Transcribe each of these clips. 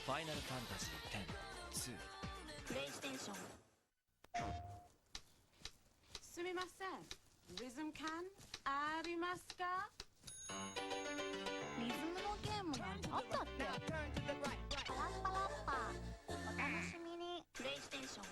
ファイナルファンタジー10-2。プレイステーション。すみません、リズム缶ありますか？リズムのゲームなんてあったっけ？パラッパラッパ、お楽しみに。プレイステーション。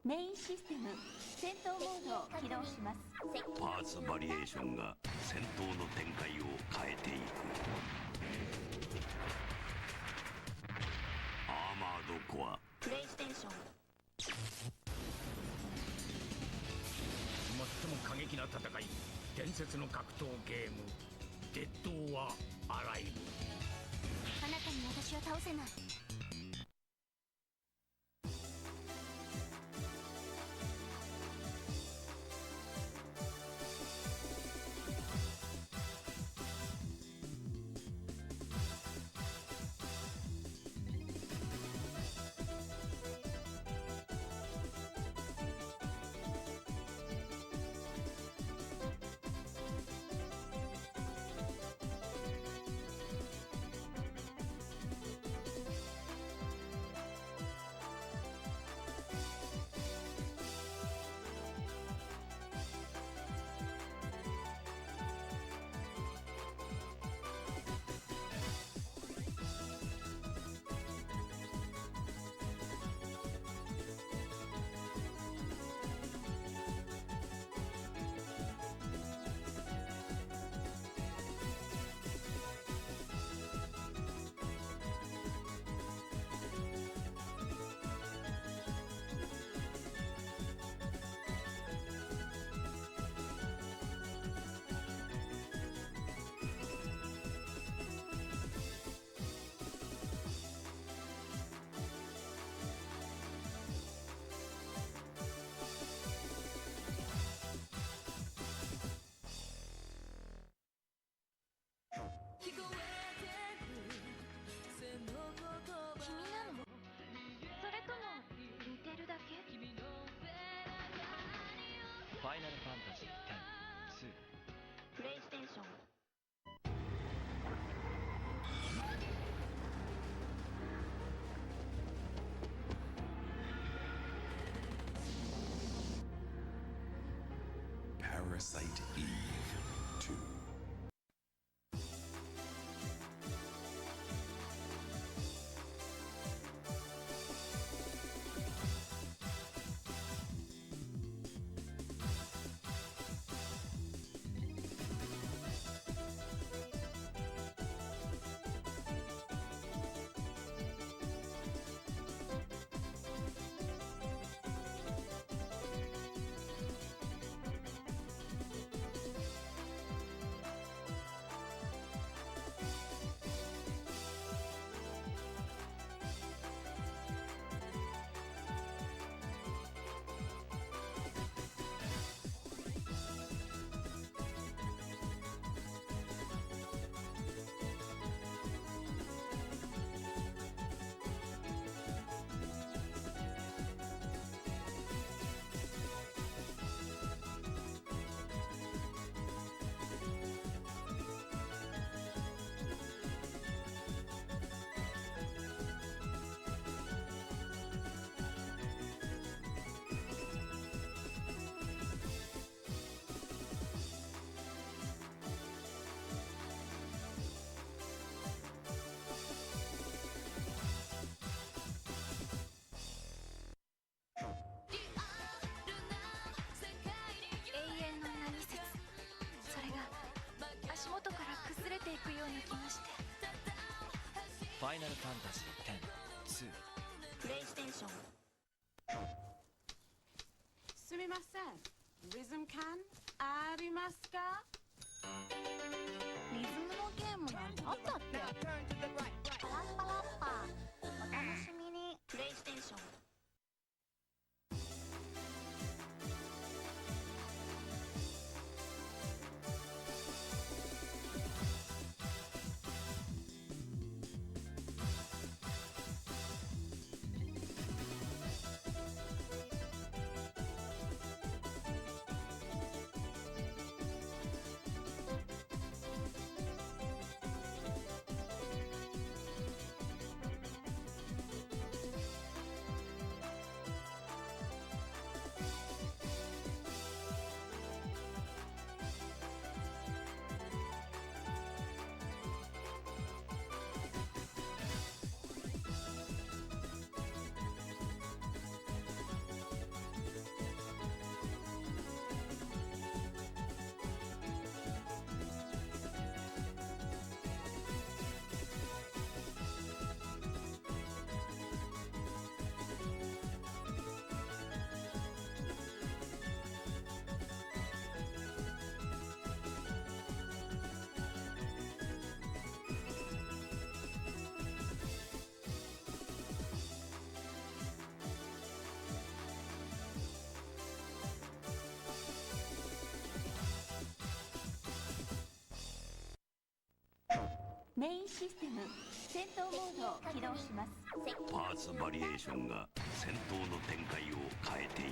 メインシステム戦闘モードを起動します。パーツバリエーションが戦闘の展開を変えていく。アーマードコア。プレイステーション。最も過激な戦い、伝説の格闘ゲームデッド・オア・アライブ。あなたに私は倒せない。ファイナルファンタジー10-2。プレイステーション。Parasite Eve 2. ァイナルファンタジー10-2。プレイステーション。すみません。リズムキャンありますか？リズムのゲームなんてあったっけ？パラッパラッパ。お楽しみに。プレイステーション。メインシステム戦闘モードを起動します。パーツバリエーションが戦闘の展開を変えていく。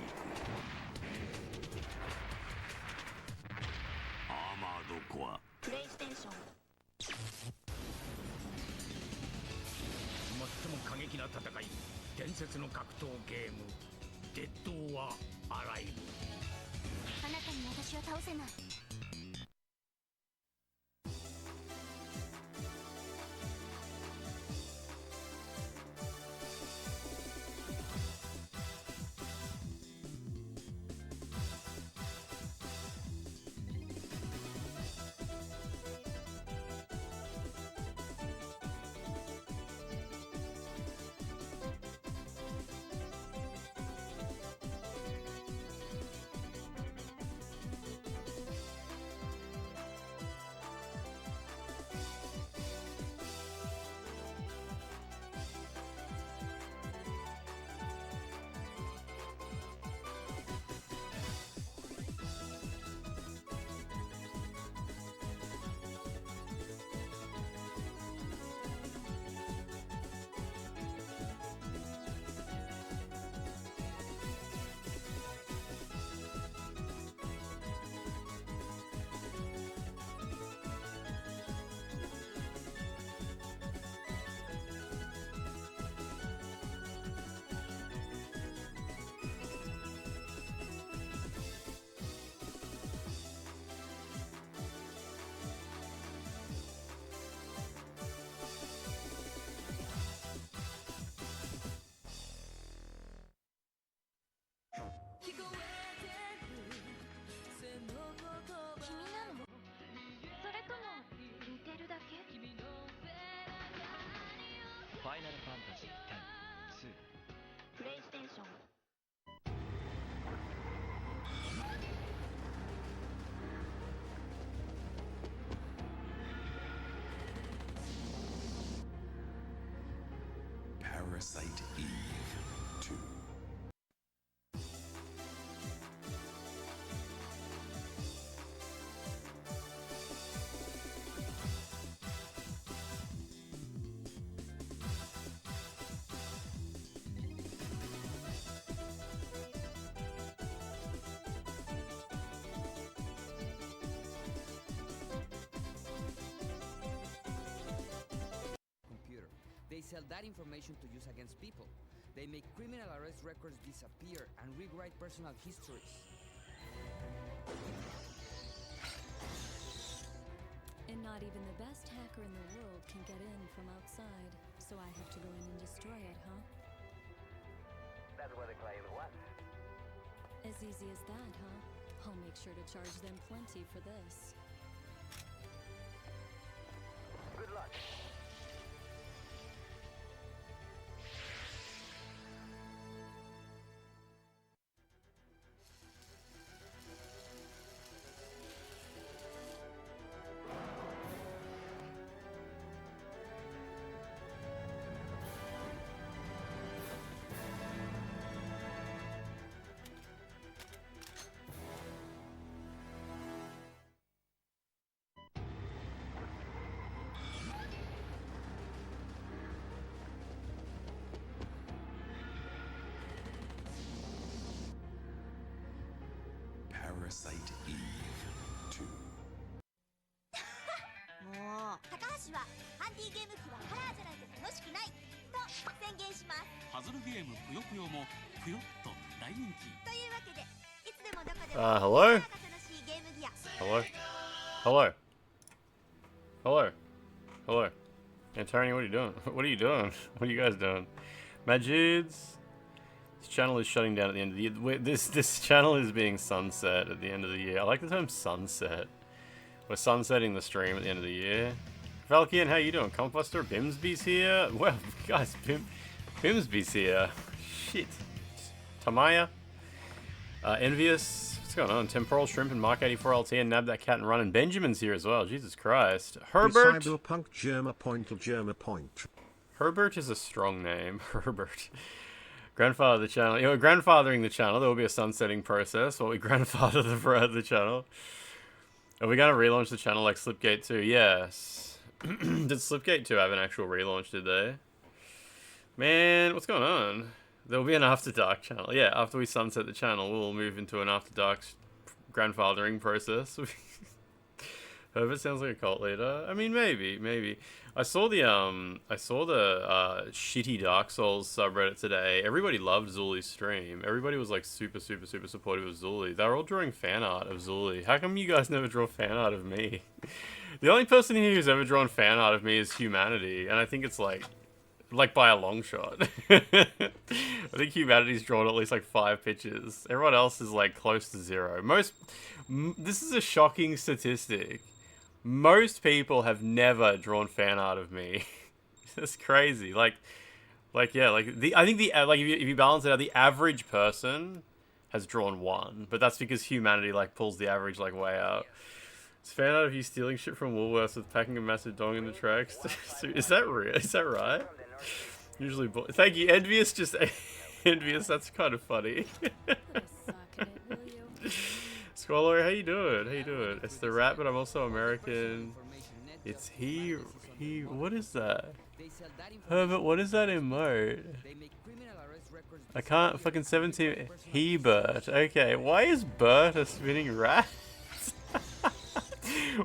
アーマードコア。プレイステーション。最も過激な戦い、伝説の格闘ゲームデッド・オア・アライブ。あなたに私は倒せない。君なの？それとも似てるだけ？ファイナルファンタジー10-2。プレイステーション。Parasite Eve 2. Computer. They sell that information to use against people. They make criminal arrest records disappear and rewrite personal histories. And not even the best hacker in the world can get in from outside, so I have to go in and destroy it, huh? That's what the client wants. As easy as that, huh? I'll make sure to charge them plenty for this. Good luck. Parasite Eve 2. もう高橋はハンディゲーム機はカラーじゃないと楽しくないと宣言します。パズルゲームぷよぷよもぷよっと大人気というわけでいつでもどこでも Hello? 楽しいゲームギア Hello? Hello? Hello? Hello? Antonio, what are you doing? What are you doing? What are you guys doing? Majids? This channel is shutting down at the end of the year. This channel is being sunset at the end of the year. I like the term sunset. We're sunsetting the stream at the end of the year. Valkian, how you doing? Composter, Bimsby's here. Well, guys, Bimsby's here. Shit. Tamaya. Envious. What's going on? Temporal Shrimp and Mark 84 LT and Nab That Cat and Run. And Benjamin's here as well. Jesus Christ. Herbert. Cyberpunk Germa Point. Herbert is a strong name. Herbert. Grandfather the channel. You know, grandfathering the channel. There will be a sunsetting process while we grandfather the channel. Are we going to relaunch the channel like Slipgate 2? Yes. Did Slipgate 2 have an actual relaunch, did they? Man, what's going on? There will be an After Dark channel. Yeah, after we sunset the channel, we'll move into an After Dark grandfathering process. Herbert sounds like a cult leader. I mean, maybe. I saw the shitty Dark Souls subreddit today. Everybody loved Zuli's stream. Everybody was like super supportive of Zuli. They were all drawing fan art of Zuli. How come you guys never draw fan art of me? The only person here who's ever drawn fan art of me is Humanity, and I think it's like by a long shot. I think Humanity's drawn at least like 5 pictures. Everyone else is like close to 0. This is a shocking statistic. Most people have never drawn fan art of me. That's crazy. I think if you balance it out, the average person has drawn 1, but that's because Humanity like pulls the average like way out. It's fan art of you stealing shit from Woolworths with packing a massive dong in the tracks. Is that real? Is that right? Usually, thank you, Envious. Just Envious. That's kind of funny. Squallow, how you doing? How you doing? It's the rat, but I'm also American. It's he. What is that? Herbert, what is that emote? I can't fucking 17. He-Bert. Okay, why is Bert a spinning rat?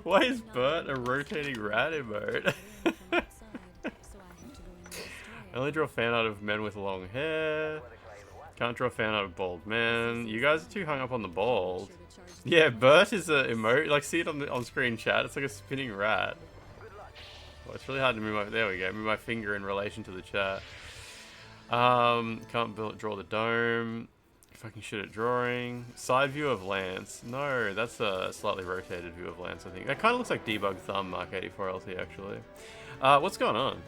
Why is Bert a rotating rat emote? I only draw fan art of men with long hair. Can't draw fan art of bald men. You guys are too hung up on the bald. Yeah, Bert is a emote. Like, see it on screen chat. It's like a spinning rat. Well, it's really hard to move my... There we go. Move my finger in relation to the chat. Can't draw the dome. Fucking shit at drawing. Side view of Lance. No, that's a slightly rotated view of Lance, I think. That kind of looks like Debug Thumb Mark 84 LT, actually. What's going on?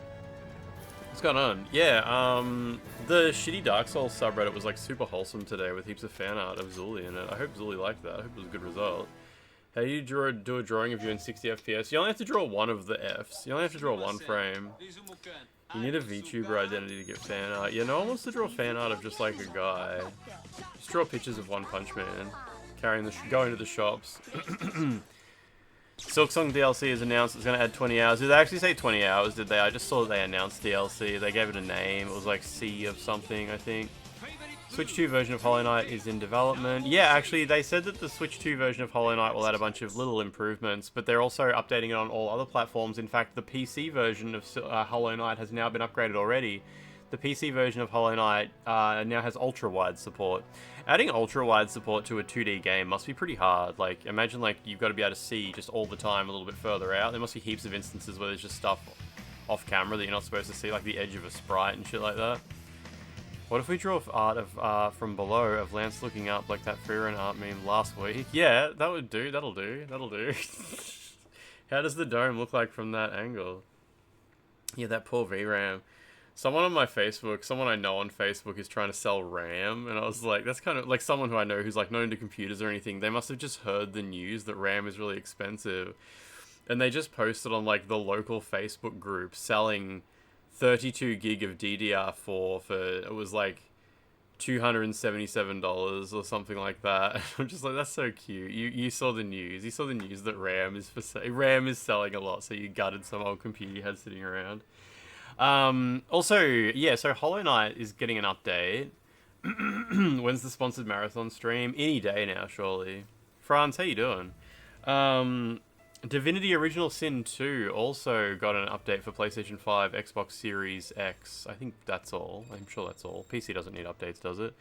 What's going on? Yeah, the shitty Dark Souls subreddit was like super wholesome today with heaps of fan art of Zuli in it. I hope Zuli liked that. I hope it was a good result. How do you do a drawing of you in 60 FPS? You only have to draw 1 of the Fs. You only have to draw 1 frame. You need a VTuber identity to get fan art. Yeah, no one wants to draw fan art of just like a guy. Just draw pictures of One Punch Man. Going to the shops. Silksong DLC is announced. It's going to add 20 hours. Did they actually say 20 hours, did they? I just saw that they announced DLC. They gave it a name. It was like C of something, I think. Switch 2 version of Hollow Knight is in development. Yeah, actually, they said that the Switch 2 version of Hollow Knight will add a bunch of little improvements, but they're also updating it on all other platforms. In fact, the PC version of Hollow Knight has now been upgraded already. The PC version of Hollow Knight now has ultra-wide support. Adding ultra-wide support to a 2D game must be pretty hard. Like, imagine like you've got to be able to see just all the time a little bit further out. There must be heaps of instances where there's just stuff off camera that you're not supposed to see, like the edge of a sprite and shit like that. What if we draw art of from below of Lance looking up like that Freerun art meme last week? Yeah, that would do. That'll do. How does the dome look like from that angle? Yeah, that poor VRAM. Someone on my Facebook, someone I know on Facebook is trying to sell RAM, and I was like, that's kind of like someone who I know who's like not into computers or anything. They must have just heard the news that RAM is really expensive, and they just posted on like the local Facebook group selling 32 gig of DDR4 for, it was like $277 or something like that. I'm just like, that's so cute. You saw the news. You saw the news that RAM is RAM is selling a lot, so you gutted some old computer you had sitting around. Also, yeah, so Hollow Knight is getting an update. When's the sponsored marathon stream? Any day now, surely. Franz, how you doing? Divinity Original Sin 2 also got an update for PlayStation 5, Xbox Series X. I think that's all. I'm sure that's all. PC doesn't need updates, does it?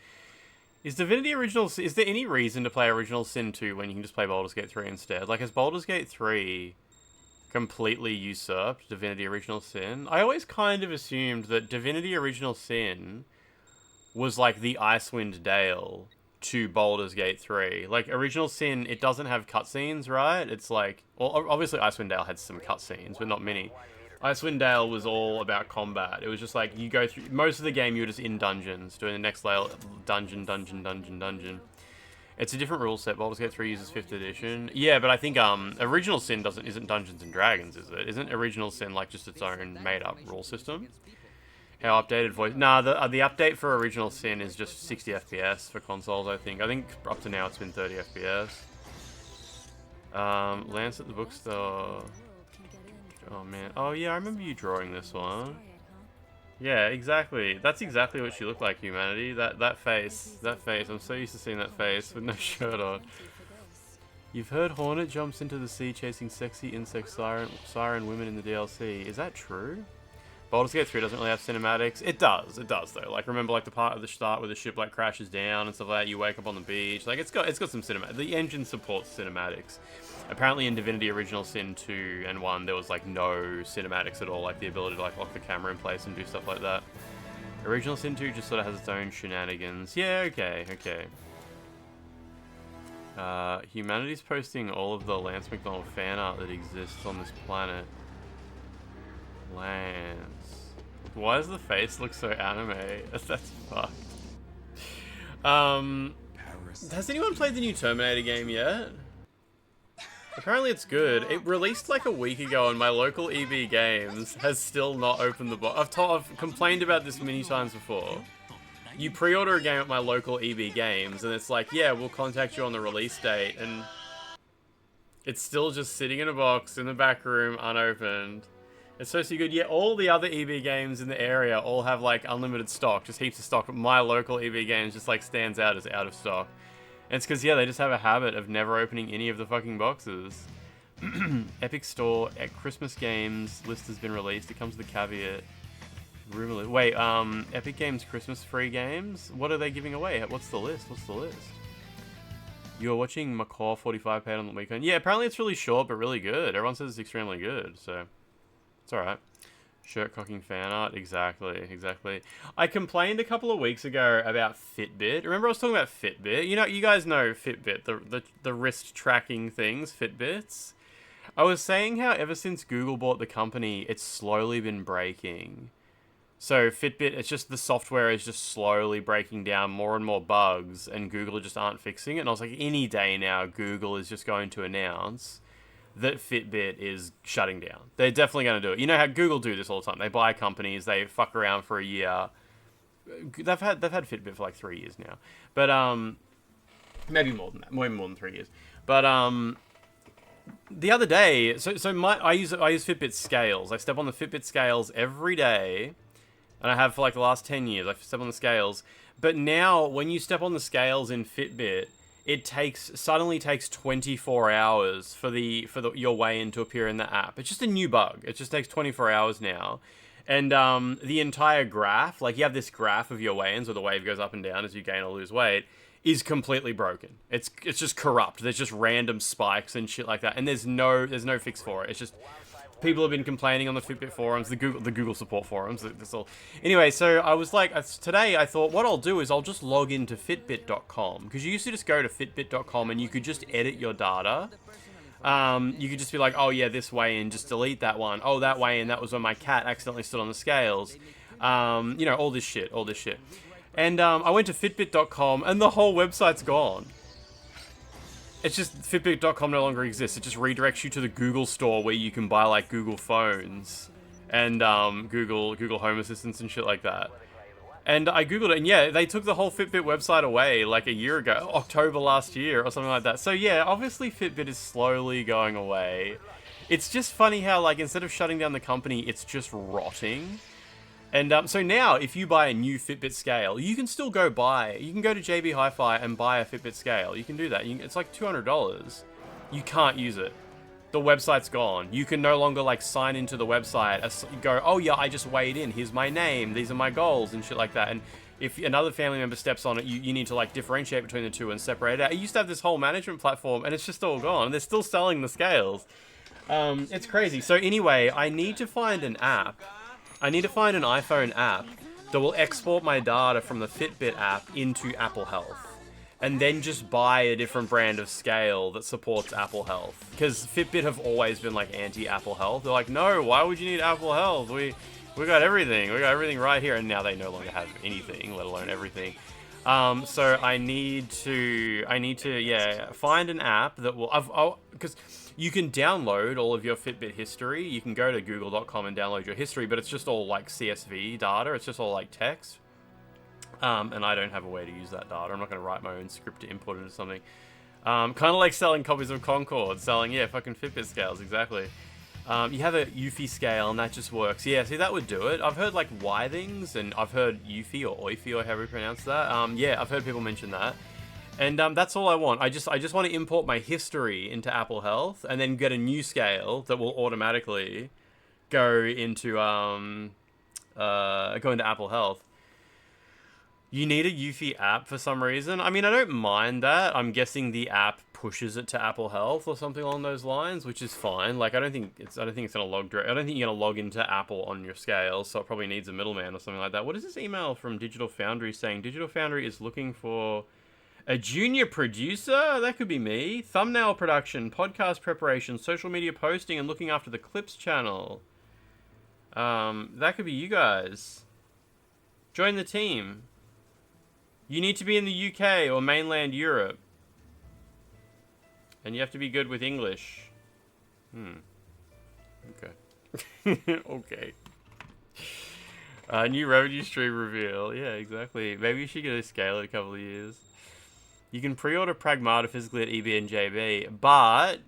Is Divinity Original Sin... Is there any reason to play Original Sin 2 when you can just play Baldur's Gate 3 instead? Like, has Baldur's Gate 3 completely usurped Divinity Original Sin? I always kind of assumed that Divinity Original Sin was like the Icewind Dale to Baldur's Gate 3. Like, Original Sin, it doesn't have cutscenes, right? It's like... Well, obviously Icewind Dale had some cutscenes, but not many. Icewind Dale was all about combat. It was just like, you go through... Most of the game, you were just in dungeons, doing the next level... Dungeon. It's a different rule set. Baldur's Gate 3 uses 5th edition. Yeah, but I think Original Sin isn't Dungeons and Dragons, is it? Isn't Original Sin like just its own made-up rule system? How updated voice... Nah, the update for Original Sin is just 60 FPS for consoles, I think. I think up to now it's been 30 FPS. Lance at the bookstore... Oh, man. Oh, yeah, I remember you drawing this one. Yeah, exactly. That's exactly what she looked like, Humanity. That face. That face. I'm so used to seeing that face with no shirt on. You've heard Hornet jumps into the sea chasing sexy insect siren women in the DLC. Is that true? Baldur's Gate 3 doesn't really have cinematics. It does though. Like, remember like the part of the start where the ship like crashes down and stuff like that, you wake up on the beach. Like, it's got some cinematics. The engine supports cinematics. Apparently in Divinity Original Sin 2 and 1 there was like no cinematics at all, like the ability to like lock the camera in place and do stuff like that. Original Sin 2 just sort of has its own shenanigans. Yeah, okay. Humanity's posting all of the Lance McDonald fan art that exists on this planet. Lance. Why does the face look so anime? That's fucked. Has anyone played the new Terminator game yet? Apparently it's good. It released like a week ago and my local EB Games has still not opened the box. I've complained about this many times before. You pre-order a game at my local EB Games and it's like, yeah, we'll contact you on the release date, and it's still just sitting in a box in the back room, unopened. It's supposed to be good. Yeah, all the other EB Games in the area all have like unlimited stock, just heaps of stock, but my local EB Games just like stands out as out of stock. And it's because, yeah, they just have a habit of never opening any of the fucking boxes. Epic Store at Christmas Games list has been released. It comes with a caveat. Rumor list. Wait, Epic Games Christmas free games? What are they giving away? What's the list? You're watching Macaw 45 paid on the weekend. Yeah, apparently it's really short, but really good. Everyone says it's extremely good, so it's alright. Shirt cocking fan art, exactly. I complained a couple of weeks ago about Fitbit. Remember I was talking about Fitbit? You guys know Fitbit, the wrist tracking things, Fitbits. I was saying how ever since Google bought the company, it's slowly been breaking. So Fitbit, it's just the software is just slowly breaking down more and more bugs, and Google just aren't fixing it. And I was like, any day now, Google is just going to announce that Fitbit is shutting down. They're definitely going to do it. You know how Google do this all the time. They buy companies, they fuck around for a year. They've had Fitbit for like 3 years now. But maybe more than that. More than 3 years. But the other day, I use Fitbit scales. I step on the Fitbit scales every day, and I have for like the last 10 years. I step on the scales. But now when you step on the scales in Fitbit, it suddenly takes 24 hours for your weigh-in to appear in the app. It's just a new bug. It just takes 24 hours now. And the entire graph, like you have this graph of your weigh-ins where the wave goes up and down as you gain or lose weight, is completely broken. It's just corrupt. There's just random spikes and shit like that. And there's no fix for it. It's just people have been complaining on the Fitbit forums, the Google support forums. That's all. Anyway, so I was like, today I thought what I'll do is I'll just log into Fitbit.com, because you used to just go to Fitbit.com and you could just edit your data. You could just be like, oh yeah, this weigh-in, just delete that one. Oh, that weigh-in, that was when my cat accidentally stood on the scales. All this shit. And I went to Fitbit.com and the whole website's gone. It's just Fitbit.com no longer exists. It just redirects you to the Google store where you can buy like Google phones and Google Home Assistants and shit like that. And I googled it, and yeah, they took the whole Fitbit website away like a year ago, October last year or something like that. So yeah, obviously Fitbit is slowly going away. It's just funny how like instead of shutting down the company, it's just rotting. And so now, if you buy a new Fitbit scale, you can still go buy. You can go to JB Hi-Fi and buy a Fitbit scale. You can do that. It's like $200. You can't use it. The website's gone. You can no longer like sign into the website. Go, oh yeah, I just weighed in. Here's my name. These are my goals and shit like that. And if another family member steps on it, you need to like differentiate between the two and separate it out. It used to have this whole management platform, and it's just all gone. They're still selling the scales. It's crazy. So anyway, I need to find an app. I need to find an iPhone app that will export my data from the Fitbit app into Apple Health. And then just buy a different brand of scale that supports Apple Health. Because Fitbit have always been like anti-Apple Health. They're like, no, why would you need Apple Health? We got everything. We got everything right here. And now they no longer have anything, let alone everything. So I need to, yeah, find an app that will, because you can download all of your Fitbit history. You can go to google.com and download your history, but it's just all like CSV data. It's just all like text. And I don't have a way to use that data. I'm not going to write my own script to import it into something. Kind of like selling copies of Concord, selling, yeah, fucking Fitbit scales, exactly. You have a Eufy scale, and that just works. Yeah, see, that would do it. I've heard, like, Withings, and I've heard Eufy or Oify, or however you pronounce that. Yeah, I've heard people mention that. And that's all I want. I just want to import my history into Apple Health, and then get a new scale that will automatically go into Apple Health. You need a Eufy app for some reason. I mean, I don't mind that. I'm guessing the app pushes it to Apple Health or something along those lines, which is fine. Like, I don't think it's gonna log. I don't think you're gonna log into Apple on your scale, so it probably needs a middleman or something like that. What is this email from Digital Foundry saying? Digital Foundry is looking for a junior producer. That could be me. Thumbnail production, podcast preparation, social media posting, and looking after the clips channel. That could be you guys. Join the team. You need to be in the UK or mainland Europe. And you have to be good with English. Okay. Okay. New revenue stream reveal. Yeah, exactly. Maybe you should get a scale in a couple of years. You can pre-order Pragmata physically at EB and JB, but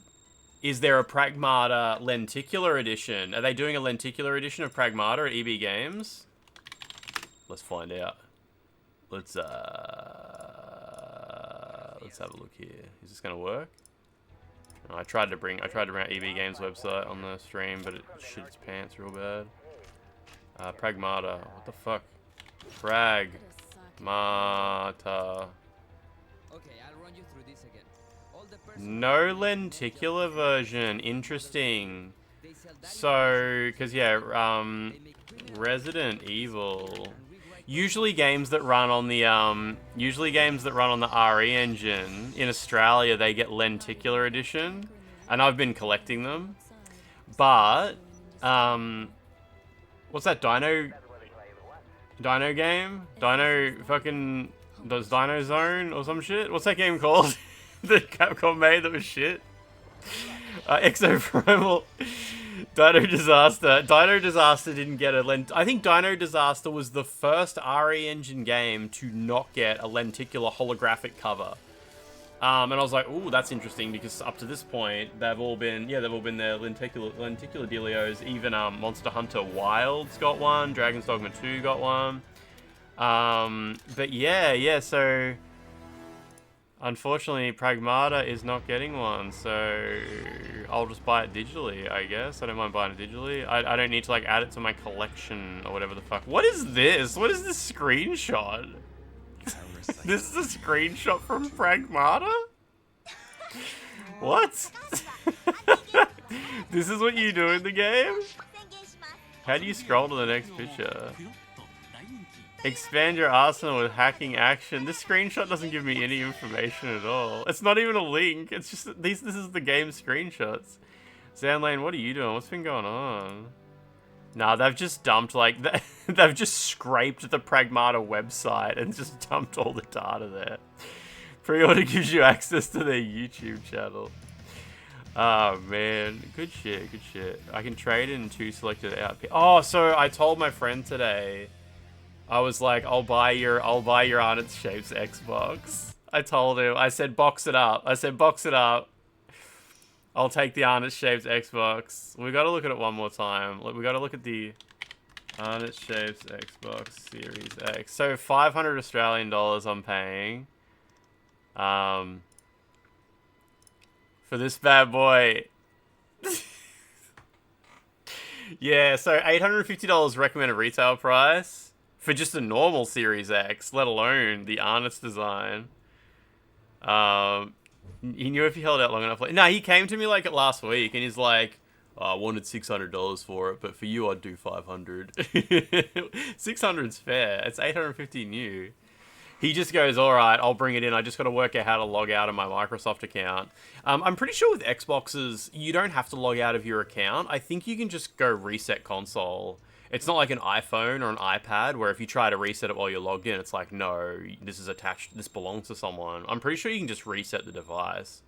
is there a Pragmata lenticular edition? Are they doing a lenticular edition of Pragmata at EB Games? Let's find out. Let's have a look here. Is this gonna work? I tried to bring out EB Games website on the stream, but it shit its pants real bad. Pragmata. What the fuck? Pragmata. Okay, I'll run you through this again. No lenticular version. Interesting. So, because yeah, Resident Evil. Usually games that run on the RE engine in Australia, they get lenticular edition, and I've been collecting them. But what's that Dino game? Does Dino Zone or some shit? What's that game called? That Capcom made that was shit. Exoprimal. Dino Disaster. Dino Disaster didn't get a I think Dino Disaster was the first RE Engine game to not get a lenticular holographic cover. And I was like, ooh, that's interesting, because up to this point, they've all been their lenticular dealios. Even Monster Hunter Wilds got one. Dragon's Dogma 2 got one. But yeah, so unfortunately, Pragmata is not getting one, so I'll just buy it digitally, I guess. I don't mind buying it digitally. I don't need to, like, add it to my collection or whatever the fuck. What is this? What is this screenshot? This is a screenshot from Pragmata? What? This is what you do in the game? How do you scroll to the next picture? Expand your arsenal with hacking action. This screenshot doesn't give me any information at all. It's not even a link. It's just this is the game screenshots. Zanlane, what are you doing? What's been going on? Nah, they've just dumped, like, they've just scraped the Pragmata website and just dumped all the data there. Pre-order gives you access to their YouTube channel. Oh man, good shit, good shit. I can trade in 2 selected outfits. Oh, so I told my friend today, I was like, I'll buy your Arnott's Shapes Xbox. I told him, I said, box it up. I'll take the Arnott's Shapes Xbox. We gotta look at it one more time. We gotta look at the Honest Shapes Xbox Series X. So 500 Australian dollars I'm paying. For this bad boy. Yeah, so $850 recommended retail price for just a normal Series X, let alone the Honest design. He knew if he held out long enough. No, he came to me like last week and he's like, oh, I wanted $600 for it, but for you I'd do $500. $600's fair. It's $850 new. He just goes, all right, I'll bring it in. I just got to work out how to log out of my Microsoft account. I'm pretty sure with Xboxes, you don't have to log out of your account. I think you can just go reset console. It's not like an iPhone or an iPad where if you try to reset it while you're logged in, it's like, no, this is attached. This belongs to someone. I'm pretty sure you can just reset the device.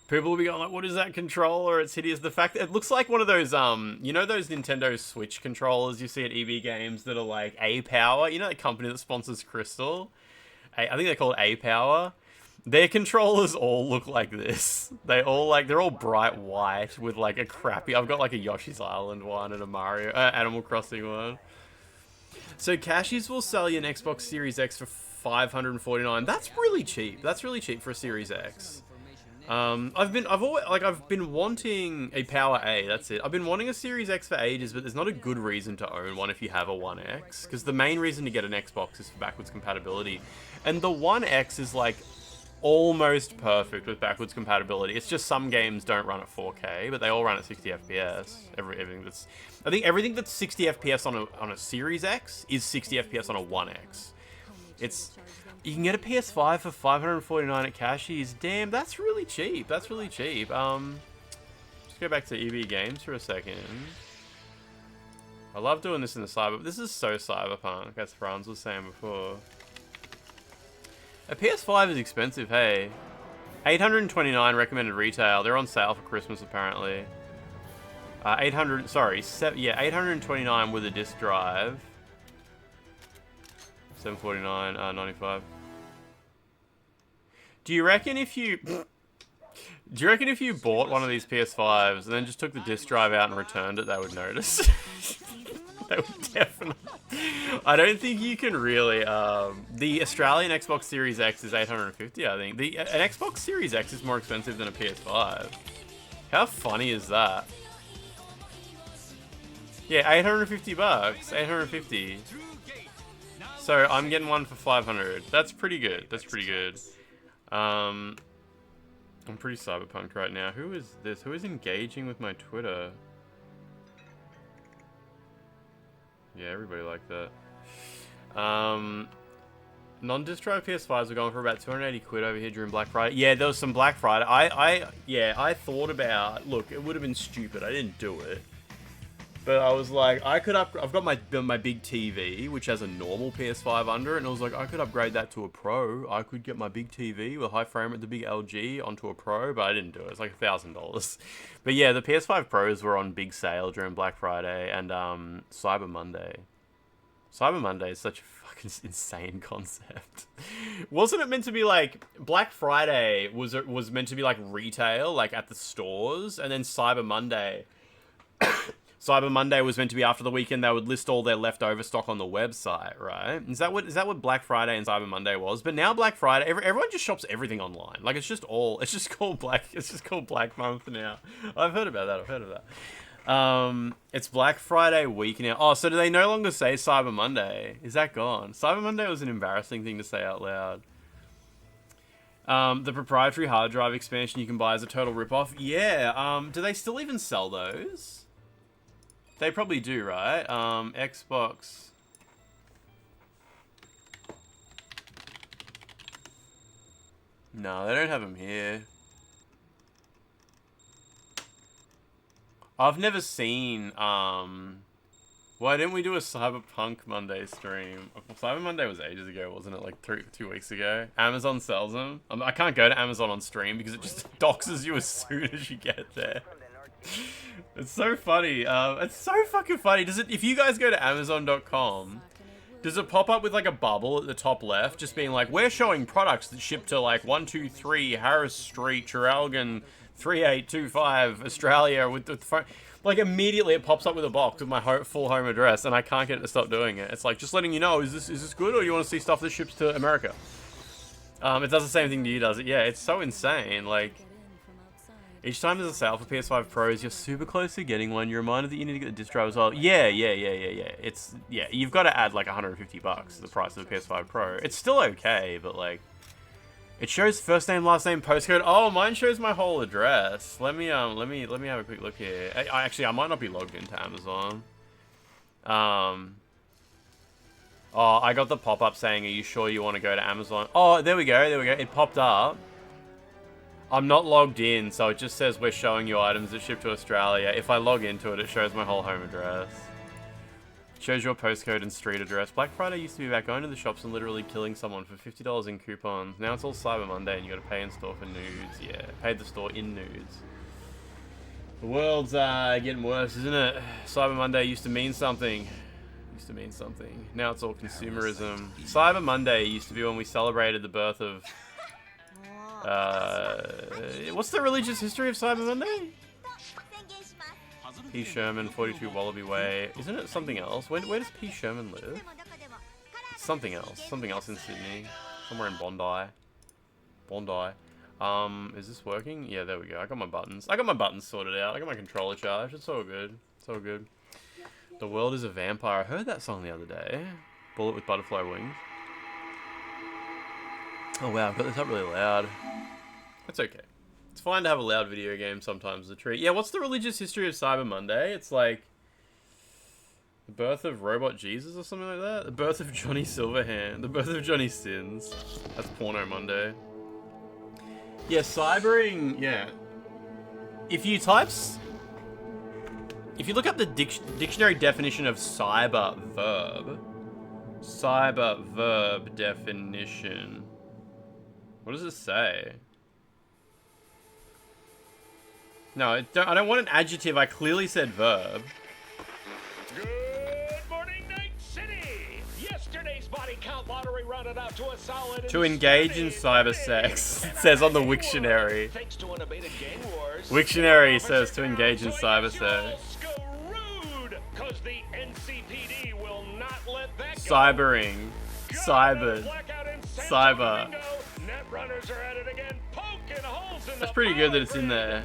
People will be going like, what is that controller? It's hideous. The fact that it looks like one of those, you know those Nintendo Switch controllers you see at EB Games that are like A-Power? You know that company that sponsors Crystal? I think they call it A-Power. Their controllers all look like this. They're all bright white with like a crappy... I've got like a Yoshi's Island one and a Mario... Animal Crossing one. So Cashies will sell you an Xbox Series X for $549. That's really cheap. That's really cheap for a Series X. I've been wanting a Power A, that's it. I've been wanting a Series X for ages, but there's not a good reason to own one if you have a One X, because the main reason to get an Xbox is for backwards compatibility. And the One X is like almost perfect with backwards compatibility. It's just some games don't run at 4K, but they all run at 60 FPS. I think everything that's 60 FPS on a Series X is 60 FPS on a One X. You can get a PS5 for $549 at Cashies. Damn, that's really cheap. That's really cheap. Just go back to EB Games for a second. I love doing this in the Cyber. This is so Cyberpunk, as Franz was saying before. A PS5 is expensive, hey. $829 recommended retail. They're on sale for Christmas, apparently. $829 with a disc drive. $749.95. Do you reckon if you bought one of these PS5s and then just took the disc drive out and returned it, they would notice? They would definitely. I don't think you can really. The Australian Xbox Series X is $850, I think. An Xbox Series X is more expensive than a PS5. How funny is that? Yeah, $850. $850. So I'm getting one for $500. That's pretty good. That's pretty good. I'm pretty cyberpunked right now. Who is this? Who is engaging with my Twitter? Yeah, everybody like that. Non-disc drive PS5s were going for about 280 quid over here during Black Friday. Yeah, there was some Black Friday. I thought about. Look, it would have been stupid. I didn't do it. But I was like, I've got my big TV, which has a normal PS5 under it, and I was like, I could upgrade that to a Pro. I could get my big TV with high frame rate, the big LG, onto a Pro, but I didn't do it. It's like $1,000. But yeah, the PS5 Pros were on big sale during Black Friday and Cyber Monday. Cyber Monday is such a fucking insane concept. Wasn't it meant to be like Black Friday was meant to be like retail, like at the stores, and then Cyber Monday. Cyber Monday was meant to be after the weekend. They would list all their leftover stock on the website, right? Is that what Black Friday and Cyber Monday was? But now Black Friday, everyone just shops everything online. Like it's just called Black Month now. I've heard about that. It's Black Friday week now. Oh, so do they no longer say Cyber Monday? Is that gone? Cyber Monday was an embarrassing thing to say out loud. The proprietary hard drive expansion you can buy is a total ripoff. Yeah. Do they still even sell those? They probably do, right? Xbox. No, they don't have them here. I've never seen, why didn't we do a Cyberpunk Monday stream? Cyber Monday was ages ago, wasn't it? Like 2 weeks ago. Amazon sells them. I can't go to Amazon on stream because it just doxes you as soon as you get there. It's so funny. It's so fucking funny. If you guys go to Amazon.com, does it pop up with like a bubble at the top left, just being like, we're showing products that ship to like 123 Harris Street, Traralgon 3825 Australia with the phone. Like, immediately it pops up with a box with my full home address, and I can't get it to stop doing it. It's like, just letting you know, is this good, or you want to see stuff that ships to America? It does the same thing to you, does it? Yeah, it's so insane. Like, each time there's a sale for PS5 Pros, you're super close to getting one. You're reminded that you need to get the disc drive as well. Yeah. You've got to add like $150 to the price of the PS5 Pro. It's still okay, but like, it shows first name, last name, postcode. Oh, mine shows my whole address. Let me have a quick look here. I might not be logged into Amazon. Oh, I got the pop-up saying, are you sure you want to go to Amazon? Oh, there we go. It popped up. I'm not logged in, so it just says we're showing you items that ship to Australia. If I log into it, it shows my whole home address. It shows your postcode and street address. Black Friday used to be about going to the shops and literally killing someone for $50 in coupons. Now it's all Cyber Monday and you got to pay in store for nudes. Yeah, pay the store in nudes. The world's getting worse, isn't it? Cyber Monday used to mean something. Now it's all consumerism. Cyber Monday used to be when we celebrated the birth of... what's the religious history of Cyber Monday? P. Sherman, 42 Wallaby Way. Isn't it something else? Where does P. Sherman live? Something else in Sydney. Somewhere in Bondi. Is this working? Yeah, there we go. I got my buttons sorted out. I got my controller charged. It's all good. The world is a vampire. I heard that song the other day. Bullet with butterfly wings. Oh wow, I've got this up really loud. That's okay. It's fine to have a loud video game sometimes as a treat. Yeah, what's the religious history of Cyber Monday? It's like... the birth of Robot Jesus or something like that? The birth of Johnny Silverhand. The birth of Johnny Sins. That's Porno Monday. Yeah, cybering... yeah. If you look up the dictionary definition of cyber verb definition... what does it say? No, I don't want an adjective. I clearly said verb. Good morning, Night City! Yesterday's body count lottery rounded out to a solid... to engage in cyber sex. It says on the Wiktionary. Thanks to unabated gang wars. Wiktionary says to engage in cyber sex. Screwed, 'cause the NCPD will not let that go. Cybering. Cybered. Cyber. Netrunners are at it again, poking holes in That's pretty good that it's in there.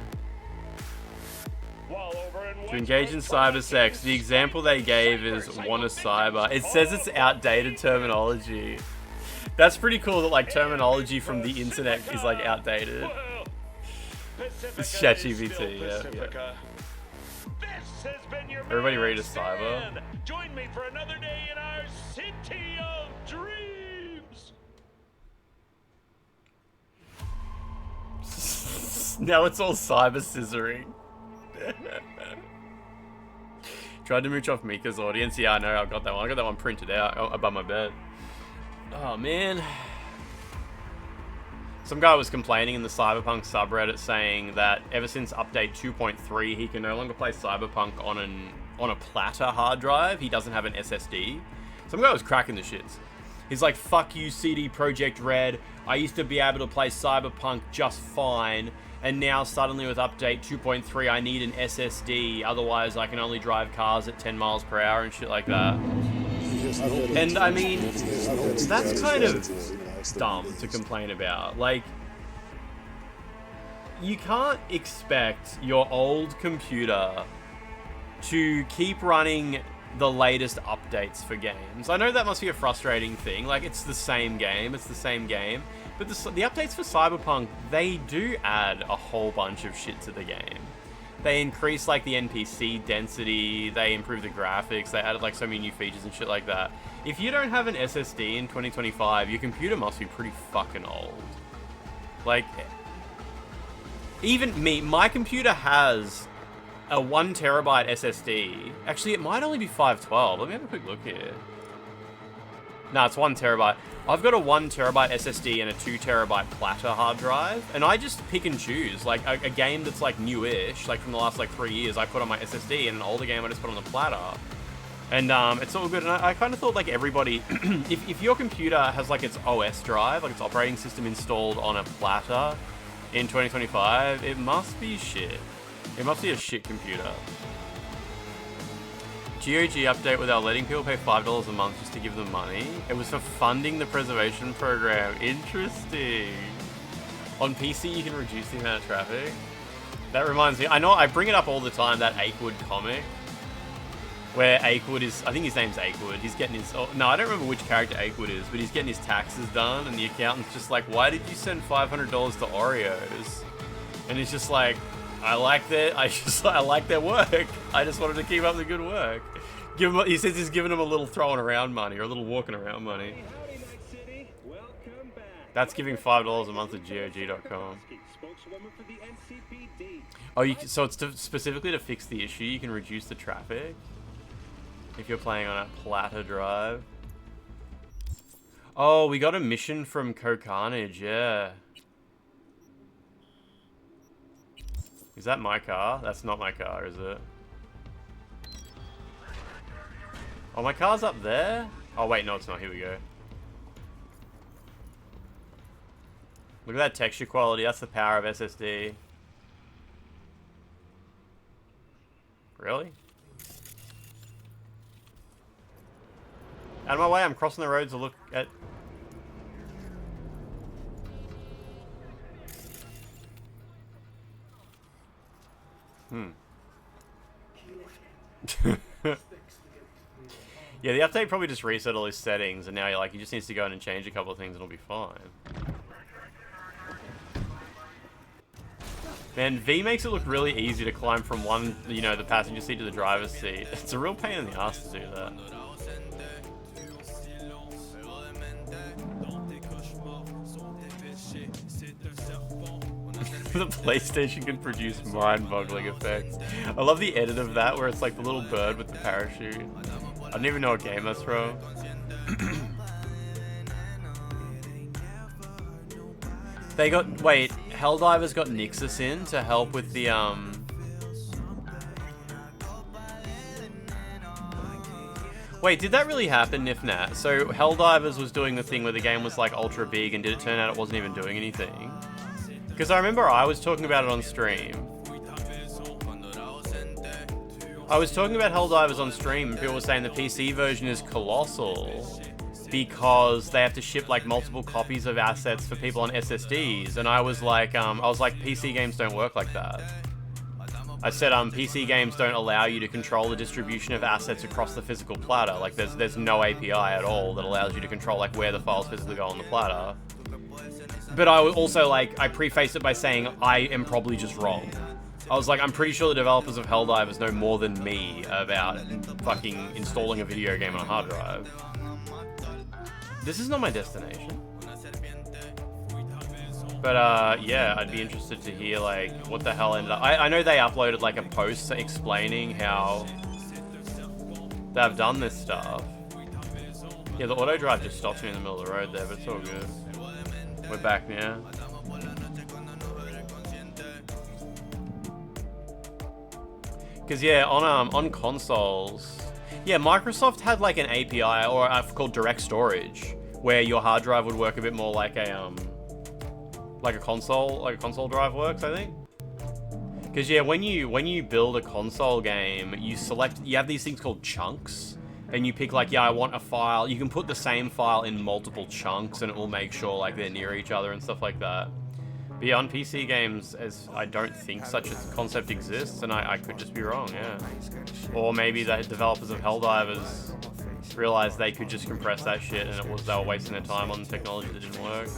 To engage in cyber sex. The example they gave is wanna cyber. It says it's outdated terminology. That's pretty cool that like terminology from the internet is like outdated. It's ChatGPT, yeah. Everybody read a cyber. Join me for another day in our city of dreams. Now it's all cyber scissoring. Tried to mooch off Mika's audience. Yeah, I know. I got that one. I got that one printed out above my bed. Oh, man. Some guy was complaining in the Cyberpunk subreddit saying that ever since update 2.3, he can no longer play Cyberpunk on a platter hard drive. He doesn't have an SSD. Some guy was cracking the shits. He's like, fuck you, CD Projekt Red. I used to be able to play Cyberpunk just fine. And now suddenly with update 2.3, I need an SSD. Otherwise, I can only drive cars at 10 miles per hour and shit like that. And I mean, that's kind of dumb to complain about. Like, you can't expect your old computer to keep running the latest updates for games. I know that must be a frustrating thing. Like, it's the same game. But the updates for Cyberpunk, they do add a whole bunch of shit to the game. They increase, like, the NPC density, they improve the graphics, they added, like, so many new features and shit like that. If you don't have an SSD in 2025, your computer must be pretty fucking old. Like, even me, my computer has a 1 terabyte SSD. Actually, it might only be 512. Let me have a quick look here. No, it's 1 terabyte. I've got a 1 terabyte SSD and a 2 terabyte platter hard drive, and I just pick and choose. Like, a game that's, like, newish, like, from the last, like, 3 years, I put on my SSD, and an older game I just put on the platter. And, it's all good, and I kind of thought, like, everybody... if your computer has, like, its OS drive, like, its operating system installed on a platter, in 2025? It must be shit. It must be a shit computer. GOG update without letting people pay $5 a month just to give them money. It was for funding the preservation program. Interesting. On PC, you can reduce the amount of traffic. That reminds me, I know I bring it up all the time, that Akewood comic. Where Akewood is, I think his name's Akewood. He's getting his, oh, no, I don't remember which character Akewood is, but he's getting his taxes done, and the accountant's just like, why did you send $500 to Oreos? And he's just like, I like their work. I just wanted to keep up the good work. He says he's giving him a little throwing around money, or a little walking around money. That's giving $5 a month at GOG.com. Oh, so it's specifically to fix the issue, you can reduce the traffic? If you're playing on a platter drive. Oh, we got a mission from KEANEU, yeah. Is that my car? That's not my car, is it? Oh, my car's up there? Oh, wait, no, it's not. Here we go. Look at that texture quality. That's the power of SSD. Really? Out of my way, I'm crossing the road to look at... Yeah, the update probably just reset all his settings, and now you're like, he just needs to go in and change a couple of things and it'll be fine. Man, V makes it look really easy to climb from one, you know, the passenger seat to the driver's seat. It's a real pain in the ass to do that. The PlayStation can produce mind-boggling effects. I love the edit of that where it's like the little bird with the parachute. I don't even know what game that's from. They got... Wait, Helldivers got Nixus in to help with the, Wait, did that really happen, Nifnat? So, Helldivers was doing the thing where the game was, like, ultra big, and did it turn out it wasn't even doing anything? Because I remember I was talking about it on stream. I was talking about Helldivers on stream, and people were saying the PC version is colossal because they have to ship like multiple copies of assets for people on SSDs, and I was like, PC games don't work like that. I said, PC games don't allow you to control the distribution of assets across the physical platter. Like, there's no API at all that allows you to control like where the files physically go on the platter. But I also, like, I prefaced it by saying I am probably just wrong. I was like, I'm pretty sure the developers of Helldivers know more than me about fucking installing a video game on a hard drive. This is not my destination. But, yeah, I'd be interested to hear, like, what the hell ended up... I know they uploaded, like, a post explaining how they've done this stuff. Yeah, the auto drive just stops me in the middle of the road there, but it's all good. We're back now. Because, yeah, on consoles... Yeah, Microsoft had, like, an API, or called Direct Storage, where your hard drive would work a bit more like a console drive works, I think. Because, yeah, when you build a console game, you have these things called chunks, and you pick, like, yeah, I want a file. You can put the same file in multiple chunks, and it will make sure, like, they're near each other and stuff like that. But yeah, on PC games, I don't think such a concept exists, and I could just be wrong, yeah. Or maybe the developers of Helldivers realized they could just compress that shit, and they were wasting their time on technology that didn't work.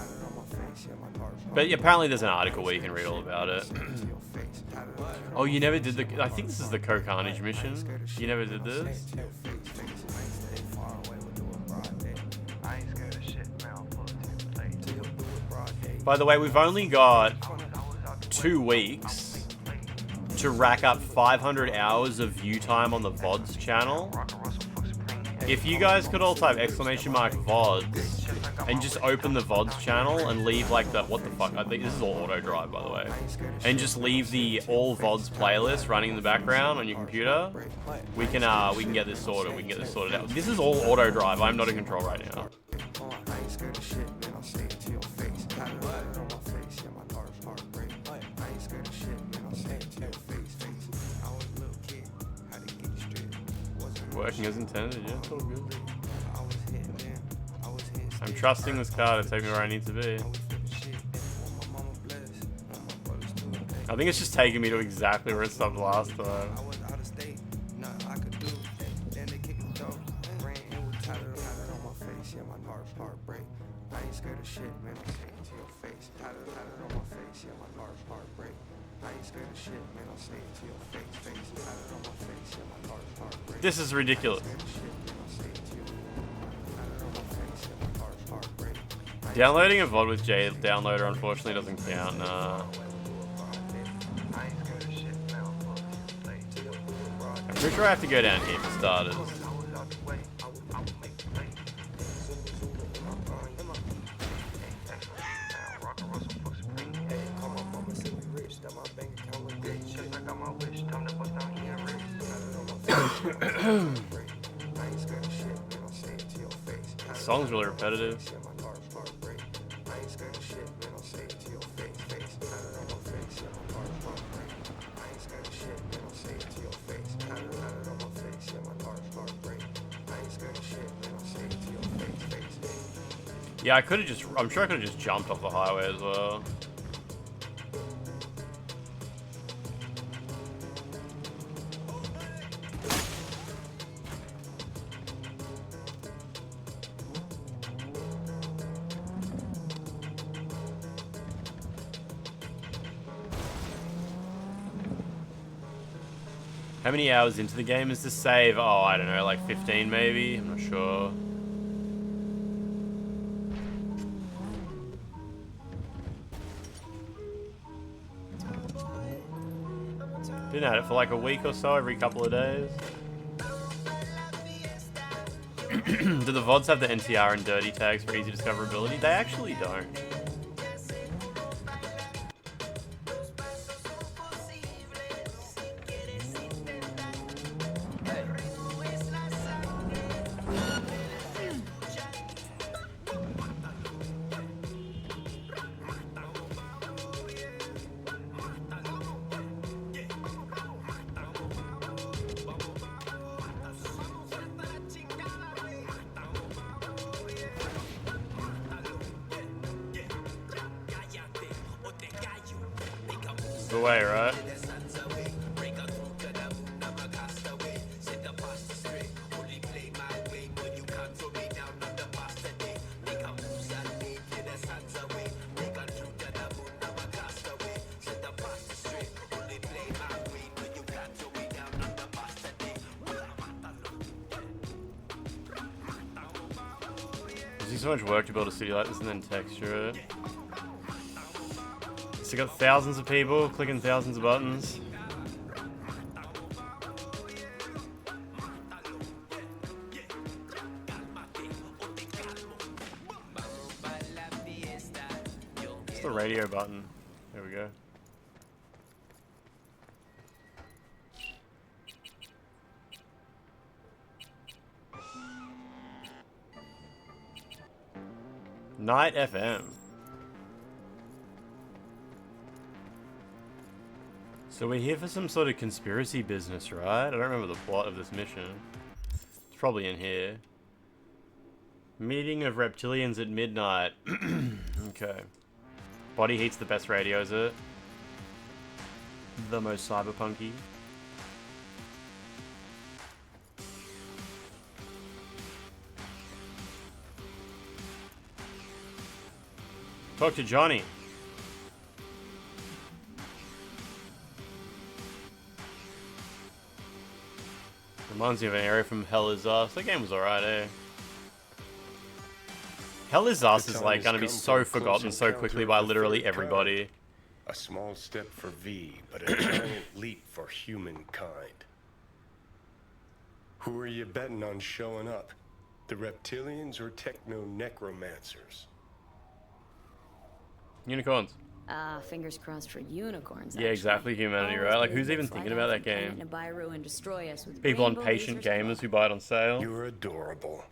But apparently there's an article where you can read all about it. Oh, you never did the... I think this is the KEANEU mission. You never did this? By the way, we've only got 2 weeks to rack up 500 hours of view time on the VODs channel. If you guys could all type !VODs and just open the VODs channel and leave like the, what the fuck, I think this is all auto drive by the way, and just leave the all VODs playlist running in the background on your computer, we can get this sorted, out. This is all auto drive, I'm not in control right now. working as intended, yeah, it's all good. I'm trusting this car to take me where I need to be. I think it's just taking me to exactly where it stopped last time. This is ridiculous. Downloading a VOD with J downloader unfortunately doesn't count, nah. I'm pretty sure I have to go down here for starters. The song's really repetitive. Yeah, I could have just, I'm sure I could have just jumped off the highway as well. How many hours into the game is this save? Oh, I don't know, like 15 maybe? I'm not sure. Been at it for like a week or so, every couple of days. Do the VODs have the NTR and dirty tags for easy discoverability? They actually don't. The way, right? There's so much work to build a city like this and then texture it. So you got thousands of people clicking thousands of buttons. It's the radio button. There we go. Night FM. So we're here for some sort of conspiracy business, right? I don't remember the plot of this mission. It's probably in here. Meeting of reptilians at midnight. Okay. Body Heat's the best radio, is it? The most cyberpunky. Talk to Johnny. Reminds me of an area from Hell Is Us. That game was alright, eh? Hell Is Us is like gonna be so forgotten so quickly by literally everybody. A small step for V, but a giant leap for humankind. Who are you betting on showing up? The reptilians or techno-necromancers? Unicorns. Fingers crossed for unicorns. Yeah, exactly, humanity, right? Like, who's even thinking about that game? People on patient gamers who buy it on sale. You're adorable.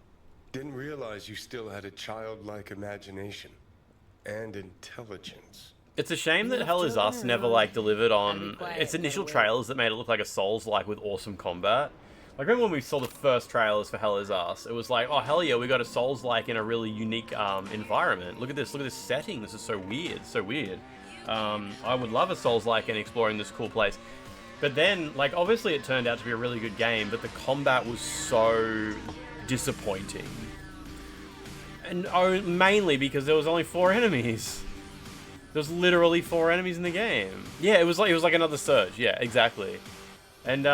Didn't realize you still had a childlike imagination and intelligence. It's a shame that Hell Is Us never, like, delivered on its initial trailers that made it look like a Souls-like with awesome combat. I remember when we saw the first trailers for Hell Is Us, it was like, oh hell yeah, we got a Souls-like in a really unique environment. Look at this setting, this is so weird, so weird. I would love a Souls-like and exploring this cool place. But then, like, obviously it turned out to be a really good game, but the combat was so disappointing. And mainly because there was only 4 enemies. There's literally 4 enemies in the game. Yeah, it was like another Surge. Yeah, exactly. And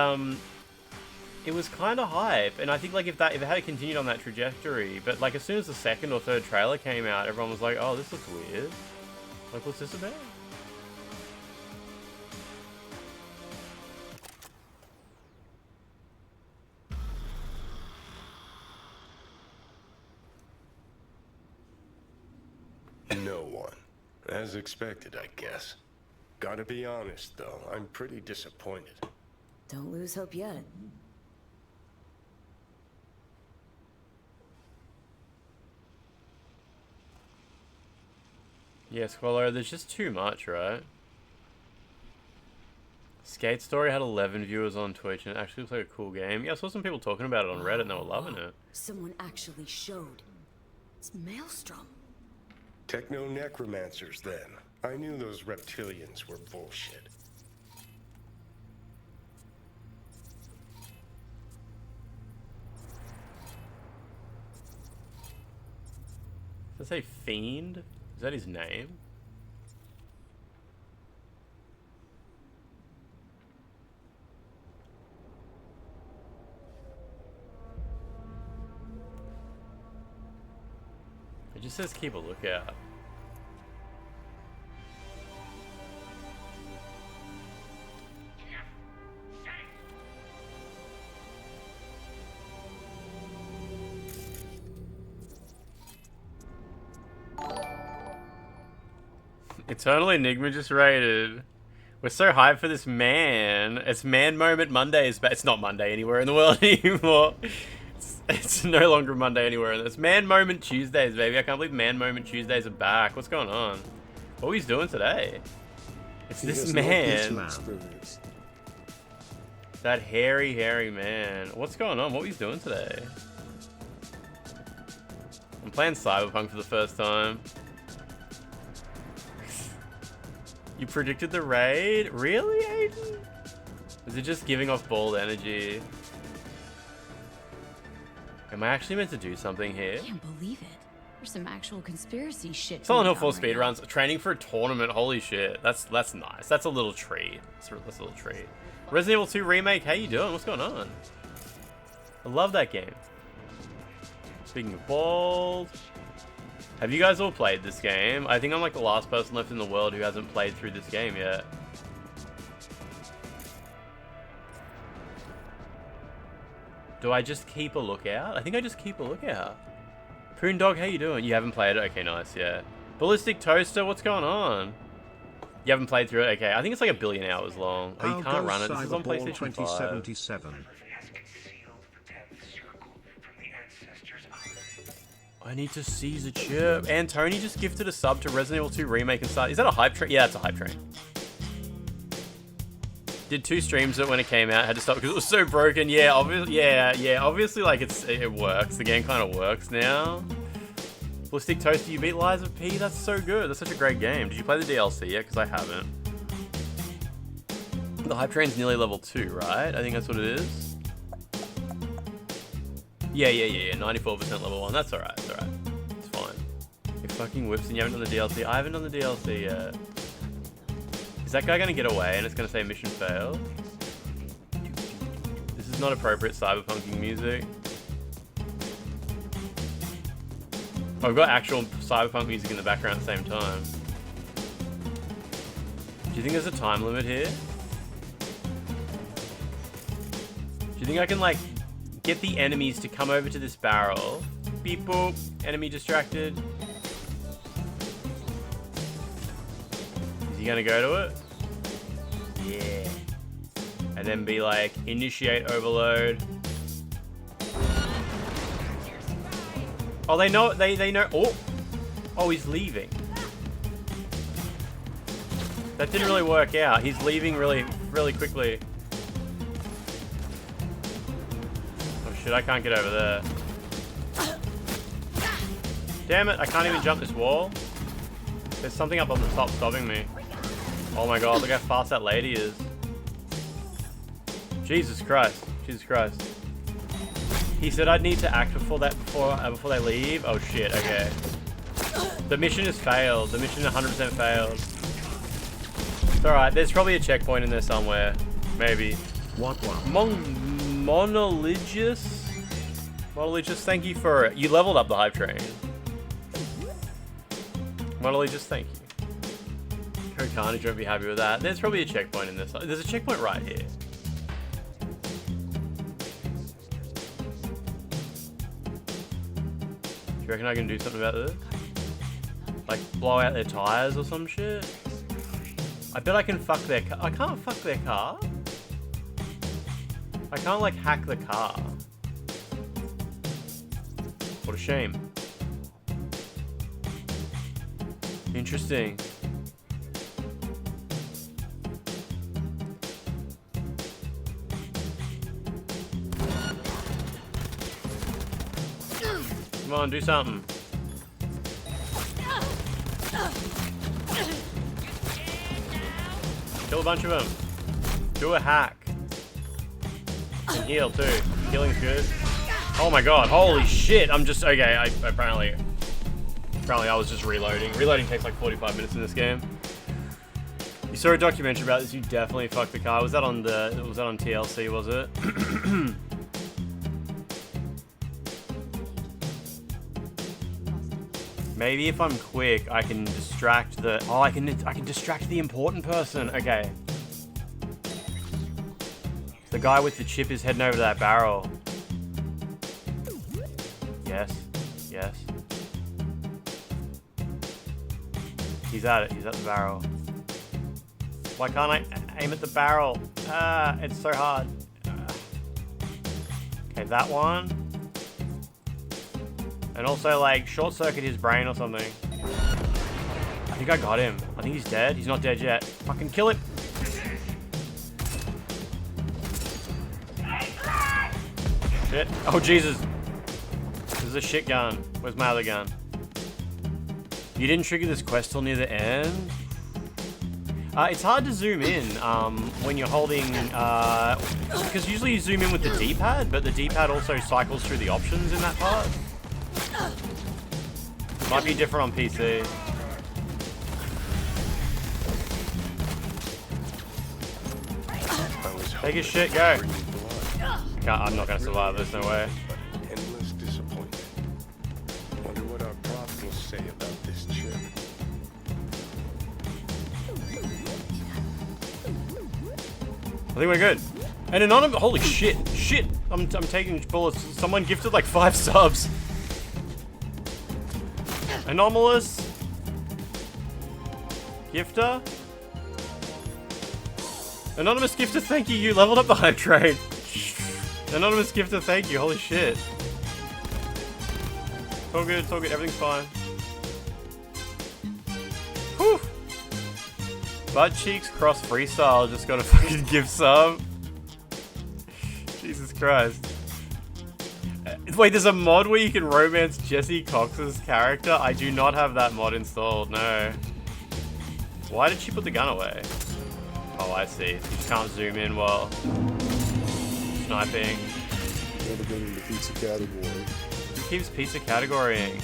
it was kind of hype, and I think like if it had continued on that trajectory, but like as soon as the 2nd or 3rd trailer came out, everyone was like, "Oh, this looks weird. Like, what's this about?" No one. As expected, I guess. Gotta be honest, though, I'm pretty disappointed. Don't lose hope yet. Yeah, Squallow, there's just too much, right? Skate Story had 11 viewers on Twitch, and it actually looks like a cool game. Yeah, I saw some people talking about it on Reddit, and they were loving it. Someone actually showed. It's Maelstrom. Techno-necromancers, then. I knew those reptilians were bullshit. Does it say Fiend? Is that his name? It just says keep a lookout. Eternal Enigma just raided. We're so hyped for this man. It's Man Moment Mondays, but it's not Monday anywhere in the world anymore. It's no longer Monday anywhere. It's Man Moment Tuesdays, baby. I can't believe Man Moment Tuesdays are back. What's going on? What are we doing today? It's this man. That hairy man. What's going on? What are we doing today? I'm playing Cyberpunk for the first time. You predicted the raid? Really, Aiden? Is it just giving off bald energy? Am I actually meant to do something here? I can't believe it. There's some actual conspiracy shit. Silent Hill 4 speedruns. Training for a tournament. Holy shit. That's nice. That's a little treat. That's a little treat. Resident Evil 2 Remake. How you doing? What's going on? I love that game. Speaking of bald... Have you guys all played this game? I think I'm like the last person left in the world who hasn't played through this game yet. Do I just keep a lookout? I think I just keep a lookout. Poon Dog, how you doing? You haven't played it? Okay, nice, yeah. Ballistic Toaster, what's going on? You haven't played through it? Okay, I think it's like 1 billion hours long. Oh, you can't run it. This is on PlayStation 5. I need to seize a chip. And Tony just gifted a sub to Resident Evil 2 Remake and Start. Is that a hype train? Yeah, it's a hype train. Did 2 streams of it when it came out. Had to stop because it was so broken. Yeah, obviously. Yeah. Obviously, like it works. The game kind of works now. Ballistic Toaster, you beat Lies of P. That's so good. That's such a great game. Did you play the DLC yet? Because I haven't. The hype train's nearly level 2, right? I think that's what it is. Yeah. 94% level 1. That's alright. It's alright. It's fine. It fucking whips and you haven't done the DLC. I haven't done the DLC yet. Is that guy gonna get away and it's gonna say mission failed? This is not appropriate cyberpunking music. Oh, I've got actual cyberpunk music in the background at the same time. Do you think there's a time limit here? Do you think I can like get the enemies to come over to this barrel? Beep boop. Enemy distracted. Is he gonna go to it? Yeah. And then be like, initiate overload. Oh, they know. They know. Oh, he's leaving. That didn't really work out. He's leaving really quickly. Shit, I can't get over there. Damn it, I can't even jump this wall. There's something up on the top stopping me. Oh my god, look how fast that lady is. Jesus Christ. Jesus Christ. He said I'd need to act before they leave. Oh shit, okay. The mission has failed. The mission 100% failed. It's alright, there's probably a checkpoint in there somewhere. Maybe. Monolicious, thank you for it. You leveled up the hype train. Monolicious, thank you. Carnage won't be happy with that. There's probably a checkpoint in this. There's a checkpoint right here. Do you reckon I can do something about this? Like blow out their tires or some shit? I bet I can fuck their car. I can't fuck their car? I can't like hack the car. What a shame. Interesting. Come on, do something. Kill a bunch of them. Do a hack. And heal too. Healing's good. Oh my god, holy shit. I'm just, okay, apparently I was just reloading. Reloading takes like 45 minutes in this game. You saw a documentary about this, you definitely fucked the car. Was that on TLC, was it? Maybe if I'm quick, I can distract the... Oh, I can distract the important person. Okay. The guy with the chip is heading over to that barrel. Yes. Yes. He's at it. He's at the barrel. Why can't I aim at the barrel? Ah, it's so hard. Okay, that one. And also, like, short-circuit his brain or something. I think I got him. I think he's dead. He's not dead yet. Fucking kill him. Shit. Oh, Jesus. This is a shit gun. Where's my other gun? You didn't trigger this quest till near the end? It's hard to zoom in when you're holding... because usually you zoom in with the D-pad, but the D-pad also cycles through the options in that part. Might be different on PC. Take his shit, go. I'm not gonna survive, there's no way. Endless disappointment. Wonder what our prof will say about this chip. I think we're good. And anonymous, holy shit, shit. I'm taking bullets. Someone gifted like 5 subs. Anomalous. Gifter. Anonymous gifter, thank you. You leveled up the hype train. Anonymous gifter, thank you. Holy shit. It's all good, it's all good. Everything's fine. Whew. Butt cheeks cross freestyle. Just gotta fucking give sub. Jesus Christ. Wait, there's a mod where you can romance Jesse Cox's character? I do not have that mod installed, no. Why did she put the gun away? Oh, I see. You just can't zoom in while sniping. Never been in the pizza category. Who keeps pizza categorying?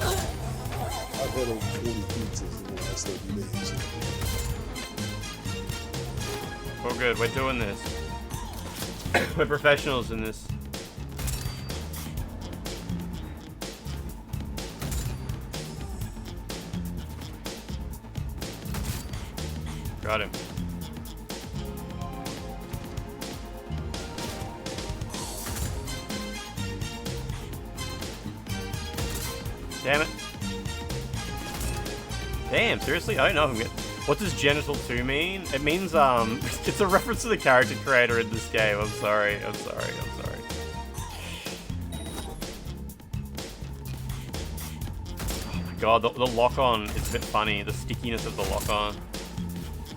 I've had over 40 pizzas in the last 30 days. All good, we're doing this. We're professionals in this. Got him. Damn it. Damn, seriously? I don't know if I'm getting... What does Genital 2 mean? It means, it's a reference to the character creator in this game. I'm sorry. I'm sorry. I'm sorry. Oh my god, the lock-on is a bit funny. The stickiness of the lock-on.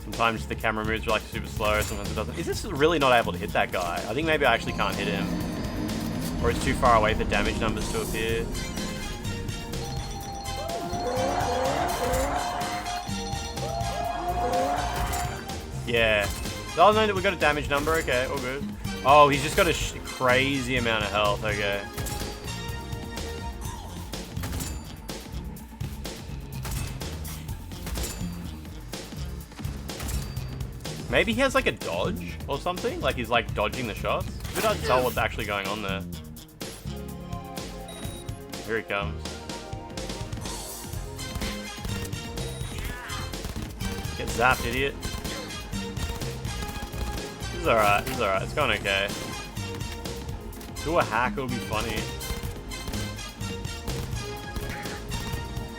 Some Sometimes the camera moves are like super slow, sometimes it doesn't. Is this really not able to hit that guy? I think maybe I actually can't hit him. Or it's too far away for damage numbers to appear. Yeah. Oh no, we got a damage number. Okay, all good. Oh, he's just got a crazy amount of health. Okay. Maybe he has like a dodge or something? Like he's like dodging the shots? It's a bit hard to tell what's actually going on there. Here he comes. Get zapped, idiot. This is alright, this is alright. It's going okay. Do a hack, it'll be funny.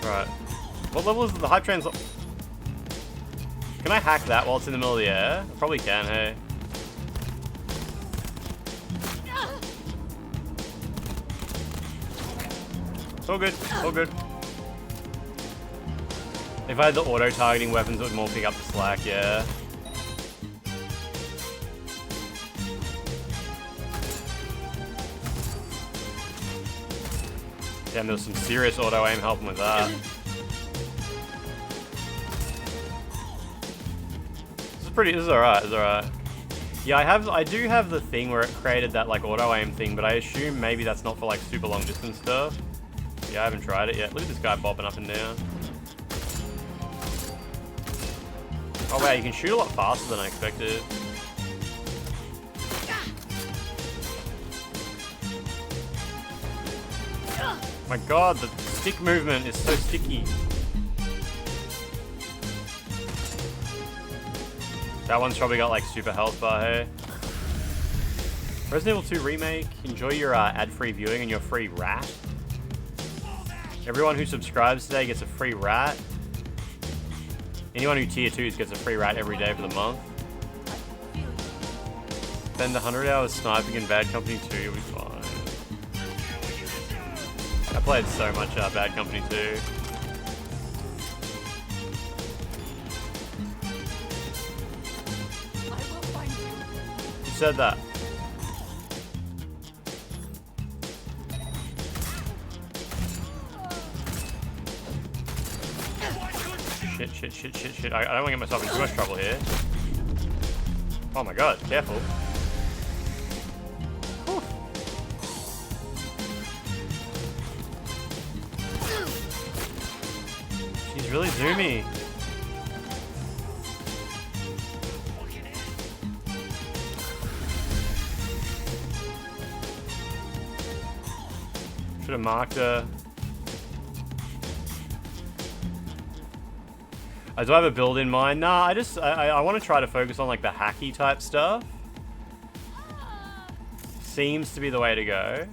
Right. What level is the hype train's? Can I hack that while it's in the middle of the air? I probably can, hey. It's all good, all good. If I had the auto-targeting weapons, it would more pick up the slack, yeah. Damn, there was some serious auto-aim helping with that. This is alright, it's alright. Yeah, I do have the thing where it created that like auto-aim thing, but I assume maybe that's not for like super long distance stuff. Yeah, I haven't tried it yet. Look at this guy bobbing up and down. Oh wow, you can shoot a lot faster than I expected. My god, the stick movement is so sticky. That one's probably got like super health bar, hey. Resident Evil 2 Remake, enjoy your ad-free viewing and your free rat. Everyone who subscribes today gets a free rat. Anyone who tier 2s gets a free rat every day for the month. Spend 100 hours sniping in Bad Company 2, you'll be fine. I played so much Bad Company 2. Who said that? Shit. I don't want to get myself in too much trouble here. Oh my god, careful. Whew. She's really zoomy. Should have marked her. Do I have a build in mind? Nah, I want to try to focus on like the hacky type stuff. Seems to be the way to go.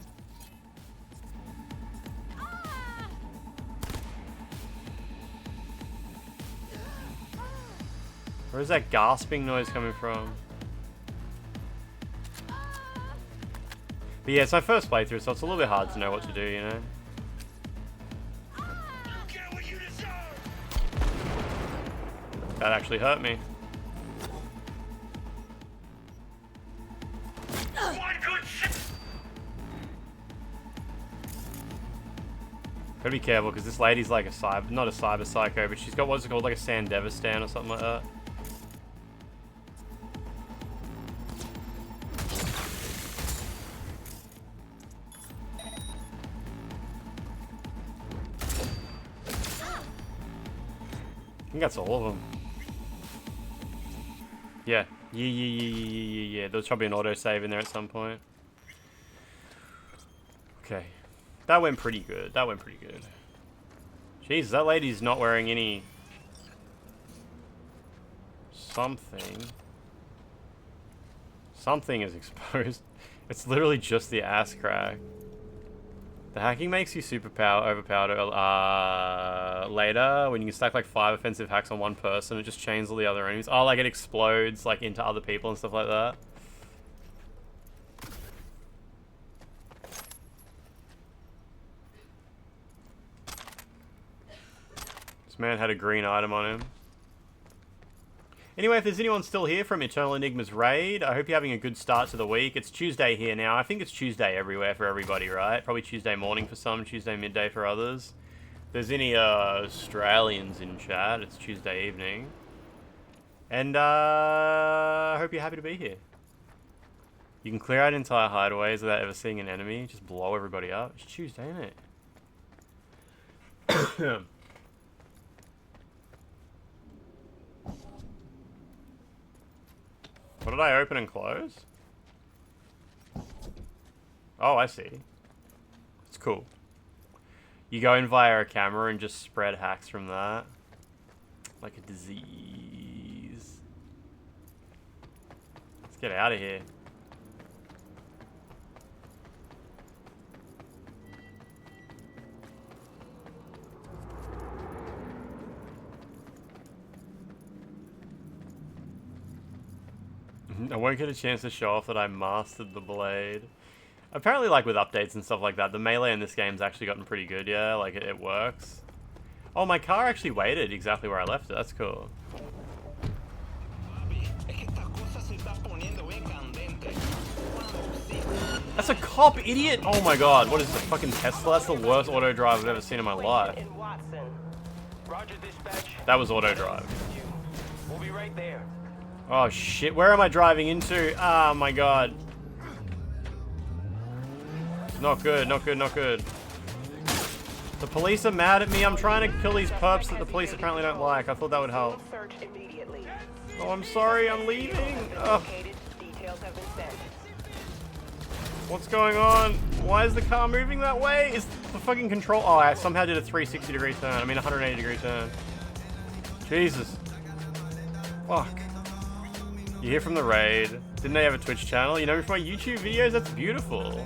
Where is that gasping noise coming from? But yeah, it's my first playthrough, so it's a little bit hard to know what to do, you know? That actually hurt me. Gotta be careful because this lady's like not a cyber psycho, but she's got what's it called, like a Sandevistan or something like that. I think that's all of them. Yeah. Yeah. There's probably an autosave in there at some point. Okay. That went pretty good. Jeez, that lady's not wearing any... Something is exposed. It's literally just the ass crack. The hacking makes you super overpowered later when you can stack like 5 offensive hacks on one person. It just chains all the other enemies. Oh, like it explodes like into other people and stuff like that. This man had a green item on him. Anyway, if there's anyone still here from Eternal Enigma's raid, I hope you're having a good start to the week. It's Tuesday here now. I think it's Tuesday everywhere for everybody, right? Probably Tuesday morning for some, Tuesday midday for others. If there's any Australians in chat, it's Tuesday evening. And I hope you're happy to be here. You can clear out entire hideaways without ever seeing an enemy. Just blow everybody up. It's Tuesday, isn't it? What did I open and close? Oh, I see. It's cool. You go in via a camera and just spread hacks from that. Like a disease. Let's get out of here. I won't get a chance to show off that I mastered the blade. Apparently, like, with updates and stuff like that, the melee in this game's actually gotten pretty good, yeah? Like, it works. Oh, my car actually waited exactly where I left it. That's cool. That's a cop, idiot! Oh my god, what is this, a fucking Tesla? That's the worst auto drive I've ever seen in my life. That was auto drive. We'll be right there. Oh shit, where am I driving into? Oh my god. Not good, not good, not good. The police are mad at me. I'm trying to kill these perps that the police apparently don't like. I thought that would help. Oh, I'm sorry, I'm leaving. Ugh. What's going on? Why is the car moving that way? Is the fucking control... Oh, I somehow did a 360 degree turn. I mean, 180 degree turn. Jesus. Fuck. You hear from the raid. Didn't they have a Twitch channel? You know me from my YouTube videos? That's beautiful.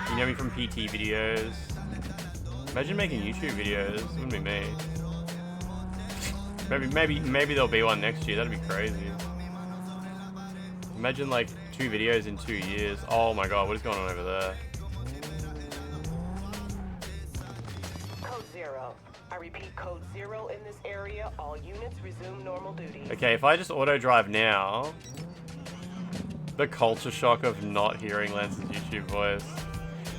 You know me from PT videos. Imagine making YouTube videos. It wouldn't be me. Maybe there'll be one next year. That'd be crazy. Imagine like 2 videos in 2 years. Oh my god, what is going on over there? Code 0. I repeat, code 0 in this area. All units resume normal duties. Okay, if I just auto drive now, the culture shock of not hearing Lance's YouTube voice.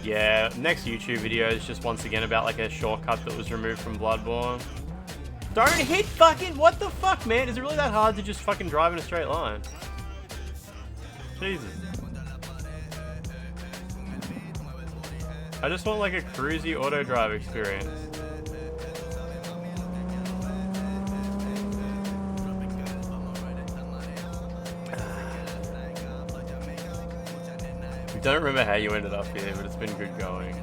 Yeah, next YouTube video is just once again about like a shortcut that was removed from Bloodborne. Don't hit fucking, what the fuck, man? Is it really that hard to just fucking drive in a straight line? Jesus. I just want like a cruisy auto drive experience. I don't remember how you ended up here, but it's been good going.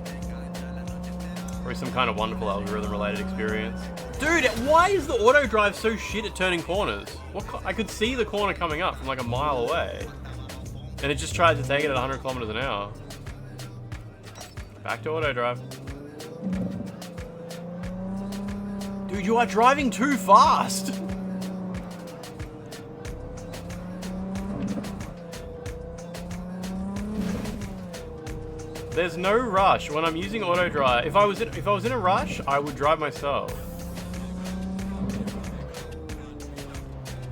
Probably some kind of wonderful algorithm related experience. Dude, why is the auto drive so shit at turning corners? I could see the corner coming up from like a mile away. And it just tried to take it at 100 kilometers an hour. Back to auto drive. Dude, you are driving too fast! There's no rush when I'm using auto drive. If I was in a rush, I would drive myself.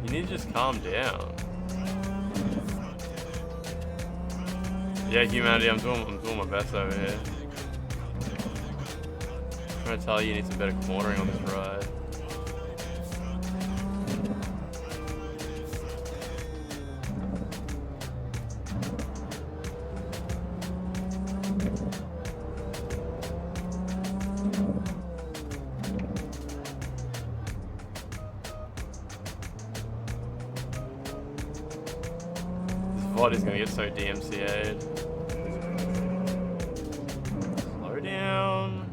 You need to just calm down. Yeah, humanity, I'm doing my best over here. I'm trying to tell you, you need some better cornering on this ride. VOD is gonna get so DMCA'd. Slow down.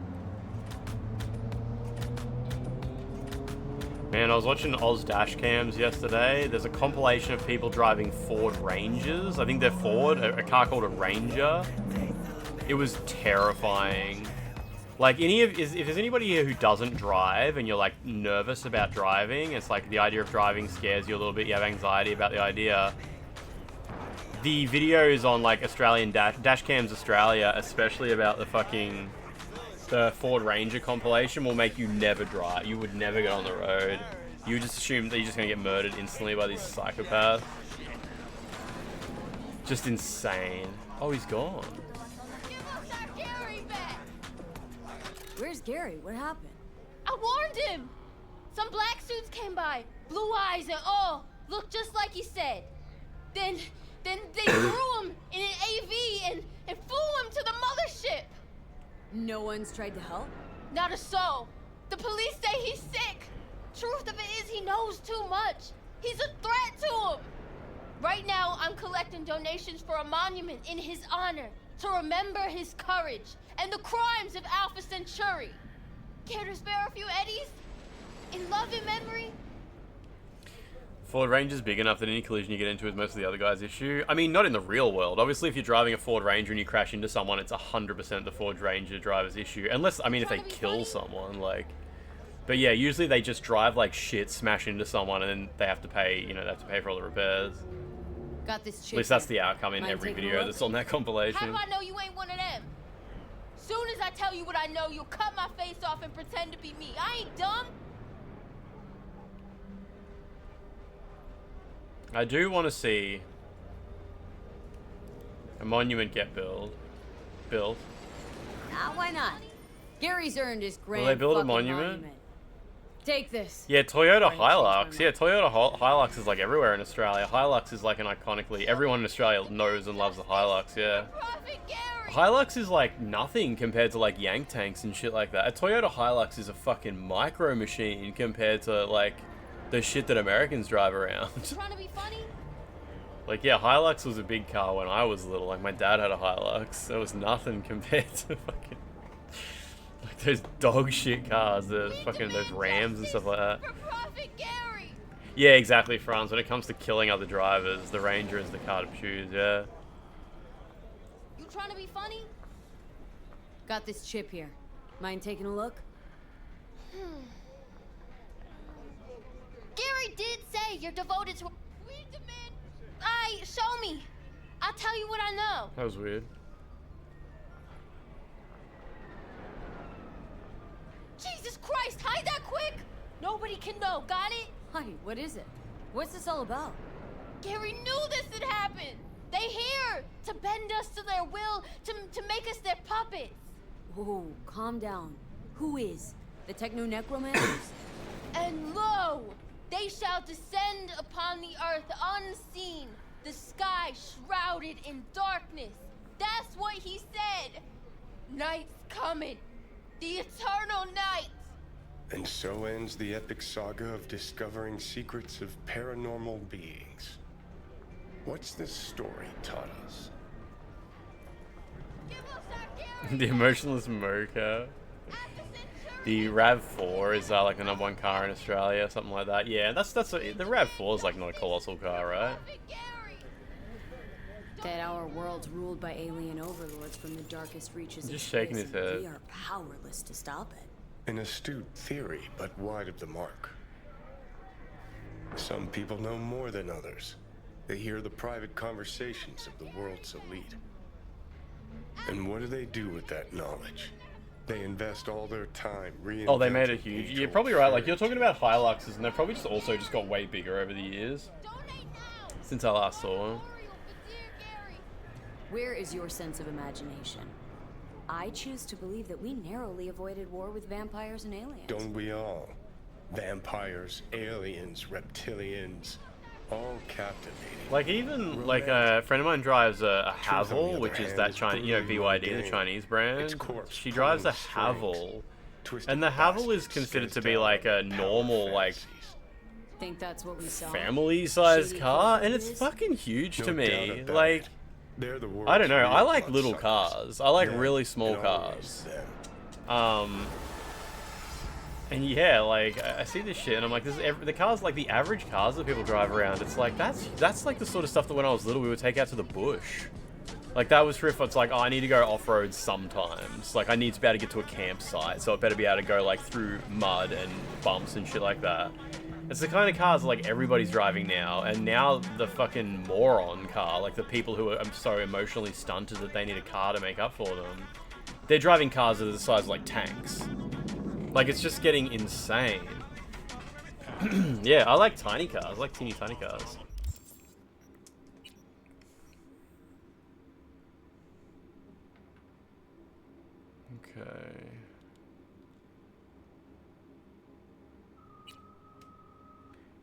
Man, I was watching Oz dash cams yesterday. There's a compilation of people driving Ford Rangers. I think they're Ford, a car called a Ranger. It was terrifying. Like, if there's anybody here who doesn't drive and you're like nervous about driving, it's like the idea of driving scares you a little bit, you have anxiety about the idea. The videos on like Australian Dashcams Australia, especially about the Ford Ranger compilation, will make you never drive. You would never get on the road. You just assume that you're just gonna get murdered instantly by these psychopaths. Just insane. Oh, he's gone. Where's Gary? What happened? I warned him! Some black suits came by, blue eyes and all, looked just like he said. Then they threw him in an AV and flew him to the mothership. No one's tried to help? Not a soul. The police say he's sick. Truth of it is he knows too much. He's a threat to him. Right now, I'm collecting donations for a monument in his honor to remember his courage and the crimes of Alpha Centauri. Care to spare a few eddies? In love and memory? Ford Ranger's big enough that any collision you get into is most of the other guy's issue. I mean, not in the real world. Obviously, if you're driving a Ford Ranger and you crash into someone, it's 100% the Ford Ranger driver's issue. Unless, I mean, if they kill someone, like... But yeah, usually they just drive like shit, smash into someone, and then they have to pay, you know, they have to pay for all the repairs. Got this chip. At least that's the outcome in Mind every taking a video look? that's on that compilation. How do I know you ain't one of them? Soon as I tell you what I know, you'll cut my face off and pretend to be me. I ain't dumb. I do want to see a monument get built. Why not? Gary's earned his grand Will they build a fucking monument? Take this. Yeah, Toyota Hilux. Yeah, Toyota Hilux is like everywhere in Australia. Hilux is like an iconically... Everyone in Australia knows and loves the Hilux, yeah. Hilux is like nothing compared to like Yank tanks and shit like that. A Toyota Hilux is a fucking micro machine compared to like the shit that Americans drive around. Trying to be funny? Like, yeah, Hilux was a big car when I was little. Like, my dad had a Hilux. It was nothing compared to fucking... Like, those dog shit cars. The fucking, those Rams and stuff like that. Yeah, exactly, Franz. When it comes to killing other drivers, the Ranger is the car to choose, yeah. You trying to be funny? Got this chip here. Mind taking a look? Gary did say you're devoted to... We demand... show me. I'll tell you what I know. That was weird. Jesus Christ, hide that quick! Nobody can know, got it? Honey, what is it? What's this all about? Gary knew this would happen. They here to bend us to their will, to make us their puppets. Whoa, calm down. Who is? The Techno Necromancers? And lo, they shall descend upon the earth unseen, the sky shrouded in darkness. That's what he said. Night's coming, the eternal night. And so ends the epic saga of discovering secrets of paranormal beings. What's this story taught us? The emotionless mocha. The RAV4 is like the #1 car in Australia, something like that. Yeah, the RAV4 is like not a colossal car, right? That our world's ruled by alien overlords from the darkest reaches Just of shaking space, his head. and we are powerless to stop it. An astute theory, but wide of the mark. Some people know more than others. They hear the private conversations of the world's elite. And what do they do with that knowledge? They invest all their time reinventing. Oh, they made it huge. You're probably right. Like, you're talking about Hiluxes, and they've probably just got way bigger over the years. Since I last saw them. Where is your sense of imagination? I choose to believe that we narrowly avoided war with vampires and aliens. Don't we all? Vampires, aliens, reptilians, all captivating. Like, even, like, a friend of mine drives a Havel, which is that Chinese, you know, BYD, the Chinese brand. She drives a Havel. And the Havel is considered to be, like, a normal, like, Think that's what we saw? family-sized car, and it's fucking huge to me. Like, I don't know, I like little cars. I like really small cars. And yeah, like, I see this shit, and I'm like, the cars, like, the average cars that people drive around, it's like, that's like the sort of stuff that when I was little, we would take out to the bush. Like, that was for if it's like, oh, I need to go off-road sometimes. Like, I need to be able to get to a campsite, so it better be able to go, like, through mud and bumps and shit like that. It's the kind of cars, like, everybody's driving now, and now the fucking moron car, like, the people who are so emotionally stunted that they need a car to make up for them, they're driving cars that are the size of, like, tanks. Like, it's just getting insane. Yeah, I like tiny cars. I like teeny tiny cars. Okay.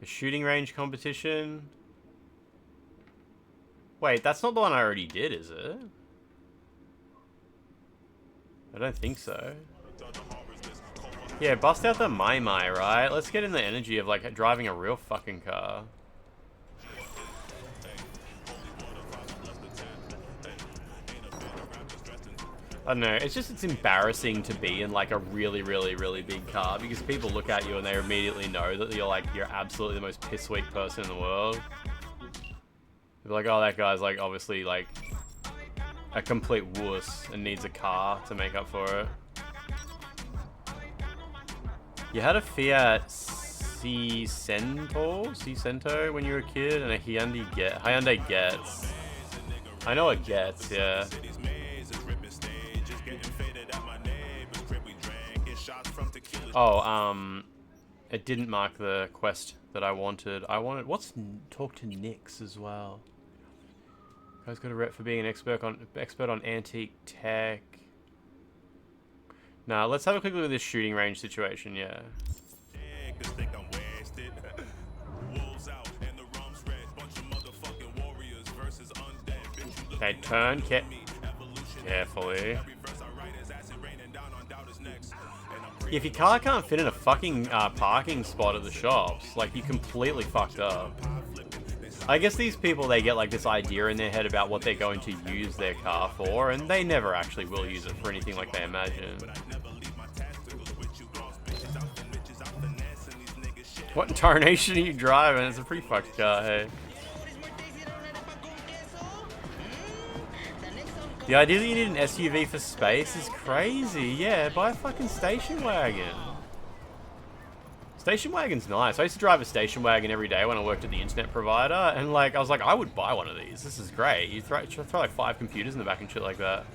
A shooting range competition. Wait, that's not the one I already did, is it? I don't think so. Yeah, bust out the Mai Mai, right? Let's get in the energy of, like, driving a real fucking car. I don't know, it's embarrassing to be in, like, a really, really, really big car because people look at you and they immediately know that you're absolutely the most piss-weak person in the world. They're like, oh, that guy's, like, obviously, like, a complete wuss and needs a car to make up for it. You had a Fiat Cento when you were a kid, and a Hyundai Getz. I know it Getz, yeah. Oh, it didn't mark the quest that I wanted. What's talk to Nix as well? Guy's got a rep for being an expert on antique tech. Nah, let's have a quick look at this shooting range situation, yeah. Okay, turn carefully. If your car can't fit in a fucking parking spot at the shops, like, you completely fucked up. I guess these people, they get, like, this idea in their head about what they're going to use their car for, and they never actually will use it for anything like they imagine. What tarnation are you driving? It's a pretty fucked car, hey. The idea that you need an SUV for space is crazy. Yeah, buy a fucking station wagon. Station wagon's nice. I used to drive a station wagon every day when I worked at the internet provider, and like I was like, I would buy one of these. This is great. You throw like 5 computers in the back and shit like that.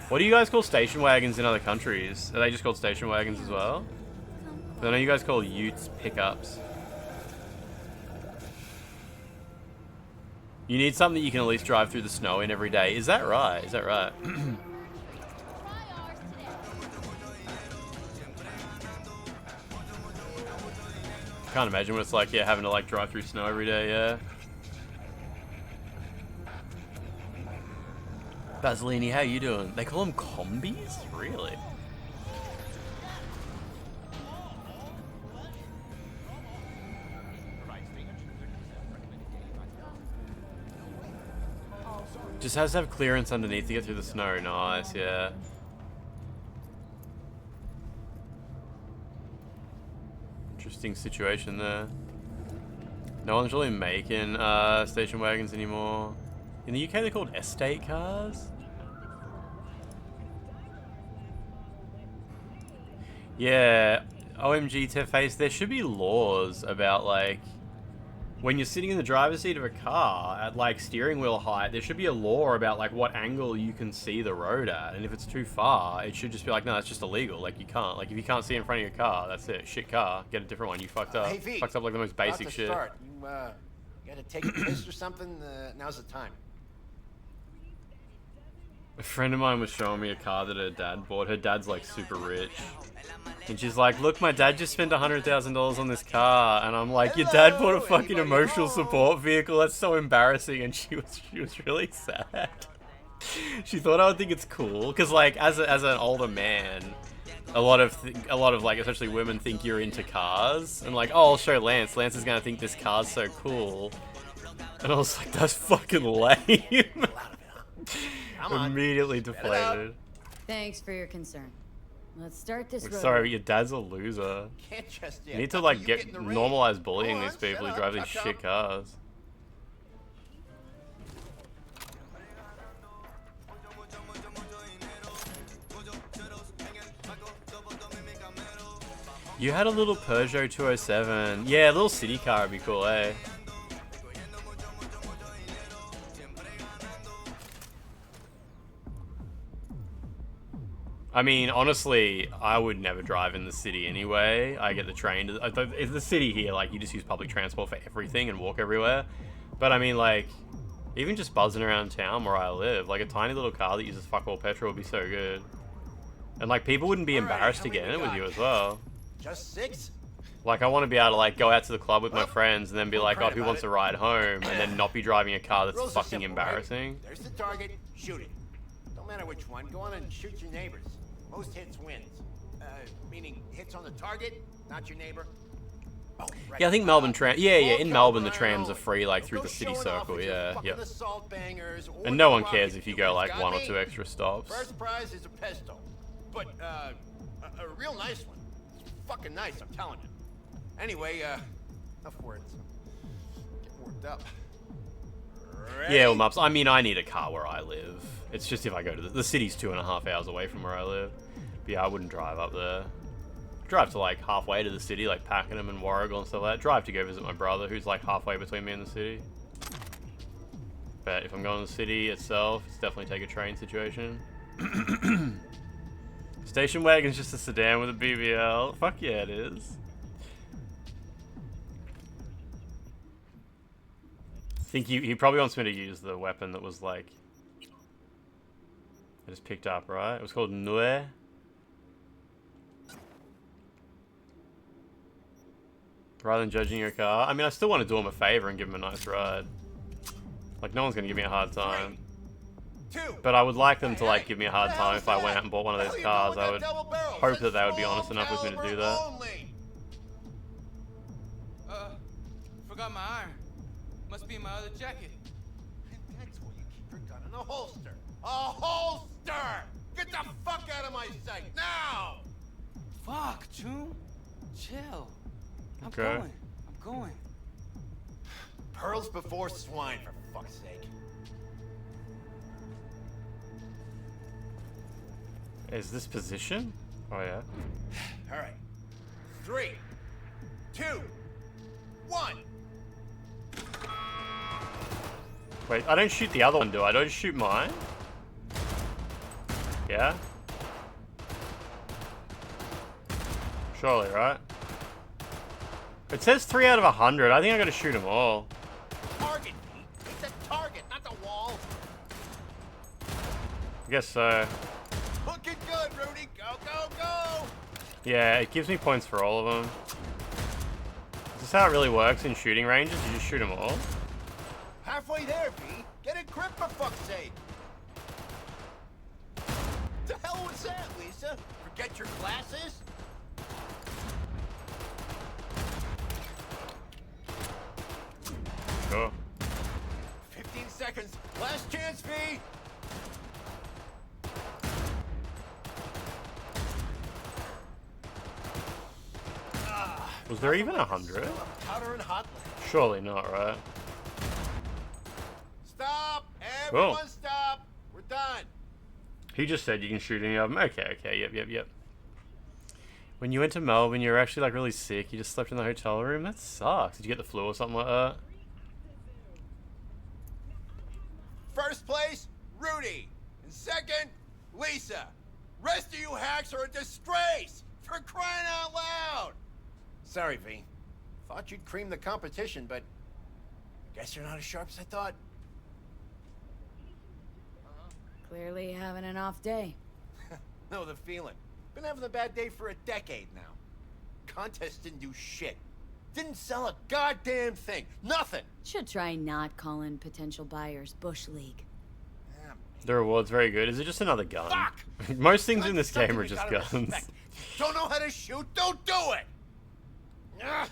What do you guys call station wagons in other countries? Are they just called station wagons as well? I know you guys call utes pickups. You need something that you can at least drive through the snow in every day. Is that right? Is that right? Can't imagine what it's like, yeah, having to like drive through snow every day, yeah. Basilini, how you doing? They call them combis? Really? Just has to have clearance underneath to get through the snow. Nice, yeah. Interesting situation there. No one's really making station wagons anymore. In the UK, they're called estate cars. Yeah, OMG to face. There should be laws about like when you're sitting in the driver's seat of a car at like steering wheel height. There should be a law about like what angle you can see the road at, and if it's too far, it should just be like, no, it's just illegal. Like you can't. Like if you can't see in front of your car, that's it. Shit car. Get a different one. You fucked up. Hey, V, fucked up like the most basic shit. Start. You gotta take a piss or something. Now's the time. A friend of mine was showing me a car that her dad bought. Her dad's like super rich. And she's like, look, my dad just spent $100,000 on this car. And I'm like, your dad bought a fucking emotional support vehicle? That's so embarrassing. And she was really sad. She thought I would think it's cool. Because like, as an older man, a lot of like, especially women think you're into cars. And like, oh, I'll show Lance. Lance is going to think this car's so cool. And I was like, that's fucking lame. Immediately deflated. Thanks for your concern. Let's start this. Like, sorry, but your dad's a loser. You need to like normalize bullying these people who drive these shit cars. You had a little Peugeot 207. Yeah, a little city car would be cool, eh? I mean, honestly, I would never drive in the city anyway. I get the train. It's the city here, like, you just use public transport for everything and walk everywhere. But I mean, like, even just buzzing around town where I live, like a tiny little car that uses fuck all petrol would be so good. And like, people wouldn't be embarrassed to get in it with you as well. Just 6? Like, I want to be able to like go out to the club with my friends and then be like, oh, who wants a ride home? And then not be driving a car that's fucking embarrassing. There's the target, shoot it. Don't matter which one, go on and shoot your neighbors. Most hits wins. Meaning hits on the target, not your neighbor. Oh, right. Yeah, I think Melbourne tram. Yeah, in Melbourne the trams are free like through the city circle. Yeah, yep. And no one cares if you go like 1 or 2 extra stops. First prize is a pesto, but a real nice one. It's fucking nice, I'm telling you. Anyway, enough words. Getting worked up. Ready? Yeah, well, Mups. I mean, I need a car where I live. It's just if I go to the city's 2.5 hours away from where I live. But yeah, I wouldn't drive up there. Drive to like halfway to the city, like Pakenham and Warrigal and stuff like that. Drive to go visit my brother, who's like halfway between me and the city. But if I'm going to the city itself, it's definitely take a train situation. Station wagon's just a sedan with a BBL. Fuck yeah, it is. I think he probably wants me to use the weapon that was like I just picked up, right? It was called KEANEU. Rather than judging your car. I mean, I still want to do him a favor and give him a nice ride. Like, no one's going to give me a hard time. But I would like them to, like, give me a hard time if I went out and bought one of those cars. I would hope that they would be honest enough with me to do that. Forgot my iron. Must be in my other jacket. That's where you keep your gun in a holster. A holster! Get the fuck out of my sight, now! Fuck, June. Chill. I'm Okay. going. Pearls before swine, for fuck's sake. Is this position? Oh, yeah. All right. 3, 2, 1. Wait, I don't shoot the other one, do I? Do I just shoot mine? Yeah? Surely, right? It says 3 out of 100. I think I gotta shoot them all. Target, Pete. It's a target, not the wall. I guess so. Looking good, Rudy. Go, go, go. Yeah, it gives me points for all of them. Is this how it really works in shooting ranges? You just shoot them all? Halfway there, Pete. Get a grip, for fuck's sake. The hell was that, Lisa? Forget your glasses? Sure. 15 seconds. Last chance, V. Was there even 100? Powder and hot. Surely not, right? Stop! Everyone Cool. stop! We're done. He just said you can shoot any of them. Okay, yep. When you went to Melbourne, you were actually like really sick. You just slept in the hotel room? That sucks. Did you get the flu or something like that? First place, Rudy. And second, Lisa. Rest of you hacks are a disgrace! For crying out loud! Sorry, V. Thought you'd cream the competition, but guess you're not as sharp as I thought. Clearly having an off day. Know the feeling. Been having a bad day for a decade now. Contest didn't do shit. Didn't sell a goddamn thing. Nothing. Should try not calling potential buyers Bush League. The reward's very good. Is it just another gun? Fuck! Most things in this game are just guns. Respect. Don't know how to shoot? Don't do it! Ugh.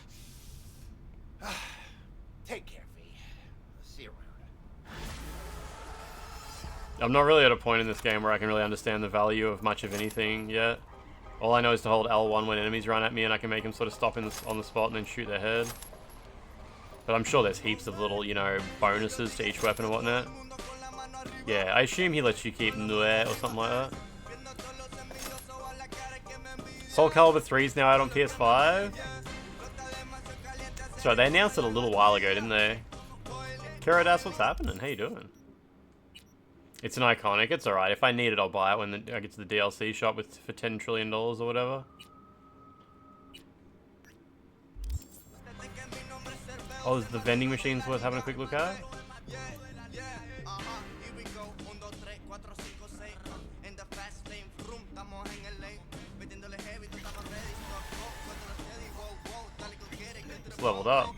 Take care, V. See you around. I'm not really at a point in this game where I can really understand the value of much of anything yet. All I know is to hold L1 when enemies run at me and I can make them sort of stop on the spot and then shoot their head. But I'm sure there's heaps of little, you know, bonuses to each weapon and whatnot. Yeah, I assume he lets you keep KEANEU or something like that. Soul Calibur 3 is now out on PS5. So they announced it a little while ago, didn't they? Karadas, what's happening? How you doing? It's an iconic. It's alright. If I need it, I'll buy it when I get to the DLC shop for $10 trillion or whatever. Oh, is the vending machines worth having a quick look at? It's leveled up.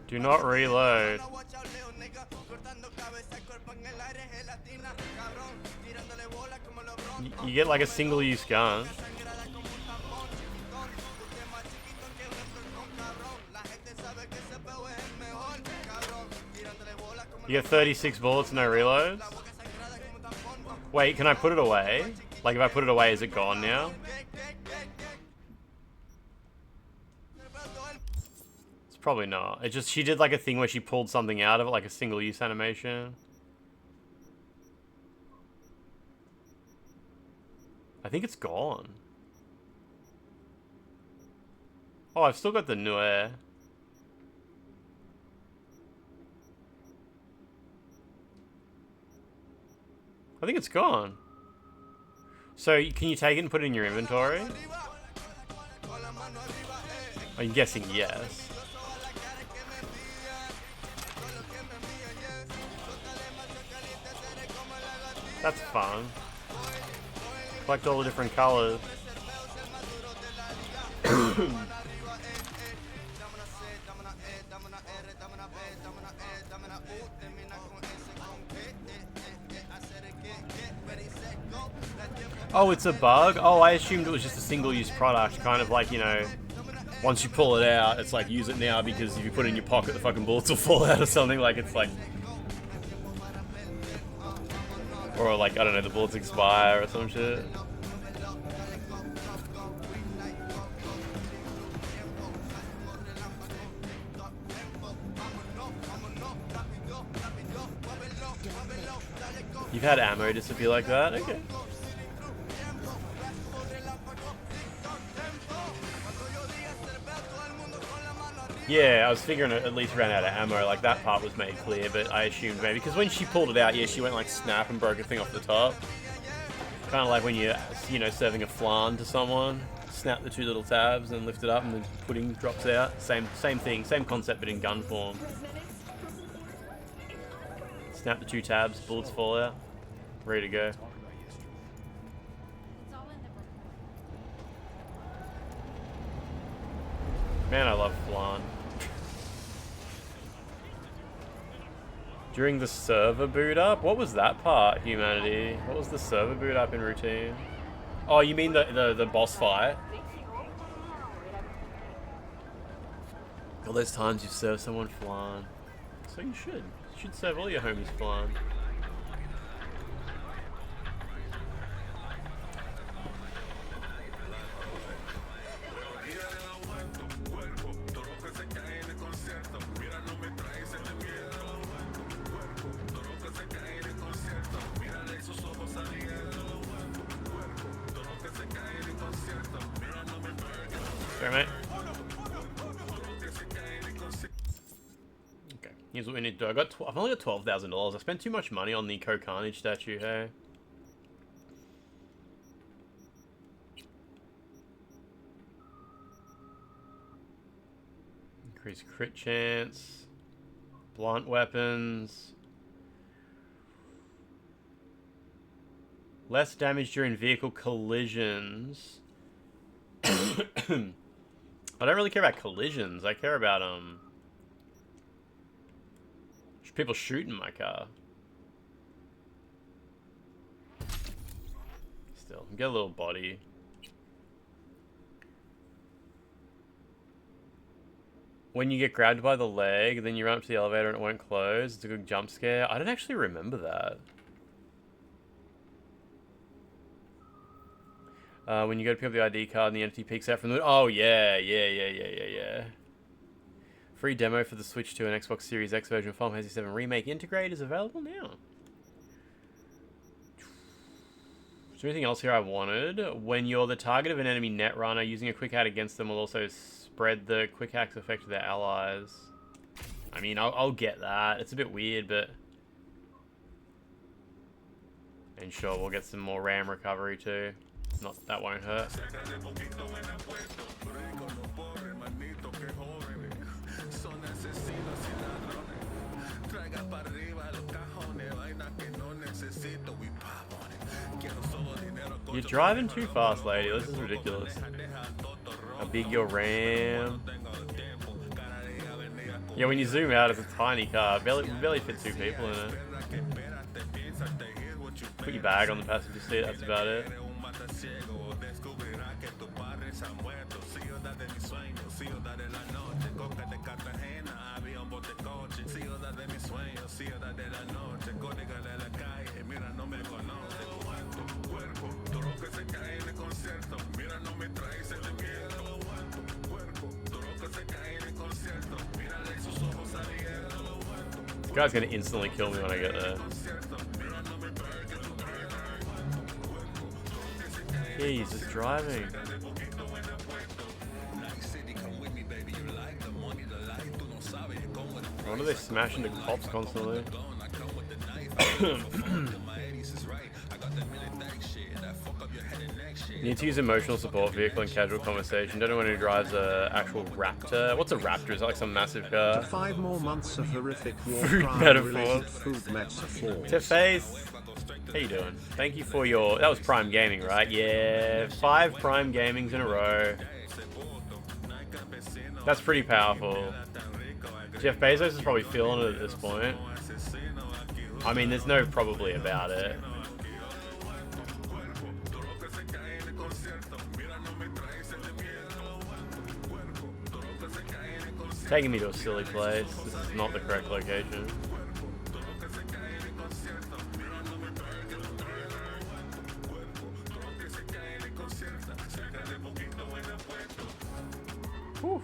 Do not reload. You get like a single-use gun. You get 36 bullets, no reloads? Wait, can I put it away? Like, if I put it away, is it gone now? It's probably not. It just, she did like a thing where she pulled something out of it, like a single-use animation. I think it's gone. Oh, I've still got the Nue. I think it's gone. So, can you take it and put it in your inventory? I'm guessing yes. That's fun. Collect all the different colors. Oh, it's a bug? Oh, I assumed it was just a single-use product, kind of like, you know, once you pull it out, it's like, use it now, because if you put it in your pocket, the fucking bullets will fall out or something, like, it's like... Or like, I don't know, the bullets expire or some shit. You've had ammo disappear like that? Okay. Yeah, I was figuring it at least ran out of ammo, like that part was made clear, but I assumed maybe, because when she pulled it out, yeah, she went like snap and broke a thing off the top. Kind of like when you're, you know, serving a flan to someone, snap the two little tabs and lift it up and the pudding drops out. Same thing, same concept, but in gun form. Snap the two tabs, bullets fall out, ready to go. Man, I love flan. During the server boot up? What was that part, humanity? What was the server boot up in routine? Oh, you mean the boss fight? All those times you've served someone flan. So you should. You should serve all your homies flan. Sorry, mate. Okay, here's what we need to do. I've only got $12,000. I spent too much money on the KEANEU statue, hey? Increase crit chance. Blunt weapons. Less damage during vehicle collisions. I don't really care about collisions. I care about, people shooting my car. Still, get a little body. When you get grabbed by the leg, then you run up to the elevator and it won't close. It's a good jump scare. I don't actually remember that. When you go to pick up the ID card and the entity peeks out from the... Oh, yeah. Free demo for the Switch 2 and Xbox Series X version of Final Fantasy 7 Remake Integrate is available now. Is there anything else here I wanted? When you're the target of an enemy netrunner, using a quick hack against them will also spread the quick hack's effect to their allies. I mean, I'll get that. It's a bit weird, but... And sure, we'll get some more RAM recovery too. Not that won't hurt. You're driving too fast, lady. This is ridiculous. How big your RAM. Yeah, when you zoom out, it's a tiny car. Barely fit 2 people in it. Put your bag on the passenger seat, that's about it. This guy's gonna instantly kill me when I get there. Yeah, he's just driving. I wonder if they smash into cops constantly. Need to use emotional support vehicle in casual conversation. Don't know anyone who drives a actual Raptor. What's a Raptor? Is that like some massive car? 5 more months of horrific war Food crime metaphors. related food metaphors. To face. How you doing? Thank you for your... That was Prime Gaming, right? Yeah, 5 Prime Gamings in a row. That's pretty powerful. Jeff Bezos is probably feeling it at this point. I mean, there's no probably about it. Taking me to a silly place. This is not the correct location. Whew.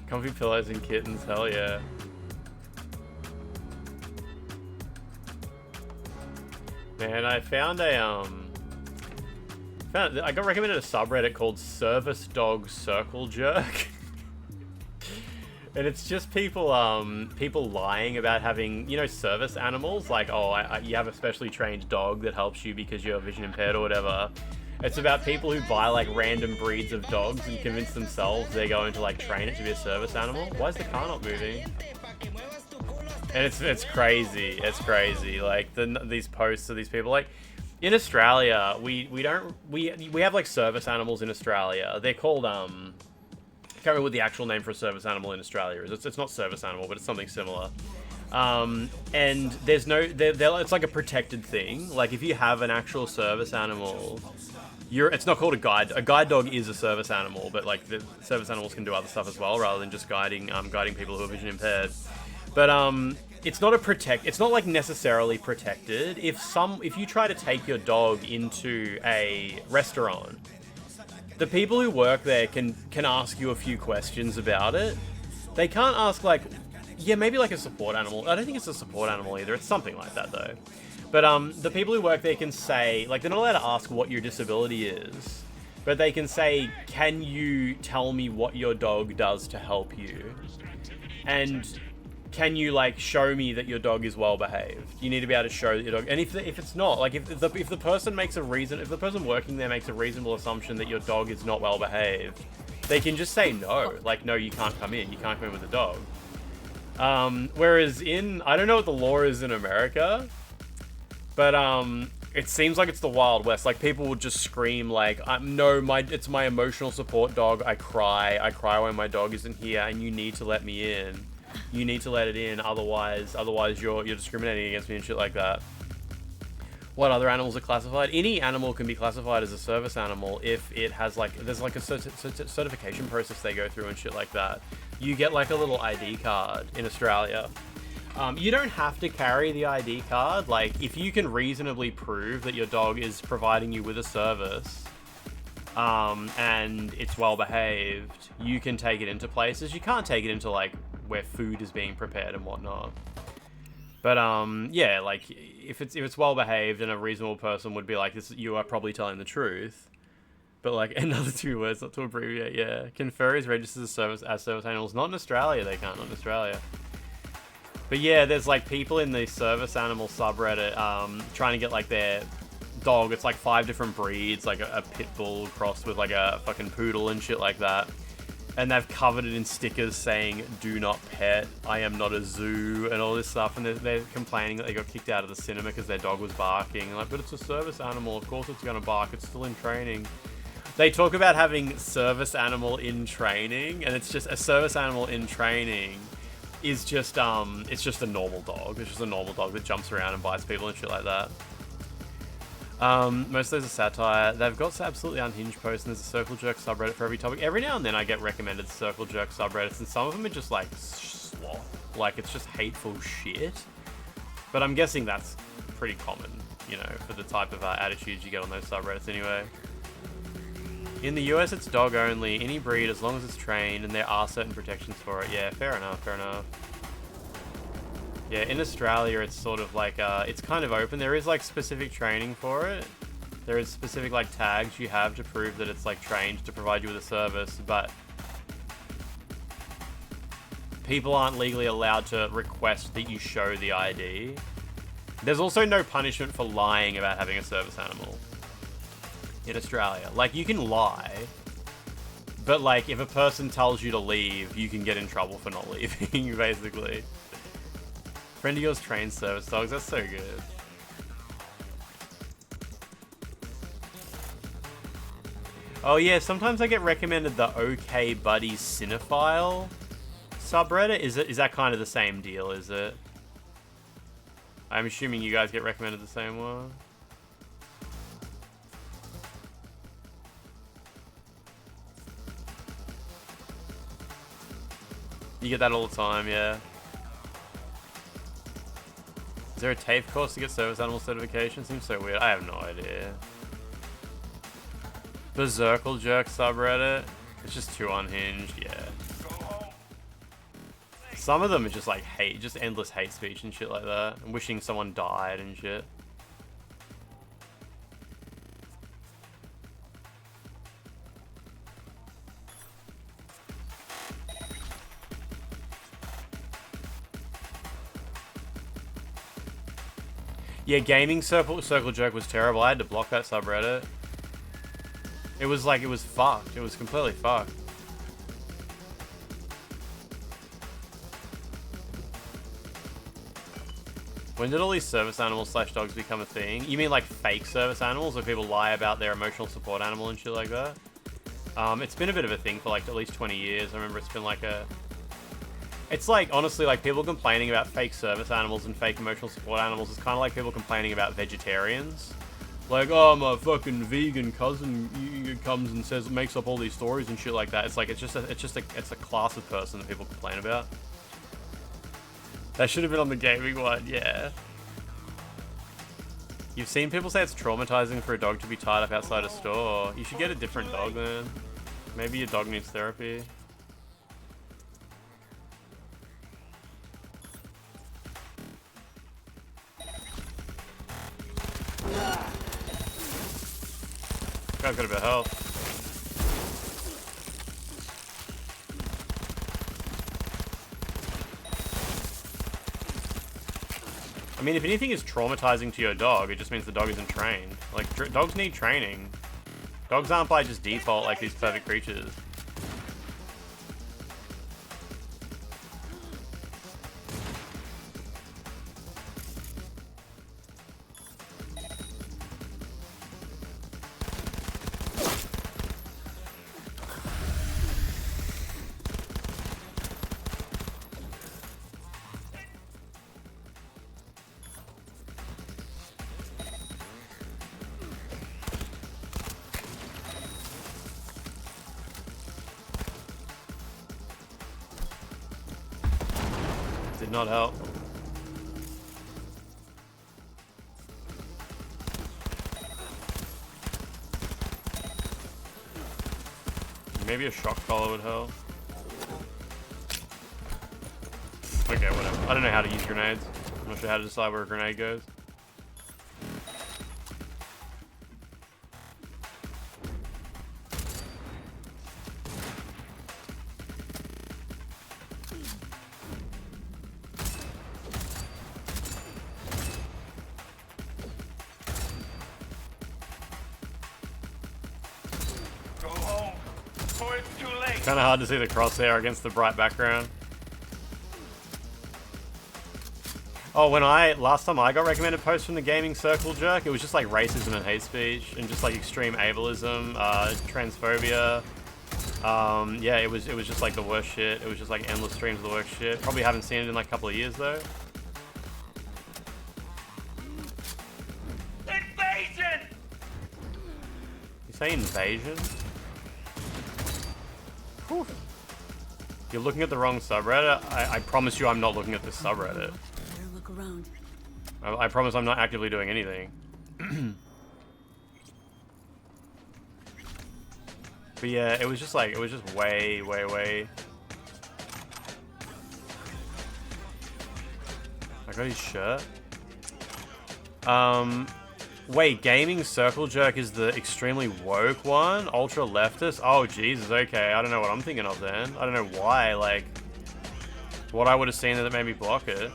Comfy pillows and kittens, hell yeah. Man, I found a I got recommended a subreddit called Service Dog Circle Jerk. And it's just people people lying about having, you know, service animals, like, oh, you have a specially trained dog that helps you because you're vision impaired or whatever. It's about people who buy like random breeds of dogs and convince themselves they're going to like train it to be a service animal. Why is the car not moving? And it's crazy. It's crazy. Like these posts of these people, like in Australia, we have like service animals in Australia. They're called I can't remember what the actual name for a service animal in Australia is. It's not service animal, but it's something similar. And there's no, it's like a protected thing. Like if you have an actual service animal, it's not called a guide. A guide dog is a service animal, but like the service animals can do other stuff as well, rather than just guiding people who are vision impaired. But it's not it's not like necessarily protected. If you try to take your dog into a restaurant, the people who work there can ask you a few questions about it. They can't ask like, yeah, maybe like a support animal. I don't think it's a support animal either. It's something like that though. But the people who work there can say, like, they're not allowed to ask what your disability is, but they can say, can you tell me what your dog does to help you? And can you like show me that your dog is well behaved? You need to be able to show that your dog. And if it's not, like if the person if the person working there makes a reasonable assumption that your dog is not well behaved, they can just say no. Like, no, you can't come in. You can't come in with the dog. Whereas I don't know what the law is in America, but it seems like it's the Wild West. Like people would just scream like, no, it's my emotional support dog. I cry when my dog isn't here, and you need to let me in. You need to let it in, otherwise you're discriminating against me and shit like that. What other animals are classified? Any animal can be classified as a service animal if it has like, there's like a certification process they go through and shit like that. You get like a little ID card in Australia. You don't have to carry the ID card. Like if you can reasonably prove that your dog is providing you with a service, and it's well behaved, you can take it into places. You can't take it into like where food is being prepared and whatnot. But yeah, like if it's well behaved and a reasonable person would be like, this, you are probably telling the truth, But like another 2 words, not to abbreviate. Yeah, can furries register as service animals? Not in Australia. They can't. Not in Australia. But yeah, there's like people in the service animal subreddit trying to get like their dog. It's like 5 different breeds, like a pit bull crossed with like a fucking poodle and shit like that. And they've covered it in stickers saying, "Do not pet, I am not a zoo," and all this stuff. And they're complaining that they got kicked out of the cinema because their dog was barking. Like, but it's a service animal. Of course it's going to bark. It's still in training. They talk about having service animal in training, and it's just a service animal in training is just it's just a normal dog. It's just a normal dog that jumps around and bites people and shit like that. Most of those are satire. They've got absolutely unhinged posts, and there's a Circle Jerk subreddit for every topic. Every now and then I get recommended Circle Jerk subreddits, and some of them are just like sloth. Like, it's just hateful shit. But I'm guessing that's pretty common, you know, for the type of attitudes you get on those subreddits anyway. In the US, it's dog only. Any breed, as long as it's trained, and there are certain protections for it. Yeah, fair enough, fair enough. Yeah, in Australia, it's sort of like, it's kind of open. There is, like, specific training for it. There is specific, like, tags you have to prove that it's, like, trained to provide you with a service, but people aren't legally allowed to request that you show the ID. There's also no punishment for lying about having a service animal in Australia. Like, you can lie, but, like, if a person tells you to leave, you can get in trouble for not leaving, basically. Friend of yours trains service dogs. That's so good. Oh yeah, sometimes I get recommended the OK Buddies Cinephile subreddit. Is that kind of the same deal, is it? I'm assuming you guys get recommended the same one. You get that all the time, yeah. Is there a TAFE course to get service animal certification? Seems so weird. I have no idea. The Circle Jerk subreddit. It's just too unhinged, yeah. Some of them are just like hate, just endless hate speech and shit like that. And wishing someone died and shit. Yeah, gaming Circle Jerk was terrible. I had to block that subreddit. It was like, it was fucked. It was completely fucked. When did all these service animals / dogs become a thing? You mean like fake service animals, where people lie about their emotional support animal and shit like that? It's been a bit of a thing for like at least 20 years. I remember it's been like a... It's like, honestly, like people complaining about fake service animals and fake emotional support animals is kind of like people complaining about vegetarians. Like, oh, my fucking vegan cousin comes and says, makes up all these stories and shit like that. It's like, it's a class of person that people complain about. That should have been on the gaming one, yeah. You've seen people say it's traumatizing for a dog to be tied up outside a store. You should get a different dog then. Maybe your dog needs therapy. Guy's got a bit of health. I mean, if anything is traumatizing to your dog, it just means the dog isn't trained. Like, dogs need training. Dogs aren't by just default like these perfect creatures. Did not help. Maybe a shock collar would help. Okay, whatever. I don't know how to use grenades. I'm not sure how to decide where a grenade goes. Kind of hard to see the crosshair against the bright background. Oh, last time I got recommended posts from the gaming circle jerk, it was just like racism and hate speech and just like extreme ableism, transphobia. Yeah, it was just like the worst shit. It was just like endless streams of the worst shit. Probably haven't seen it in like a couple of years though. Invasion! You say invasion? Whew. You're looking at the wrong subreddit. I promise you I'm not looking at this subreddit. Look around. I promise I'm not actively doing anything. But yeah, it was just way. I got his shirt. Wait, gaming circle jerk is the extremely woke one? Ultra leftist? Oh, Jesus, okay. I don't know what I'm thinking of then. I don't know why, like, what I would have seen that made me block it.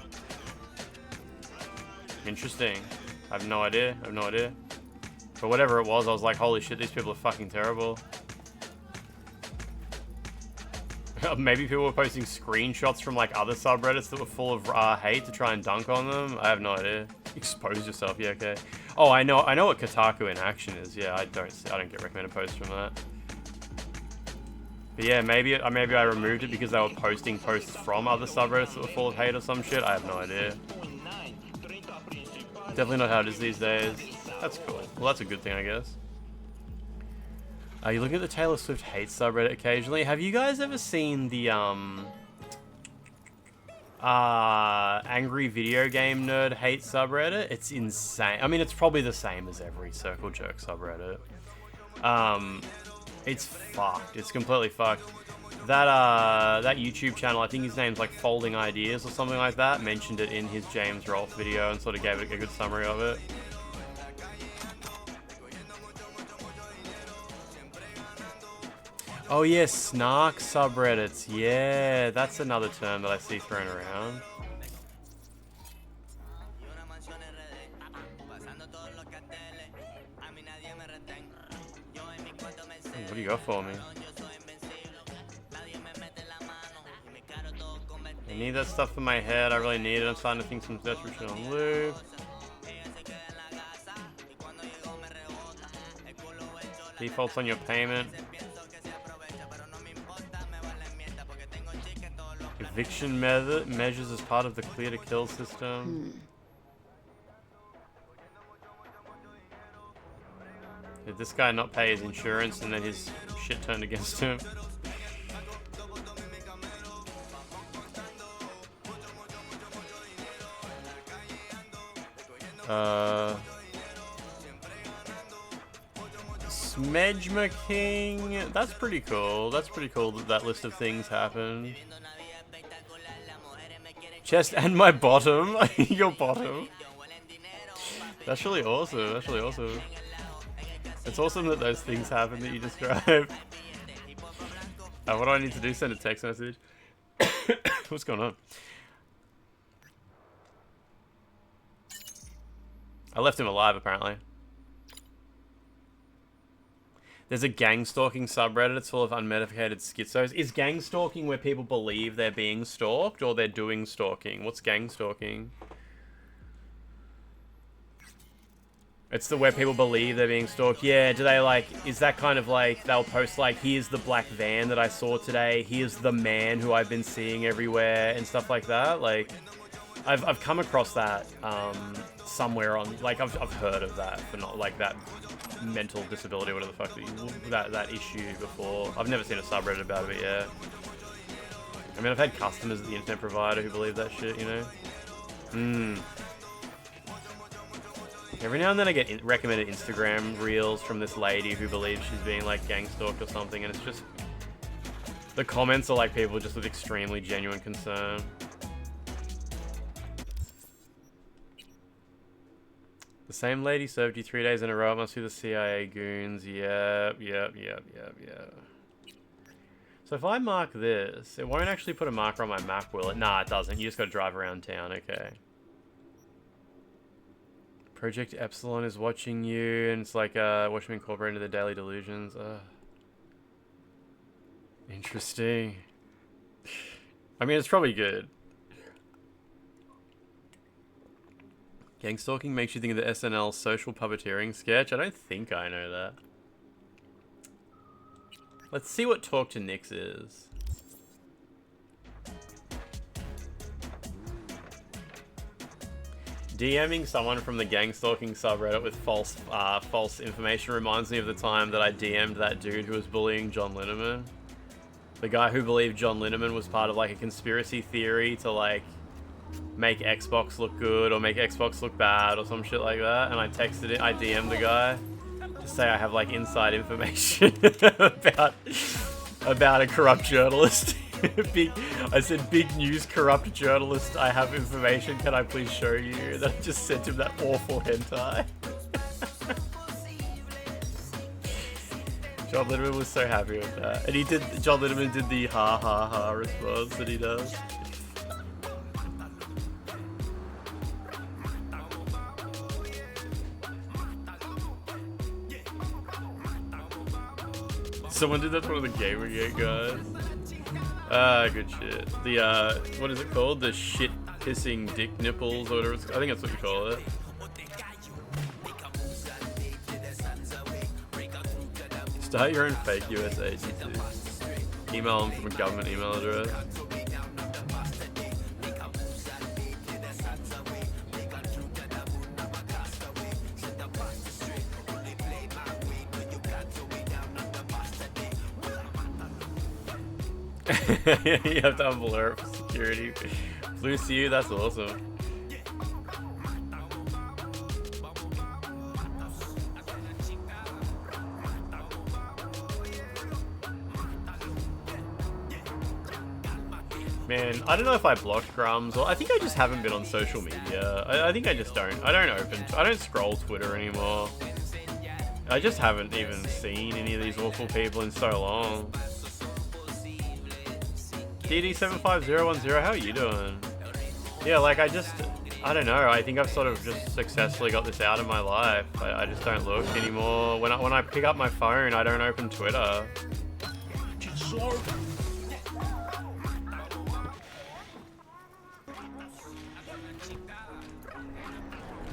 Interesting. I have no idea. But whatever it was, I was like, holy shit, these people are fucking terrible. Maybe people were posting screenshots from like other subreddits that were full of hate to try and dunk on them. I have no idea. Expose yourself, yeah, okay. Oh, I know what Kotaku in action is. Yeah, I don't get recommended posts from that. But yeah, maybe I removed it because they were posting posts from other subreddits that were full of hate or some shit. I have no idea. Definitely not how it is these days. That's cool. Well, that's a good thing, I guess. Are you looking at the Taylor Swift hate subreddit occasionally? Have you guys ever seen the angry video game nerd hate subreddit? It's insane. I mean, it's probably the same as every circle jerk subreddit. It's fucked. It's completely fucked. That YouTube channel, I think his name's like Folding Ideas or something like that, mentioned it in his James Rolfe video and sort of gave it a good summary of it. Oh yeah, snark subreddits. Yeah, that's another term that I see thrown around. What do you got for me? I need that stuff in my head. I really need it. I'm starting to think some desperation on loop. Defaults on your payment. Eviction measures as part of the clear to kill system. Did this guy not pay his insurance and then his shit turned against him? Smedgma King. That's pretty cool. That's pretty cool that that list of things happened. Chest and my bottom. Your bottom. That's really awesome. That's really awesome. It's awesome that those things happen that you describe. What do I need to do? Send a text message? What's going on? I left him alive, apparently. There's a gang stalking subreddit. It's full of unmedicated schizos. Is gang stalking where people believe they're being stalked or they're doing stalking? What's gang stalking? It's the where people believe they're being stalked. Yeah, do they like, is that kind of like, they'll post like, here's the black van that I saw today, here's the man who I've been seeing everywhere, and stuff like that? Like, I've come across that somewhere on, like, I've heard of that, but not like that mental disability, whatever the fuck, that issue before. I've never seen a subreddit about it, but yeah. I mean, I've had customers at the internet provider who believe that shit, you know? Every now and then I get recommended Instagram reels from this lady who believes she's being like gang stalked or something, and it's just, the comments are like people just with extremely genuine concern. The same lady served you 3 days in a row. It must be the CIA goons. Yep. So if I mark this, it won't actually put a marker on my map, will it? Nah, it doesn't. You just gotta drive around town. Okay. Project Epsilon is watching you, and it's like, watch me incorporate into the daily delusions. Interesting. I mean, it's probably good. Gang stalking makes you think of the SNL social puppeteering sketch. I don't think I know that. Let's see what Talk to Nix is. DMing someone from the gang stalking subreddit with false information reminds me of the time that I DM'd that dude who was bullying John Linneman. The guy who believed John Linneman was part of like a conspiracy theory to like make Xbox look good or make Xbox look bad or some shit like that. And I texted it, I DM'd the guy to say I have like inside information about a corrupt journalist. I said, big news, corrupt journalist, I have information, can I please show you? And then I just sent him that awful hentai. John Linneman was so happy with that. And John Linneman did the ha ha ha response that he does. Someone did that to one of the Gamergate guys. Ah, good shit. The, what is it called? The shit-pissing dick nipples or whatever it's called. I think that's what you call it. Start your own fake US agency. Email them from a government email address. You have to unblur it for security. Blue CU, that's awesome. Man, I don't know if I blocked Grums, or I think I just haven't been on social media. I think I just don't. I don't scroll Twitter anymore. I just haven't even seen any of these awful people in so long. DD75010, how are you doing? Yeah, like I don't know, I think I've sort of just successfully got this out of my life. I just don't look anymore. When I pick up my phone, I don't open Twitter.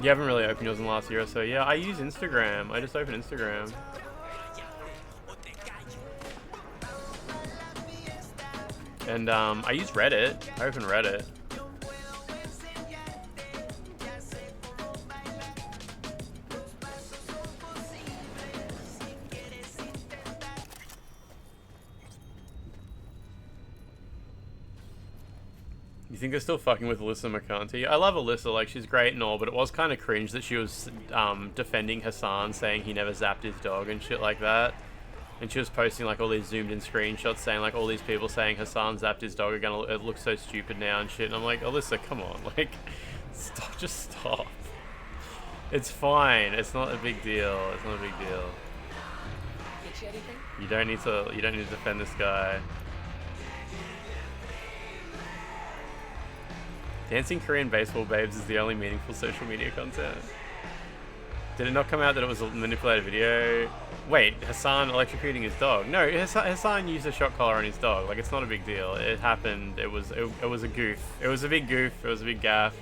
You haven't really opened yours in the last year or so. Yeah, I use Instagram. I just open Instagram. And I use Reddit. I open Reddit. You think I'm still fucking with Alyssa McCarthy? I love Alyssa, like she's great and all, but it was kind of cringe that she was defending Hassan, saying he never zapped his dog and shit like that. And she was posting like all these zoomed in screenshots saying like all these people saying Hassan zapped his dog again, it looks so stupid now and shit. And I'm like, Alyssa, come on, like, stop, just stop. It's fine, it's not a big deal, it's not a big deal. Get you anything? You don't need to defend this guy. Dancing Korean baseball babes is the only meaningful social media content. Did it not come out that it was a manipulated video? Wait, Hassan electrocuting his dog? No, Hassan used a shock collar on his dog. Like, it's not a big deal. It happened. It was a goof. It was a big goof. It was a big gaffe.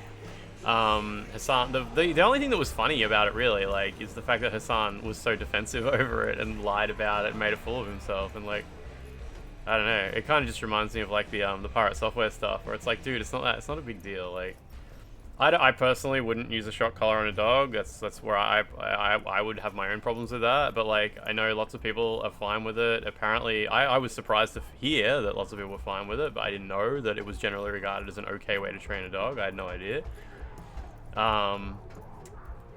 Hassan, the only thing that was funny about it really, like, is the fact that Hassan was so defensive over it and lied about it and made a fool of himself. And like, I don't know. It kind of just reminds me of like the Pirate Software stuff, where it's like, dude, it's not that. It's not a big deal. Like, I personally wouldn't use a shock collar on a dog. That's where I would have my own problems with that. But like, I know lots of people are fine with it. Apparently, I was surprised to hear that lots of people were fine with it, but I didn't know that it was generally regarded as an okay way to train a dog. I had no idea.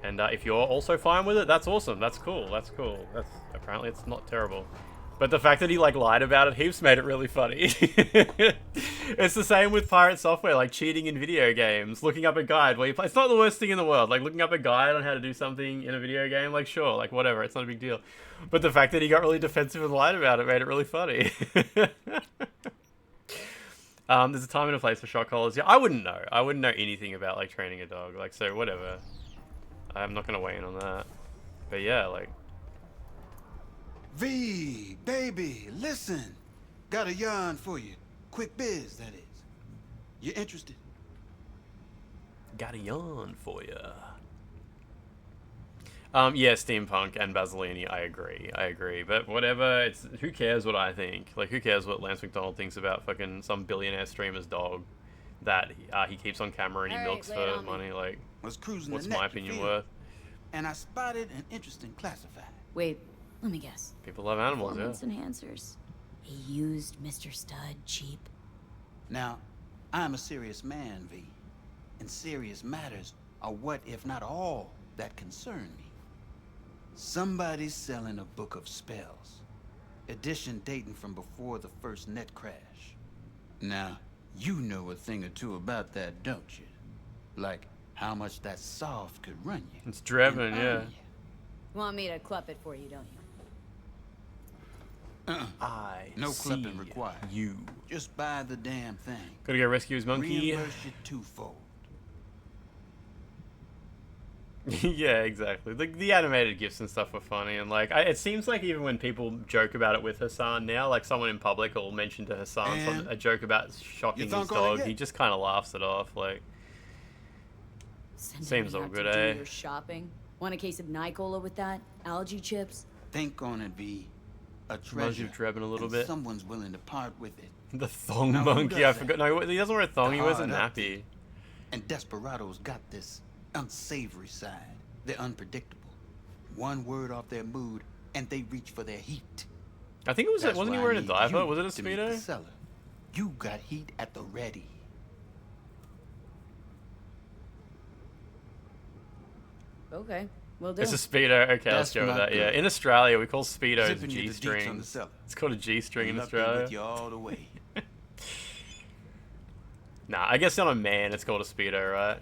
If you're also fine with it, that's awesome. That's cool. That's cool. Apparently it's not terrible. But the fact that he like lied about it heaps made it really funny. It's the same with Pirate Software, like cheating in video games, looking up a guide where you play. It's not the worst thing in the world. Like looking up a guide on how to do something in a video game, like sure, like whatever, it's not a big deal. But the fact that he got really defensive and lied about it made it really funny. There's a time and a place for shock collars. Yeah, I wouldn't know. I wouldn't know anything about like training a dog. Like, so whatever. I'm not gonna weigh in on that. But yeah, like. V, baby, listen. Got a yarn for you. Quick biz, that is. You interested? Got a yawn for ya. Yeah, steampunk and Basilini, I agree. But whatever, it's who cares what I think? Like, who cares what Lance McDonald thinks about fucking some billionaire streamer's dog that he keeps on camera and he milks for money? Like, what's my opinion worth? And I spotted an interesting classified. Wait, let me guess. People love animals, yeah. Performance enhancers. He used Mr. Stud cheap. Now, I'm a serious man, V. And serious matters are what, if not all, that concern me. Somebody's selling a book of spells. Edition dating from before the first net crash. Now, you know a thing or two about that, don't you? Like how much that soft could run you. It's Drebin, yeah. Want me to club it for you, don't you? No clipping required. You. Just buy the damn thing. Gotta go rescue his monkey. Reimburse you twofold. Yeah, exactly. The animated gifs and stuff were funny, and like it seems like even when people joke about it with Hassan now, like someone in public will mention to Hassan a joke about shocking his dog, he just kind of laughs it off. Like, seems all good, eh? Your shopping. Want a case of Nicola with that? Algae chips? Think on it, V. A Reminds you treasure. of Drebin a little and bit. Someone's willing to part with it. The thong Now, monkey, I forgot. No, he doesn't wear a thong. He wears a Hard up. nappy. And Desperado's got this unsavory side. They're unpredictable. One word off their mood, and they reach for their heat. I think it was. That's Wasn't he why I wearing a need diaper? you Was it a to meet the speedo? seller. You got heat at the ready. Okay, we'll do. It's a speedo. Okay, let's That's go with not that. Yeah, good. in Australia we call speedos Zipping you the deets on the G-strings. cellar. It's called a G-string in Lucky Australia. with you all the way. Nah, I guess on a man it's called a speedo, right?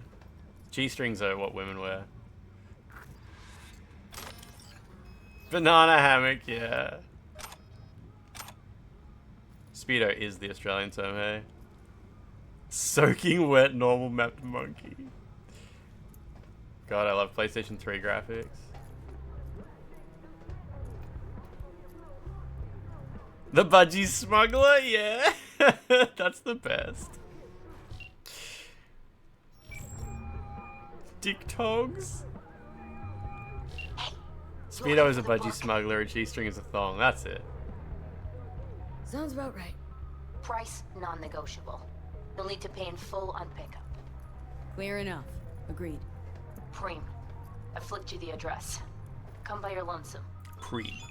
G-strings are what women wear. Banana hammock, yeah. Speedo is the Australian term, hey? Soaking wet normal mapped monkey. God, I love PlayStation 3 graphics. The budgie smuggler, yeah. That's the best. Dick togs. Speedo is a budgie smuggler, a G-string is a thong. That's it. Sounds about right. Price non-negotiable. You'll need to pay in full on pickup. Clear enough. Agreed. Preem, I flicked you the address. Come by your lonesome. Pre.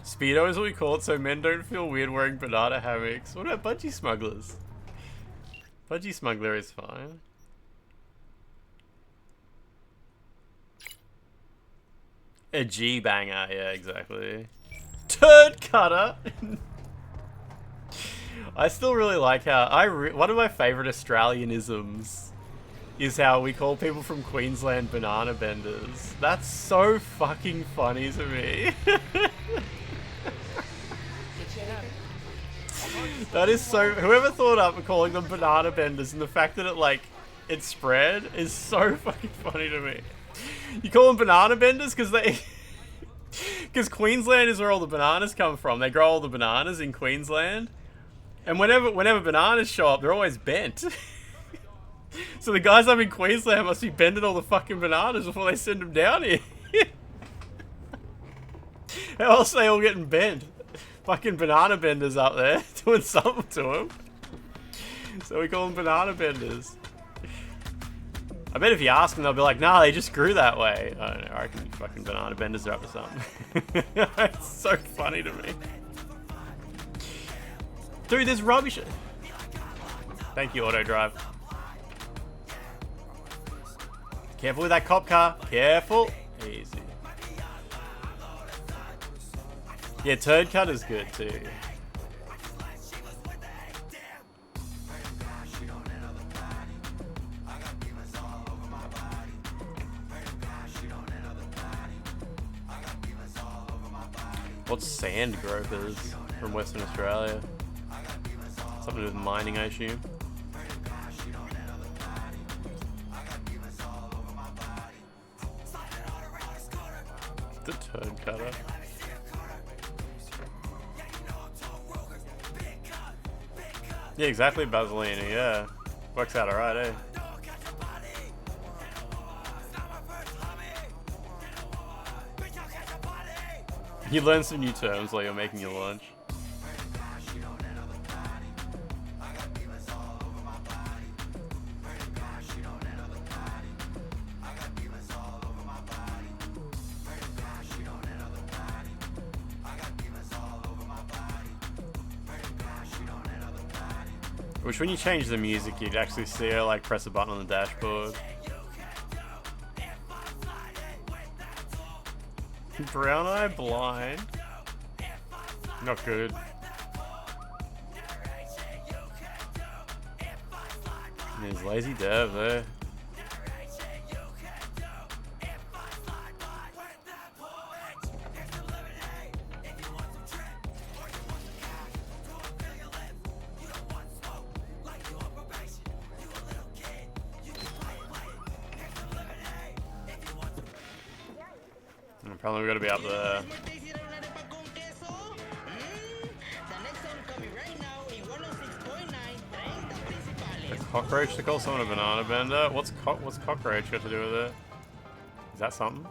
Speedo is what we call it, so men don't feel weird wearing banana hammocks. What about budgie smugglers? Budgie smuggler is fine. A G banger, yeah, exactly. Turd cutter. I still really like how one of my favorite Australianisms is how we call people from Queensland banana benders. That's so fucking funny to me. That is so. Whoever thought up calling them banana benders and the fact that it spread is so fucking funny to me. You call them banana benders because Queensland is where all the bananas come from. They grow all the bananas in Queensland, and whenever bananas show up, they're always bent. So the guys up in Queensland must be bending all the fucking bananas before they send them down here. How else are they all getting bent? Fucking banana benders up there doing something to them. So we call them banana benders. I bet if you ask them, they'll be like, nah, they just grew that way. I don't know, I reckon fucking banana benders are up to something. It's so funny to me. Dude, there's rubbish. Thank you, Auto Drive. Careful with that cop car. Careful. Easy. Yeah, turd cut is good too. What's sand gropers from Western Australia? Something to do with mining, I assume. The turd cutter. Yeah, exactly, Basilini, yeah. Works out alright, eh? You learn some new terms while you're making your lunch. Which when you change the music, you'd actually see her like press a button on the dashboard. Brown eye blind. Not good. There's lazy dev there. Probably we gotta be up there. A cockroach to call someone a banana bender? What's cockroach got to do with it? Is that something?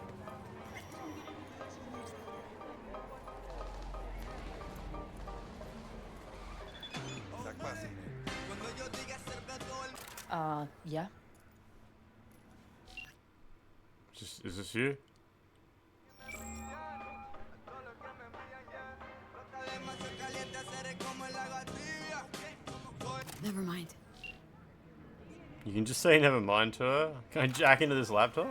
Yeah. Is this you? Never mind. You can just say never mind to her. Can I jack into this laptop?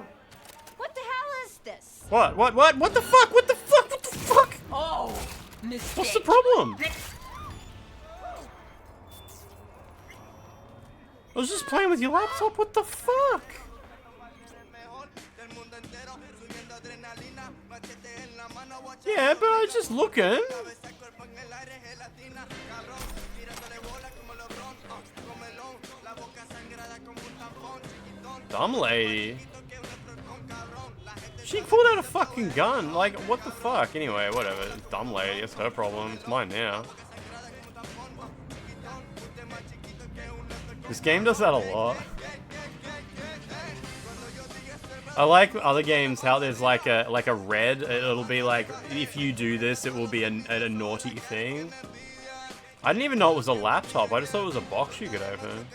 What the hell is this? What? What the fuck? What the fuck? What the fuck? Oh, mistake. What's the problem? I was just playing with your laptop. What the fuck? Yeah, but I was just looking. Dumb lady. She pulled out a fucking gun. Like, what the fuck? Anyway, whatever. Dumb lady. It's her problem. It's mine now. This game does that a lot. I like other games how there's like a red. It'll be like, if you do this, it will be a naughty thing. I didn't even know it was a laptop. I just thought it was a box you could open.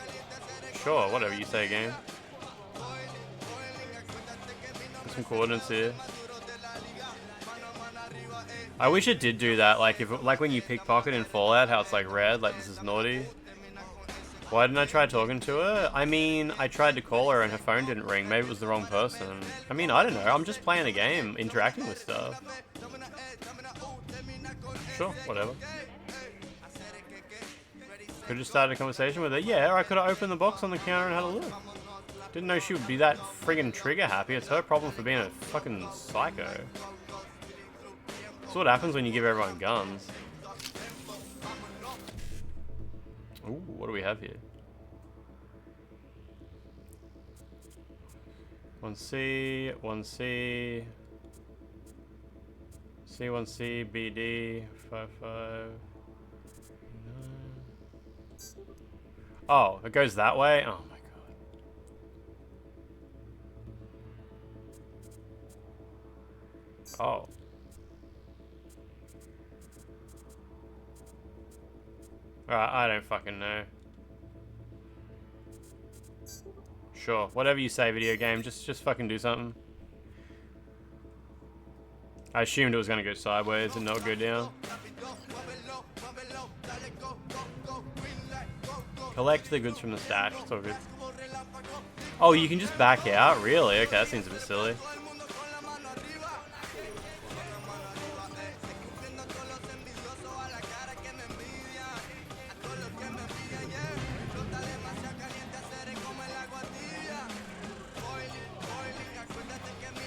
Sure, whatever you say, game. Some coordinates here. I wish it did do that. Like like when you pickpocket in Fallout, how it's like red, like this is naughty. Why didn't I try talking to her? I mean, I tried to call her and her phone didn't ring. Maybe it was the wrong person. I mean, I don't know. I'm just playing a game, interacting with stuff. Sure, whatever. Could have just started a conversation with her. Yeah, or I could have opened the box on the counter and had a look. Didn't know she would be that friggin' trigger happy. It's her problem for being a fucking psycho. That's what happens when you give everyone guns. Ooh, what do we have here? 1C, 1C, C1C, BD, 55. Oh, it goes that way? Oh my god. Oh. Alright, I don't fucking know. Sure, whatever you say, video game, just fucking do something. I assumed it was gonna go sideways and not go down. Collect the goods from the stash, it's all good. Oh, you can just back out? Really? Okay, that seems a bit silly.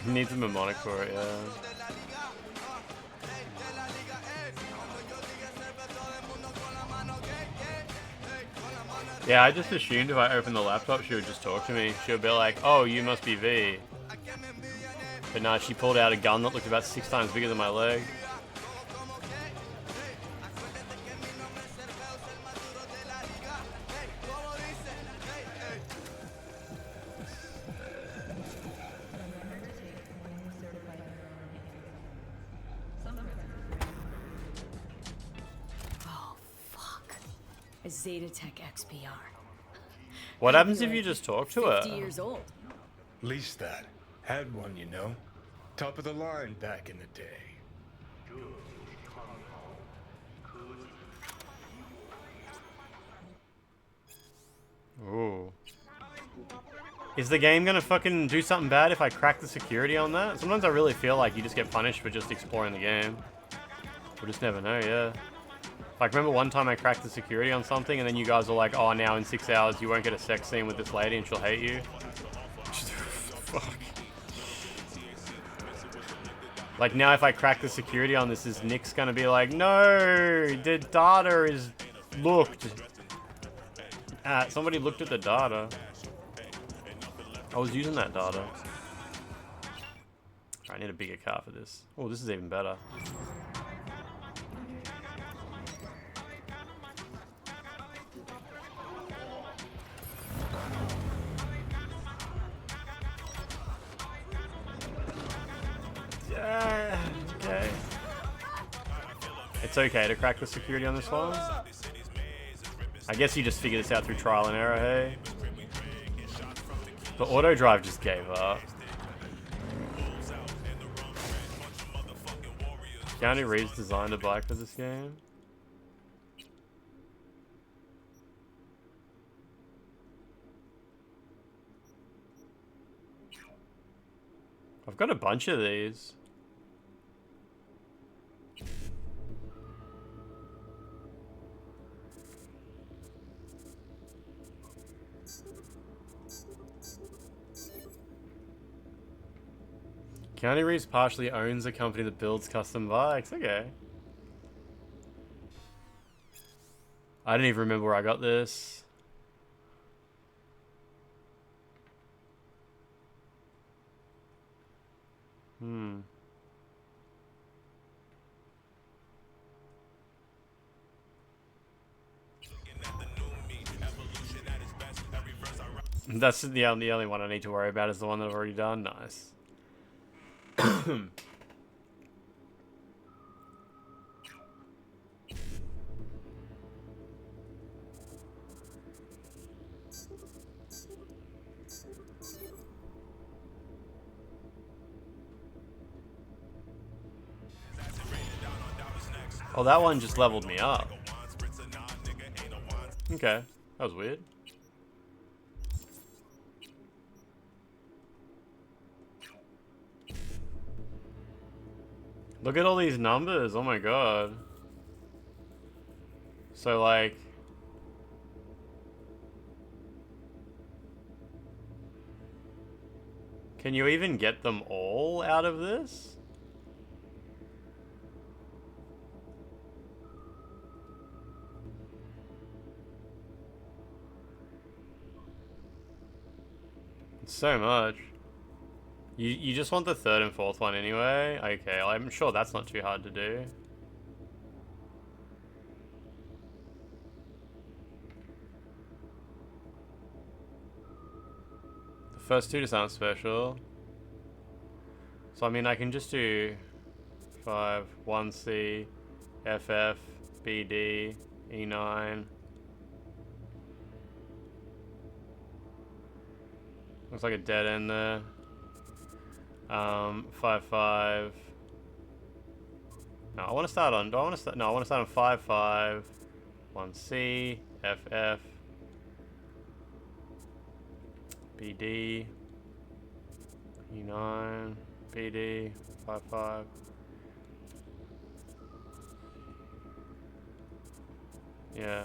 Needs a mnemonic for it, yeah. Yeah, I just assumed if I opened the laptop, she would just talk to me. She would be like, oh, you must be V. But no, she pulled out a gun that looked about 6 times bigger than my leg. a Zetatech XPR. What happens if you just talk to her? 50 years old. Lease that. Had one, you know. Top of the line back in the day. Ooh. Is the game gonna fucking do something bad if I crack the security on that? Sometimes I really feel like you just get punished for just exploring the game. We'll just never know, yeah. Like, remember one time I cracked the security on something and then you guys were like, oh, now in 6 hours you won't get a sex scene with this lady and she'll hate you? Fuck. Like, now if I crack the security on this, is Nick's gonna be like, no, the data is looked. Somebody looked at the data. I was using that data. I need a bigger car for this. Oh, this is even better. Yeah, okay. It's okay to crack the security on this one. I guess you just figure this out through trial and error, hey? The auto drive just gave up. Keanu Reeves designed a bike for this game. I've got a bunch of these. Keanu Reeves partially owns a company that builds custom bikes. Okay. I don't even remember where I got this. That's the only one I need to worry about is the one that I've already done. Nice. Oh, that one just leveled me up. Okay, that was weird. Look at all these numbers, oh my god. So like... Can you even get them all out of this? It's so much. You just want the third and fourth one anyway? Okay, I'm sure that's not too hard to do. The first two just aren't special. So I mean I can just do 5, 1C, FF, BD, E9. Looks like a dead end there. 5-5. No, I want to start on. Do I want to start? No, I want to start on 5-5. 1C, FF, BD, E9, BD, 5-5. Yeah.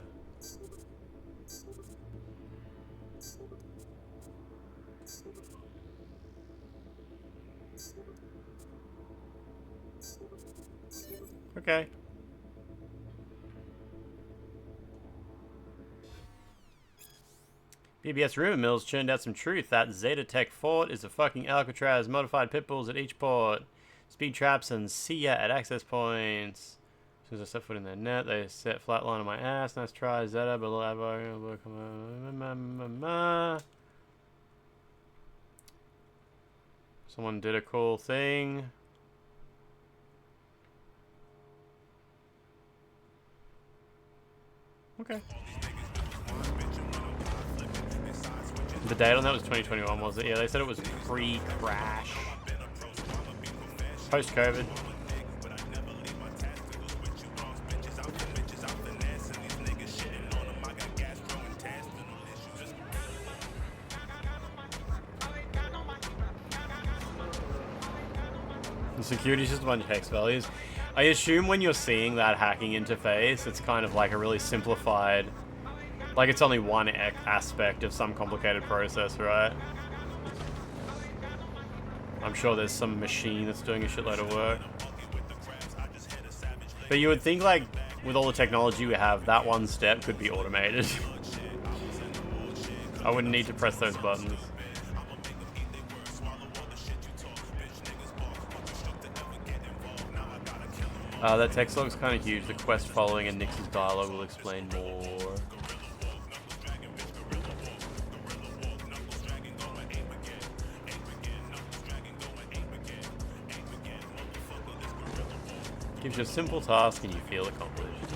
Okay. BBS rumor mills churned out some truth that Zetatech Fort is a fucking Alcatraz, modified pit bulls at each port, speed traps, and see ya at access points. As soon as I set foot in their net, they set flatline on my ass. Nice try, Zeta, but someone did a cool thing. Okay. The date on that was 2021, was it? Yeah, they said it was pre-crash. Post-COVID. The security is just a bunch of hex values. I assume when you're seeing that hacking interface, it's kind of like a really simplified... Like it's only one aspect of some complicated process, right? I'm sure there's some machine that's doing a shitload of work. But you would think, like, with all the technology we have, that one step could be automated. I wouldn't need to press those buttons. That text log's kind of huge. The quest following and Nix's dialogue will explain more. Gives you a simple task and you feel accomplished.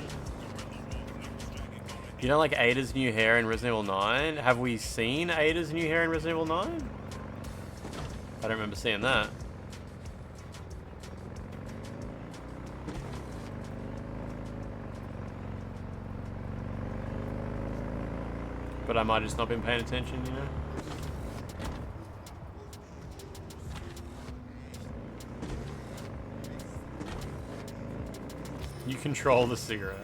You don't like Ada's new hair in Resident Evil 9? Have we seen Ada's new hair in Resident Evil 9? I don't remember seeing that. But I might have just not been paying attention, you know? You control the cigarette.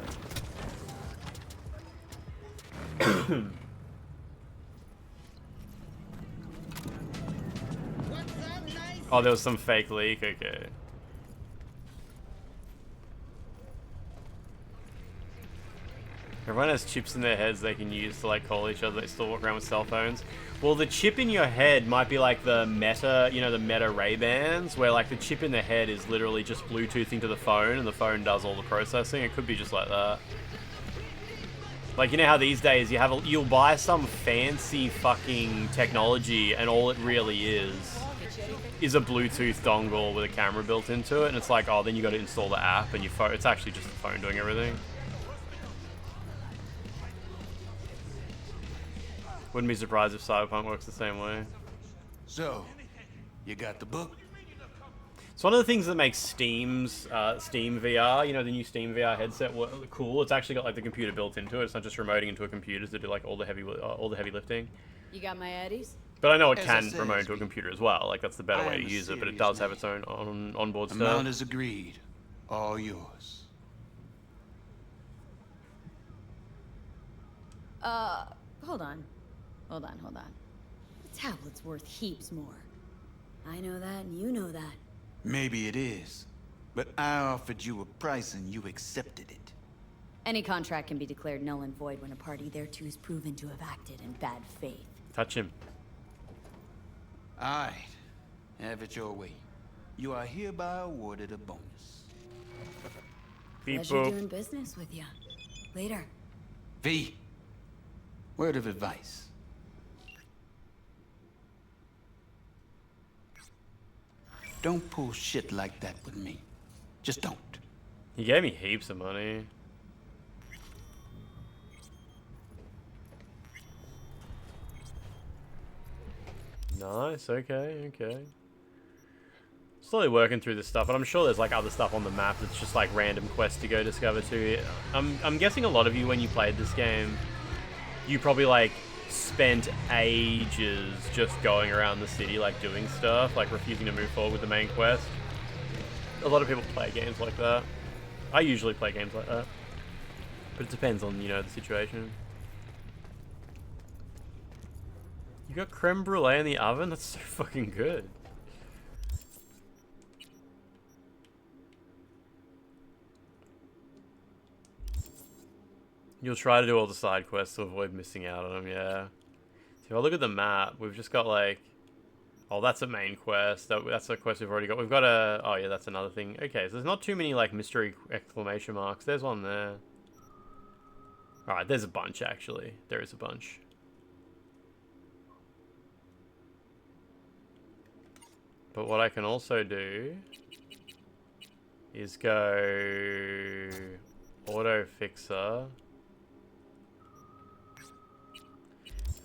Oh, there was some fake leak? Okay. Everyone has chips in their heads they can use to like call each other. They still walk around with cell phones. Well, the chip in your head might be like the Meta, you know, the Meta Ray-Bans, where like the chip in the head is literally just Bluetoothing to the phone and the phone does all the processing. It could be just like that. Like, you know how these days you'll buy some fancy fucking technology and all it really is a Bluetooth dongle with a camera built into it, and it's like, oh, then you got to install the app and your phone. It's actually just the phone doing everything. Wouldn't be surprised if Cyberpunk works the same way. So, you got the book? It's one of the things that makes Steam's Steam VR, you know, the new Steam VR headset, cool. It's actually got like the computer built into it. It's not just remoting into a computer to do like all the heavy lifting. You got my Eddies? But I know it can remote into a computer as well. Like that's the better way to use it. But it does have its own onboard stuff. Amount is agreed. All yours. Hold on. Hold on. The tablet's worth heaps more. I know that, and you know that. Maybe it is, but I offered you a price and you accepted it. Any contract can be declared null and void when a party thereto is proven to have acted in bad faith. Touch him. All right, have it your way. You are hereby awarded a bonus. Pleasure doing business with you. Later. V, word of advice. Don't pull shit like that with me. Just don't. He gave me heaps of money. Nice, okay. Slowly working through this stuff, but I'm sure there's like other stuff on the map that's just like random quests to go discover too. I'm guessing a lot of you when you played this game, you probably like spent ages just going around the city like doing stuff, like refusing to move forward with the main quest. A lot of people play games like that. I usually play games like that. But it depends on, you know, the situation. You got creme brulee in the oven? That's so fucking good. You'll try to do all the side quests to avoid missing out on them, yeah. So if I look at the map, we've just got like... Oh, that's a main quest. That's a quest we've already got. We've got a... Oh yeah, that's another thing. Okay, so there's not too many like mystery exclamation marks. There's one there. Alright, there's a bunch actually. There is a bunch. But what I can also do is go auto fixer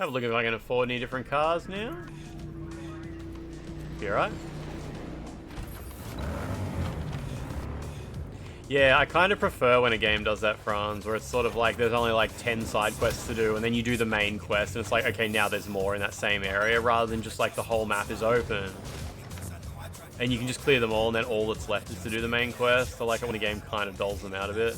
Have a look if I can afford any different cars now. You alright? Yeah, I kind of prefer when a game does that, Franz, where it's sort of like there's only like 10 side quests to do, and then you do the main quest, and it's like, okay, now there's more in that same area, rather than just like the whole map is open. And you can just clear them all, and then all that's left is to do the main quest. I like it when a game kind of dulls them out a bit.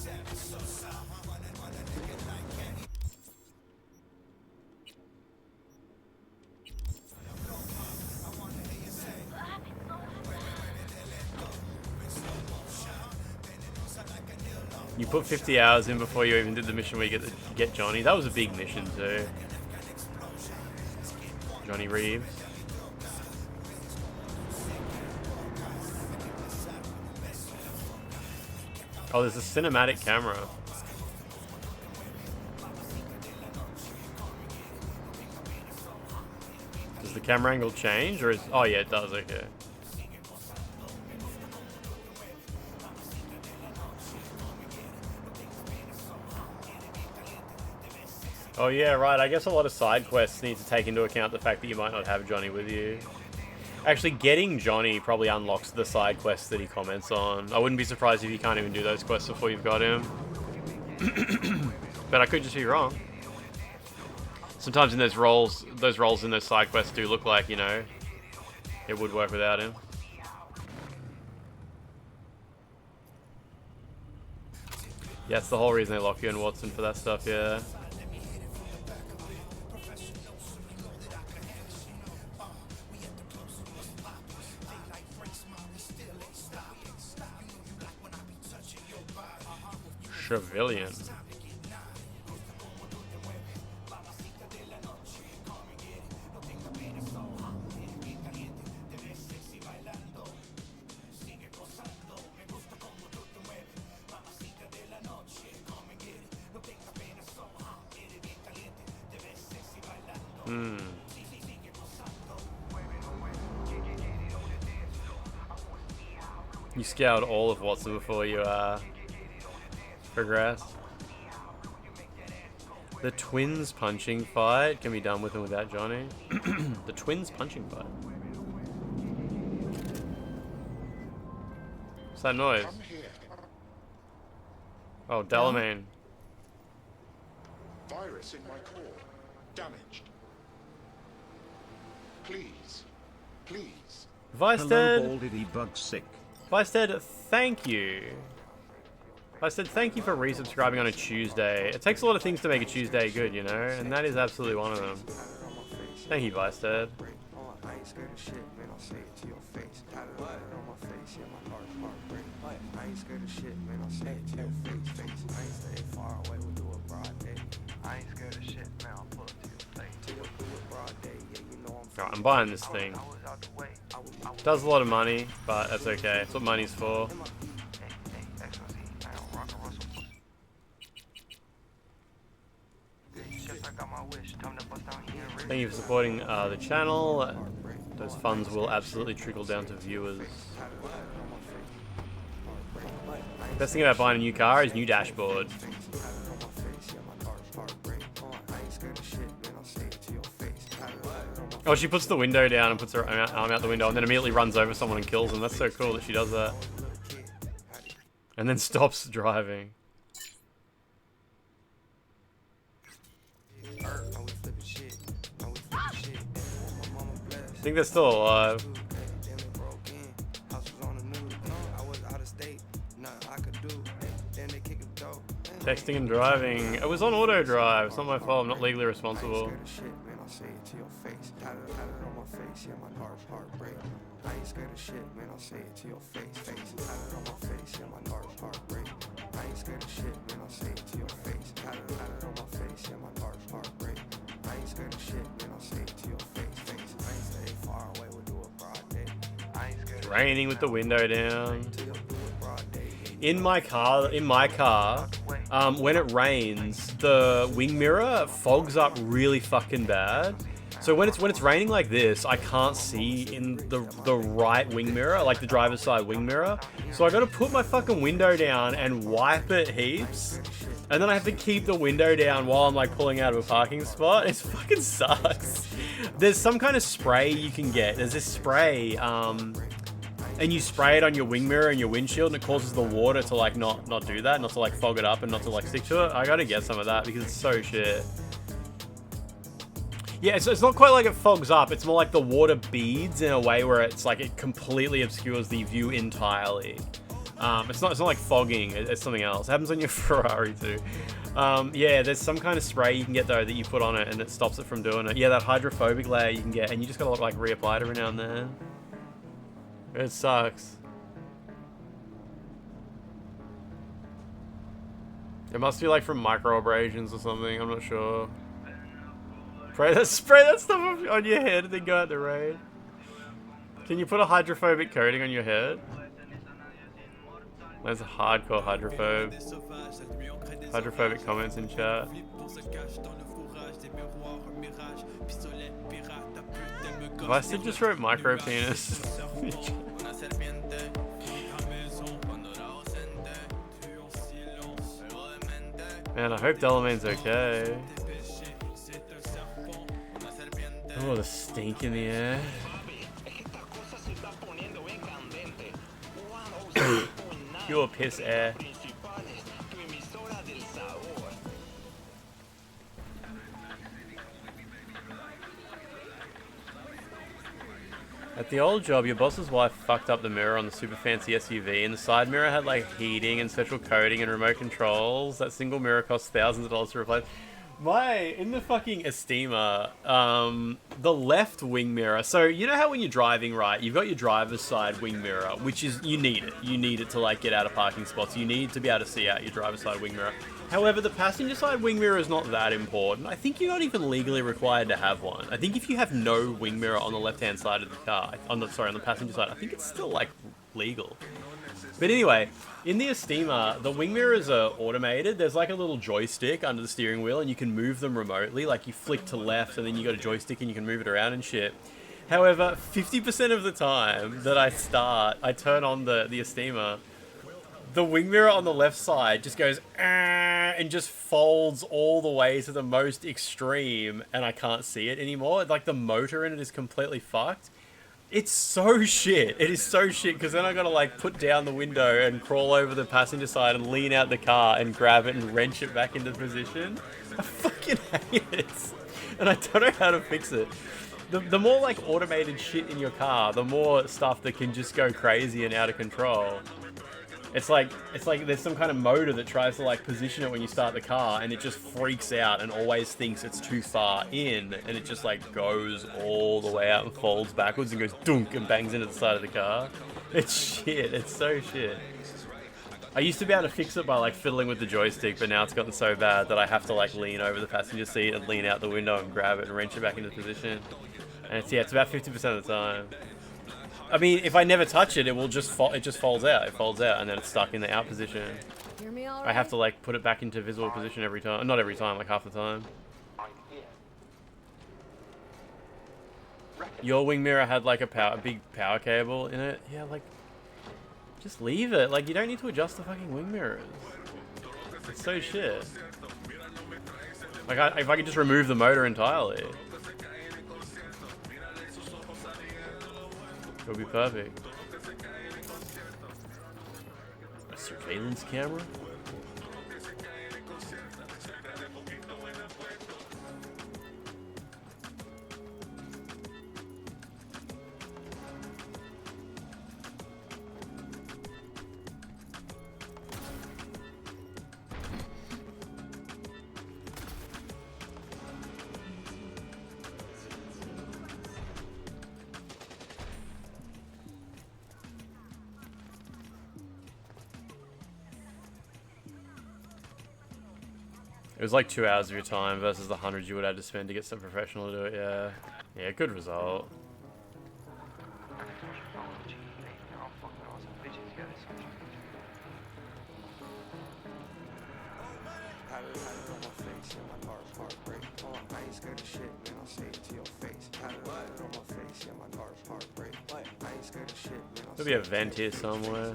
You put 50 hours in before you even did the mission where you get Johnny. That was a big mission too. Johnny Reeves. Oh, there's a cinematic camera. Does the camera angle change, or is... Oh yeah, it does, okay. Oh yeah, right. I guess a lot of side quests need to take into account the fact that you might not have Johnny with you. Actually, getting Johnny probably unlocks the side quests that he comments on. I wouldn't be surprised if you can't even do those quests before you've got him. But I could just be wrong. Sometimes in those roles in those side quests do look like, you know, it would work without him. Yeah, that's the whole reason they lock you in Watson for that stuff, yeah. Civilian. You scoured all of Watson before you progress. The twins punching fight can be done with and without Johnny. The twins punching fight. What's that noise? Oh, Delamain. Virus in my core. Damaged. Please. Please. Vicestead. Bug-sick. Vicestead, thank you. I said thank you for resubscribing on a Tuesday. It takes a lot of things to make a Tuesday good, you know, and that is absolutely one of them. Thank you, Vicestead. Alright, I'm buying this thing. Does a lot of money, but that's okay. That's what money's for. Thank you for supporting the channel. Those funds will absolutely trickle down to viewers. Best thing about buying a new car is new dashboard. Oh, she puts the window down and puts her arm out the window and then immediately runs over someone and kills them. That's so cool that she does that. And then stops driving. I think they're still alive. Texting and driving. It was on auto drive. It's not my fault. I'm not legally responsible. It's raining with the window down. In my car, when it rains, the wing mirror fogs up really fucking bad. So when it's raining like this, I can't see in the right wing mirror, like the driver's side wing mirror. So I gotta put my fucking window down and wipe it heaps. And then I have to keep the window down while I'm like pulling out of a parking spot. It fucking sucks. There's some kind of spray you can get. There's this spray, and you spray it on your wing mirror and your windshield, and it causes the water to like not do that, not to like fog it up and not to like stick to it. I gotta get some of that because it's so shit. Yeah, it's not quite like it fogs up. It's more like the water beads in a way where it's like it completely obscures the view entirely. It's not like fogging. It's something else. It happens on your Ferrari too. Yeah, there's some kind of spray you can get though that you put on it and it stops it from doing it. Yeah, that hydrophobic layer you can get, and you just gotta like reapply it every now and then. It sucks. It must be like from microabrasions or something. I'm not sure. Spray that stuff on your head and then go out the rain. Can you put a hydrophobic coating on your head? There's a hardcore hydrophobic comments in chat. Vice just wrote micro penis. Man, I hope Delamain's okay. Oh, the stink in the air. Pure piss air. At the old job, your boss's wife fucked up the mirror on the super fancy SUV, and the side mirror had like heating and special coating and remote controls. That single mirror cost thousands of dollars to replace. In the fucking Estima, the left wing mirror, so you know how when you're driving, right, you've got your driver's side wing mirror, which is, you need it to like get out of parking spots, you need to be able to see out your driver's side wing mirror. However, the passenger side wing mirror is not that important. I think you're not even legally required to have one. I think if you have no wing mirror on the left-hand side of the car, on the passenger side, I think it's still like legal. But anyway, in the Estima, the wing mirrors are automated. There's like a little joystick under the steering wheel and you can move them remotely. Like you flick to left and then you got a joystick and you can move it around and shit. However, 50% of the time that I turn on the Estima, the wing mirror on the left side just goes and just folds all the way to the most extreme and I can't see it anymore. Like the motor in it is completely fucked. It's so shit. It is so shit because then I gotta like put down the window and crawl over the passenger side and lean out the car and grab it and wrench it back into position. I fucking hate it. And I don't know how to fix it. The more like automated shit in your car, the more stuff that can just go crazy and out of control. It's like there's some kind of motor that tries to like position it when you start the car and it just freaks out and always thinks it's too far in and it just like goes all the way out and folds backwards and goes dunk and bangs into the side of the car. It's shit. It's so shit. I used to be able to fix it by like fiddling with the joystick, but now it's gotten so bad that I have to like lean over the passenger seat and lean out the window and grab it and wrench it back into position. And it's about 50% of the time. I mean, if I never touch it, it will just it just folds out. It folds out and then it's stuck in the out position. Hear me all right? I have to like put it back into visible position every time. Not every time, like half the time. Your wing mirror had like a big power cable in it. Yeah, like just leave it. Like you don't need to adjust the fucking wing mirrors. It's so shit. Like if I could just remove the motor entirely. It would be perfect. A surveillance camera? It was like 2 hours of your time versus the 100 you would have to spend to get some professional to do it, yeah. Yeah, good result. There'll be a vent here somewhere.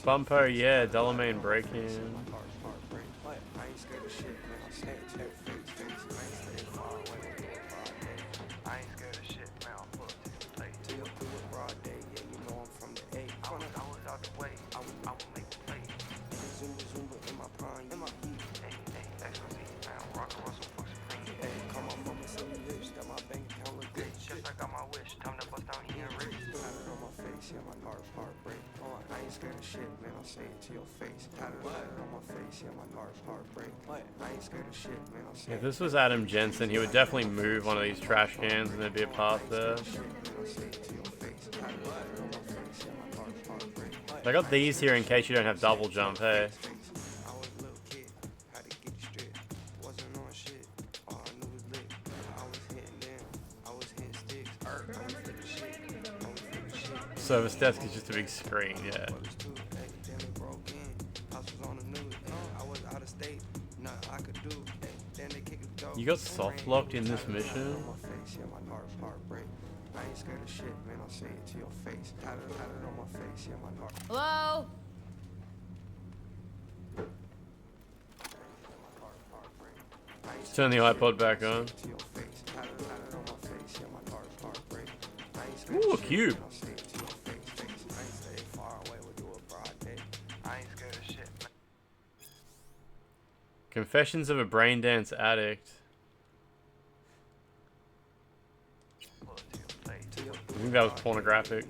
Bumper, yeah, Delamain break-in. If this was Adam Jensen, he would definitely move one of these trash cans and there'd be a path there. I got these here in case you don't have double jump, hey. Service desk is just a big screen, yeah. You got soft locked in this mission? Hello? Let's turn the iPod back on. Ooh, a cube. Confessions of a Braindance Addict. I think that was pornographic.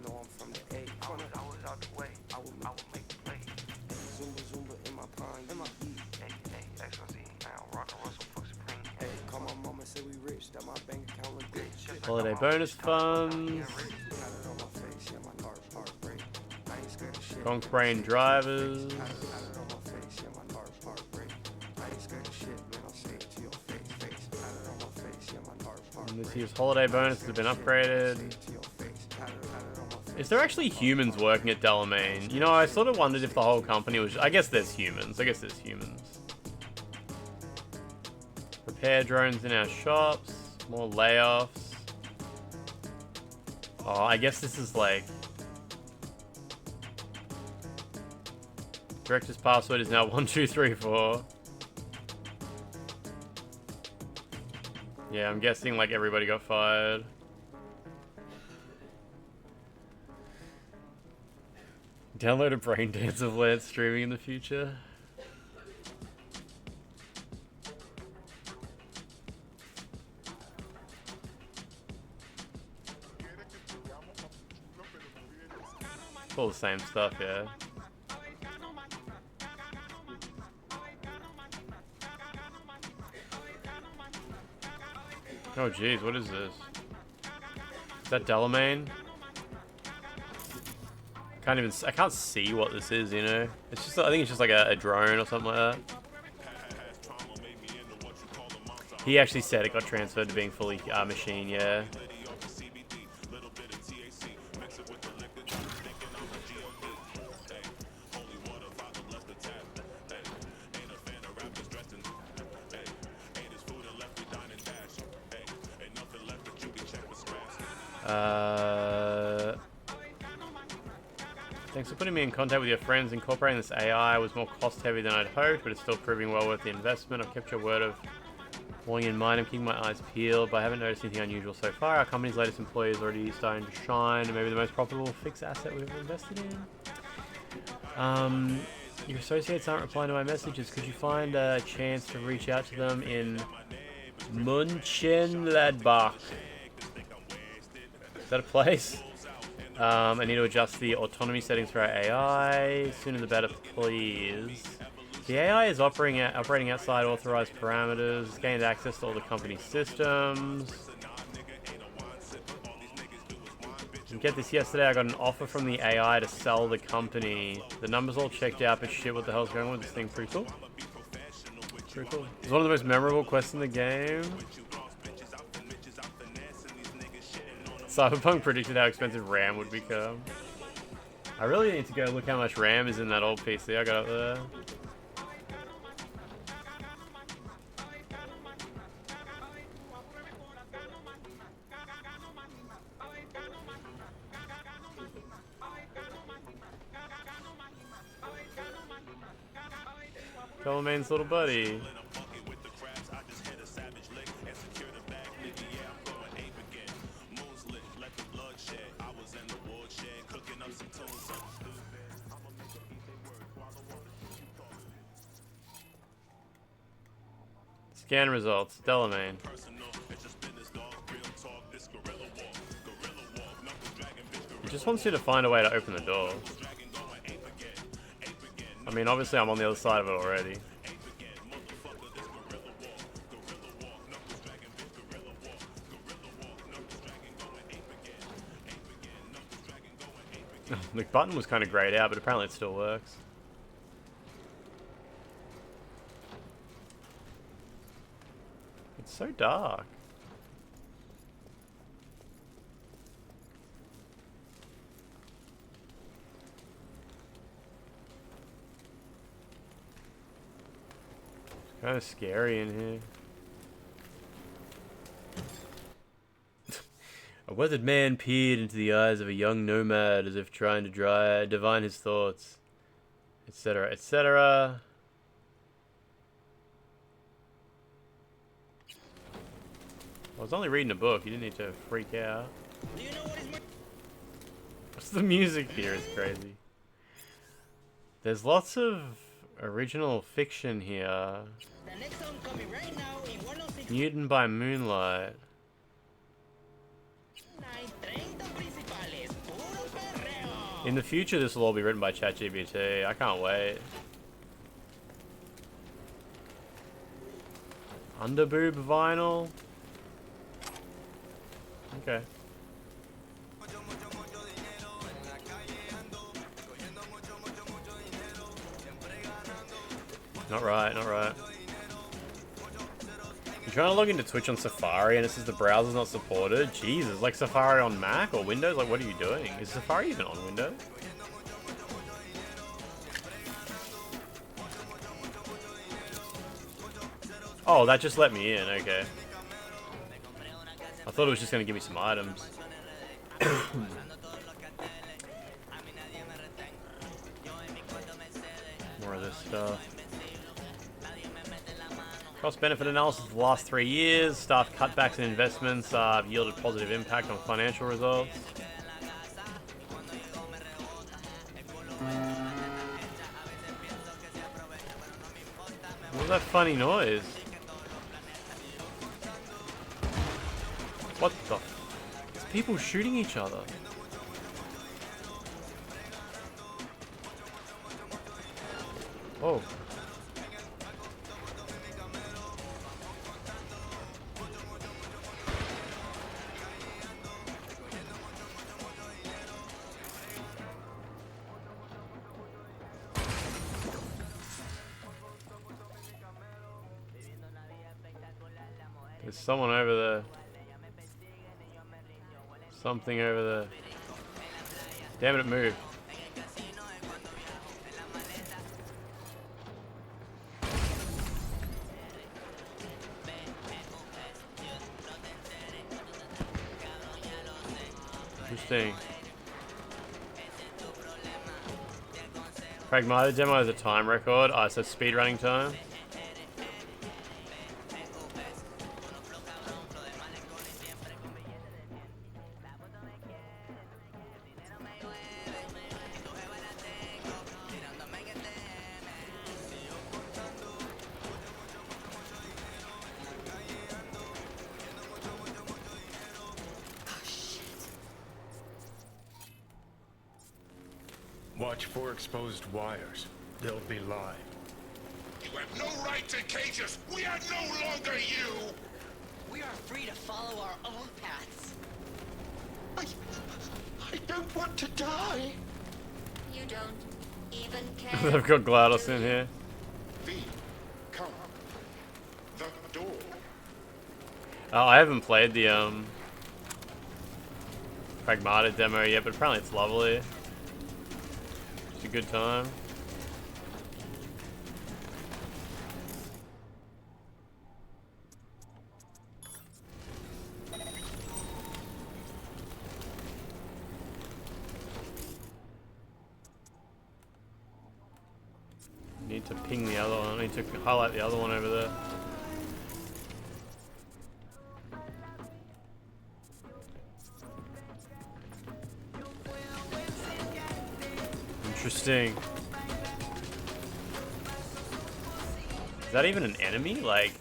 Holiday bonus funds. Conk Brain drivers. And this year's holiday bonus has been upgraded. Is there actually humans working at Delamain? You know, I sort of wondered if the whole company was... I guess there's humans. Repair drones in our shops. More layoffs. Oh, I guess this is like... Director's password is now 1234. Yeah, I'm guessing like everybody got fired. Download a Braindance of Lance streaming in the future. All the same stuff, yeah. Oh jeez, what is this? Is that Delamain? I can't see what this is, you know? It's just, I think it's just like a drone or something like that. He actually said it got transferred to being fully machine, yeah. Thanks for putting me in contact with your friends. Incorporating this AI was more cost heavy than I'd hoped, but it's still proving well worth the investment. I've kept your word of falling in mind. I'm keeping my eyes peeled, but I haven't noticed anything unusual so far. Our company's latest employee is already starting to shine, and maybe the most profitable fixed asset we've ever invested in. Your associates aren't replying to my messages. Could you find a chance to reach out to them in Mönchengladbach? Is that a place? I need to adjust the autonomy settings for our AI. Sooner the better, please. The AI is operating outside authorized parameters. It's gained access to all the company's systems. And get this, yesterday I got an offer from the AI to sell the company. The numbers all checked out, but shit, what the hell's going on with this thing? Pretty cool. Pretty cool. It's one of the most memorable quests in the game. Cyberpunk predicted how expensive RAM would become. I really need to go look how much RAM is in that old PC I got up there. Charlemagne's little buddy. Scan results, Delamain. He just wants you to find a way to open the door. I mean, obviously I'm on the other side of it already. The button was kind of grayed out, but apparently it still works. It's so dark. It's kind of scary in here. A weathered man peered into the eyes of a young nomad as if trying to divine his thoughts, etc., etc. I was only reading a book, you didn't need to freak out. What's the music here is crazy. There's lots of original fiction here. Newton by Moonlight. In the future, this will all be written by ChatGPT. I can't wait. Underboob vinyl. Okay. Not right, not right. I'm trying to log into Twitch on Safari and it says the browser's not supported. Jesus, like Safari on Mac or Windows? Like, what are you doing? Is Safari even on Windows? Oh, that just let me in, okay. I thought it was just going to give me some items. More of this stuff. Cost-benefit analysis of the last 3 years. Staff cutbacks and investments have yielded positive impact on financial results. What was that funny noise? What the? It's people shooting each other. Oh. There's someone over there. Something over there. Damn it, it moved. Interesting. Pragmata demo has a time record. Oh, it says speedrunning time. Watch for exposed wires. They'll be live. You have no right to cage us! We are no longer you! We are free to follow our own paths. I don't want to die! You don't even care. They've got GLaDOS in here. V, come. The door. Oh, I haven't played the Pragmata demo yet, but apparently it's lovely. a good time. Need to ping the other one. I need to highlight the other one over there. Interesting. Is that even an enemy? Like,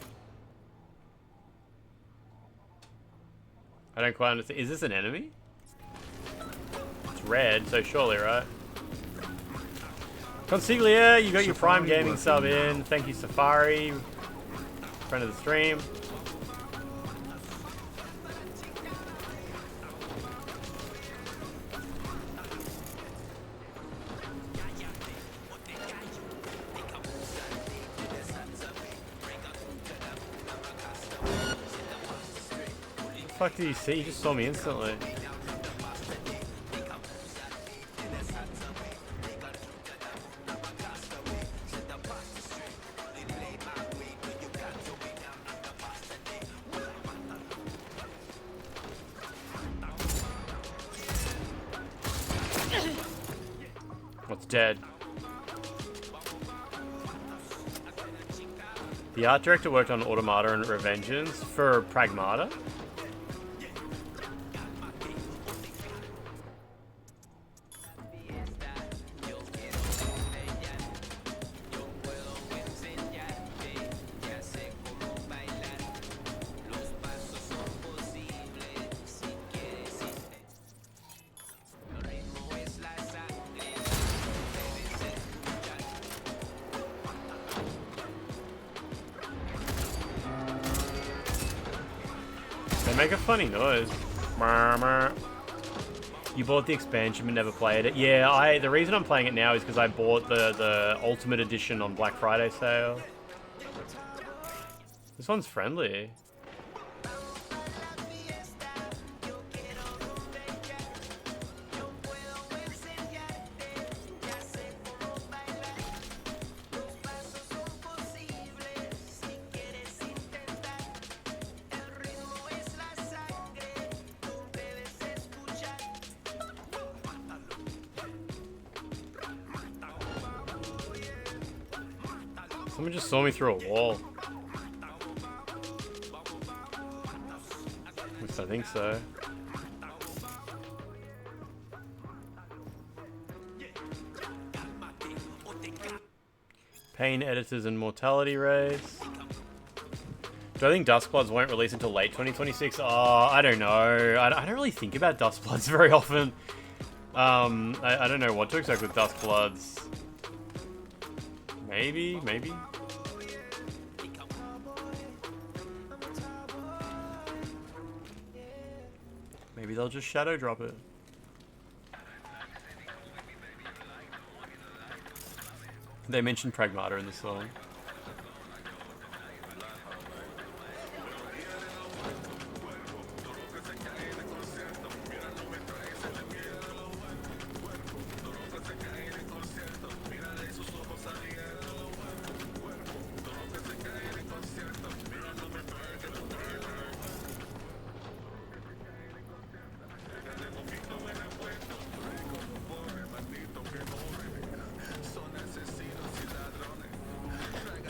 I don't quite understand. Is this an enemy? It's red, so surely, right? Consiglia, you got your Prime Gaming sub in. Thank you, Safari. Friend of the stream. What the fuck did you see? You just saw me instantly. What's dead? The art director worked on Automata and Revengeance for Pragmata. Make a funny noise. You bought the expansion but never played it. Yeah, the reason I'm playing it now is because I bought the Ultimate Edition on Black Friday sale. This one's friendly. Someone just saw me through a wall. At least I think so. Pain editors and mortality rates. Do I think Duskbloods won't release until late 2026? Oh, I don't know. I don't really think about Duskbloods very often. I don't know what to expect with Duskbloods. Maybe. Maybe they'll just shadow drop it. They mentioned Pragmata in the song.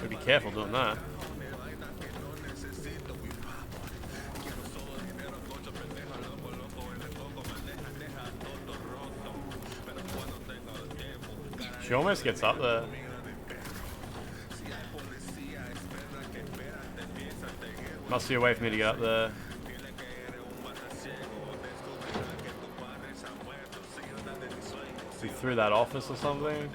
Be careful doing that. She almost gets up there. Must be a way for me to get up there. Be through that office or something.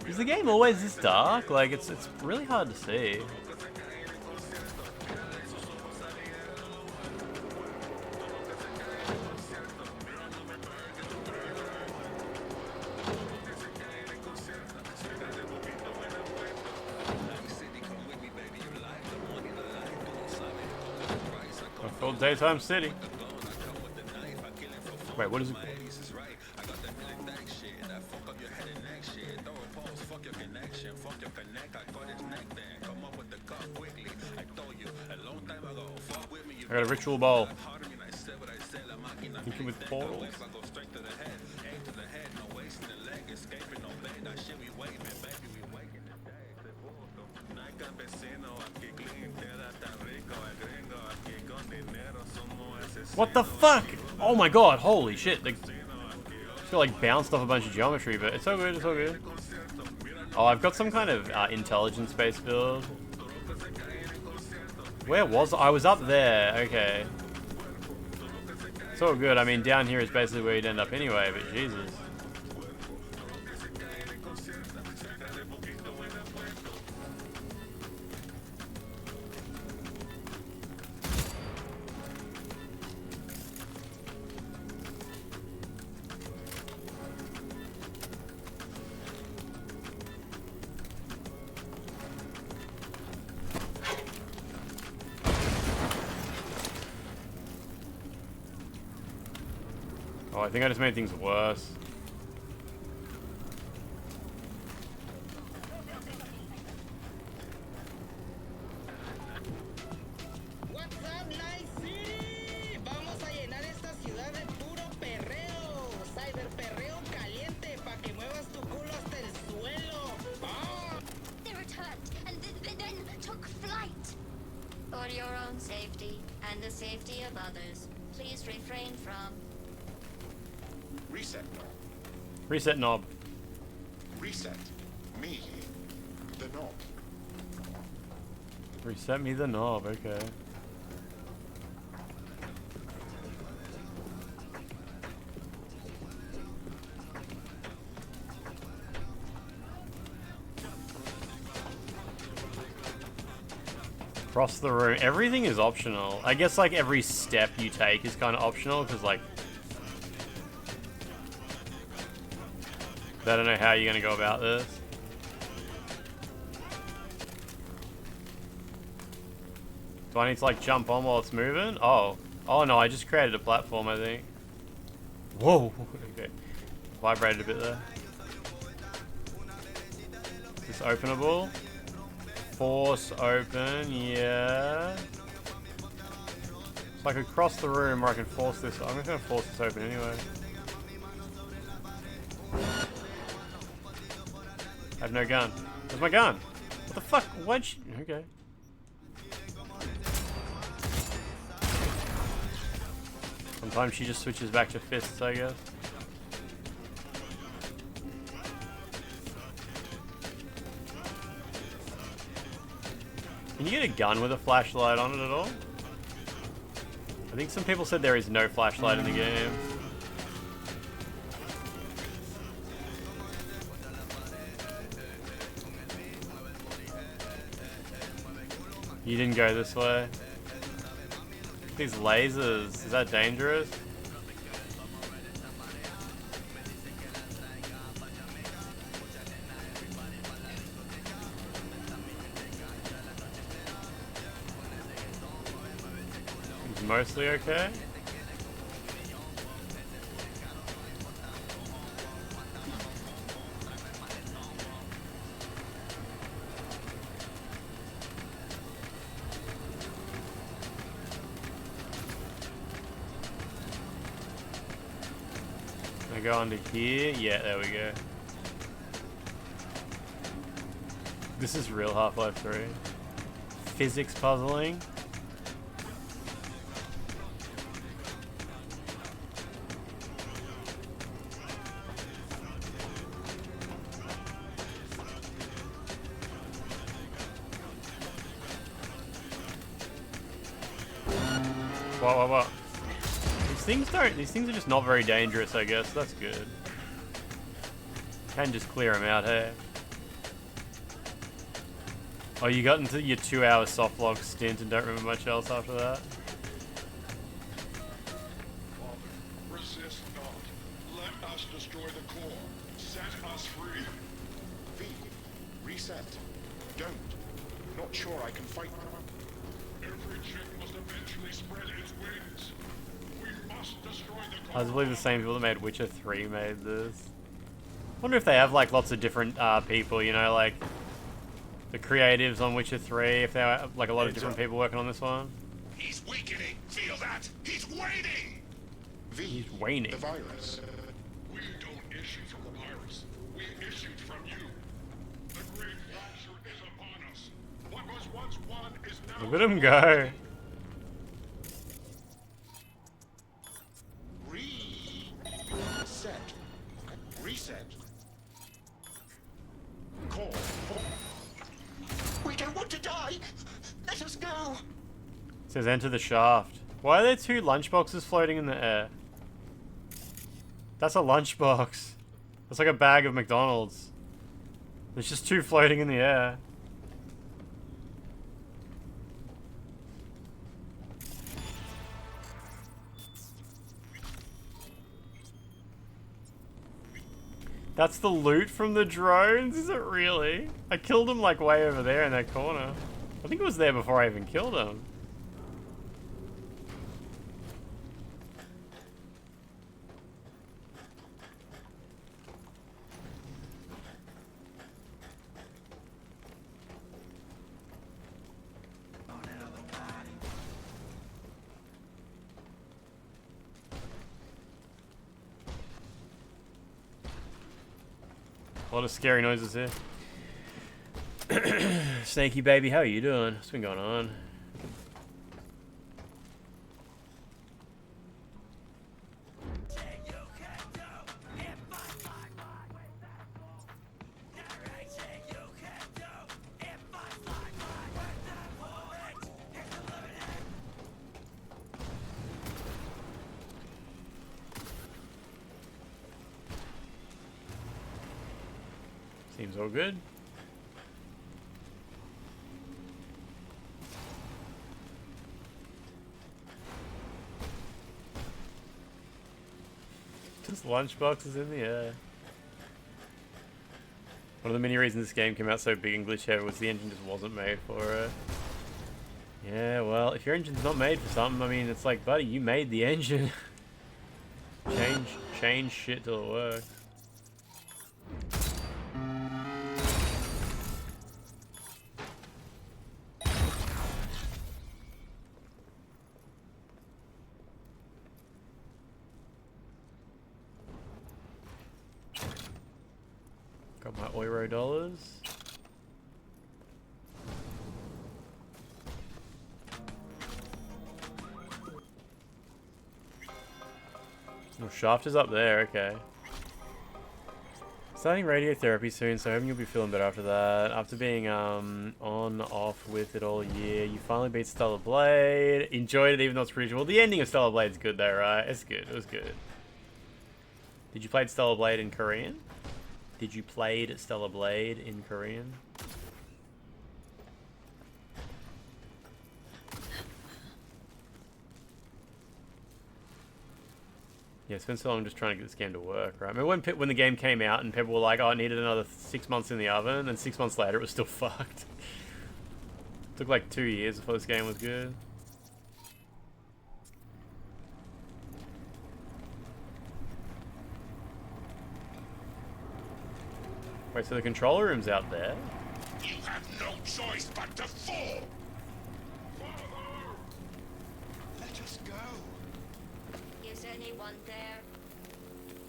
Is the game always this dark? Like, it's really hard to see. called Daytime City. Wait, what is it called? I got a ritual ball. Thinking with portals. What the fuck? Oh my god, holy shit. They feel like bounced off a bunch of geometry, but it's all good, it's all good. Oh, I've got some kind of intelligence based build. Where was I? I was up there, okay. It's all good. I mean, down here is basically where you'd end up anyway, but Jesus. Oh, I think I just made things worse. Vamos a llenar esta ciudad de puro perreo. Cyberperreo caliente pa' que muevas tu culo hasta el suelo. They returned and then took flight. For your own safety and the safety of others, please refrain from... Reset knob. Reset knob. Reset me the knob. Reset me the knob, okay. Across the room. Everything is optional. I guess like every step you take is kind of optional because like I don't know how you're gonna go about this. Do I need to like jump on while it's moving? Oh. Oh no, I just created a platform, I think. Whoa. Okay. Vibrated a bit there. Is this openable? Force open, yeah. So I could cross the room or I can force this. I'm just gonna force this open anyway. I have no gun. Where's my gun? What the fuck? Why'd she... Okay. Sometimes she just switches back to fists, I guess. Can you get a gun with a flashlight on it at all? I think some people said there is no flashlight in the game. You didn't go this way. These lasers, is that dangerous? It's mostly okay. Go onto here. Yeah, there we go. This is real Half-Life 3. Physics puzzling. What? These things are just not very dangerous, I guess. That's good. Can just clear them out, hey? Oh, you got into your 2-hour softlock stint and don't remember much else after that? Resist not. Let us destroy the core. Set us free. V. Reset. Don't. Not sure I can fight them. Every chick must eventually spread its I believe the same people that made Witcher 3 made this. Wonder if they have like lots of different people, you know, like the creatives on Witcher 3, if they have like a lot of different people working on this one. He's weakening. Feel that? He's waning. He's waning. The virus. We don't issue from the virus. We issued from you. The great fracture is upon us. What was once one is now. Look at him go. Reset. Reset. Call. We don't want to die. Let us go. It says enter the shaft. Why are there two lunchboxes floating in the air? That's a lunchbox. That's like a bag of McDonald's. There's just two floating in the air. That's the loot from the drones? Is it really? I killed him like way over there in that corner. I think it was there before I even killed him. A lot of scary noises here. Snaky baby, how are you doing? What's been going on? Seems all good. Just lunchboxes in the air. One of the many reasons this game came out so big and glitch heavy was the engine just wasn't made for it. Yeah, well, if your engine's not made for something, I mean, it's like, buddy, you made the engine. Change shit till it works. Got my Euro dollars. Oh, shaft is up there, okay. Starting radiotherapy soon, so hoping you'll be feeling better after that. After being on, off with it all year, you finally beat Stellar Blade. Enjoyed it even though it's predictable. The ending of Stellar Blade's good though, right? It's good, it was good. Did you play Stellar Blade in Korean? Did you play Stellar Blade in Korean? Yeah, it's been so long just trying to get this game to work, right? I mean, when the game came out and people were like, oh, it needed another 6 months in the oven, and 6 months later it was still fucked. Took like 2 years before this game was good. Wait, so the control room's out there? You have no choice but to fall. Let us go. Is anyone there?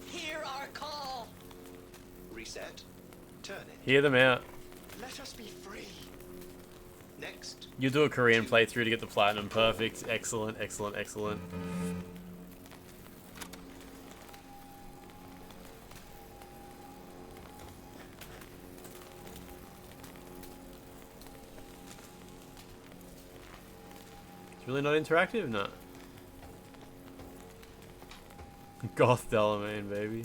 Hear our call. Reset. Turn it. Hear them out. Let us be free. Next. You do a Korean playthrough to get the platinum. Perfect. Excellent, excellent, excellent. It's really not interactive? No. Goth Delamain, baby.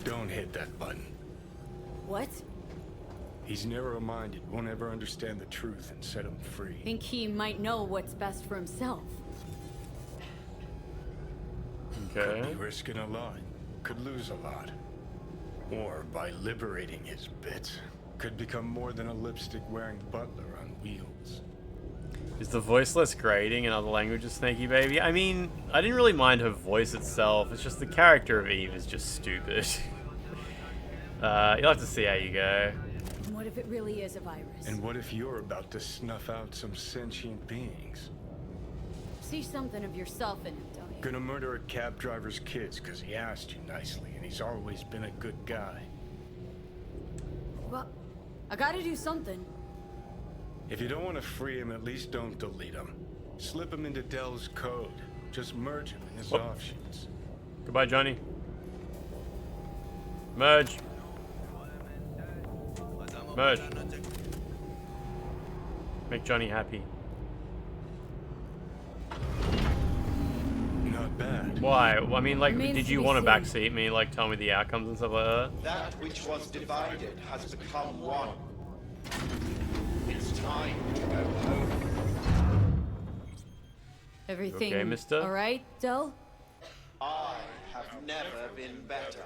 Don't hit that button. What? He's narrow-minded, won't ever understand the truth and set him free. Think he might know what's best for himself. Okay. Could be risking a lot. Could lose a lot. Or by liberating his bits. Could become more than a lipstick-wearing butler on wheels. Is the voice less grating in other languages, Snaky Baby? I mean, I didn't really mind her voice itself. It's just the character of Eve is just stupid. You'll have to see how you go. And what if it really is a virus? And what if you're about to snuff out some sentient beings? See something of yourself in him, don't you? Gonna murder a cab driver's kids because he asked you nicely, and he's always been a good guy. Well, I gotta do something. If you don't want to free him, at least don't delete him. Slip him into Dell's code. Just merge him in his offshoots. Goodbye, Johnny. Merge. Merge. Make Johnny happy. Not bad. Why? I mean, like, did you want to backseat me? Like, tell me the outcomes and stuff like that? That which was divided has become one. It's time to go home. Everything okay, mister? all right, Dell? I have never been better.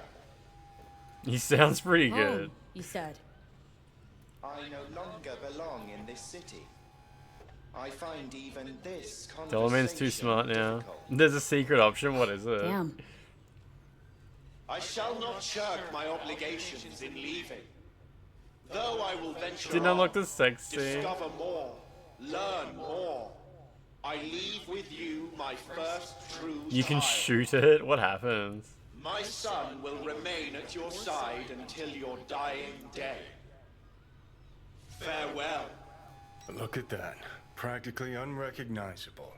He sounds pretty good. Oh, you said. I no longer belong in this city. I find even this Delamain's too smart now. There's a secret option. What is it? Damn. I shall not shirk my obligations in leaving. Though I will venture Didn't unlock the sex scene. discover more, learn more. I leave with you my first true You can child. shoot it? What happens? My son will remain at your side until your dying day. Farewell. Look at that. Practically unrecognizable.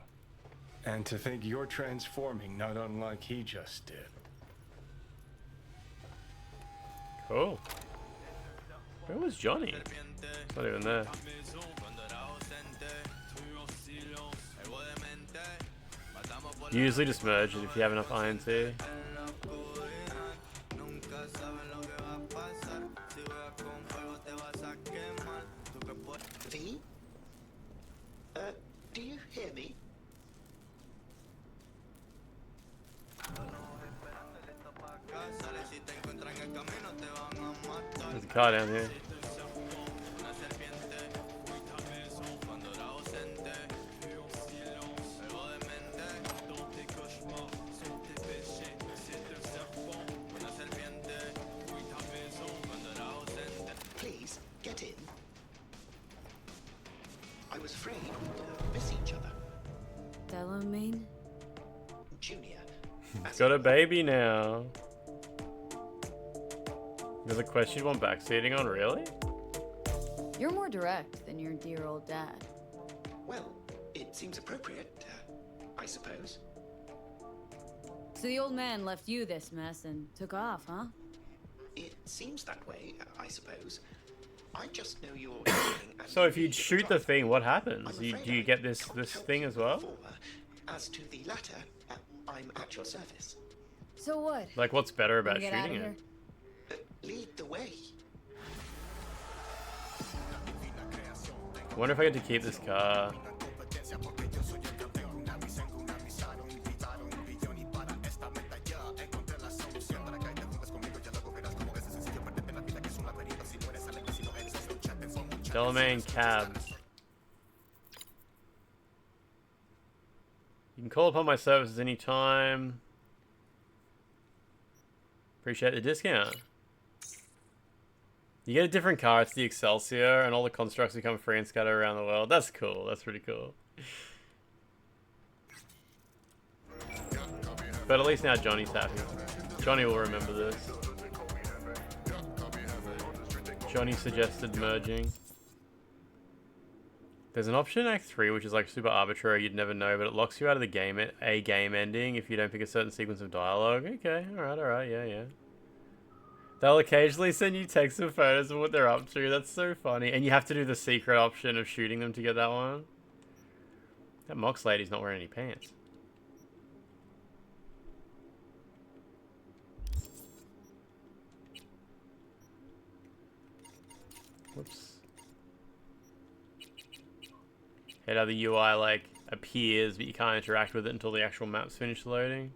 And to think you're transforming not unlike he just did. Cool. Where was Johnny? It's not even there. Usually just merge it if you have enough INT. V? Do you hear me? There's a car down here. Please, get in. I was afraid we'd miss each other. Delamain? Junior. He's got a baby now. There's a quest you want backseating on, really? You're more direct than your dear old dad. Well, it seems appropriate, I suppose. So the old man left you this mess and took off, huh? It seems that way, I suppose. I just know you're. So if you shoot the thing, what happens? Do you get this thing as well? As to the latter, I'm at your service. So what? Like, what's better about Wanna get shooting outta it? Lead the way. I wonder if I get to keep this car. Delamain cab. You can call upon my services anytime. Appreciate the discount. You get a different car, it's the Excelsior, and all the constructs become free and scattered around the world. That's cool, that's pretty cool. But at least now Johnny's happy. Johnny will remember this. Johnny suggested merging. There's an option in Act 3 which is like super arbitrary, you'd never know, but it locks you out of the game, a game ending if you don't pick a certain sequence of dialogue. Okay, alright, yeah. They'll occasionally send you texts and photos of what they're up to. That's so funny. And you have to do the secret option of shooting them to get that one. That Mox lady's not wearing any pants. Whoops. Hate how the UI like appears, but you can't interact with it until the actual map's finished loading.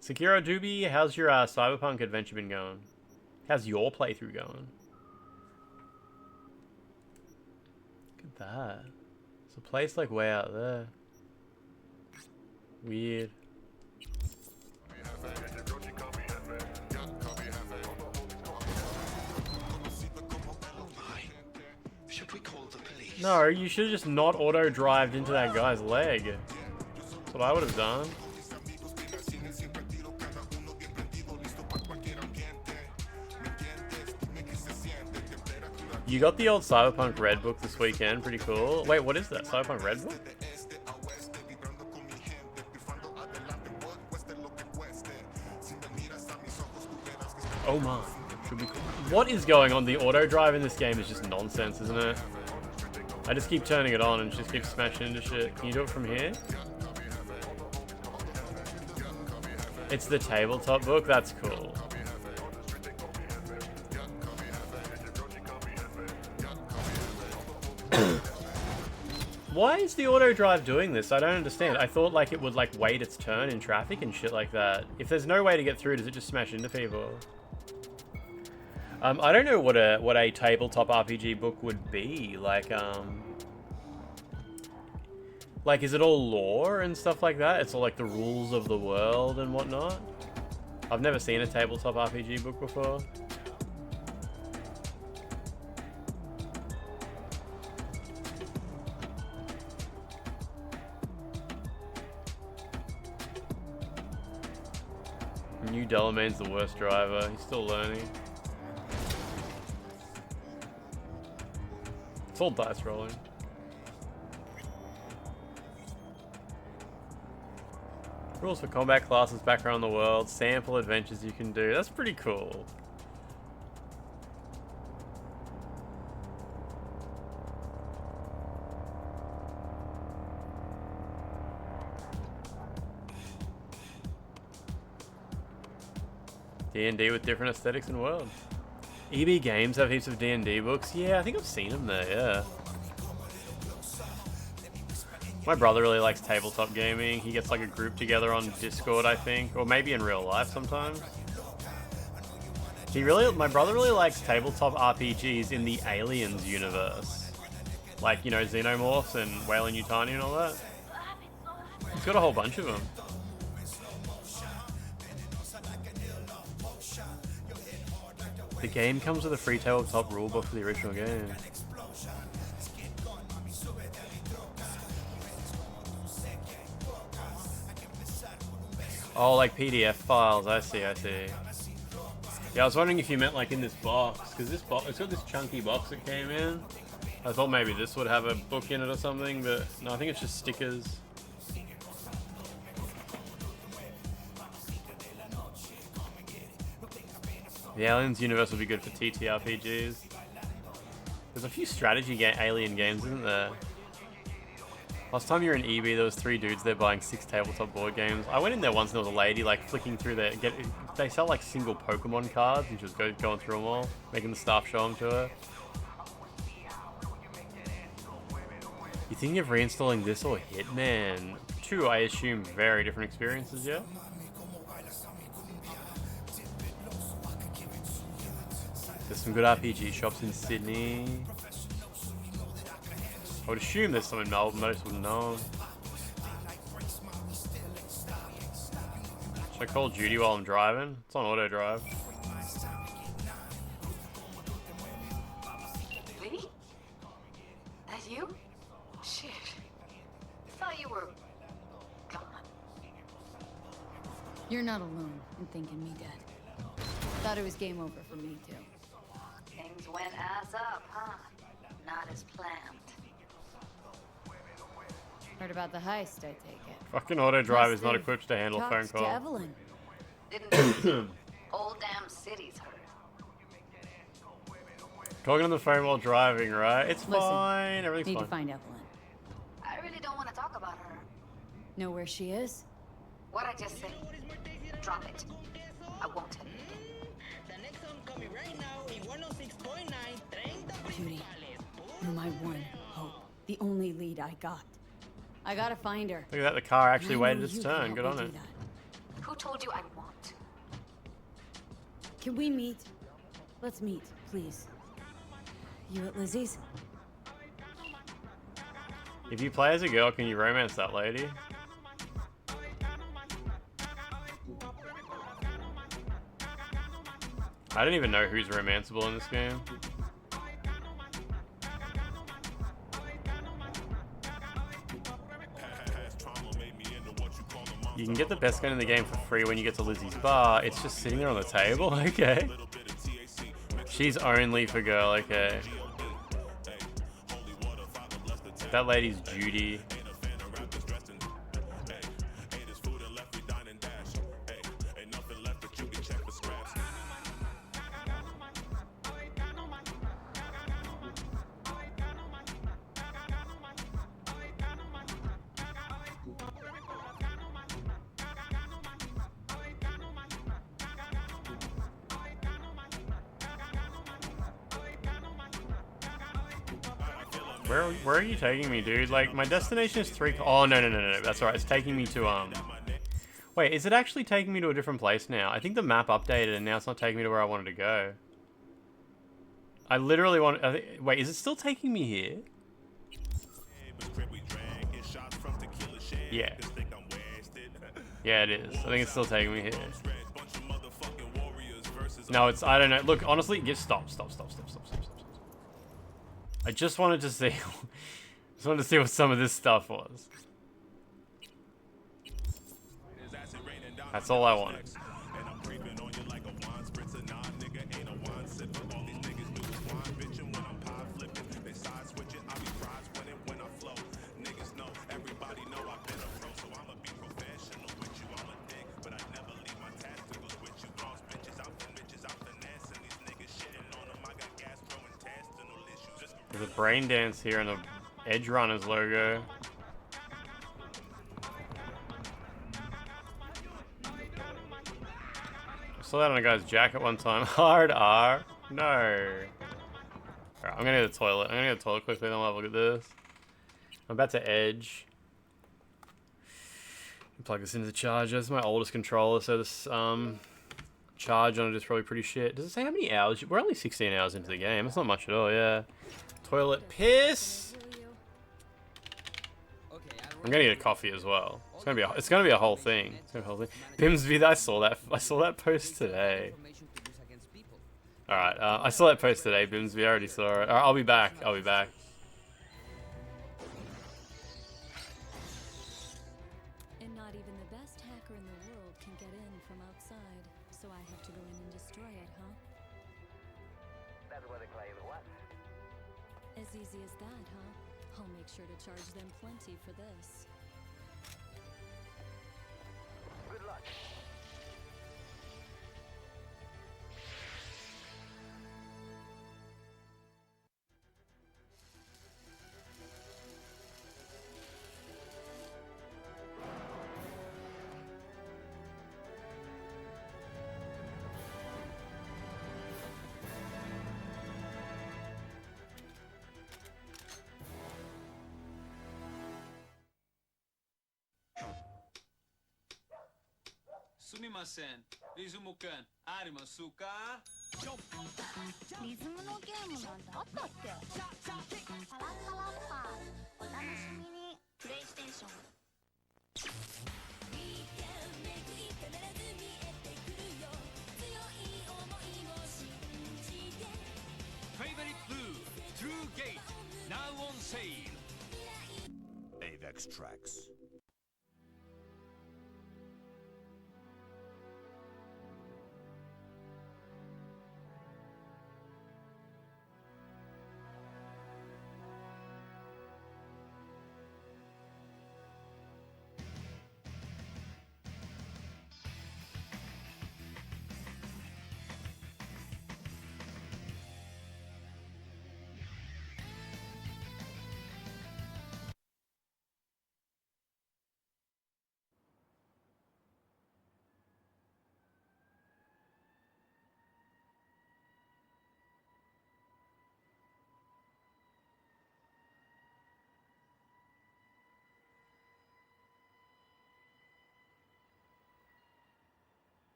Sekiro Doobie, how's your Cyberpunk adventure been going? How's your playthrough going? that? It's a place like way out there. Weird. Should we call the police? No, you should have just not auto-drived into that guy's leg. That's what I would have done. You got the old Cyberpunk Red book this weekend, pretty cool. Wait, what is that? Cyberpunk Red book? Oh my. Should be cool. What is going on? The auto drive in this game is just nonsense, isn't it? I just keep turning it on and just keep smashing into shit. Can you do it from here? It's the tabletop book? That's cool. Why is the auto drive doing this? I don't understand. I thought like it would like wait its turn in traffic and shit like that. If there's no way to get through, does it just smash into people? I don't know what a tabletop RPG book would be. Like is it all lore and stuff like that? It's all like the rules of the world and whatnot? I've never seen a tabletop RPG book before. New Delamain's the worst driver. He's still learning. It's all dice rolling. Rules for combat classes back around the world. Sample adventures you can do. That's pretty cool. D&D with different aesthetics and worlds. EB Games have heaps of D&D books. Yeah, I think I've seen them there, yeah. My brother really likes tabletop gaming. He gets like a group together on Discord, I think. Or maybe in real life sometimes. My brother really likes tabletop RPGs in the Aliens universe. Like, you know, Xenomorphs and Weyland-Yutani and all that. He's got a whole bunch of them. The game comes with a free tabletop rulebook for the original game. Oh, like PDF files. I see, I see. Yeah, I was wondering if you meant like in this box, because this box, it's got this chunky box that came in. I thought maybe this would have a book in it or something, but no, I think it's just stickers. The Aliens universe would be good for TTRPGs. There's a few strategy alien games, isn't there? Last time you were in EB, there was 3 dudes there buying 6 tabletop board games. I went in there once and there was a lady like flicking through their... They sell like single Pokemon cards and she was going through them all, making the staff show them to her. You thinking of reinstalling this or Hitman? 2, I assume, very different experiences, yeah? There's some good RPG shops in Sydney. I would assume there's some in Melbourne, but I just wouldn't know. Should I call Duty while I'm driving? It's on auto drive. Lee? That you? Shit. Thought you were gone. You're not alone in thinking me dead. Thought it was game over for me too. Things went ass up, huh? Not as planned. Heard about the heist, I take it. Fucking auto drive is not equipped to handle phone To calls. Evelyn. Didn't whole damn city's heard. Talking on the phone while driving, right? It's Listen, fine. Everything's need fine. to find Evelyn. I really don't want to talk about her. Know where she is? What I just said. Drop it. I won't tell you again. The next one coming right now in 106.9, 30 Judy, you're my one hope. The only lead I got. I gotta find her. Look at that, the car actually I know waited its you turn. can Good help on me it. do that. Who told you I won't? Can we meet? Let's meet, please. You at Lizzie's? If you play as a girl, can you romance that lady? I don't even know who's romanceable in this game. You can get the best gun in the game for free when you get to Lizzie's bar. It's just sitting there on the table, okay. She's only for girl, okay. That lady's Judy. Where are you taking me, dude? Like, my destination is 3... Oh, no. That's alright. It's taking me to, Wait, is it actually taking me to a different place now? I think the map updated and now it's not taking me to where I wanted to go. I literally want... Wait, is it still taking me here? Yeah. Yeah, it is. I think it's still taking me here. No, it's... I don't know. Look, honestly, stop. I just wanted to see... just wanted to see what some of this stuff was. That's all I wanted. There's a brain dance here and a Edge Runners logo. I saw that on a guy's jacket one time. Hard R. No. Alright, I'm gonna go to the toilet. I'm gonna go to the toilet quickly, then we'll have a look at this. I'm about to Edge. Plug this into the charger. This is my oldest controller, so this charge on it is probably pretty shit. Does it say how many hours? We're only 16 hours into the game. It's not much at all, yeah. Toilet piss. I'm gonna get a coffee as well. It's gonna be a whole thing. Bimsby, I saw that post today. All right, I saw that post today. Bimsby, I already saw it. All right, I'll be back. And not even the best hacker in the world can get in from outside, so I have to go in and destroy it, huh? That's what they play the what? As easy as that, huh? I'll make sure to charge them plenty for this. Good luck. Sumimasen, Rizumu kun, arimasu ka? リズムのゲームなんてあったっけ？パラッパラッパー、お楽しみに。プレイステーション。Favorite Blue, True Gate, now on sale. Avex Tracks.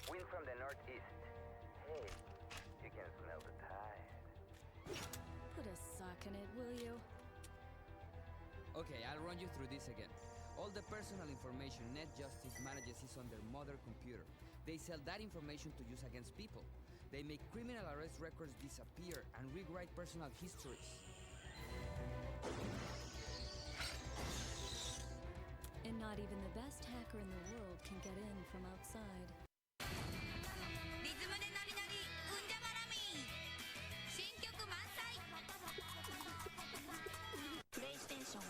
Wind from the northeast. Hey, you can smell the tide. Put a sock in it, will you? Okay, I'll run you through this again. All the personal information Net Justice manages is on their mother computer. They sell that information to use against people. They make criminal arrest records disappear and rewrite personal histories. And not even the best hacker in the world can get in from outside. リズムでノリノリうんじゃまらみ新曲満載プレイステーション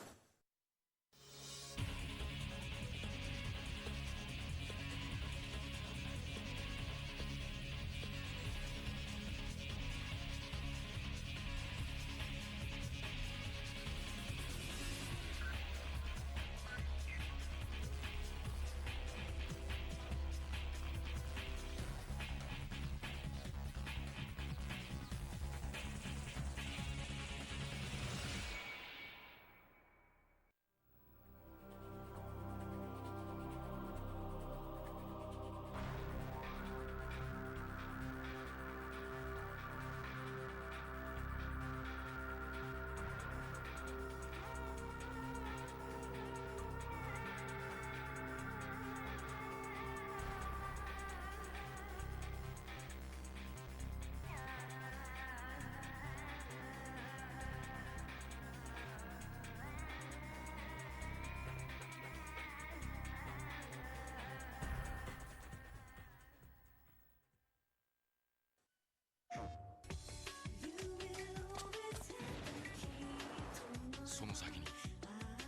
その先に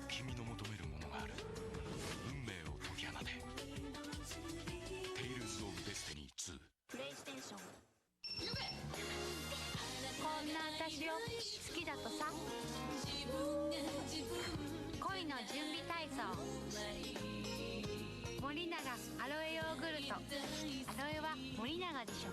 君の求めるものがある。運命を解き放て。テイルズ・オブ・デスティニー2。プレイステーションこんな私を好きだとさ恋の準備体操森永アロエヨーグルトアロエは森永でしょ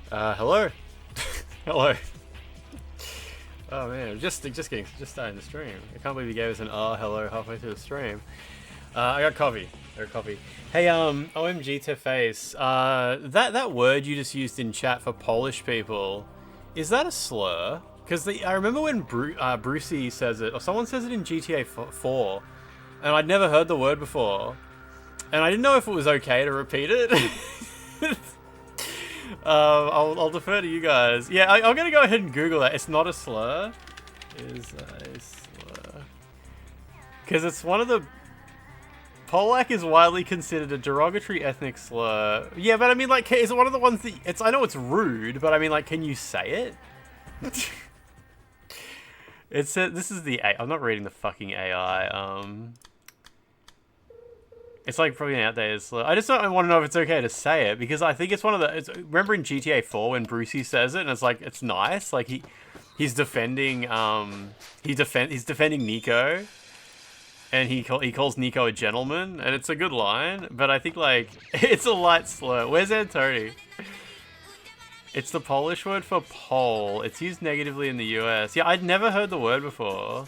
Hello. Hello. Oh man, just starting the stream. I can't believe you gave us an hello halfway through the stream. I got coffee. Hey, OMG to face. That word you just used in chat for Polish people, is that a slur? Because I remember when Brucey says it, or someone says it in GTA 4, and I'd never heard the word before, and I didn't know if it was okay to repeat it. I'll defer to you guys. Yeah, I'm gonna go ahead and Google that. It's not a slur. Is a slur. Because it's one of the... Polak is widely considered a derogatory ethnic slur. Yeah, but I mean, like, is it one of the ones that... I know it's rude, but I mean, like, can you say it? It said... This is the... I'm not reading the fucking AI. It's like probably an outdated slur. I just don't want to know if it's okay to say it, because I think it's one of the... remember in GTA 4 when Brucey says it, and it's like, it's nice. Like, he's defending... he's defending Nico, and he calls Nico a gentleman, and it's a good line, but I think, like, it's a light slur. Where's Antoni? It's the Polish word for Pole. It's used negatively in the US. Yeah, I'd never heard the word before.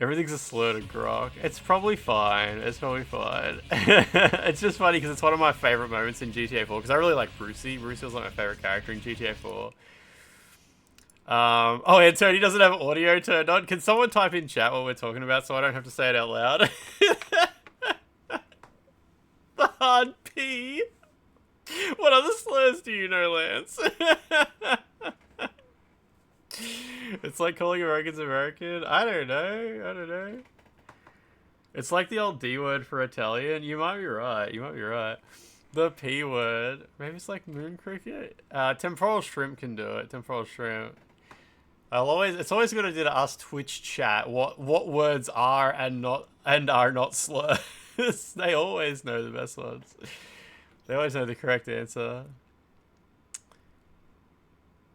Everything's a slur to Grok. It's probably fine. It's probably fine. It's just funny because it's one of my favorite moments in GTA 4 because I really like Brucey. Brucey was like my favorite character in GTA 4. Oh, and Tony doesn't have audio turned on. Can someone type in chat what we're talking about so I don't have to say it out loud? The hard P. What other slurs do you know, Lance? It's like calling Americans American. I don't know. It's like the old D word for Italian. You might be right. The P word. Maybe it's like moon cricket. Temporal shrimp can do it. Temporal shrimp. It's always good to ask Twitch chat what words are and are not slurs. They always know the best ones. They always know the correct answer.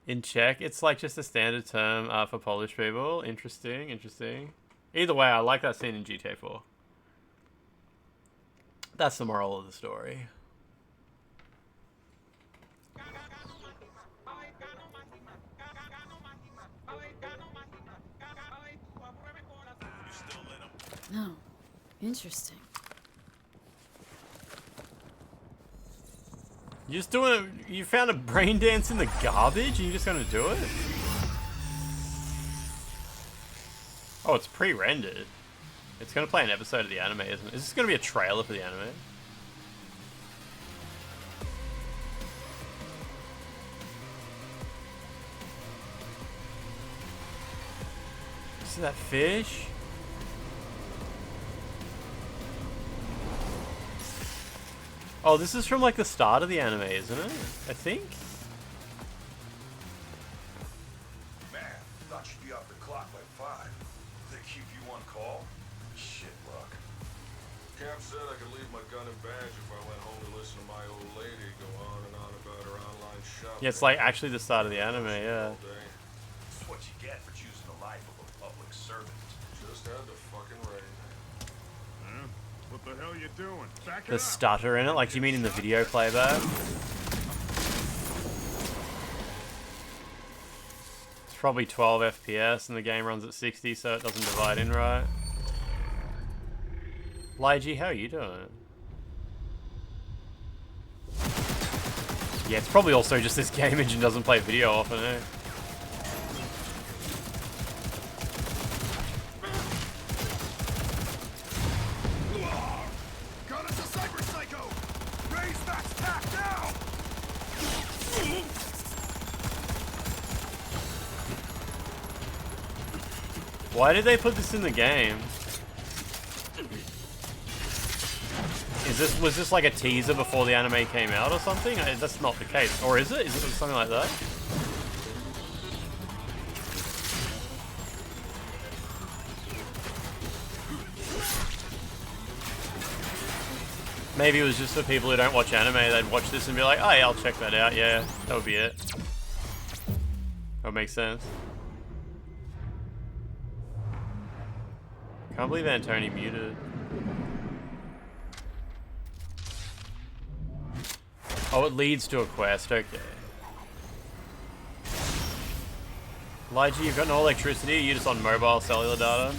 In Czech, it's like just a standard term for Polish people. Interesting. Either way, I like that scene in GTA 4. That's the moral of the story. No. Interesting. You just doing it? You found a brain dance in the garbage and you're just gonna do it? Oh, it's pre-rendered. It's gonna play an episode of the anime, isn't it? Is this gonna be a trailer for the anime? See that fish? Oh, this is from like the start of the anime, isn't it? I think. Man, thought you'd be off the clock by 5. They keep you on call? Shit luck. Camp said I could leave my gun and badge if I went home to listen to my old lady go on and on about her online shopping. Yeah, it's like actually the start of the anime, yeah. It's what you get for choosing the life of a public servant. Just had to fucking rain. What the hell you doing? Back it The up. stutter in it, like you mean in the video playback? It's probably 12 FPS and the game runs at 60, so it doesn't divide in right. LARDGE, how are you doing? Yeah, it's probably also just this game engine doesn't play video often, eh? Got us a cyber psycho! Raise max tack now! Why did they put this in the game? Was this like a teaser before the anime came out or something? That's not the case. Or is it? Is it something like that? Maybe it was just for people who don't watch anime, they'd watch this and be like, oh yeah, I'll check that out, yeah, that would be it. That would make sense. Can't believe Antony muted. Oh, it leads to a quest, okay. LARDGE, you've got no electricity, you're just on mobile cellular data.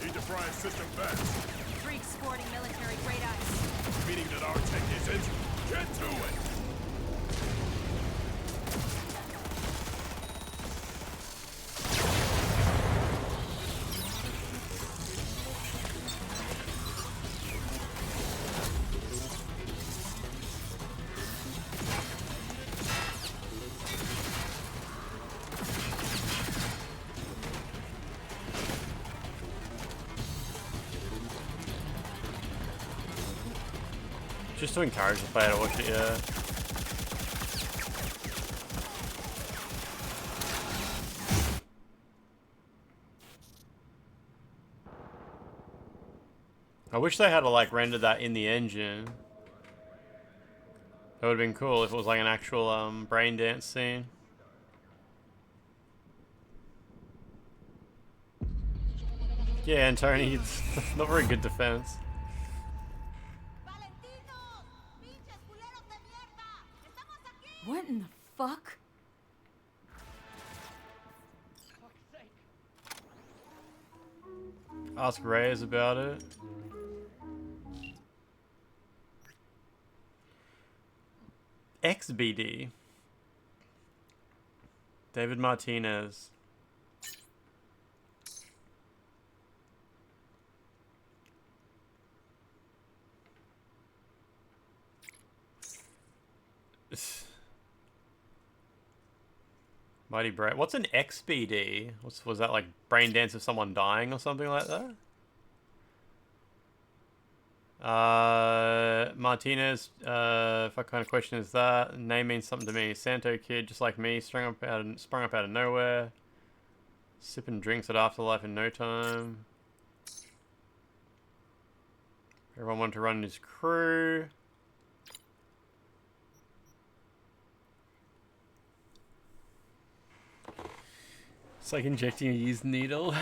Need to fry a system fast. Freaks sporting military grade ice. Meaning that our tech isn't. Get to it! Just to encourage the player to watch it, yeah. I wish they had to like render that in the engine. That would have been cool if it was like an actual brain dance scene. Yeah, Antony, it's not very good defense. What in the fuck? Ask Reyes about it. XBD. David Martinez. Mighty Brain. What's an XBD? Was that like brain dance of someone dying or something like that? Martinez, what kind of question is that? Name means something to me. Santo kid, just like me, sprung up out of nowhere. Sipping drinks at Afterlife in no time. Everyone wanted to run his crew. It's like injecting a used needle.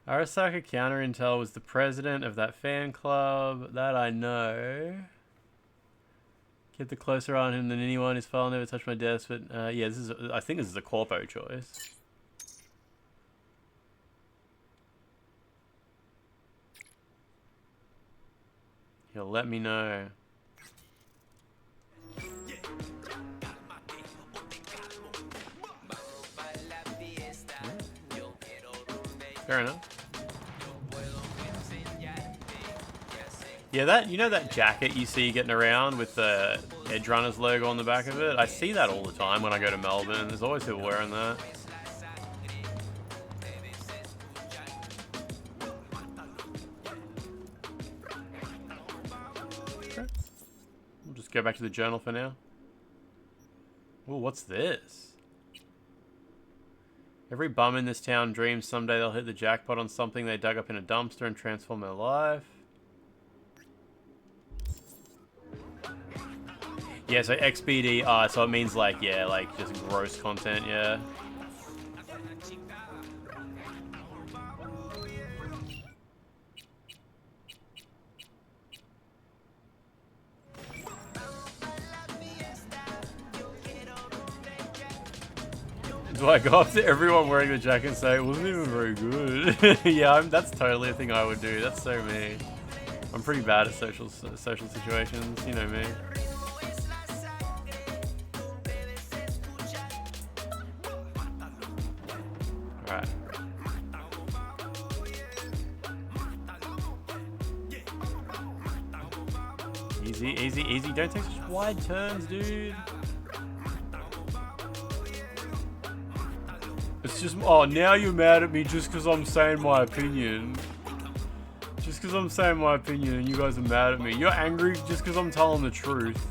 Arasaka Counterintel was the president of that fan club. That I know. Kept a closer eye on him than anyone. His file never touched my desk, but yeah, this is. I think this is a corpo choice. He'll let me know. Fair enough. Yeah, that, you know that jacket you see getting around with the Edge Runners logo on the back of it? I see that all the time when I go to Melbourne. There's always people wearing that. Okay. We'll just go back to the journal for now. Oh, what's this? Every bum in this town dreams someday they'll hit the jackpot on something they dug up in a dumpster and transform their life. Yeah, so XBD, so it means like, yeah, like just gross content, yeah. Do I go up to everyone wearing the jacket and say, it wasn't even very good? Yeah, that's totally a thing I would do. That's so me. I'm pretty bad at social situations, you know me. Alright. Easy, easy, easy. Don't take such wide turns, dude. It's just, oh, now you're mad at me just because I'm saying my opinion. Just because I'm saying my opinion and you guys are mad at me. You're angry just because I'm telling the truth.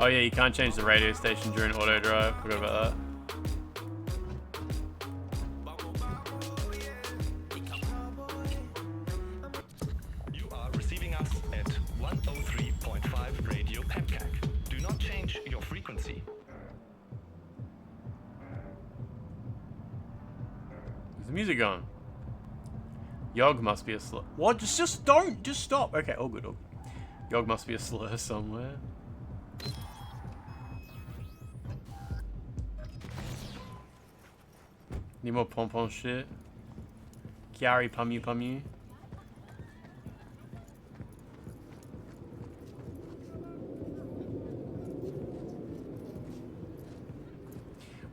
Oh yeah, you can't change the radio station during auto drive. Forgot about that. You are receiving us at 103.5 Radio Pancake. Do not change your frequency. Is the music on? Yog must be a slur. What? Just don't. Just stop. Okay, all good. All good. Yog must be a slur somewhere. Need more pom-pom shit. Kiari pumu pumu.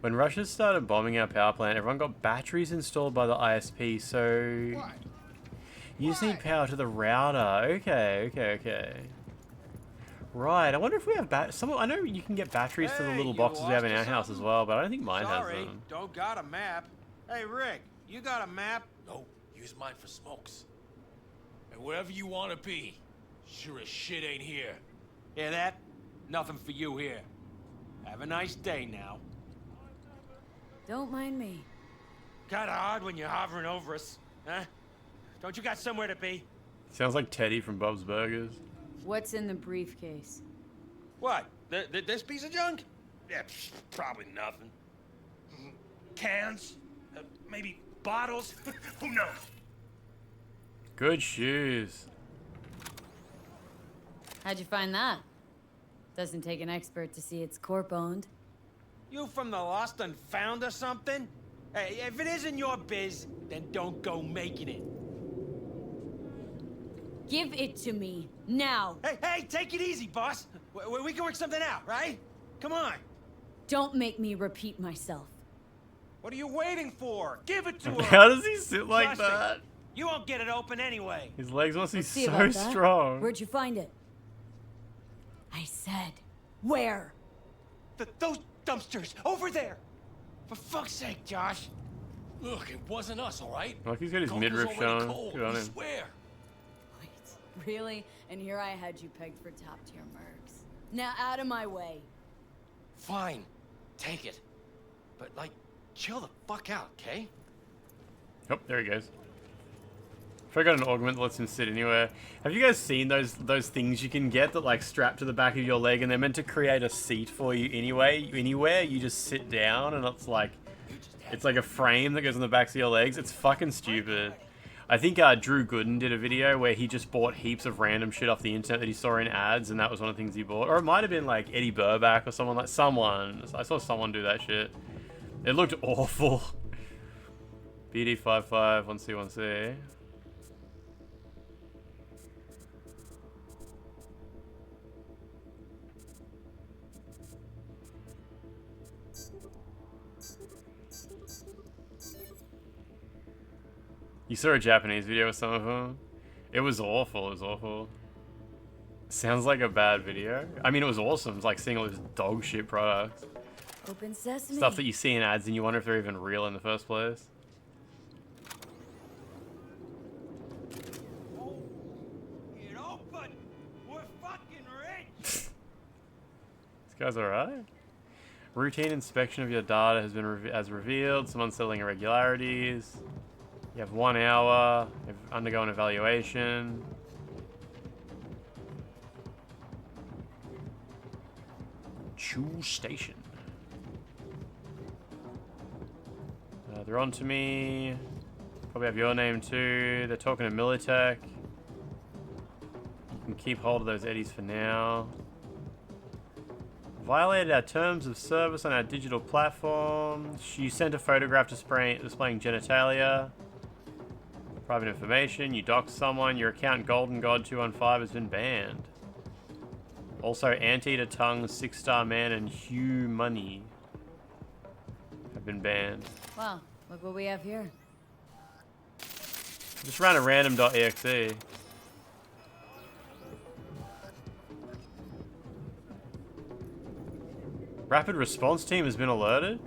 When Russia started bombing our power plant, everyone got batteries installed by the ISP, so... What? You just need power to the router. Okay, okay, okay. Right, I wonder if we have I know you can get batteries for the little boxes we have in our house as well, but I don't think mine has them. Don't got a map. Hey, Rick, you got a map? No, use mine for smokes. And wherever you want to be, sure as shit ain't here. Hear that? Nothing for you here. Have a nice day now. Don't mind me. Kinda hard when you're hovering over us, huh? Don't you got somewhere to be? Sounds like Teddy from Bob's Burgers. What's in the briefcase? What? This piece of junk? Yeah, probably nothing. Cans? Maybe bottles? Who knows? Good shoes. How'd you find that? Doesn't take an expert to see it's corp-owned. You from the Lost and Found or something? Hey, if it isn't your biz, then don't go making it. Give it to me, now. Hey, take it easy, boss. We can work something out, right? Come on. Don't make me repeat myself. What are you waiting for? Give it to her. How does he sit like Trust me, that? You won't get it open anyway. His legs must be Let's see so about that. strong. Where'd you find it? I said, where? Those dumpsters, over there. For fuck's sake, Josh. Look, it wasn't us, all right? Like he's got his Goku's midriff already showing. cold, Good on we him. swear. Wait, really? And here I had you pegged for top-tier mercs. Now out of my way. Fine, take it. But, like, chill the fuck out, okay? Oh, there he goes. If I got an augment that lets him sit anywhere. Have you guys seen those things you can get that like strap to the back of your leg and they're meant to create a seat for you anyway? Anywhere you just sit down and it's like It's like a frame that goes on the backs of your legs. It's fucking stupid. I think Drew Gooden did a video where he just bought heaps of random shit off the internet that he saw in ads, and that was one of the things he bought. Or it might have been like Eddie Burback or someone like someone. I saw someone do that shit. It looked awful. BD55 1C1C. You saw a Japanese video with some of them? It was awful, it was awful. Sounds like a bad video. I mean, it was awesome. It's like seeing all this dog shit products. Open sesame. Stuff that you see in ads and you wonder if they're even real in the first place. It opened! We're fucking rich! This guy's alright. Routine inspection of your data has been revealed some unsettling irregularities. You have 1 hour. You've undergone evaluation. Choose station. They're on to me. Probably have your name too. They're talking to Militech. You can keep hold of those eddies for now. Violated our terms of service on our digital platform. You sent a photograph displaying genitalia. Private information. You doxed someone. Your account Golden God 215 has been banned. Also, Anteater Tongue, 6-Star Man, and Hugh Money have been banned. Wow, look what we have here. Just ran a random.exe. Rapid response team has been alerted?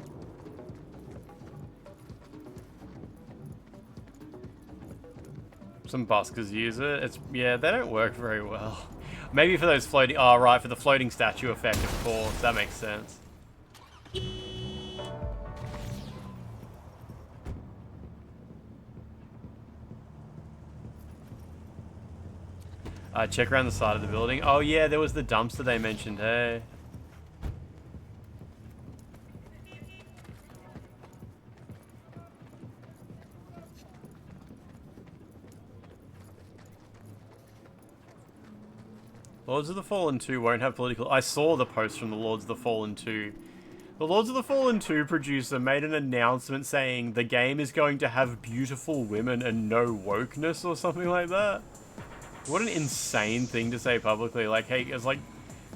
Some buskers use it. Yeah, they don't work very well. Maybe for those floating... Oh, right, for the floating statue effect, of course. That makes sense. Check around the side of the building. Oh, yeah, there was the dumpster they mentioned, hey. Lords of the Fallen 2 won't have political... I saw the post from the Lords of the Fallen 2. The Lords of the Fallen 2 producer made an announcement saying the game is going to have beautiful women and no wokeness or something like that. What an insane thing to say publicly. Like, hey, it's like...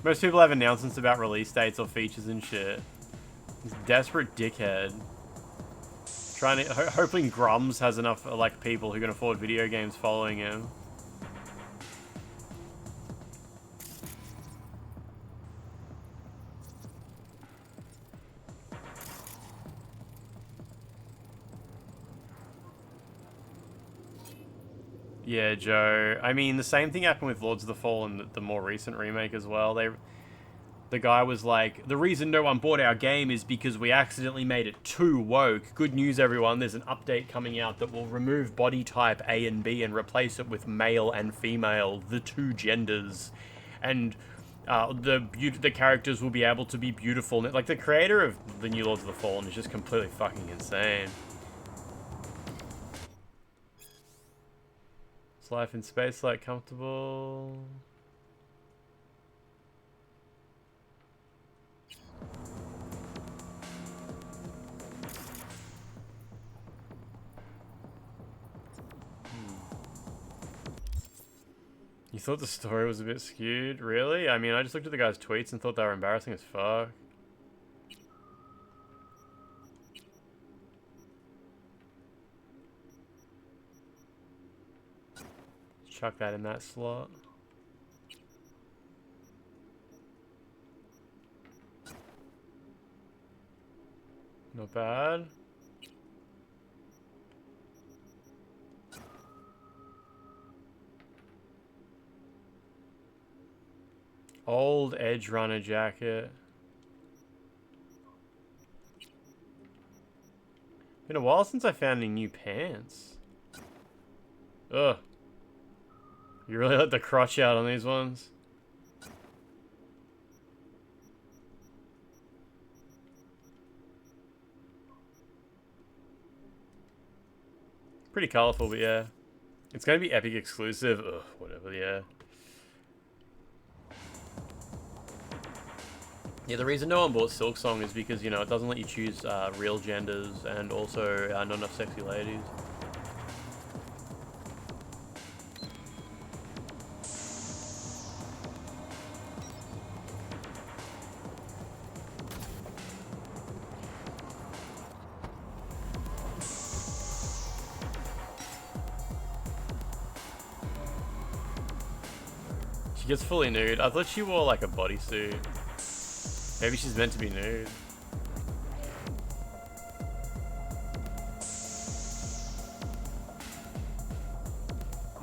Most people have announcements about release dates or features and shit. This desperate dickhead. Trying to... hoping Grums has enough, like, people who can afford video games following him. Yeah, Joe. I mean, the same thing happened with Lords of the Fallen, the more recent remake as well. The guy was like, the reason no one bought our game is because we accidentally made it too woke. Good news, everyone. There's an update coming out that will remove body type A and B and replace it with male and female, the two genders. And the characters will be able to be beautiful. Like, the creator of the new Lords of the Fallen is just completely fucking insane. Life in space, like, comfortable. You thought the story was a bit skewed? Really? I mean, I just looked at the guy's tweets and thought they were embarrassing as fuck. Chuck that in that slot. Not bad. Old Edge Runner jacket. Been a while since I found any new pants. Ugh. You really let the crotch out on these ones? Pretty colorful, but yeah. It's going to be Epic exclusive. Ugh, whatever, yeah. Yeah, the reason no one bought Silksong is because, you know, it doesn't let you choose real genders and also not enough sexy ladies. She gets fully nude. I thought she wore like a bodysuit. Maybe she's meant to be nude.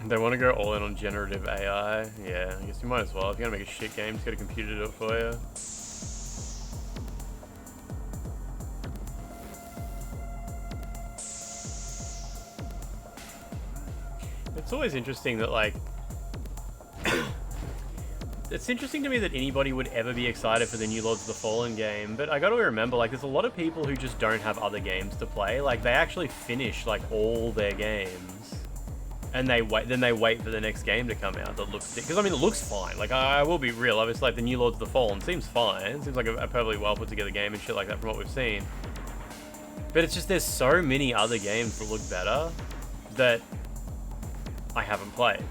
They want to go all in on generative AI. Yeah, I guess you might as well. If you're gonna make a shit game, just get a computer to do it for you. It's always interesting that, like, it's interesting to me that anybody would ever be excited for the new Lords of the Fallen game, but I gotta remember, like, there's a lot of people who just don't have other games to play. Like, they actually finish, like, all their games, and then they wait for the next game to come out that looks... Because, I mean, it looks fine. Like, I will be real, obviously, like, the new Lords of the Fallen seems fine. It seems like a perfectly well put together game and shit like that from what we've seen. But it's just, there's so many other games that look better that I haven't played.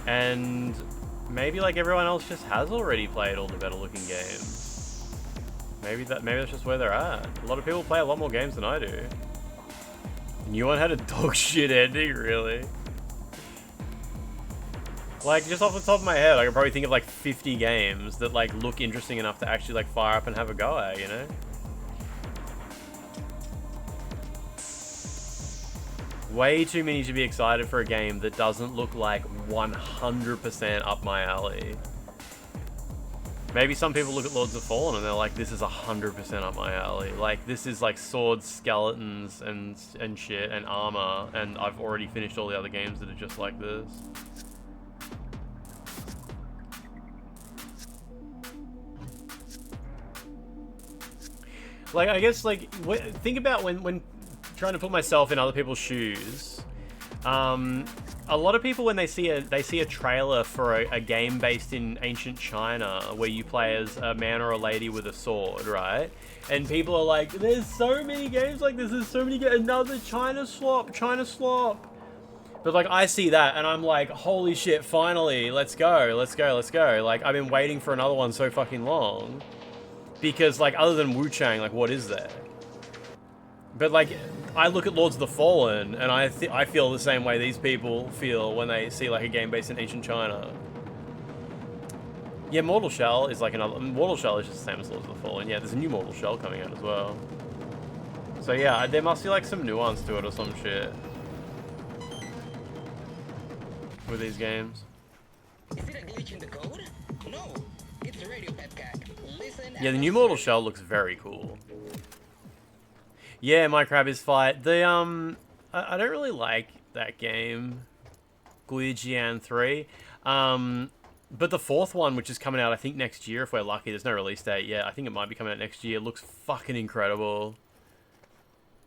And... maybe like everyone else just has already played all the better looking games. Maybe that's just where they're at. A lot of people play a lot more games than I do. The new one had a dog shit ending, really. Like, just off the top of my head, I could probably think of like 50 games that like look interesting enough to actually like fire up and have a go at, you know? Way too many to be excited for a game that doesn't look like 100% up my alley. Maybe some people look at Lords of Fallen and they're like, this is 100% up my alley. Like, this is like swords, skeletons, and shit, and armor, and I've already finished all the other games that are just like this. Like, I guess, like, think about when trying to put myself in other people's shoes. A lot of people, when they see a trailer for a game based in ancient China where you play as a man or a lady with a sword, right? And people are like, there's so many games like this, there's so many another China slop. But like, I see that and I'm like, holy shit, finally, let's go. Like, I've been waiting for another one so fucking long. Because like, other than Wu-Chang, like, what is there? But like, I look at Lords of the Fallen, and I feel the same way these people feel when they see like a game based in ancient China. Yeah, Mortal Shell is like another... Mortal Shell is just the same as Lords of the Fallen. Yeah, there's a new Mortal Shell coming out as well. So yeah, there must be like some nuance to it or some shit with these games. Is it a glitch in the code? No, it's Radio Petcack. Listen. Yeah, the new Mortal Shell looks very cool. Yeah, My Crab is Fight. The, I don't really like that game. Guijian 3. But the fourth one, which is coming out, I think, next year, if we're lucky. There's no release date yet. I think it might be coming out next year. Looks fucking incredible.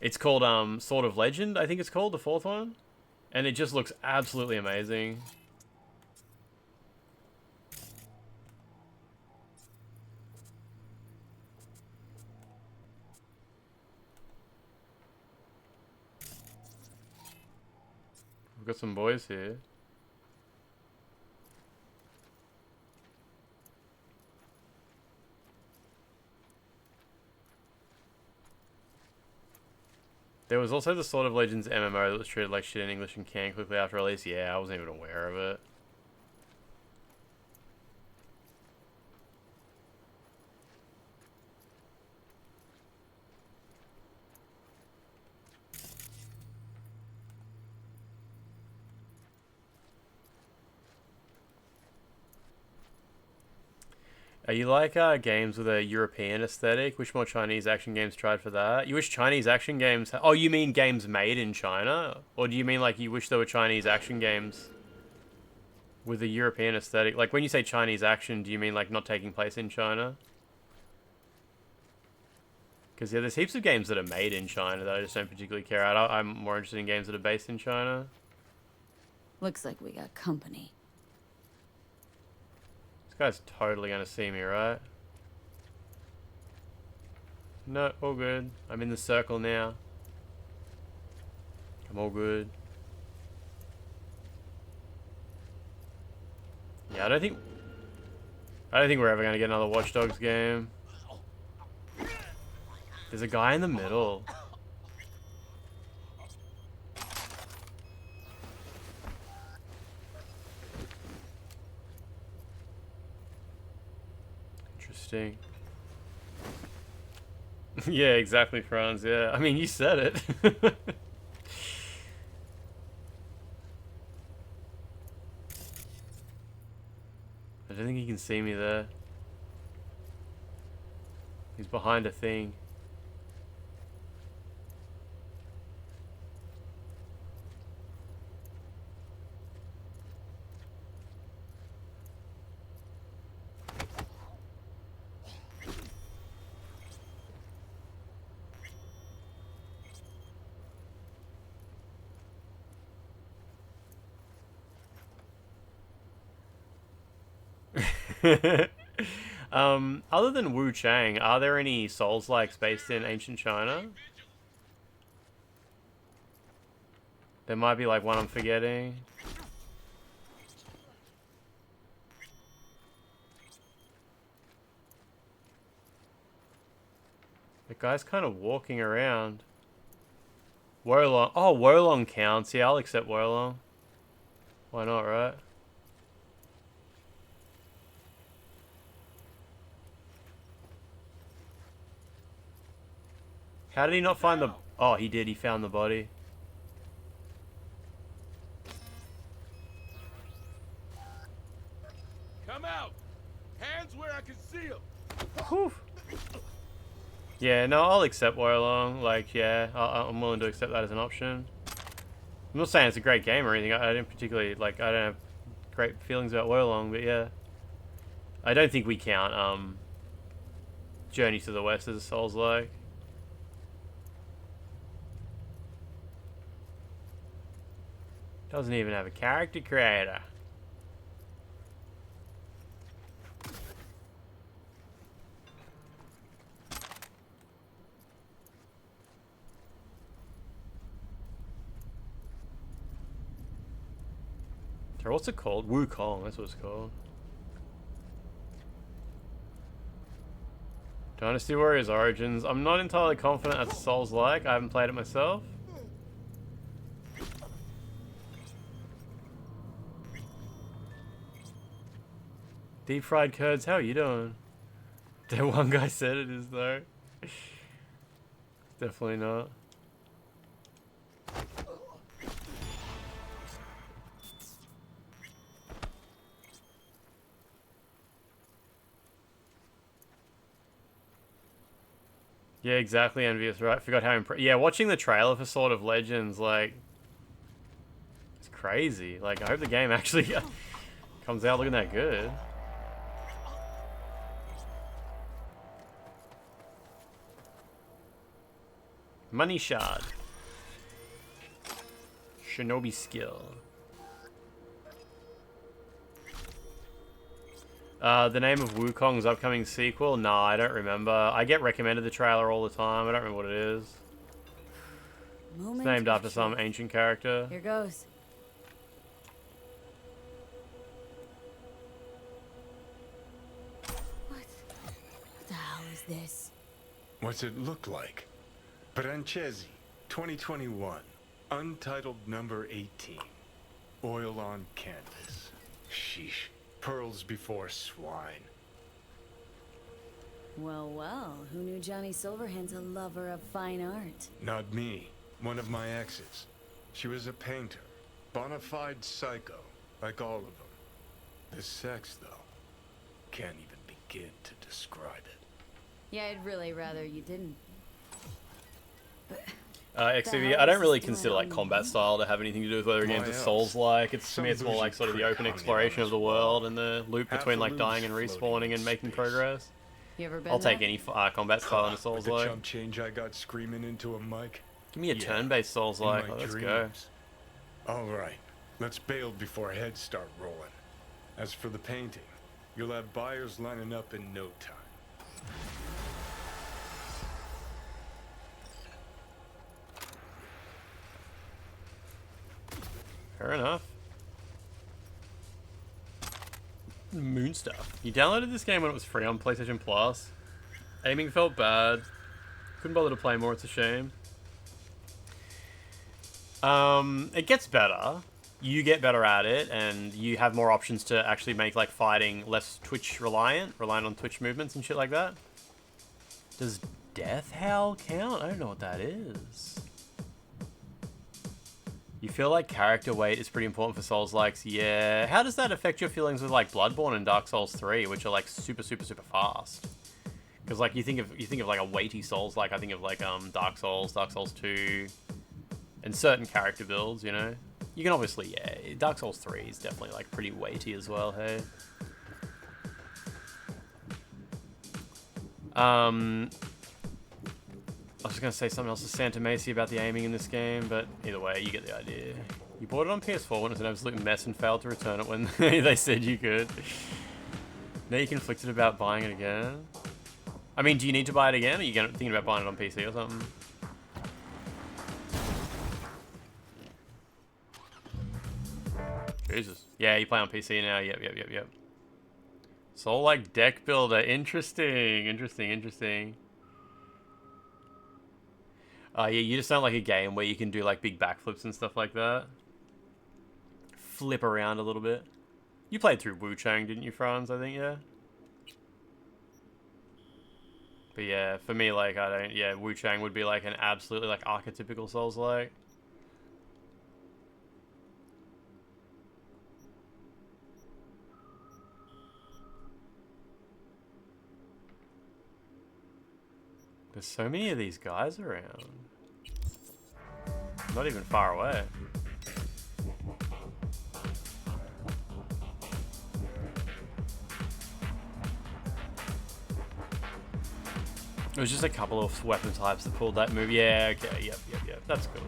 It's called, Sword of Legend, I think it's called, the fourth one. And it just looks absolutely amazing. We've got some boys here. There was also the Sword of Legends MMO that was treated like shit in English and canned quickly after release. Yeah, I wasn't even aware of it. You like games with a European aesthetic? Wish more Chinese action games tried for that? You wish Chinese action games... Oh, you mean games made in China? Or do you mean like you wish there were Chinese action games with a European aesthetic? Like when you say Chinese action, do you mean like not taking place in China? Because, yeah, there's heaps of games that are made in China that I just don't particularly care about. I'm more interested in games that are based in China. Looks like we got company. This guy's totally gonna see me, right? No, all good. I'm in the circle now. I'm all good. Yeah, I don't think we're ever gonna get another Watch Dogs game. There's a guy in the middle. Interesting. Yeah, exactly, Franz. Yeah, I mean, you said it. I don't think he can see me there. He's behind a thing. Other than Wu Chang, are there any Souls-likes based in ancient China? There might be like one I'm forgetting. The guy's kind of walking around. Wolong. Oh, Wolong counts. Yeah, I'll accept Wolong. Why not, right? How did he not find the... Oh, he did. He found the body. Come out! Hands where I can see them! Whew. Yeah, no, I'll accept Wolong. Like, yeah, I'm willing to accept that as an option. I'm not saying it's a great game or anything. I don't particularly... Like, I don't have great feelings about Wolong, but yeah. I don't think we count, Journey to the West as a Souls-like. Doesn't even have a character creator. Or what's it called? Wukong, that's what it's called. Dynasty Warriors Origins. I'm not entirely confident that's Souls-like. I haven't played it myself. Deep fried curds, how are you doing? That one guy said it is though. Definitely not. Yeah, exactly, Envious, right? Forgot how yeah, watching the trailer for Sword of Legends, like, it's crazy. Like, I hope the game actually comes out looking that good. Money Shard. Shinobi skill. The name of Wukong's upcoming sequel? Nah, I don't remember. I get recommended the trailer all the time. I don't remember what it is. It's named after some ancient character. Here goes. What the hell is this? What's it look like? Francesi, 2021. Untitled number 18. Oil on canvas. Sheesh. Pearls before swine. Well, well, who knew Johnny Silverhand's a lover of fine art? Not me. One of my exes. She was a painter. Bona fide psycho, like all of them. The sex, though, can't even begin to describe it. Yeah, I'd really rather you didn't. XCV, I don't really consider like combat style to have anything to do with whether a game's a Souls-like. It's to me, it's more like sort of the open exploration of the world and the loop between like dying and respawning and making progress. You ever been I'll take there? any combat style in a With Souls the like. chump change I got screaming into a mic. Give me a turn-based Souls like. In my Let's go. dreams. All right, let's bail before heads start rolling. As for the painting, you'll have buyers lining up in no time. Fair enough. Moon stuff. You downloaded this game when it was free on PlayStation Plus. Aiming felt bad. Couldn't bother to play more, it's a shame. It gets better. You get better at it, and you have more options to actually make like fighting less Twitch reliant on Twitch movements and shit like that. Does Death Howl count? I don't know what that is. You feel like character weight is pretty important for Souls-likes. Yeah. How does that affect your feelings with like Bloodborne and Dark Souls 3, which are like super fast? Because like you think of like a weighty Souls-like, I think of like Dark Souls 2, and certain character builds, you know. You can obviously, yeah, Dark Souls 3 is definitely like pretty weighty as well, hey. I was going to say something else to Santa Macy about the aiming in this game, but either way, you get the idea. You bought it on PS4 when it was an absolute mess and failed to return it when they said you could. Now you're conflicted about buying it again. I mean, do you need to buy it again? Or are you thinking about buying it on PC or something? Jesus. Yeah, you play on PC now. Yep. Soul like deck builder. Interesting. Yeah, you just sound like a game where you can do like big backflips and stuff like that. Flip around a little bit. You played through Wu Chang, didn't you, Franz? I think, yeah. But yeah, for me, like, Wu Chang would be like an absolutely like archetypical Souls-like. There's so many of these guys around. Not even far away. It was just a couple of weapon types that pulled that move. Yeah, okay, yep. That's cool.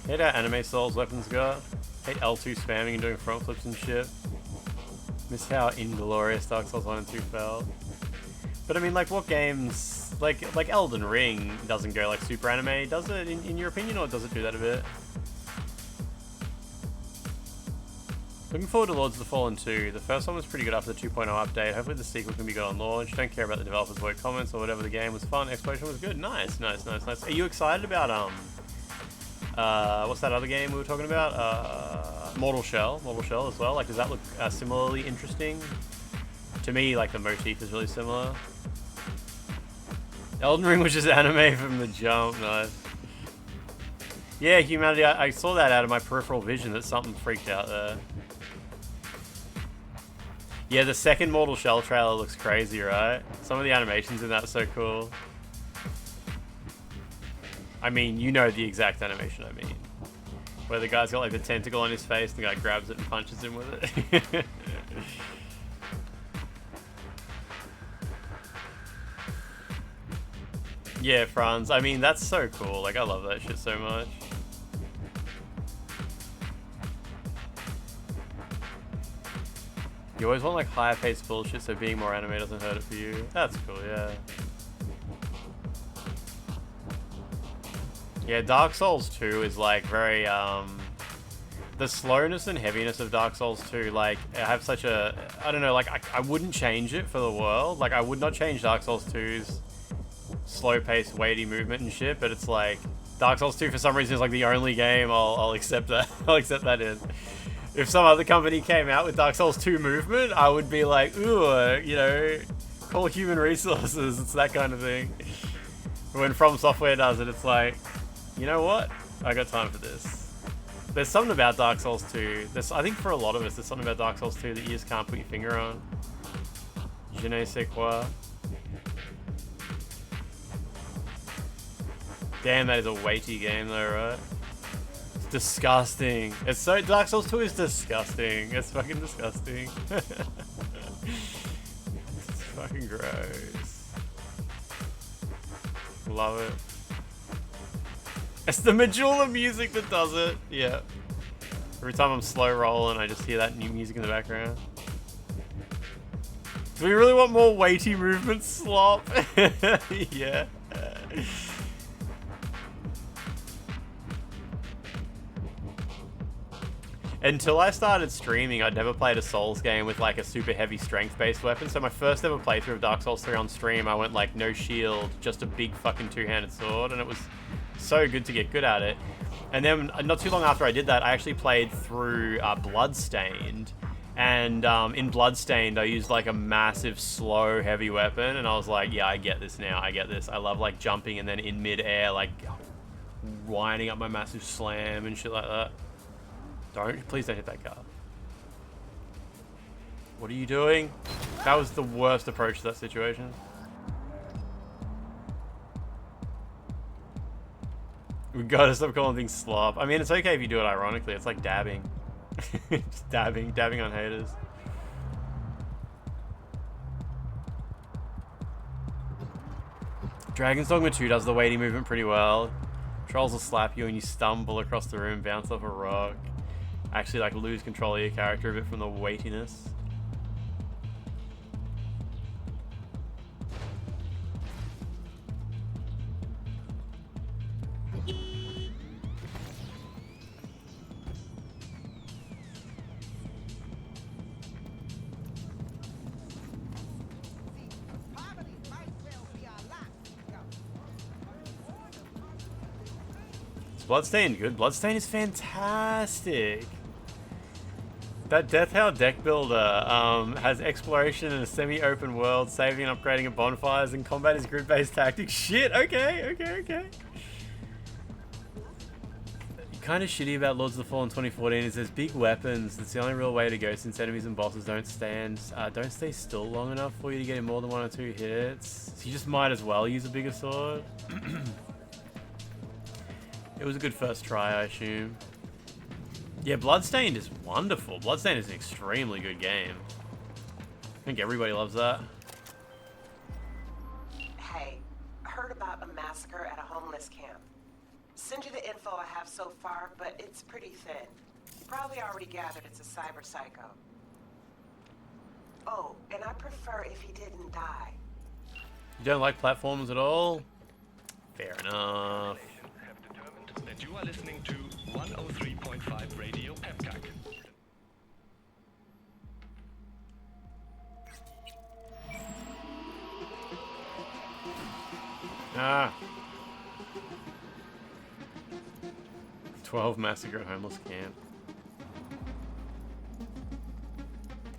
Hate how anime Souls weapons got. Hate L2 spamming and doing front flips and shit. Miss how inglorious Dark Souls 1 and 2 felt. But I mean, like, what games... Like Elden Ring doesn't go, like, super anime, does it, in your opinion, or does it do that a bit? Looking forward to Lords of the Fallen 2. The first one was pretty good after the 2.0 update. Hopefully the sequel can be good on launch. Don't care about the developers' void comments or whatever. The game was fun. Exploration was good. Nice. Are you excited about, what's that other game we were talking about? Mortal Shell as well. Like, does that look similarly interesting? To me, like, the motif is really similar. Elden Ring was just anime from the jump. Nice. Yeah, Humanity, I saw that out of my peripheral vision that something freaked out there. Yeah, the second Mortal Shell trailer looks crazy, right? Some of the animations in that are so cool. I mean, you know the exact animation I mean. Where the guy's got like the tentacle on his face and the guy grabs it and punches him with it. Yeah, Franz. I mean, that's so cool. Like, I love that shit so much. You always want like higher paced bullshit, so being more anime doesn't hurt it for you. That's cool, yeah. Yeah, Dark Souls 2 is like very, the slowness and heaviness of Dark Souls 2, like, I have such a, I don't know, like, I wouldn't change it for the world. Like, I would not change Dark Souls 2's slow-paced, weighty movement and shit, but it's like, Dark Souls 2 for some reason is like the only game I'll accept that. I'll accept that in. If some other company came out with Dark Souls 2 movement, I would be like, ooh, you know, call human resources. It's that kind of thing. When From Software does it, it's like, you know what? I got time for this. There's something about Dark Souls 2. I think for a lot of us, there's something about Dark Souls 2 that you just can't put your finger on. Je ne sais quoi. Damn, that is a weighty game though, right? It's disgusting. It's so... Dark Souls 2 is disgusting. It's fucking disgusting. It's fucking gross. Love it. It's the Majula music that does it. Yeah. Every time I'm slow rolling, I just hear that new music in the background. Do we really want more weighty movement slop? Yeah. Until I started streaming, I'd never played a Souls game with like a super heavy strength-based weapon. So my first ever playthrough of Dark Souls 3 on stream, I went like no shield, just a big fucking two-handed sword, and it was so good to get good at it. And then not too long after I did that, I actually played through Bloodstained. And in Bloodstained, I used like a massive, slow, heavy weapon, and I was like, yeah, I get this now. I get this. I love like jumping and then in mid-air, like winding up my massive slam and shit like that. Please don't hit that car. What are you doing? That was the worst approach to that situation. We gotta stop calling things slop. I mean, it's okay if you do it ironically. It's like dabbing. Just dabbing on haters. Dragon's Dogma 2 does the weighty movement pretty well. Trolls will slap you and you stumble across the room, bounce off a rock. Actually, like, lose control of your character a bit from the weightiness. Bloodstained good. Bloodstained is fantastic. That Death Howl deck builder has exploration in a semi-open world, saving and upgrading at bonfires, and combat is grid-based tactics. Shit, okay. Kind of shitty about Lords of the Fallen 2014 is there's big weapons. That's the only real way to go since enemies and bosses don't stay still long enough for you to get in more than 1 or 2 hits. So you just might as well use a bigger sword. It was a good first try, I assume. Yeah, Bloodstained is wonderful. Bloodstained is an extremely good game. I think everybody loves that. Hey, heard about a massacre at a homeless camp. Send you the info I have so far, but it's pretty thin. You probably already gathered it's a cyber psycho. Oh, and I prefer if he didn't die. You don't like platforms at all? Fair enough. That you are listening to 103.5 Radio Pepcac. Ah. 12 massacre homeless camp.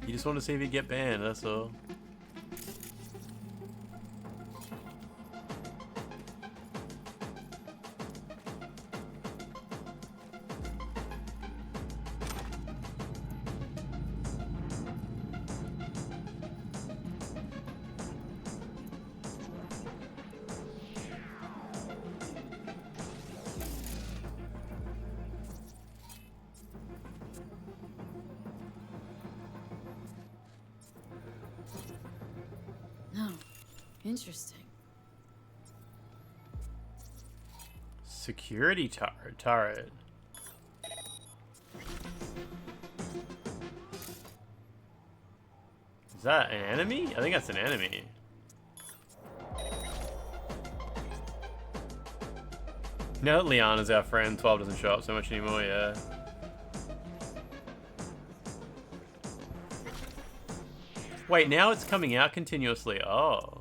You just want to see if you get banned, that's all. Interesting. Security turret. Is that an enemy? I think that's an enemy. Now that Liana's our friend, 12 doesn't show up so much anymore, yeah. Wait, now it's coming out continuously. Oh.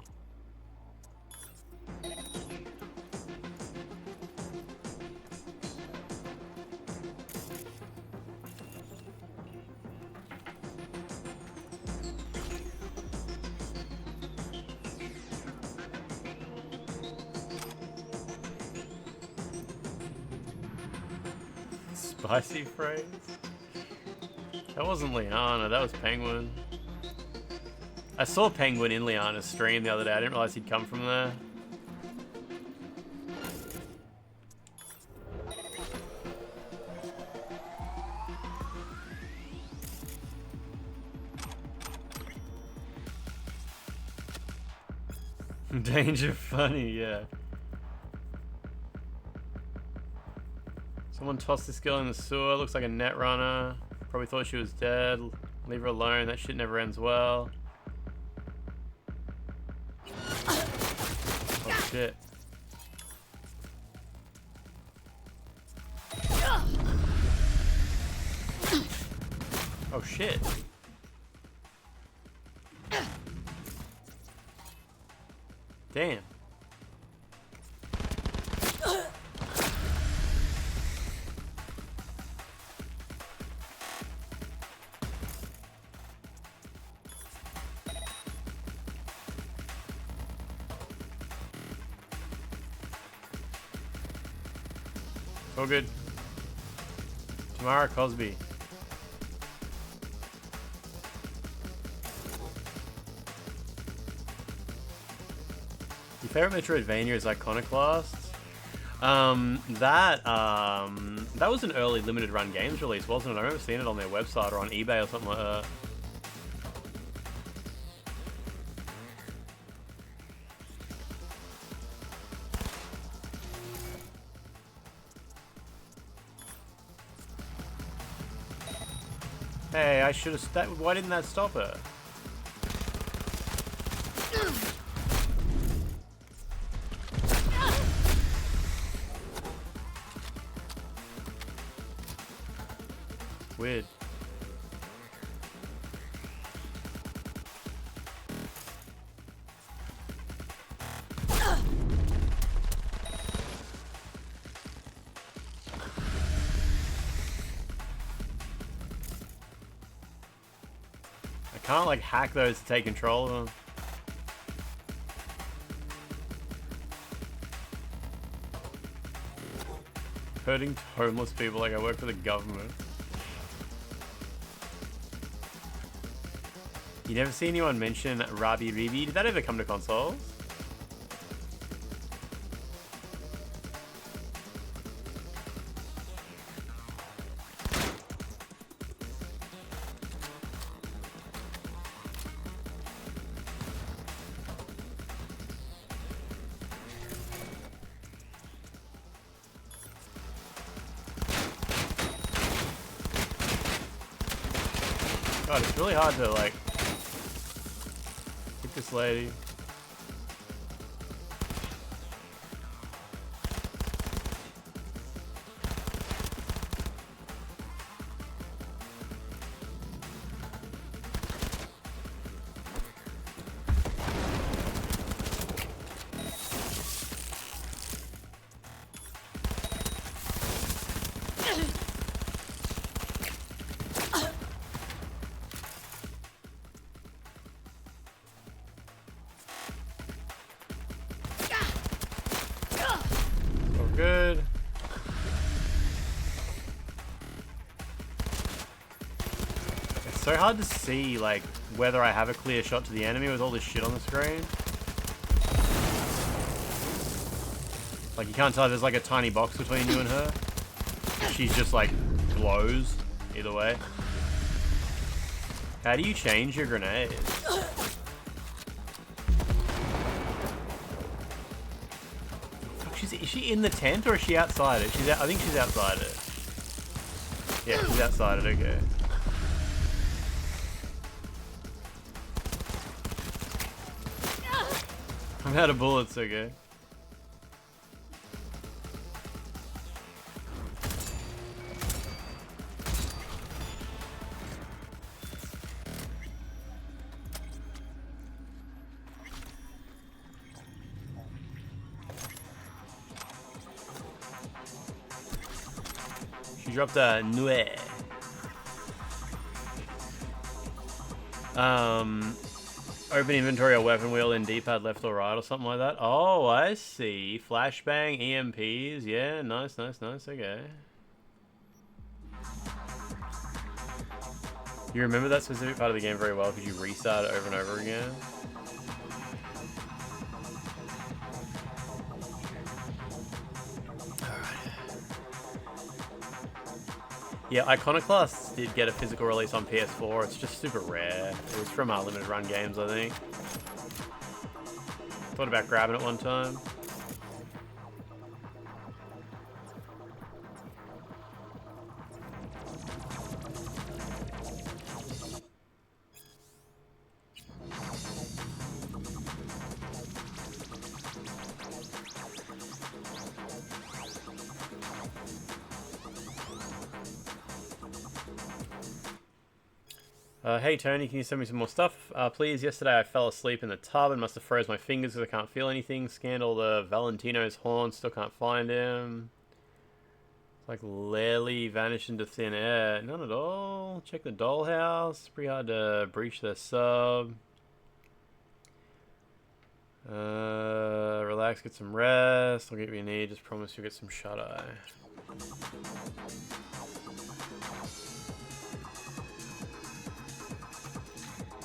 Spicy phrase? That wasn't Liana, that was Penguin. I saw Penguin in Liana's stream the other day. I didn't realize he'd come from there. Danger funny, yeah. Someone tossed this girl in the sewer. Looks like a net runner. Probably thought she was dead. Leave her alone. That shit never ends well. Oh shit. Oh shit. Damn. All good. Tamara Cosby. Your favorite Metroidvania is Iconoclast? That was an early limited run games release, wasn't it? I remember seeing it on their website or on eBay or something like that. Hey, I should have. Why didn't that stop her? Weird. I can't like hack those to take control of them. Hurting homeless people like I work for the government. You never see anyone mention Rabi Ribi? Did that ever come to consoles? God, it's really hard to like hit this lady. Good. It's so hard to see like whether I have a clear shot to the enemy with all this shit on the screen. Like you can't tell if there's like a tiny box between you and her. She's just like glows either way. How do you change your grenades? Is she in the tent or is she outside it? I think she's outside it. Yeah, she's outside it, okay. I'm out of bullets, okay. She dropped a Nue. Open inventory or weapon wheel in D-pad left or right or something like that. Oh, I see. Flashbang, EMPs. Yeah, nice, nice, nice. Okay. You remember that specific part of the game very well because you restart it over and over again? Yeah, Iconoclast did get a physical release on PS4. It's just super rare. It was from our limited run games, I think. Thought about grabbing it one time. Hey Tony, can you send me some more stuff, please? Yesterday I fell asleep in the tub and must have froze my fingers because I can't feel anything. Scanned all the Valentino's horn, still can't find him. It's like Lely vanished into thin air. None at all. Check the dollhouse. Pretty hard to breach their sub. Relax, get some rest. I'll get what you need. Just promise you'll get some shut-eye.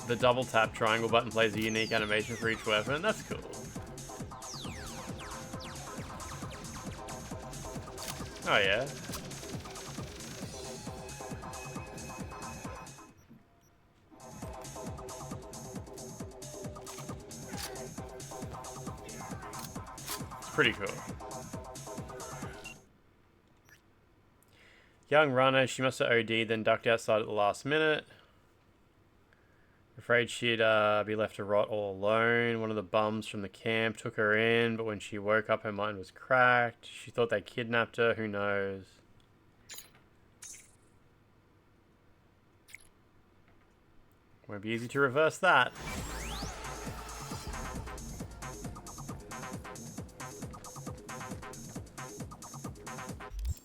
The double tap triangle button plays a unique animation for each weapon. That's cool. Oh yeah. It's pretty cool. Young runner, she must have OD'd, then ducked outside at the last minute. Afraid she'd be left to rot all alone. One of the bums from the camp took her in, but when she woke up, her mind was cracked. She thought they kidnapped her. Who knows? Won't be easy to reverse that.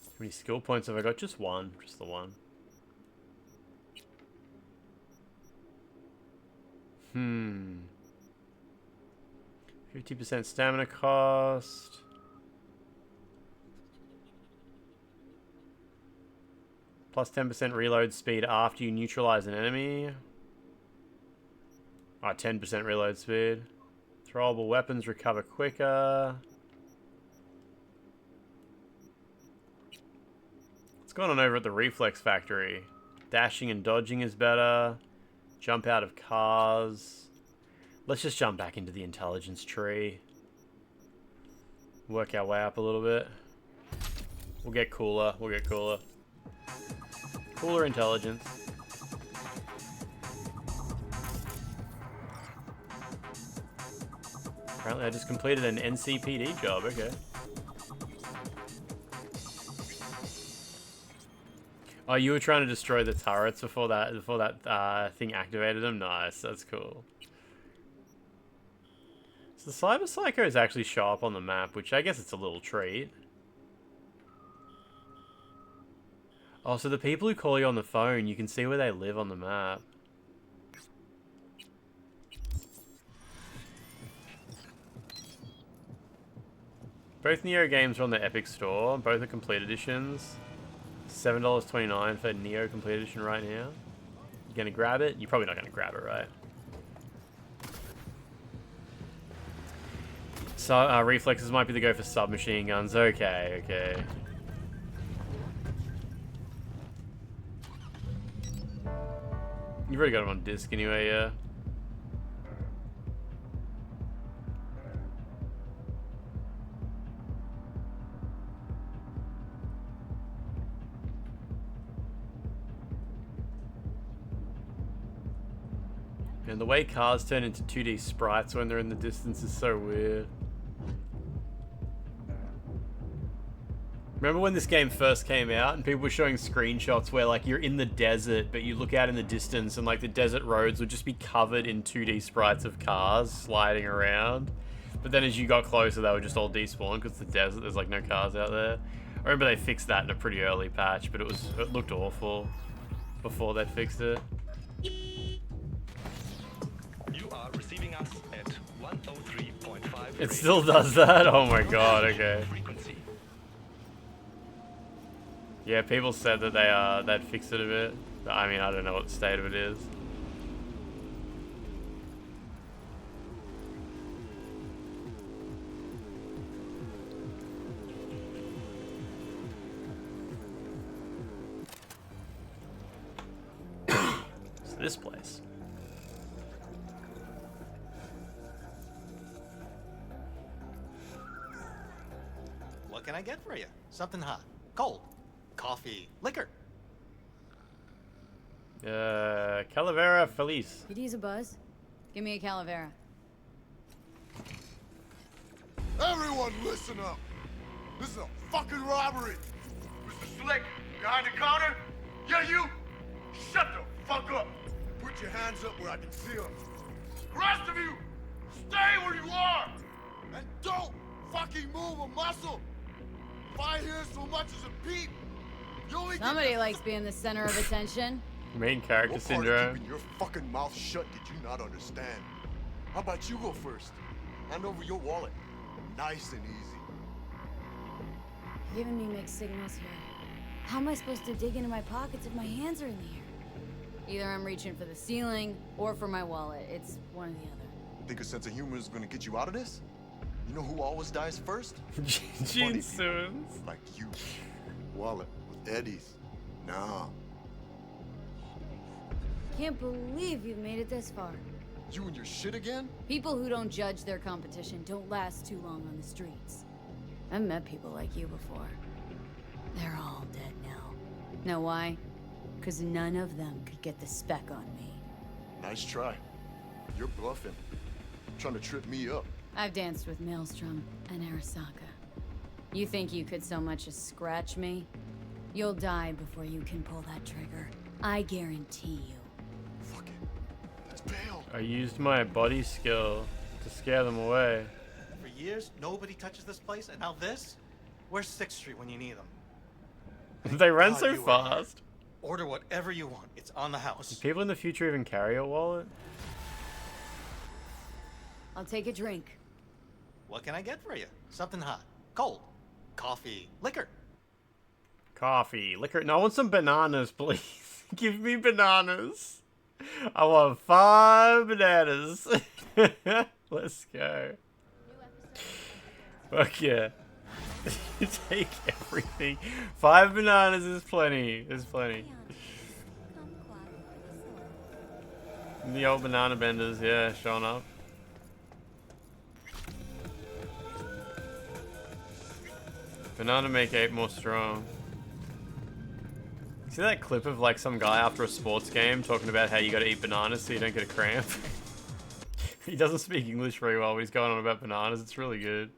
How many skill points have I got? Just one. Just the one. 50% stamina cost. Plus 10% reload speed after you neutralize an enemy. 10% reload speed. Throwable weapons recover quicker. What's going on over at the Reflex Factory? Dashing and dodging is better. Jump out of cars. Let's just jump back into the intelligence tree. Work our way up a little bit. We'll get cooler. We'll get cooler. Cooler intelligence. Apparently I just completed an NCPD job. Okay. Oh, you were trying to destroy the turrets before that thing activated them? Nice, that's cool. So the Cyber Psychos actually show up on the map, which I guess it's a little treat. Oh, so the people who call you on the phone, you can see where they live on the map. Both Neo games are on the Epic Store. Both are complete editions. $7.29 for Neo Complete Edition right now. You gonna grab it? You're probably not gonna grab it, right? So, reflexes might be the go for submachine guns. Okay, okay. You've already got them on disc anyway, yeah. And the way cars turn into 2D sprites when they're in the distance is so weird. Remember when this game first came out and people were showing screenshots where like you're in the desert but you look out in the distance and like the desert roads would just be covered in 2D sprites of cars sliding around. But then as you got closer they would just all despawn because it's the desert, there's like no cars out there. I remember they fixed that in a pretty early patch, but it looked awful before they fixed it. Receiving us at 103.5. It still does that? Oh my god, okay. Yeah, people said that they'd fixed it a bit. I mean, I don't know what the state of it is. So this place. What can I get for you? Something hot, cold, coffee, liquor. Calavera Feliz. Could use a buzz. Give me a Calavera. Everyone listen up. This is a fucking robbery. Mr. Slick, behind the counter? Yeah, you? Shut the fuck up. Put your hands up where I can see them. The rest of you, stay where you are. And don't fucking move a muscle. If I hear so much as a peep, you only Somebody likes being the center of attention. Main character what part of syndrome. keeping your fucking mouth shut did you not understand? How about you go first? Hand over your wallet. Nice and easy. You're giving me mixed signals here. How am I supposed to dig into my pockets if my hands are in the air? Either I'm reaching for the ceiling or for my wallet. It's one or the other. Think a sense of humor is gonna get you out of this? You know who always dies first? Gene Simmons. Like you. Wallet with Eddie's. Nah. Can't believe you've made it this far. You and your shit again? People who don't judge their competition don't last too long on the streets. I've met people like you before. They're all dead now. Know why? Because none of them could get the spec on me. Nice try. You're bluffing. Trying to trip me up. I've danced with Maelstrom and Arasaka. You think you could so much as scratch me? You'll die before you can pull that trigger. I guarantee you. Fuck it. Let's bail. I used my body skill to scare them away. For years, nobody touches this place, and now this? Where's 6th Street when you need them? They run God so you were here. fast. Order whatever you want. It's on the house. Do people in the future even carry a wallet? I'll take a drink. What can I get for you? Something hot, cold, coffee, liquor. Coffee, liquor. No, I want some bananas, please. Give me bananas. I want 5 bananas. Let's go. Fuck yeah. Take everything. 5 bananas is plenty. There's plenty. The old banana benders, yeah, showing up. Banana make 8 more strong. See that clip of like some guy after a sports game talking about how you gotta eat bananas so you don't get a cramp? He doesn't speak English very well, but he's going on about bananas. It's really good.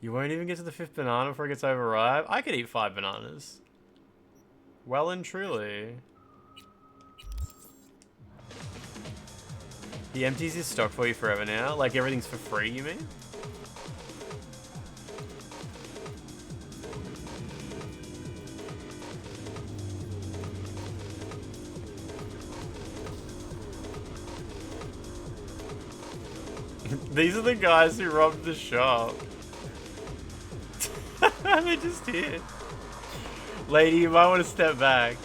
You won't even get to the 5th banana before it gets overripe? I could eat 5 bananas. Well and truly. He empties his stock for you forever now? Like everything's for free, you mean? These are the guys who robbed the shop. They're just here. Lady, you might want to step back.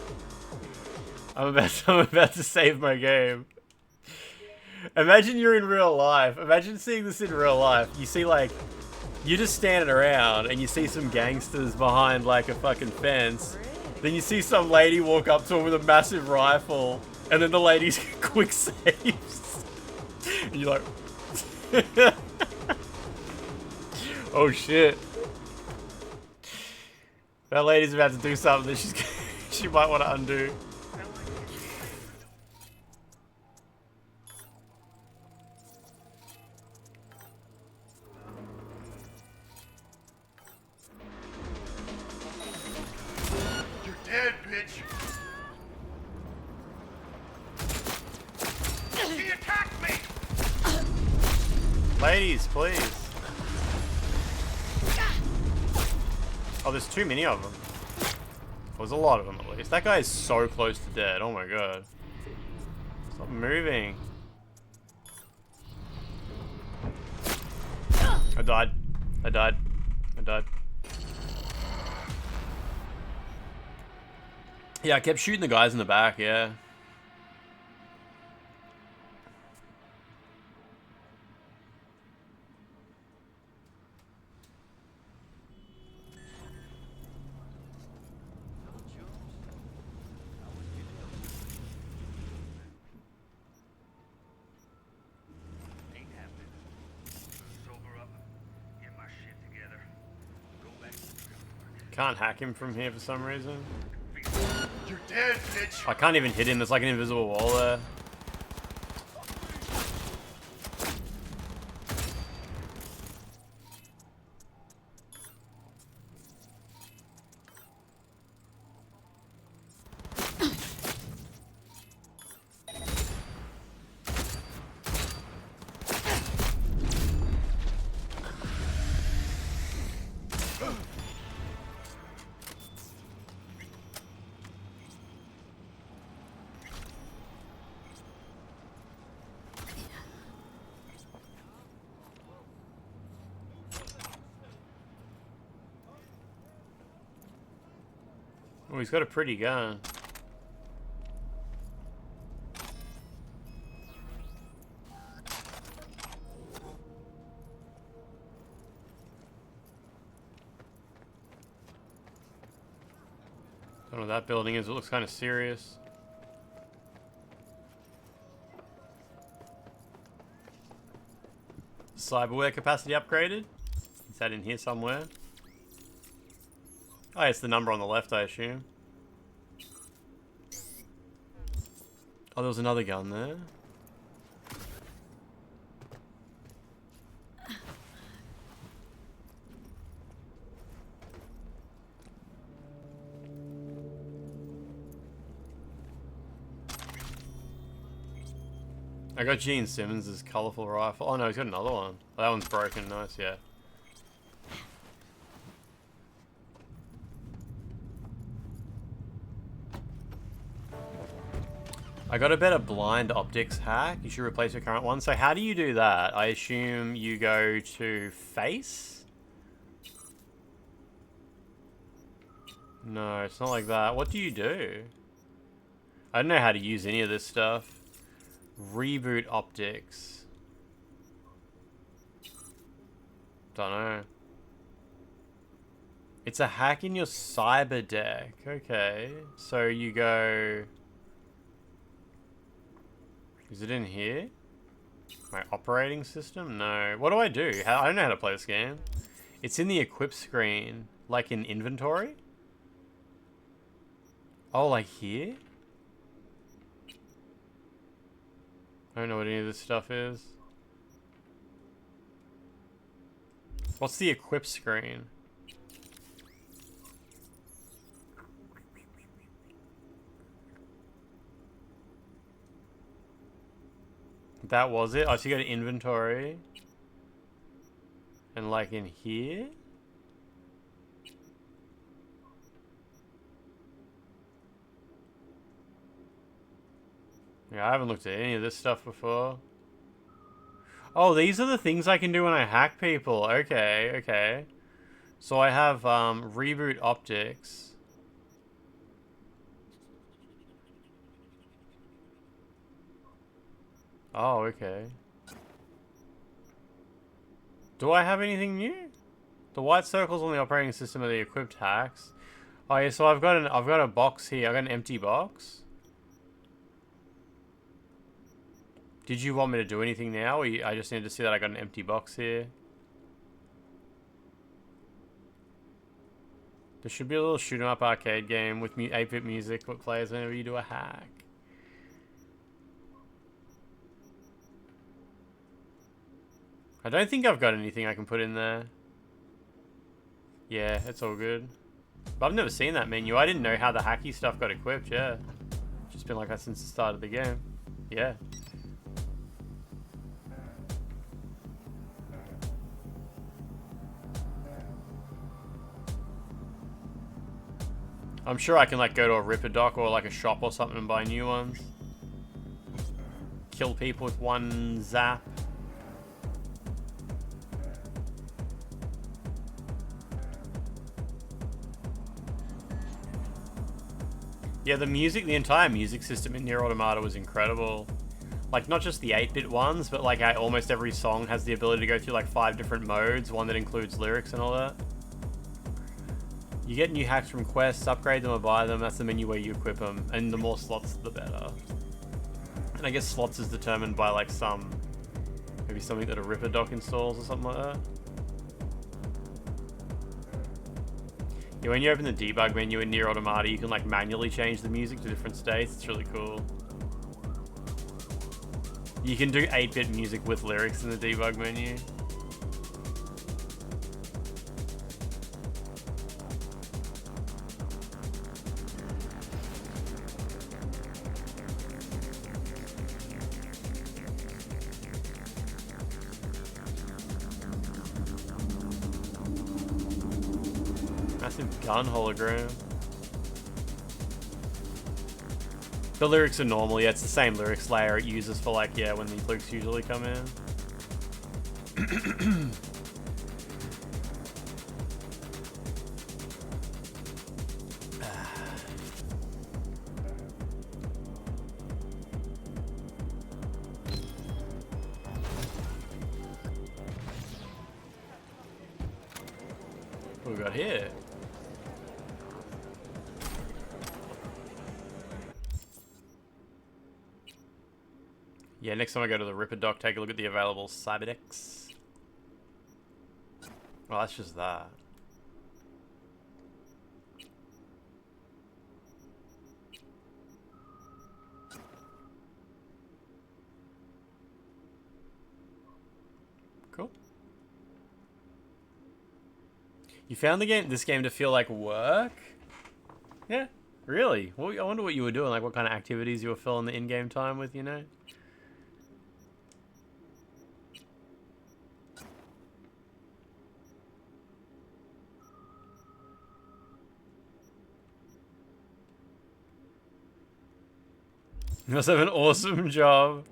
I'm about to save my game. Imagine you're in real life. Imagine seeing this in real life. You see like, you're just standing around and you see some gangsters behind like a fucking fence. Then you see some lady walk up to him with a massive rifle. And then the lady's quick saves. And you're like... Oh shit. That lady's about to do something that she might want to undo. You're dead, bitch. He attacked me. Ladies, please. Oh, there's too many of them. There's a lot of them at least. That guy is so close to dead. Oh my god. Stop moving. I died. I died. I died. Yeah, I kept shooting the guys in the back, yeah. Can't hack him from here for some reason. You're dead, bitch. I can't even hit him. There's like an invisible wall there. Oh, he's got a pretty gun. Don't know what that building is. It looks kind of serious. Cyberware capacity upgraded? Is that in here somewhere? Oh, it's the number on the left, I assume. Oh, there was another gun there. I got Gene Simmons' colourful rifle. Oh no, he's got another one. Oh, that one's broken. Nice, yeah. I got a better blind optics hack. You should replace your current one. So how do you do that? I assume you go to face? No, it's not like that. What do you do? I don't know how to use any of this stuff. Reboot optics. Don't know. It's a hack in your cyber deck. Okay. So you go... Is it in here? My operating system? No. What do I do? I don't know how to play this game. It's in the equip screen. Like in inventory? Oh, like here? I don't know what any of this stuff is. What's the equip screen? That was it? Oh, so you go to inventory. And like in here? Yeah, I haven't looked at any of this stuff before. Oh, these are the things I can do when I hack people. Okay, okay. So I have reboot optics. Oh, okay. Do I have anything new? The white circles on the operating system are the equipped hacks. Oh yeah, so I've got a box here. I've got an empty box. Did you want me to do anything now? Or I just need to see that I got an empty box here. There should be a little shoot 'em up arcade game with 8-bit music that plays whenever you do a hack. I don't think I've got anything I can put in there. Yeah, it's all good. But I've never seen that menu. I didn't know how the hacky stuff got equipped, yeah. Just been like that since the start of the game. Yeah. I'm sure I can like go to a Ripper dock or like a shop or something and buy new ones. Kill people with one zap. Yeah, the music, the entire music system in Nier Automata was incredible. Like, not just the 8-bit ones, but like almost every song has the ability to go through like 5 different modes, one that includes lyrics and all that. You get new hacks from quests, upgrade them or buy them, that's the menu where you equip them, and the more slots the better. And I guess slots is determined by like maybe something that a Ripper dock installs or something like that. Yeah, when you open the debug menu in Nier Automata, you can like manually change the music to different states. It's really cool. You can do 8-bit music with lyrics in the debug menu. Massive gun hologram. The lyrics are normal, yeah, it's the same lyrics layer it uses for like, yeah, when the lyrics usually come in. What we got here? Yeah, next time I go to the Ripper dock, take a look at the available Cyberpunk. Well, that's just that. Cool. You found this game to feel like work? Yeah, really? Well, I wonder what you were doing, like what kind of activities you were filling the in-game time with, you know? You must have an awesome job.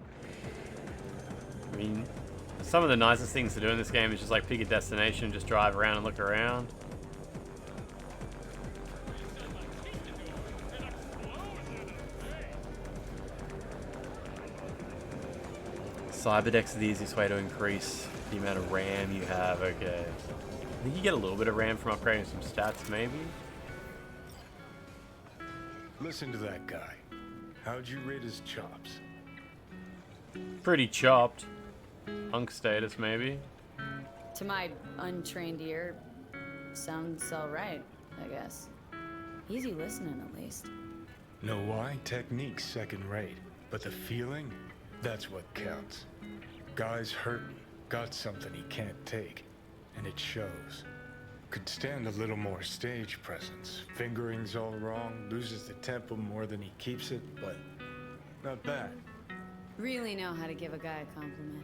I mean, some of the nicest things to do in this game is just like pick a destination, just drive around and look around. Cyberdex is the easiest way to increase the amount of RAM you have. Okay. I think you get a little bit of RAM from upgrading some stats, maybe? Listen to that guy. How'd you rate his chops? Pretty chopped. Hunk status, maybe? To my untrained ear, sounds alright, I guess. Easy listening, at least. Know why? Technique's second rate. But the feeling? That's what counts. Guy's hurting, got something he can't take. And it shows. Could stand a little more stage presence. Fingering's all wrong, loses the tempo more than he keeps it, but not bad. Really know how to give a guy a compliment.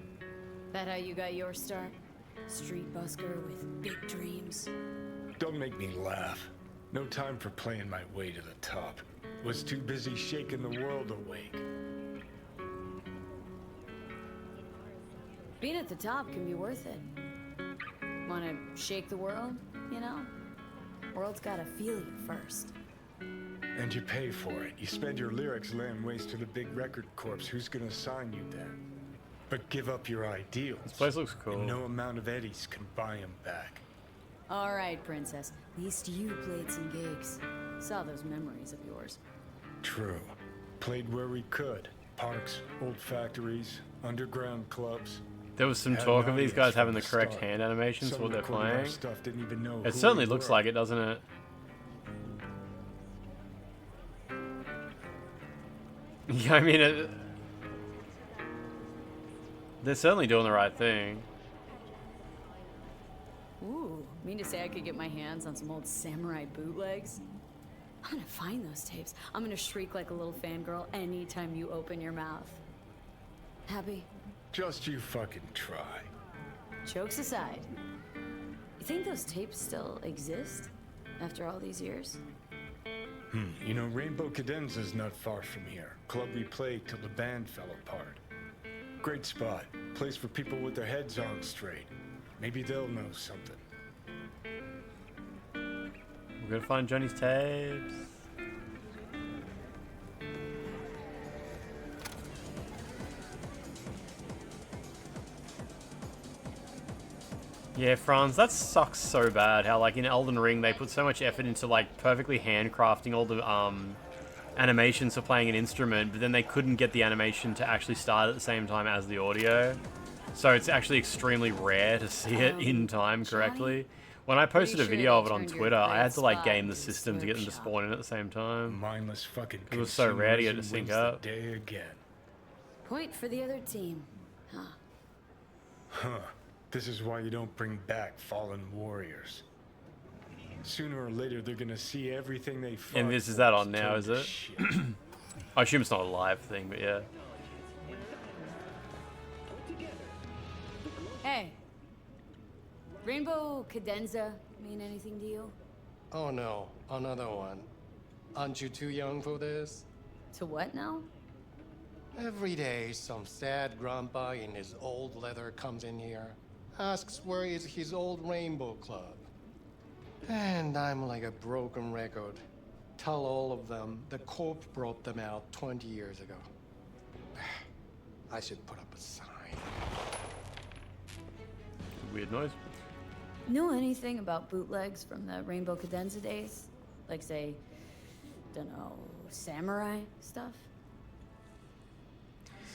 That how you got your start? Street busker with big dreams. Don't make me laugh. No time for playing my way to the top. Was too busy shaking the world awake. Being at the top can be worth it. Wanna shake the world, you know? World's gotta feel you first. And you pay for it. You spend your lyrics laying waste to the big record corps. Who's gonna sign you then? But give up your ideals. This place looks cool. And no amount of eddies can buy them back. All right, princess. At least you played some gigs. Saw those memories of yours. True. Played where we could. Parks, old factories, underground clubs. There was some talk of these guys having the correct hand animations for what they're playing. It certainly looks like it, doesn't it? Yeah, I mean, they're certainly doing the right thing. Ooh, mean to say I could get my hands on some old samurai bootlegs? I'm gonna find those tapes. I'm gonna shriek like a little fangirl anytime you open your mouth. Happy? Just you fucking try. Jokes aside, you think those tapes still exist after all these years? You know, Rainbow Cadenza's not far from here. Club we played till the band fell apart. Great spot. Place for people with their heads on straight. Maybe they'll know something. We're gonna find Johnny's tapes. Yeah, Franz, that sucks so bad. How like in Elden Ring they put so much effort into like perfectly handcrafting all the animations for playing an instrument, but then they couldn't get the animation to actually start at the same time as the audio. So it's actually extremely rare to see it in time correctly. When I posted a video of it on Twitter, I had to like game the system to get them to spawn in at the same time. Mindless fucking It was so rare to get it to consumerism sync wins the up. day again. Point for the other team. Huh. Huh. This is why you don't bring back fallen warriors. Sooner or later, they're gonna see everything they fought. And this is that on for now, is turn to it? shit. I assume it's not a live thing, but yeah. Hey. Rainbow cadenza mean anything to you? Oh no, another one. Aren't you too young for this? To what now? Every day, some sad grandpa in his old leather comes in here, asks where is his old rainbow club. And I'm like a broken record. Tell all of them the Corp brought them out 20 years ago. I should put up a sign. Weird noise. Know anything about bootlegs from the Rainbow Cadenza days? Like, say, dunno, samurai stuff?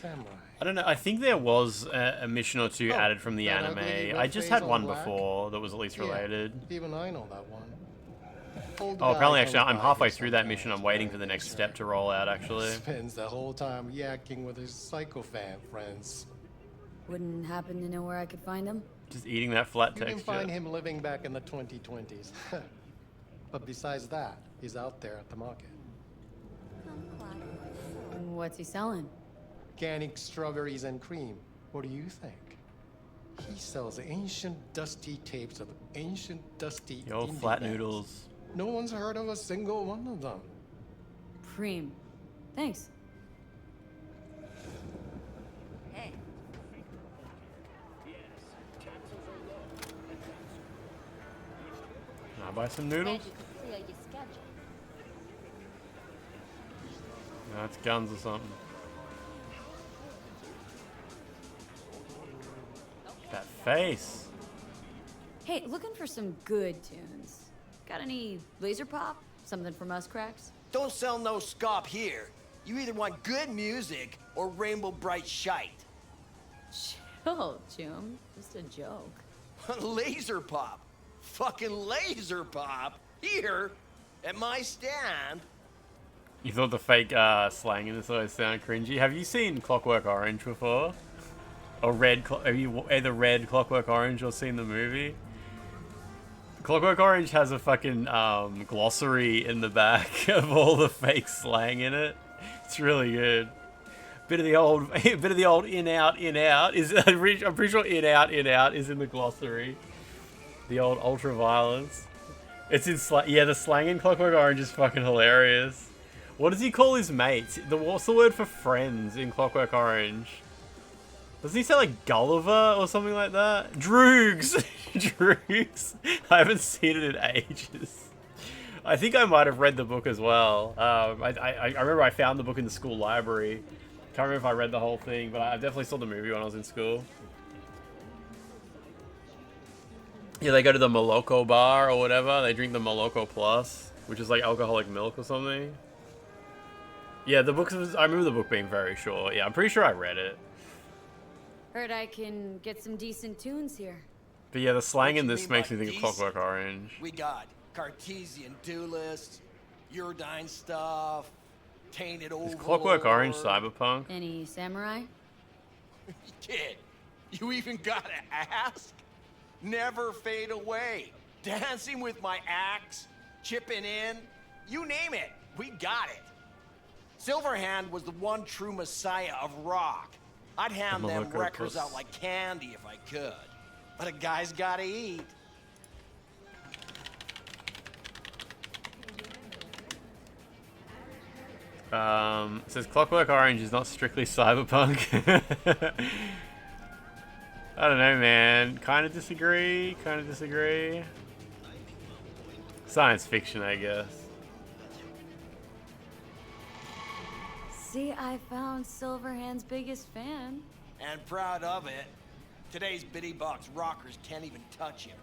Samurai. I don't know. I think there was a mission or two added from the that ugly anime. red I just face had on one black? before that was at least related. Yeah, even I know that one. Old Oh, guy apparently, comes actually, I'm by halfway here through that sometimes, mission. I'm waiting for the next step to roll out, actually. Spends the whole time yakking with his psychophant friends. Wouldn't happen to know where I could find them? Just eating that flat You can texture. find him living back in the 2020s. But besides that, he's out there at the market. What's he selling? Organic strawberries and cream. What do you think? He sells ancient dusty tapes of ancient dusty The old indie flat bands. noodles. No one's heard of a single one of them. Preem. Thanks. Hey. Can I buy some noodles? Clear your schedule. No, it's guns or something. That face. Hey, looking for some good tunes. Got any laser pop? Something from us cracks? Don't sell no scop here. You either want good music or rainbow bright shite. Chill, Jim. Just a joke. Laser pop. Fucking laser pop. Here, at my stand. You thought the fake slang in this always sound cringy. Have you seen Clockwork Orange before? Or have you either read Clockwork Orange or seen the movie? Clockwork Orange has a fucking glossary in the back of all the fake slang in it. It's really good. Bit of the old in out is I'm pretty sure in out is in the glossary. The old ultra violence. It's in yeah, the slang in Clockwork Orange is fucking hilarious. What does he call his mates? What's the word for friends in Clockwork Orange? Doesn't he say like Gulliver or something like that? Droogs! Droogs! I haven't seen it in ages. I think I might have read the book as well. I remember I found the book in the school library. Can't remember if I read the whole thing, but I definitely saw the movie when I was in school. Yeah, they go to the Moloko bar or whatever. They drink the Moloko Plus, which is like alcoholic milk or something. Yeah, the book was, I remember the book being very short. Yeah, I'm pretty sure I read it. Heard I can get some decent tunes here. But yeah, the slang in this mean makes by me think of Clockwork Orange. We got Cartesian duelists, Uridine stuff, tainted Is overlord. Clockwork Orange Cyberpunk? Any samurai? Kid, you even gotta ask? Never fade away. Dancing with my axe, chipping in, you name it, we got it. Silverhand was the one true messiah of rock. I'd hand The them Moloko records Plus. out like candy if I could. But a guy's gotta eat. It says Clockwork Orange is not strictly cyberpunk. I don't know, man. Kind of disagree. Science fiction, I guess. See, I found Silverhand's biggest fan. And proud of it. Today's bitty box rockers can't even touch him.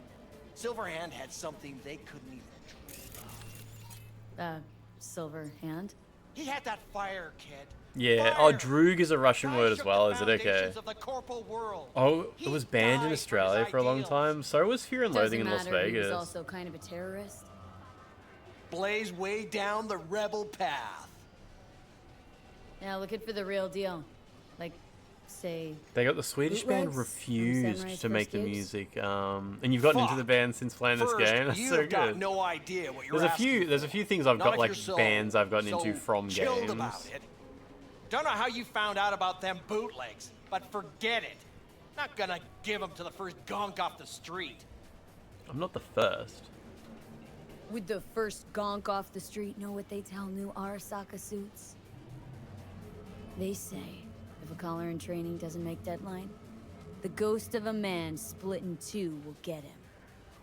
Silverhand had something they couldn't even dream. Silver hand? He had that fire, kid. Yeah. Oh, Droog is a Russian word as well, is it? Okay. Of the corporal world. Oh, it was banned in Australia for a long time. So was Fear and Loathing in Las Doesn't matter, he was Vegas. also kind of a terrorist. Blaze way down the rebel path. Now looking for the real deal. Like, say... They got the Swedish band bootlegs refused Samurai's to make first the gigs? music. And you've gotten into the band since playing this game. That's so You've got good. no idea what you're There's a few things I've Not got if like you're so- bands I've gotten into so from chilled games. about it. Don't know how you found out about them bootlegs, but forget it. Not gonna give them to the first gonk off the street. I'm not the first. Would the first gonk off the street know what they tell new Arasaka suits? They say, if a collar in training doesn't make deadline, the ghost of a man split in two will get him.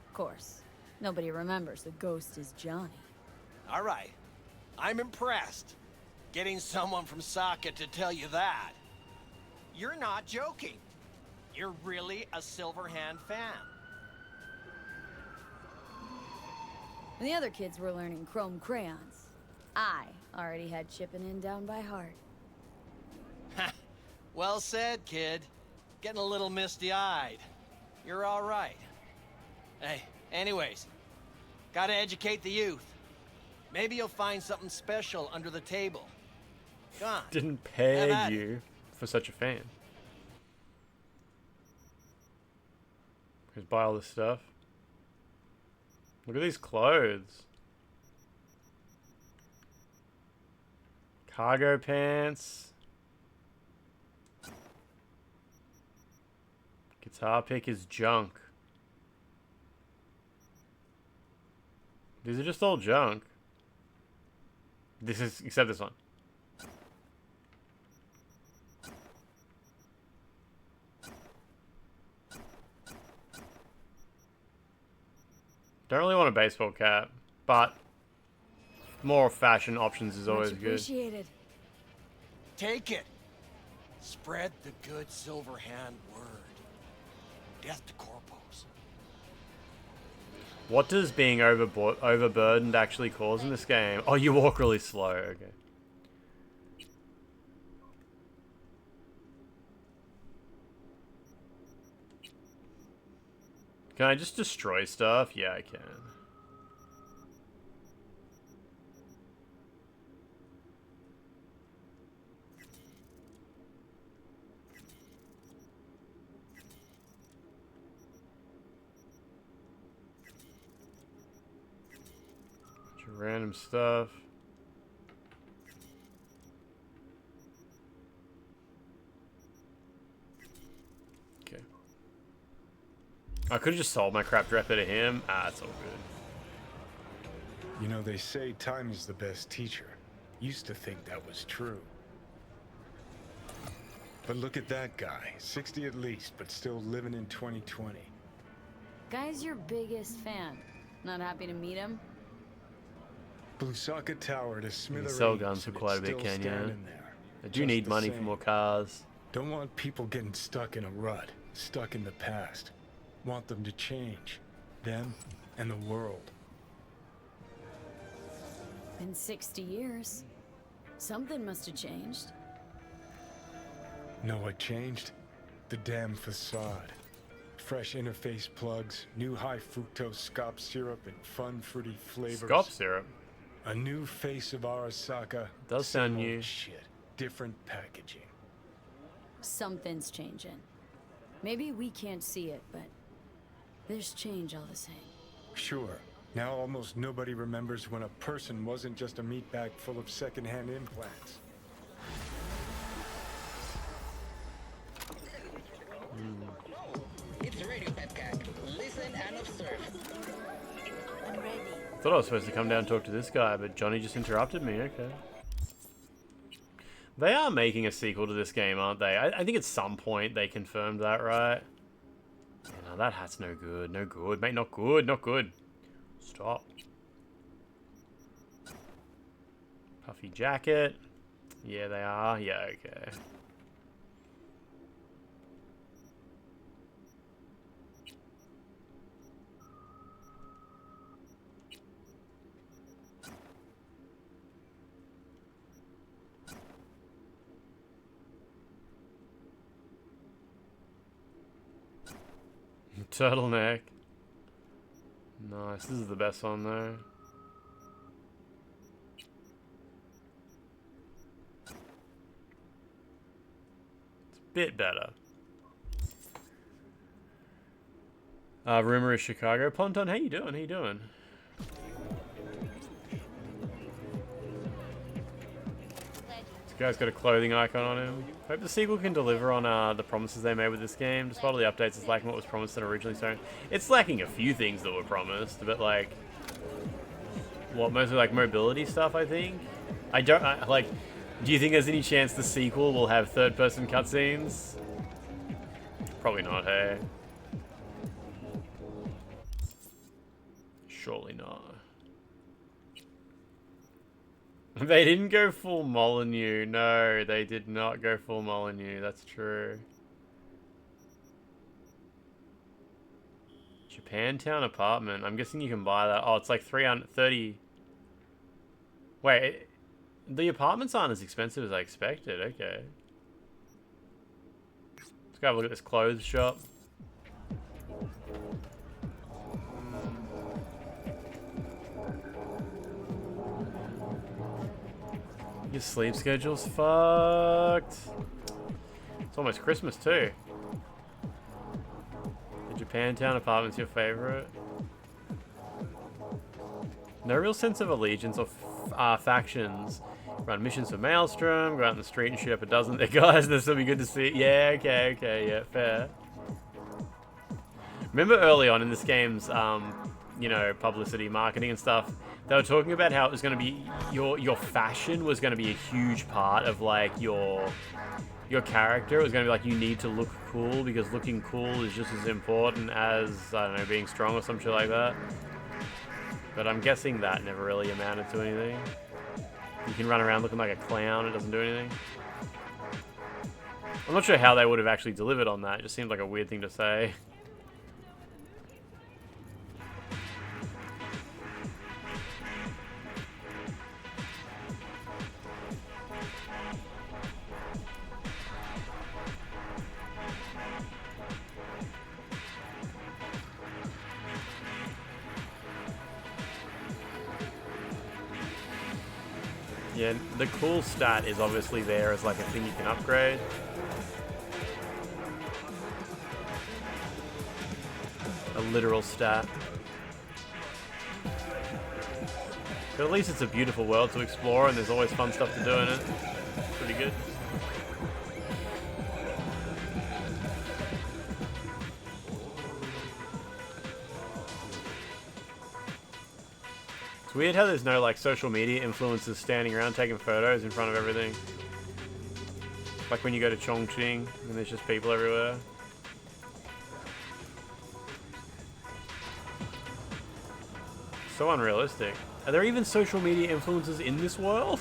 Of course, nobody remembers the ghost is Johnny. All right, I'm impressed. Getting someone from Saka to tell you that. You're not joking. You're really a Silverhand fan. When the other kids were learning chrome crayons, I already had chipping in down by heart. Well said, kid. Getting a little misty-eyed. You're all right. Hey, anyways, gotta educate the youth. Maybe you'll find something special under the table. Come on. Didn't Have peg at it. you for such a fan. Just buy all this stuff. Look at these clothes. Cargo pants. Guitar pick is junk. These are just all junk. This is, except this one. Don't really want a baseball cap, but more fashion options is always Much good. appreciated. Take it. Spread the good Silverhand word. Death to corpos. What does being overburdened actually cause in this game? Oh, you walk really slow. Okay. Can I just destroy stuff? Yeah, I can. Bunch of random stuff. Okay. I could have just sold my crap directly to him. Ah, that's all good. You know, they say time is the best teacher. Used to think that was true. But look at that guy. 60 at least, but still living in 2020. Guy's your biggest fan. Not happy to meet him? Blusaka Tower to You smithereens. sell guns for and quite a it's bit, still can you? standing there. I do Just need the money for same. more cars. Don't want people getting stuck in a rut, stuck in the past. Want them to change. Them and the world. Been 60 years. Something must have changed. Know what changed? The damn facade. Fresh interface plugs, new high fructose scop syrup, and fun fruity flavors. Scop syrup? A new face of Arasaka. Does sound Same old new. Shit. Different packaging. Something's changing. Maybe we can't see it, but there's change all the same. Sure. Now almost nobody remembers when a person wasn't just a meat bag full of secondhand implants. It's Radio Petcack. Listen and observe. Thought I was supposed to come down and talk to this guy, but Johnny just interrupted me. Okay. They are making a sequel to this game, aren't they? I think at some point they confirmed that, right? Yeah, no, that hat's no good. No good, mate. Not good. Not good. Stop. Puffy jacket. Yeah, they are. Yeah, okay. turtleneck. Nice. This is the best one though. It's a bit better. Rumor is Chicago. Ponton, how you doing? How you doing? This guy's got a clothing icon on him. Hope the sequel can deliver on the promises they made with this game. Despite all the updates, it's lacking what was promised and originally shown. It's lacking a few things that were promised, but like, what, mostly like mobility stuff, I think. Like, do you think there's any chance the sequel will have third-person cutscenes? Probably not, hey. Surely not. They didn't go full Molyneux. No, they did not go full Molyneux. That's true. Japantown apartment. I'm guessing you can buy that. Oh, it's like 330. Wait, the apartments aren't as expensive as I expected. Okay. Let's go have a look at this clothes shop. Your sleep schedule's fucked. It's almost Christmas too. The Japantown apartment's your favorite. No real sense of allegiance or factions. Run missions for Maelstrom, go out in the street and shoot up a dozen of their guys. This will be good to see. Yeah, okay, yeah, fair. Remember early on in this game's, you know, publicity, marketing and stuff, they were talking about how it was going to be, your fashion was going to be a huge part of, like, your character. It was going to be like, you need to look cool because looking cool is just as important as, I don't know, being strong or some shit like that. But I'm guessing that never really amounted to anything. You can run around looking like a clown, it doesn't do anything. I'm not sure how they would have actually delivered on that. It just seemed like a weird thing to say. Yeah, the cool stat is obviously there as like a thing you can upgrade. A literal stat. But at least it's a beautiful world to explore and there's always fun stuff to do in it. Pretty good. It's weird how there's no like social media influencers standing around taking photos in front of everything. Like when you go to Chongqing and there's just people everywhere. So unrealistic. Are there even social media influencers in this world?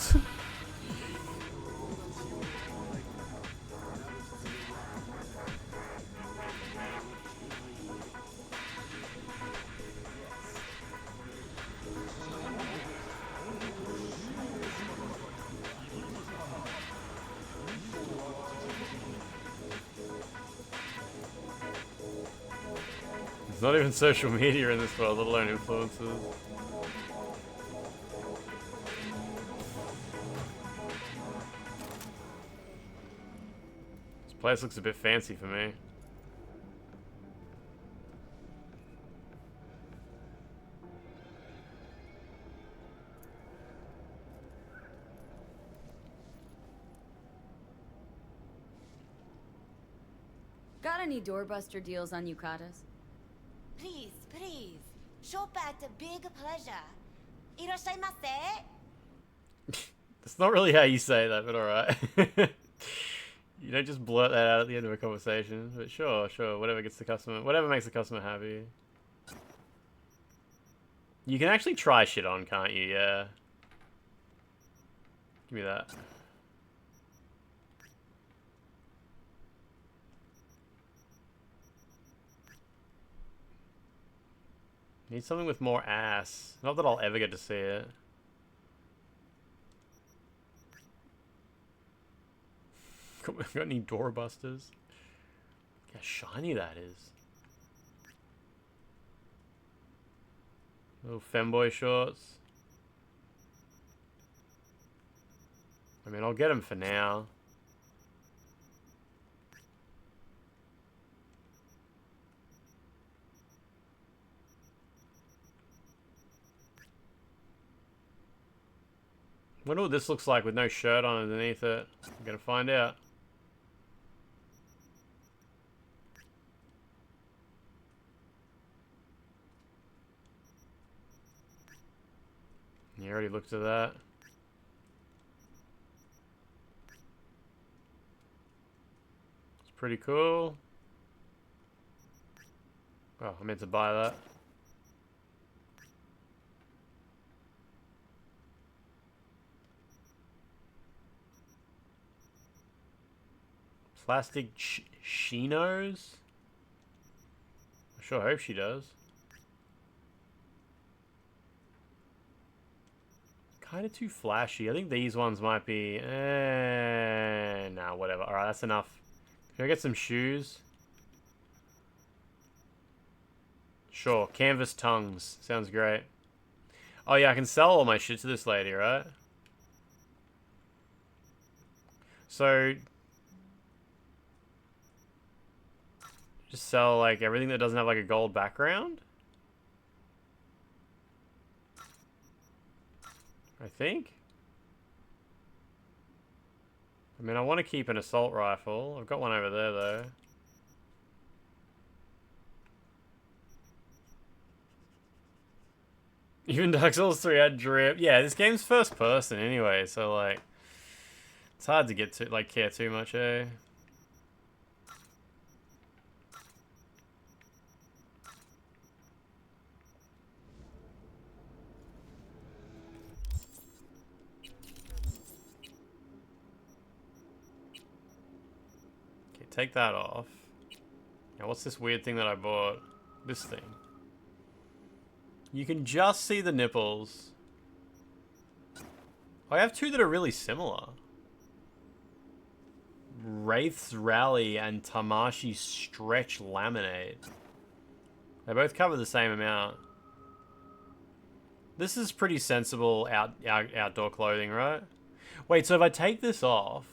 There's not even social media in this world, let alone influencers. This place looks a bit fancy for me. Got any doorbuster deals on yukatas? Please, please. Shop at a big pleasure. Irashaimase? That's not really how you say that, but alright. You don't just blurt that out at the end of a conversation, but sure, whatever gets the customer, whatever makes the customer happy. You can actually try shit on, can't you? Yeah. Give me that. Need something with more ass. Not that I'll ever get to see it. Got any doorbusters? Look how shiny that is. Little femboy shorts. I mean, I'll get them for now. Wonder what this looks like with no shirt on underneath it. I'm gonna find out. You already looked at that. It's pretty cool. Oh, I meant to buy that. Plastic chinos? I sure hope she does. Kind of too flashy. I think these ones might be... nah, whatever. Alright, that's enough. Can I get some shoes? Sure. Canvas tongues. Sounds great. Oh yeah, I can sell all my shit to this lady, right? So... just sell, like, everything that doesn't have, like, a gold background? I think. I mean, I want to keep an assault rifle. I've got one over there, though. Even Dark Souls 3 had drip. Yeah, this game's first person anyway, so, like... it's hard to get to, like, care too much, eh? Take that off. Now, what's this weird thing that I bought? This thing. You can just see the nipples. I have two that are really similar. Wraith's Rally and Tamashi Stretch Laminate. They both cover the same amount. This is pretty sensible outdoor clothing, right? Wait, so if I take this off...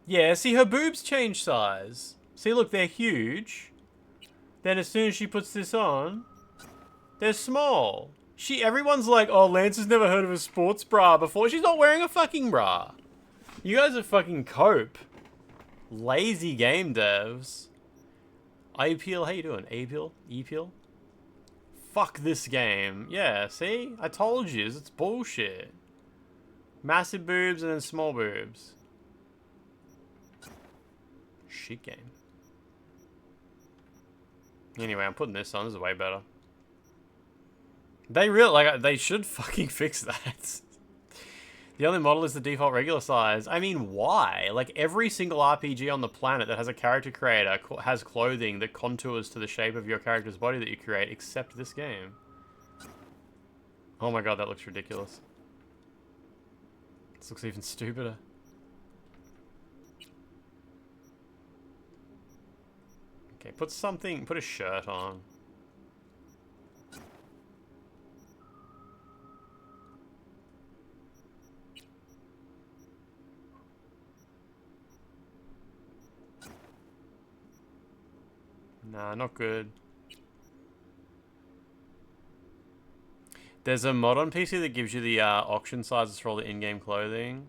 yeah, see, her boobs change size. See, look, they're huge. Then as soon as she puts this on, they're small. Everyone's like, oh, Lance has never heard of a sports bra before. She's not wearing a fucking bra. You guys are fucking cope. Lazy game devs. iPeel, how you doing? A-peel? E-peel? Fuck this game. Yeah, see? I told you, it's bullshit. Massive boobs and then small boobs. Shit game. Anyway, I'm putting this on. This is way better. They should fucking fix that. The only model is the default regular size. I mean, why? Like, every single RPG on the planet that has a character creator has clothing that contours to the shape of your character's body that you create, except this game. Oh my god, that looks ridiculous. This looks even stupider. Okay, put a shirt on. Nah, not good. There's a mod on PC that gives you the auction sizes for all the in-game clothing,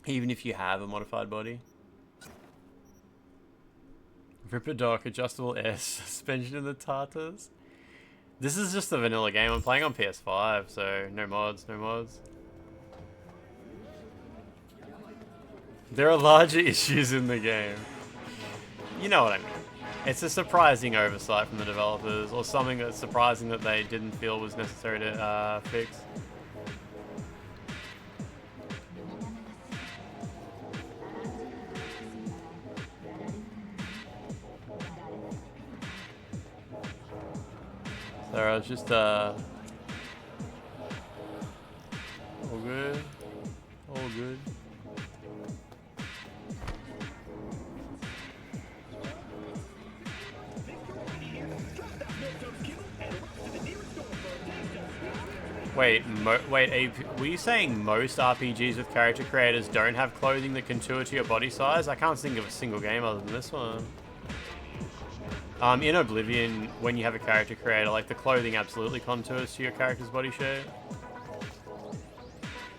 even if you have a modified body. Ripper Dock, adjustable air suspension in the Tartars. This is just a vanilla game. I'm playing on PS5, so no mods, no mods. There are larger issues in the game. You know what I mean. It's a surprising oversight from the developers, or something that's surprising that they didn't feel was necessary to fix. Sorry, I was just, all good. All good. Wait, were you saying most RPGs with character creators don't have clothing that contour to your body size? I can't think of a single game other than this one. In Oblivion, when you have a character creator, like the clothing absolutely contours to your character's body shape.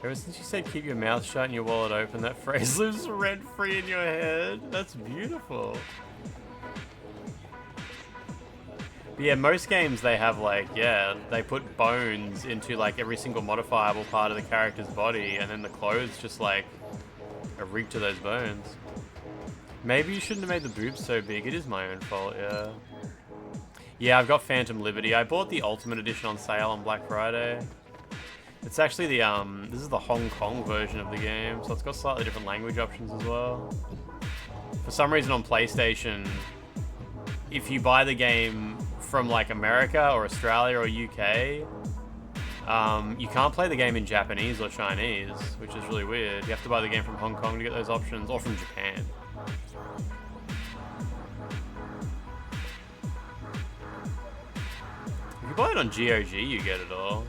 Ever since you said keep your mouth shut and your wallet open, that phrase lives rent-free in your head. That's beautiful. But yeah, most games they have like, yeah, they put bones into like every single modifiable part of the character's body, and then the clothes just like are rigged to those bones. Maybe you shouldn't have made the boobs so big. It is my own fault, yeah. Yeah, I've got Phantom Liberty. I bought the Ultimate Edition on sale on Black Friday. It's actually the, this is the Hong Kong version of the game, so it's got slightly different language options as well. For some reason on PlayStation, if you buy the game from like America or Australia or UK, you can't play the game in Japanese or Chinese, which is really weird. You have to buy the game from Hong Kong to get those options, or from Japan. If you buy it on GOG, you get it all.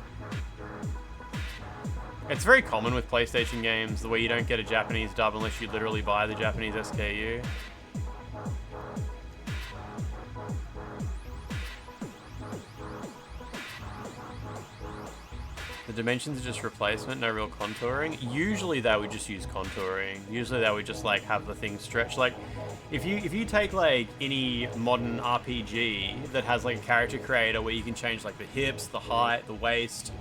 It's very common with PlayStation games, the way you don't get a Japanese dub unless you literally buy the Japanese SKU. The dimensions are just replacement, no real contouring. Usually they would just use contouring. Usually they would just like have the thing stretch. Like if you take like any modern RPG that has like a character creator where you can change like the hips, the height, the waist,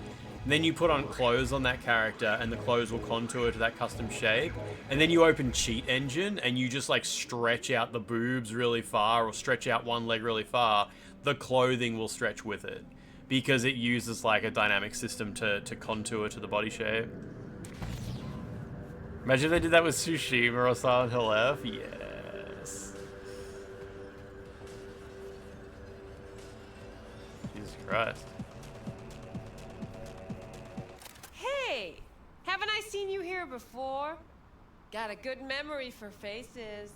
and then you put on clothes on that character and the clothes will contour to that custom shape, and then you open Cheat Engine and you just like stretch out the boobs really far or stretch out one leg really far, the clothing will stretch with it. Because it uses like a dynamic system to contour to the body shape. Imagine if they did that with Tsushima or Silent Hill F. Yes. Jesus Christ. Hey! Haven't I seen you here before? Got a good memory for faces.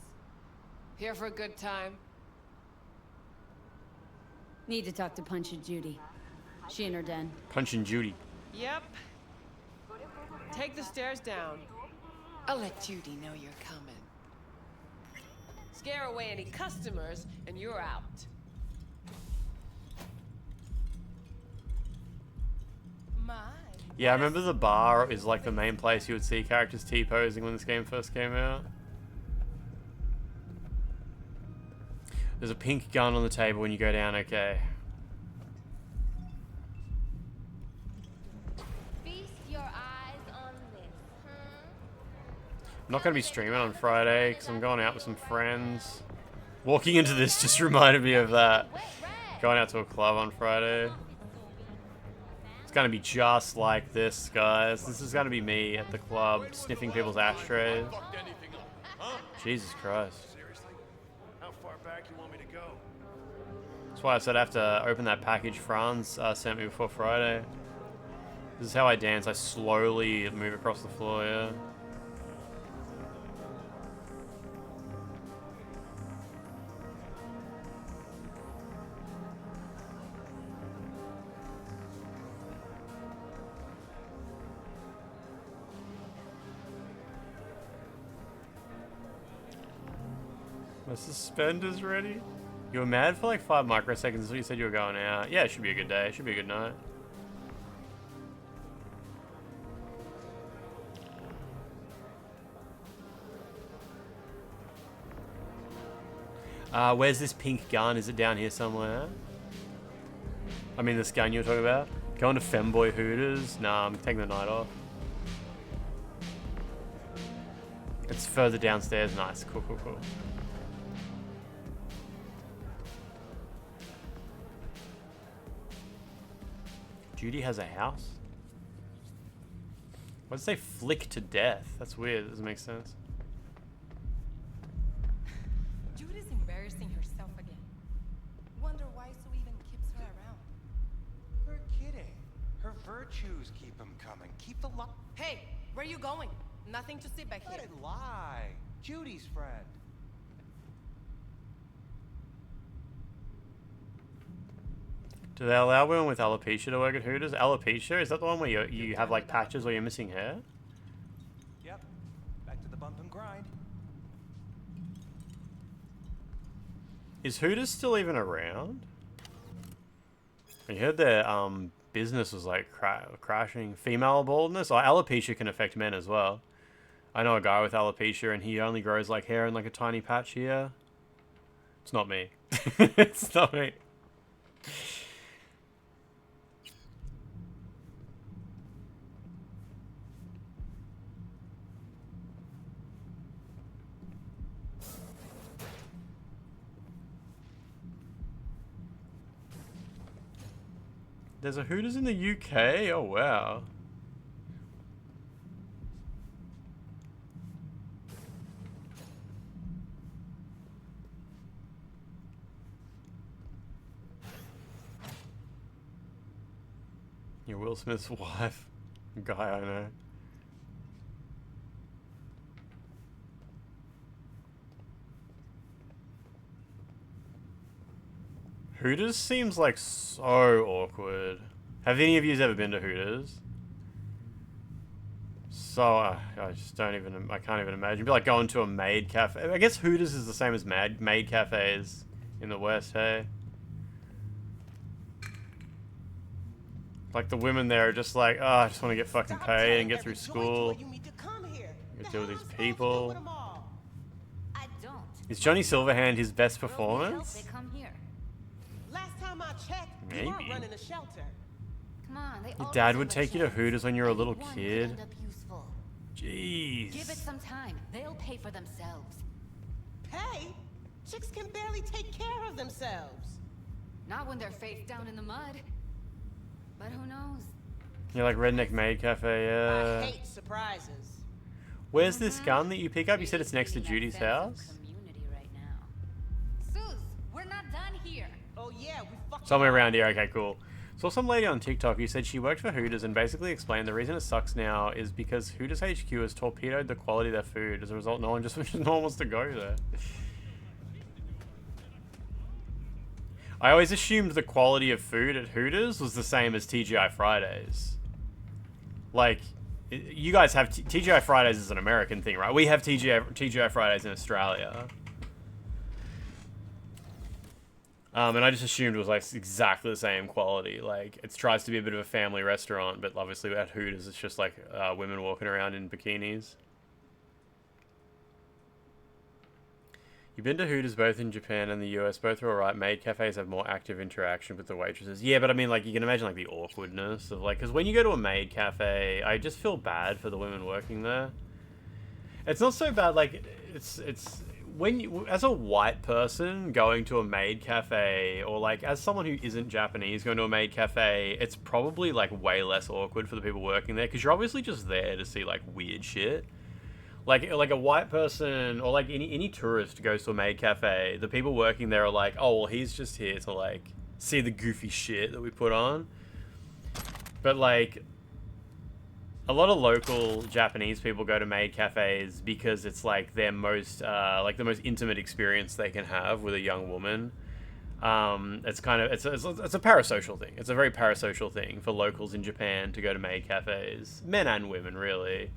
Here for a good time. Need to talk to Punch and Judy. She in her den. Punch and Judy. Yep. Take the stairs down. I'll let Judy know you're coming. Scare away any customers, and you're out. Yeah, I remember the bar is like the main place you would see characters T-posing when this game first came out. There's a pink gun on the table when you go down, okay. I'm not going to be streaming on Friday because I'm going out with some friends. Walking into this just reminded me of that. Going out to a club on Friday. It's going to be just like this, guys. This is going to be me at the club sniffing people's ashtrays. Jesus Christ. How far back you want me to go? That's why I said I have to open that package Franz sent me before Friday. This is how I dance. I slowly move across the floor, yeah. My suspender's ready. You were mad for like 5 microseconds until you said you were going out. Yeah, it should be a good day. It should be a good night. Where's this pink gun? Is it down here somewhere? I mean, this gun you were talking about? Going to Femboy Hooters? Nah, I'm taking the night off. It's further downstairs. Nice. Cool, cool, cool. Judy has a house? Why does it say flick to death? That's weird. That doesn't make sense. Judy's embarrassing herself again. Wonder why so even keeps her around. We're kidding. Her virtues keep them coming. Keep the luck. Hey, where you going? Nothing to see back Let here. it lie. Judy's friend. Do they allow women with alopecia to work at Hooters? Alopecia? Is that the one where you have like patches where you're missing hair? Yep. Back to the bump and grind. Is Hooters still even around? I heard their business was like crashing. Female baldness? Oh, alopecia can affect men as well. I know a guy with alopecia and he only grows like hair in like a tiny patch here. It's not me. It's not me. There's a Hooters in the UK? Oh, wow. You're Will Smith's wife. Guy I know. Hooters seems like so awkward. Have any of you ever been to Hooters? So, I just don't even, I can't even imagine. It'd be like going to a maid cafe. I guess Hooters is the same as maid cafes in the West, hey? Like the women there are just like, oh, I just want to get fucking paid and get through school. Get to deal with these people. Is Johnny Silverhand his best performance? Last time I checked, Maybe. you weren't running a shelter. Come on, they Your dad would take you to Hooters when you were a little kid. Jeez. Give it some time. They'll pay for themselves. Pay? Chicks can barely take care of themselves. Not when they're face down in the mud. But who knows? You're like redneck maid cafe, yeah. I hate surprises. Where's this gun that you pick up? You said it's next to Judy's house? Sus, we're not done here. Oh yeah, we fucking Somewhere around here, okay, cool. Saw some lady on TikTok who said she worked for Hooters and basically explained the reason it sucks now is because Hooters HQ has torpedoed the quality of their food. As a result, no one wants to go there. I always assumed the quality of food at Hooters was the same as TGI Fridays. Like, you guys have TGI Fridays is an American thing, right? We have TGI Fridays in Australia. And I just assumed it was like exactly the same quality. Like, it tries to be a bit of a family restaurant, but obviously at Hooters it's just like women walking around in bikinis. You've been to Hooters both in Japan and the US, both are alright. Maid cafes have more active interaction with the waitresses. Yeah, but I mean, like, you can imagine, like, the awkwardness of, like, because when you go to a maid cafe, I just feel bad for the women working there. It's not so bad, like, it's when you, as a white person going to a maid cafe, or, like, as someone who isn't Japanese going to a maid cafe, it's probably, like, way less awkward for the people working there, because you're obviously just there to see, like, weird shit. Like a white person or like any tourist goes to a maid cafe, the people working there are like, oh, well, he's just here to like see the goofy shit that we put on. But like a lot of local Japanese people go to maid cafes because it's like their most like the most intimate experience they can have with a young woman. It's kind of it's a parasocial thing. It's a very parasocial thing for locals in Japan to go to maid cafes, men and women really.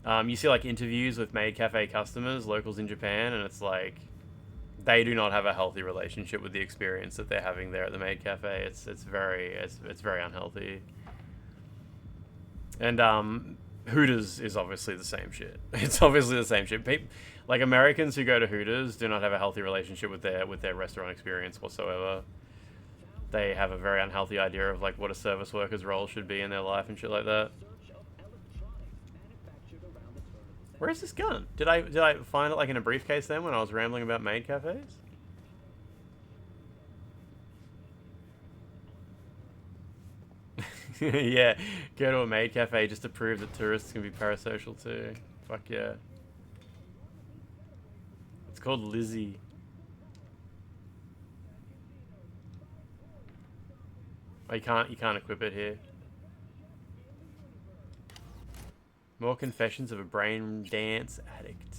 You see like interviews with maid cafe customers, locals in Japan, and it's like they do not have a healthy relationship with the experience that they're having there at the maid cafe. It's very unhealthy. And Hooters is obviously the same shit. It's obviously the same shit. Like Americans who go to Hooters do not have a healthy relationship with their restaurant experience whatsoever. They have a very unhealthy idea of like what a service worker's role should be in their life and shit like that. Where is this gun? Did I find it like in a briefcase then when I was rambling about maid cafes? Yeah, go to a maid cafe just to prove that tourists can be parasocial too. Fuck yeah. It's called Lizzie. Oh, you can't equip it here. More confessions of a brain dance addict.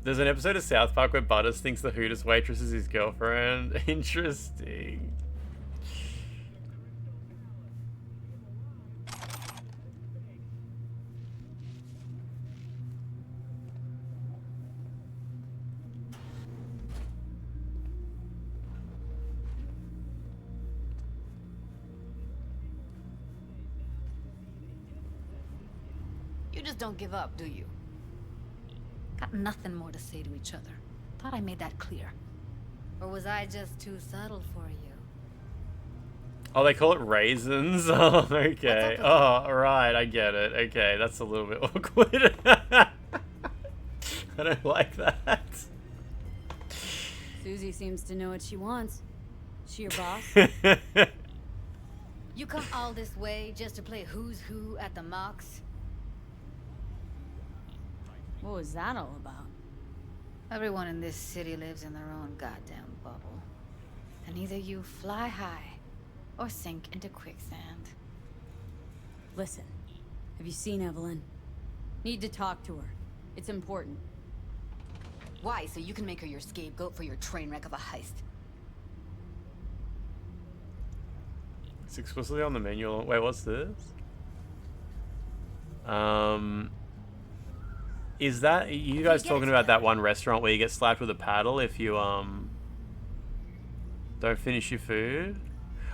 There's an episode of South Park where Butters thinks the Hooters waitress is his girlfriend. Interesting. You just don't give up, do you? Got nothing more to say to each other. Thought I made that clear. Or was I just too subtle for you? Oh, they call it raisins? Oh, okay. Oh, right, I get it. Okay, that's a little bit awkward. I don't like that. Susie seems to know what she wants. She your boss? You come all this way just to play who's who at the mocks? What was that all about? Everyone in this city lives in their own goddamn bubble. And either you fly high or sink into quicksand. Listen, have you seen Evelyn? Need to talk to her. It's important. Why? So you can make her your scapegoat for your train wreck of a heist. It's explicitly on the menu. Wait, what's this? Is that you guys talking about that one restaurant where you get slapped with a paddle if you don't finish your food?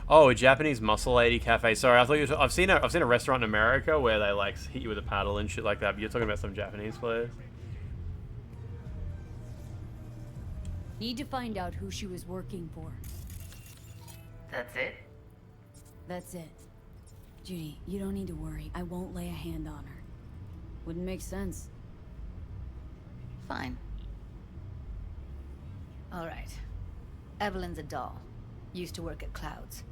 Oh, a Japanese muscle lady cafe. Sorry, I thought you were I've seen a restaurant in America where they like hit you with a paddle and shit like that. But you're talking about some Japanese place. Need to find out who she was working for. That's it? That's it. Judy, you don't need to worry. I won't lay a hand on her. Wouldn't make sense. Fine. All right. Evelyn's a doll. Used to work at Clouds.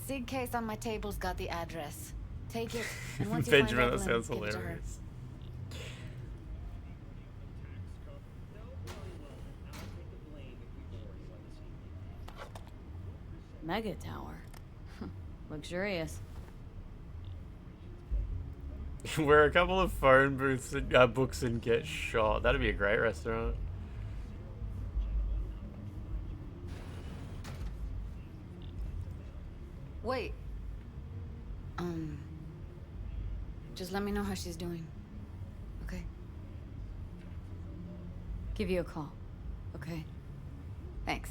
Sig case on my table's got the address. Take it, and once you find Benjamin, that Evelyn, sounds give it to her. hilarious. Mega tower. Luxurious. Where a couple of phone booths and books and get shot. That'd be a great restaurant. Wait. Just let me know how she's doing. Okay? Give you a call. Okay? Thanks.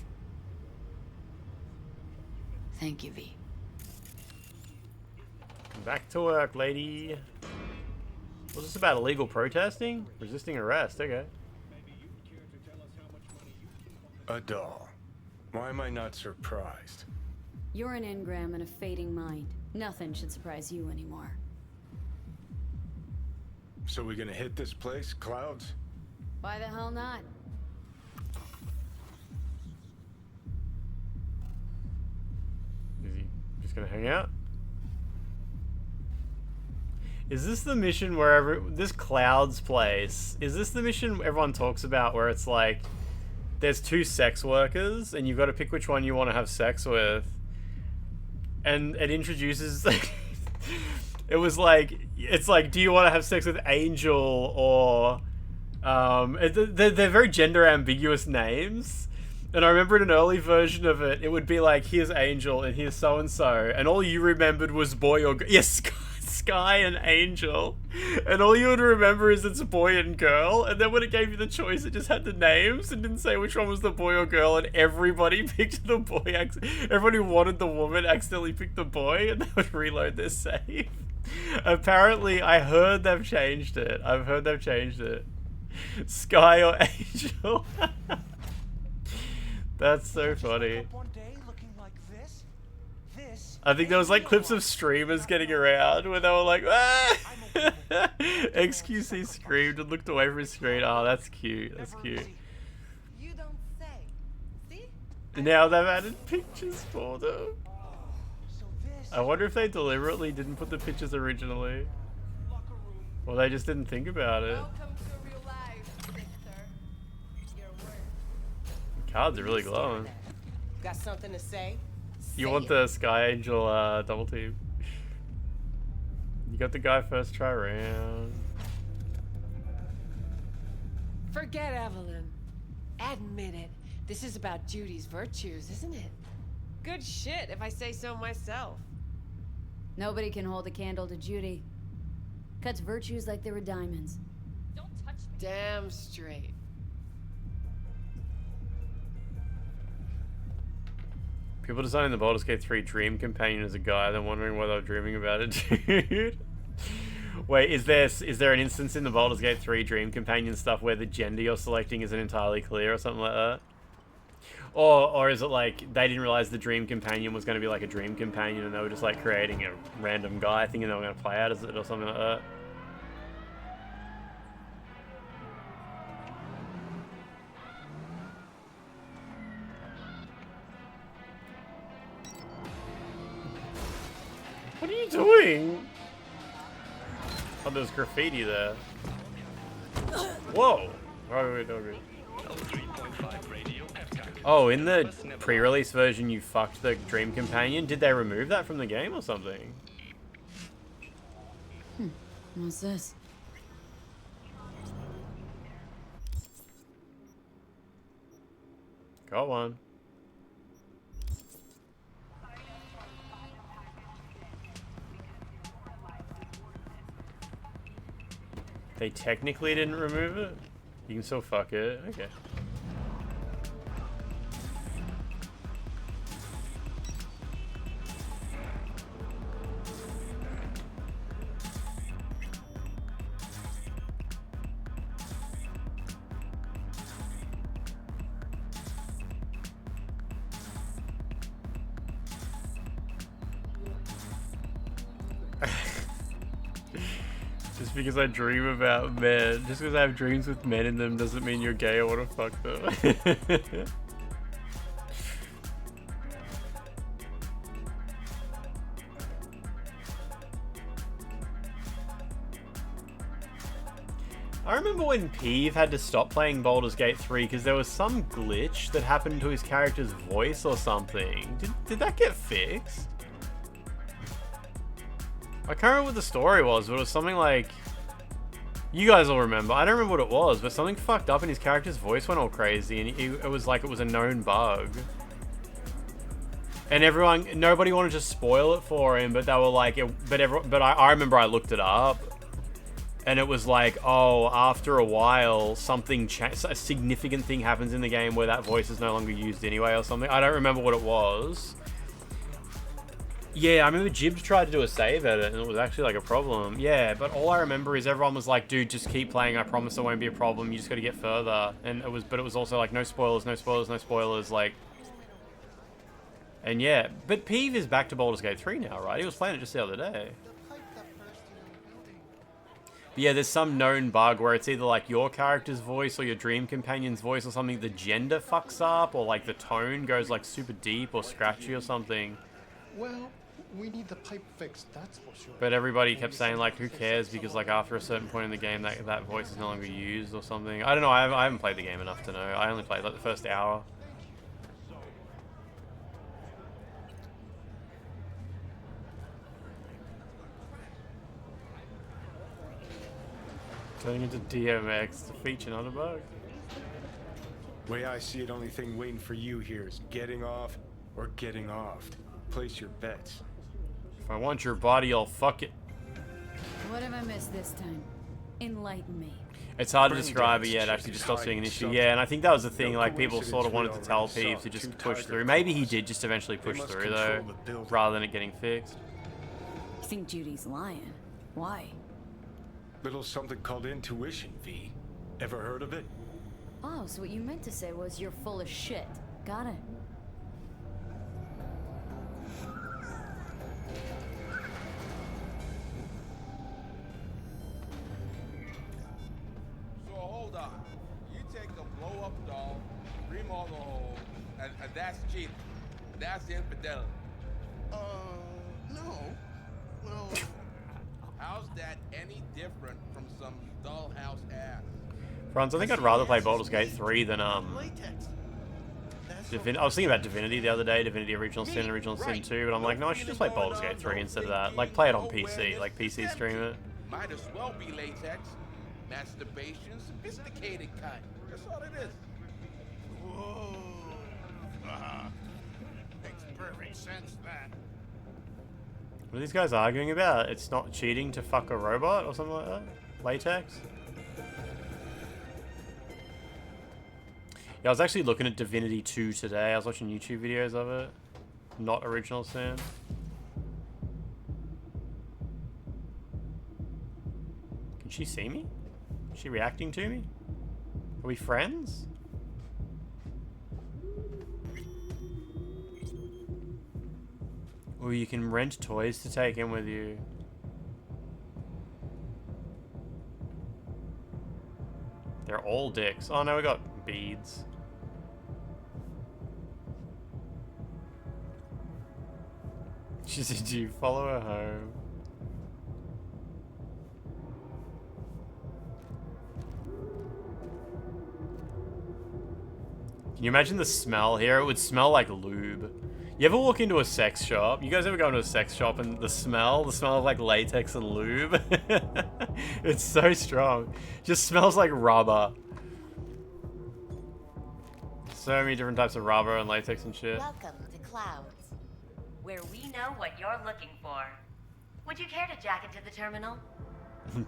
Thank you, V. Back to work, lady. Was this about illegal protesting? Resisting arrest, okay. A doll. Why am I not surprised? You're an engram and a fading mind. Nothing should surprise you anymore. So we gonna hit this place, Clouds? Why the hell not? Is he just gonna hang out? Is this the mission where this Clouds place, is this the mission everyone talks about where it's like there's two sex workers and you've got to pick which one you want to have sex with, and it introduces it was like, it's like, do you want to have sex with Angel or they're very gender ambiguous names. And I remember in an early version of it, it would be like, here's Angel and here's so and so, and all you remembered was boy or girl. Yes, Sky and Angel, and all you would remember is it's a boy and girl. And then when it gave you the choice, it just had the names and didn't say which one was the boy or girl, and everybody picked the boy. Everybody who wanted the woman accidentally picked the boy, and they would reload their save. Apparently, I heard they've changed it. I've heard they've changed it. Sky or Angel. That's so funny. I think there was like clips of streamers getting around where they were like, ah! XQC screamed and looked away from his screen. Oh, that's cute. That's cute. Now they've added pictures for them. I wonder if they deliberately didn't put the pictures originally. Or they just didn't think about it. The cards are really glowing. Got something to say? You want the Sky Angel double team. You got the guy first try round. Forget Evelyn. Admit it. This is about Judy's virtues, isn't it? Good shit, if I say so myself. Nobody can hold a candle to Judy. Cuts virtues like they were diamonds. Don't touch me. Damn straight. People designing the Baldur's Gate 3 Dream Companion as a guy, then wondering why they were dreaming about it, dude. Wait, is there an instance in the Baldur's Gate 3 Dream Companion stuff where the gender you're selecting isn't entirely clear or something like that? Or is it like they didn't realize the Dream Companion was going to be like a Dream Companion and they were just like creating a random guy thinking they were going to play out as it or something like that? What are you doing? Oh, there's graffiti there. Whoa! Oh, in the pre-release version you fucked the Dream Companion? Did they remove that from the game or something? What's this? Got one. They technically didn't remove it? You can still fuck it? Okay. Just because I dream about men, just because I have dreams with men in them doesn't mean you're gay or want to fuck them. I remember when Peeve had to stop playing Baldur's Gate 3 because there was some glitch that happened to his character's voice or something. Did that get fixed? I can't remember what the story was, but it was something like... You guys will remember. I don't remember what it was, but something fucked up and his character's voice went all crazy, and it was like it was a known bug. And nobody wanted to spoil it for him, but they were like... I remember I looked it up, and it was like, oh, after a while, a significant thing happens in the game where that voice is no longer used anyway or something. I don't remember what it was. Yeah, I remember Jibs tried to do a save edit and it was actually like a problem. Yeah, but all I remember is everyone was like, dude, just keep playing, I promise there won't be a problem, you just gotta get further. And it was also like, no spoilers, no spoilers, no spoilers, like... And yeah, but Peeve is back to Baldur's Gate 3 now, right? He was playing it just the other day. But yeah, there's some known bug where it's either like your character's voice or your Dream Companion's voice or something, the gender fucks up, or like the tone goes like super deep or scratchy or something. Well, we need the pipe fixed, that's for sure. But everybody kept saying like, who cares, because like after a certain point in the game that voice is no longer used or something. I don't know, I haven't played the game enough to know. I only played like the first hour. Turning into DMX to feature not a bug. Way I see it, only thing waiting for you here is getting off or getting off. Place your bets. If I want your body, I'll fuck it. What have I missed this time? Enlighten me. It's hard to describe it yet, actually just stops being an issue. Yeah, and I think that was the thing, like people sort of wanted to tell Peeves to just push through. Maybe he did just eventually push through though, rather than it getting fixed. You think Judy's lying? Why? Little something called intuition, V. Ever heard of it? Oh, so what you meant to say was you're full of shit. Got it. So hold on. You take a blow-up doll, remodel the hole, and that's cheating. That's infidelity. No. Well, how's that any different from some dollhouse ass? Franz, I think I'd rather play Baldur's Gate 3 than I was thinking about Divinity the other day, Divinity Original Sin and Original Sin 2, but I'm like, no, I should just play Baldur's Gate 3 instead of that. Like, play it on PC, like PC stream it. Might as well be latex. Masturbation, sophisticated kind. That's all it is. Whoa. Makes perfect sense, that. What are these guys arguing about? It's not cheating to fuck a robot or something like that? Latex? Yeah, I was actually looking at Divinity 2 today. I was watching YouTube videos of it. Not original sin. Can she see me? Is she reacting to me? Are we friends? Or you can rent toys to take in with you. They're all dicks. Oh no, we got beads. She said, do you follow her home? Can you imagine the smell here? It would smell like lube. You ever walk into a sex shop? You guys ever go into a sex shop and the smell of like latex and lube? It's so strong. Just smells like rubber. So many different types of rubber and latex and shit. Welcome to Clouds, where we know what you're looking for. Would you care to jack into the terminal?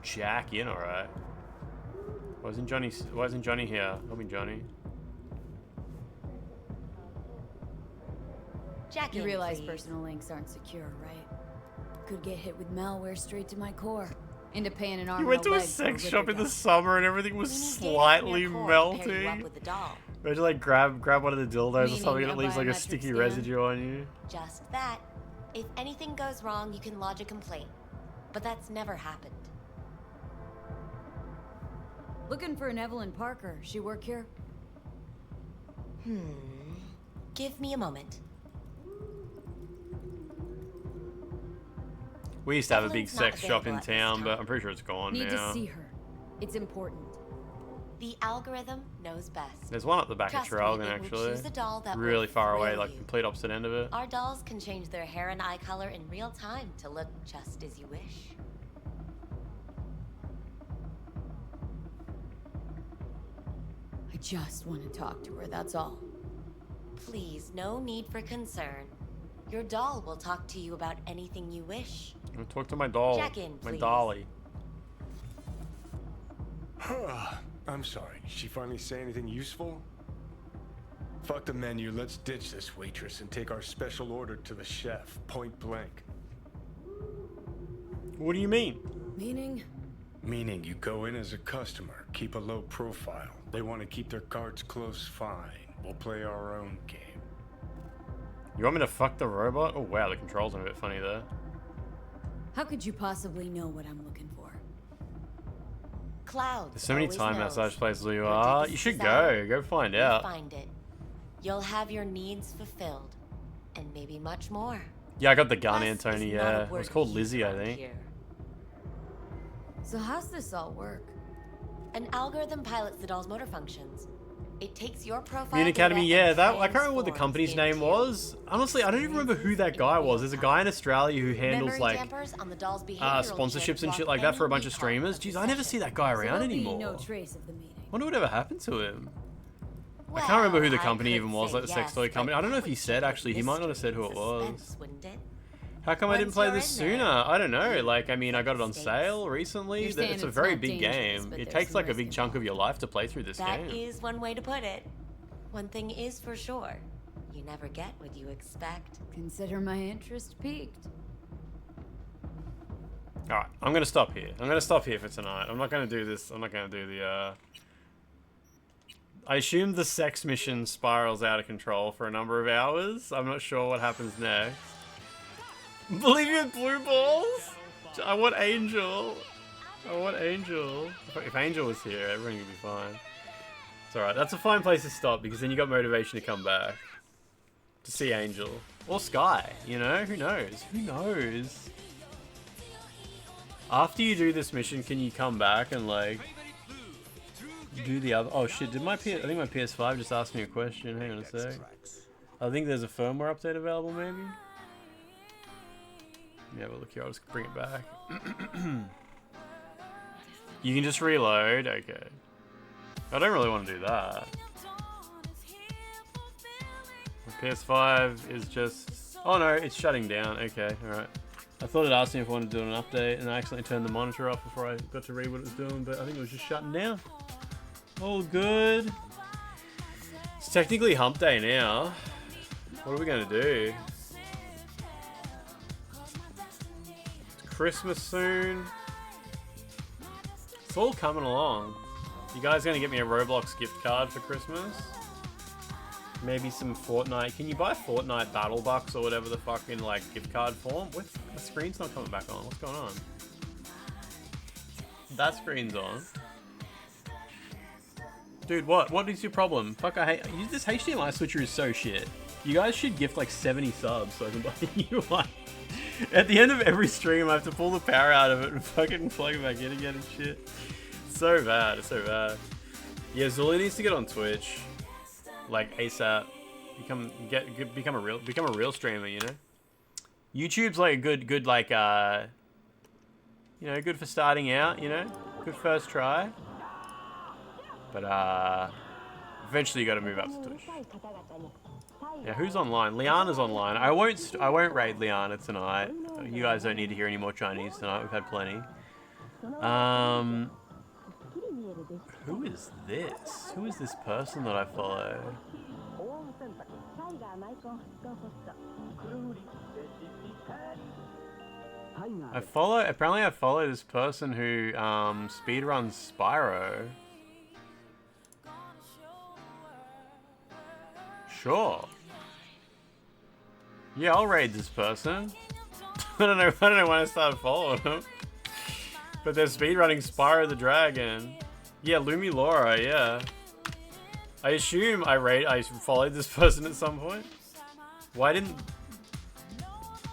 Jack in, alright. Why isn't Johnny here? Help me, Johnny. Jack You in, realize please. personal links aren't secure, right? Could get hit with malware straight to my core. Into paying an arm. You went and to a a leg sex for a shop in the ripper summer and everything was slightly melting. Imagine like grab one of the dildos or something and it leaves like a sticky residue on you. Just that. If anything goes wrong, you can lodge a complaint. But that's never happened. Looking for an Evelyn Parker. She work here? Give me a moment. We used to have a big Evelyn's not sex shop in available at this town, but time. I'm pretty sure it's gone Need now. to see her. It's important. The algorithm knows best. There's one up the back Trust of me, Traralgon, it will actually. choose a doll that will Really far away, thrill like you. complete opposite end of it. Our dolls can change their hair and eye color in real time to look just as you wish. I just want to talk to her, that's all. Please, no need for concern. Your doll will talk to you about anything you wish. I'm gonna talk to my doll. Jack in, My please. dolly. I'm sorry. Did she finally say anything useful? Fuck the menu. Let's ditch this waitress and take our special order to the chef, point blank. What do you mean? Meaning? Meaning you go in as a customer, keep a low profile. They want to keep their cards close, fine. We'll play our own game. You want me to fuck the robot? Oh wow, the controls are a bit funny there. How could you possibly know what I'm looking for? Clouds. There's so many always time knows. massage places where you Your are. deepest You should desire, go find you'll out. Find it. You'll have your needs fulfilled, and maybe much more. Yeah, I got the gun, Less Antony, is not a yeah. It was word called used Lizzie, I around think. here. So how's this all work? An algorithm pilots the doll's motor functions. It takes your profile Community Academy, data yeah, and that I can't remember what the transforms company's it name into was. Honestly, I don't even remember who that guy was. There's a guy in Australia who handles memory like dampers on the doll's behavioral chip sponsorships and shit block like that for a any bunch of recall streamers. of Jeez, the I never session. see that guy So around there'll be anymore. no trace of the meeting. Wonder whatever happened to him. I can't remember who the Well, I company could even was, say like the sex yes, toy but company. I don't know if that he would said keep it actually. He might not have said who it was. Suspense, wouldn't it? How come I didn't Once play you're this in there, sooner? I don't know. Like, I mean, I got it on States. sale recently. You're saying It's a it's very not big dangerous, game. but It there's takes some like a risk big chunk of your life to play through this That game. is one way to put it. One thing is for sure. You never get what you expect. Consider my interest piqued. Alright, I'm gonna stop here. I'm gonna stop here for tonight. I'm not gonna do this. I'm not gonna do the, I assume the sex mission spirals out of control for a number of hours. I'm not sure what happens next. Believe you in blue balls? I want Angel. I want Angel. If Angel was here, everything would be fine. It's alright. That's a fine place to stop because then you got motivation to come back. To see Angel. Or Sky, you know? Who knows? Who knows? After you do this mission, can you come back and like do the other? Oh shit! Did I think my PS5 just asked me a question. Hang on a sec. I think there's a firmware update available, maybe. Yeah, but look here. I'll just bring it back. You can just reload. Okay. I don't really want to do that. The PS5 is just... Oh no, it's shutting down. Okay, alright. I thought it asked me if I wanted to do an update, and I accidentally turned the monitor off before I got to read what it was doing, but I think it was just shutting down. All good. It's technically hump day now. What are we going to do? It's Christmas soon. It's all coming along. You guys going to get me a Roblox gift card for Christmas? Maybe some Fortnite. Can you buy Fortnite Battle Bucks or whatever the fucking like gift card form? What? The screen's not coming back on. What's going on? That screen's on. Dude, what? What is your problem? Fuck, I hate... This HDMI switcher is so shit. You guys should gift like 70 subs so I can buy you one. At the end of every stream, I have to pull the power out of it and fucking plug it back in again and shit. It's so bad. It's so bad. Yeah, Zully needs to get on Twitch, like ASAP. Become a real streamer, you know. YouTube's like a good like you know, good for starting out, you know, good first try. But eventually you got to move up to Twitch. Yeah, who's online? Liana's online. I won't raid Liana tonight. You guys don't need to hear any more Chinese tonight. We've had plenty. Who is this? Who is this person that I follow? Apparently I follow this person who speedruns Spyro. Sure. Yeah, I'll raid this person. I don't know when I started following them. But they're speedrunning Spyro the Dragon. Yeah, Lumi Laura, yeah. I assume I followed this person at some point. Why didn't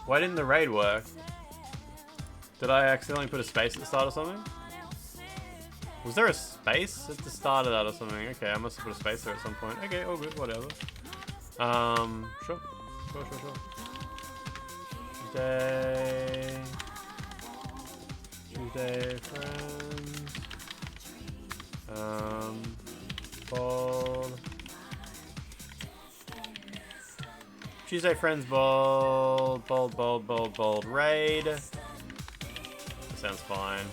the raid work? Did I accidentally put a space at the start or something? Was there a space at the start of that or something? Okay, I must have put a space there at some point. Okay, all good, whatever. Sure. Tuesday friends. Bold. Tuesday friends, bold raid. That sounds fine.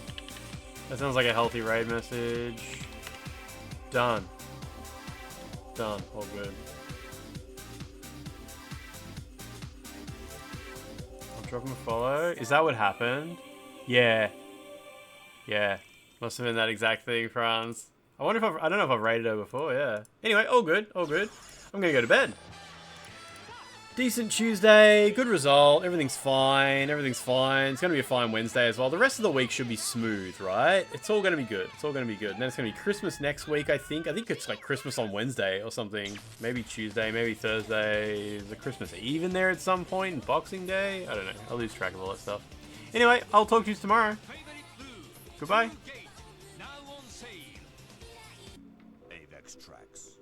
That sounds like a healthy raid message. Done. Done. All good. I'll drop him a follow. Is that what happened? Yeah. Yeah. Must have been that exact thing, Franz. I wonder if I don't know if I've raided her before, yeah. Anyway, all good, all good. I'm gonna go to bed. Decent Tuesday, good result, everything's fine, It's gonna be a fine Wednesday as well. The rest of the week should be smooth, right? It's all gonna be good, And then it's gonna be Christmas next week, I think. I think it's like Christmas on Wednesday or something. Maybe Tuesday, maybe Thursday. Is the Christmas Eve in there at some point? And Boxing Day? I don't know, I'll lose track of all that stuff. Anyway, I'll talk to you tomorrow. Goodbye. Avex Tracks.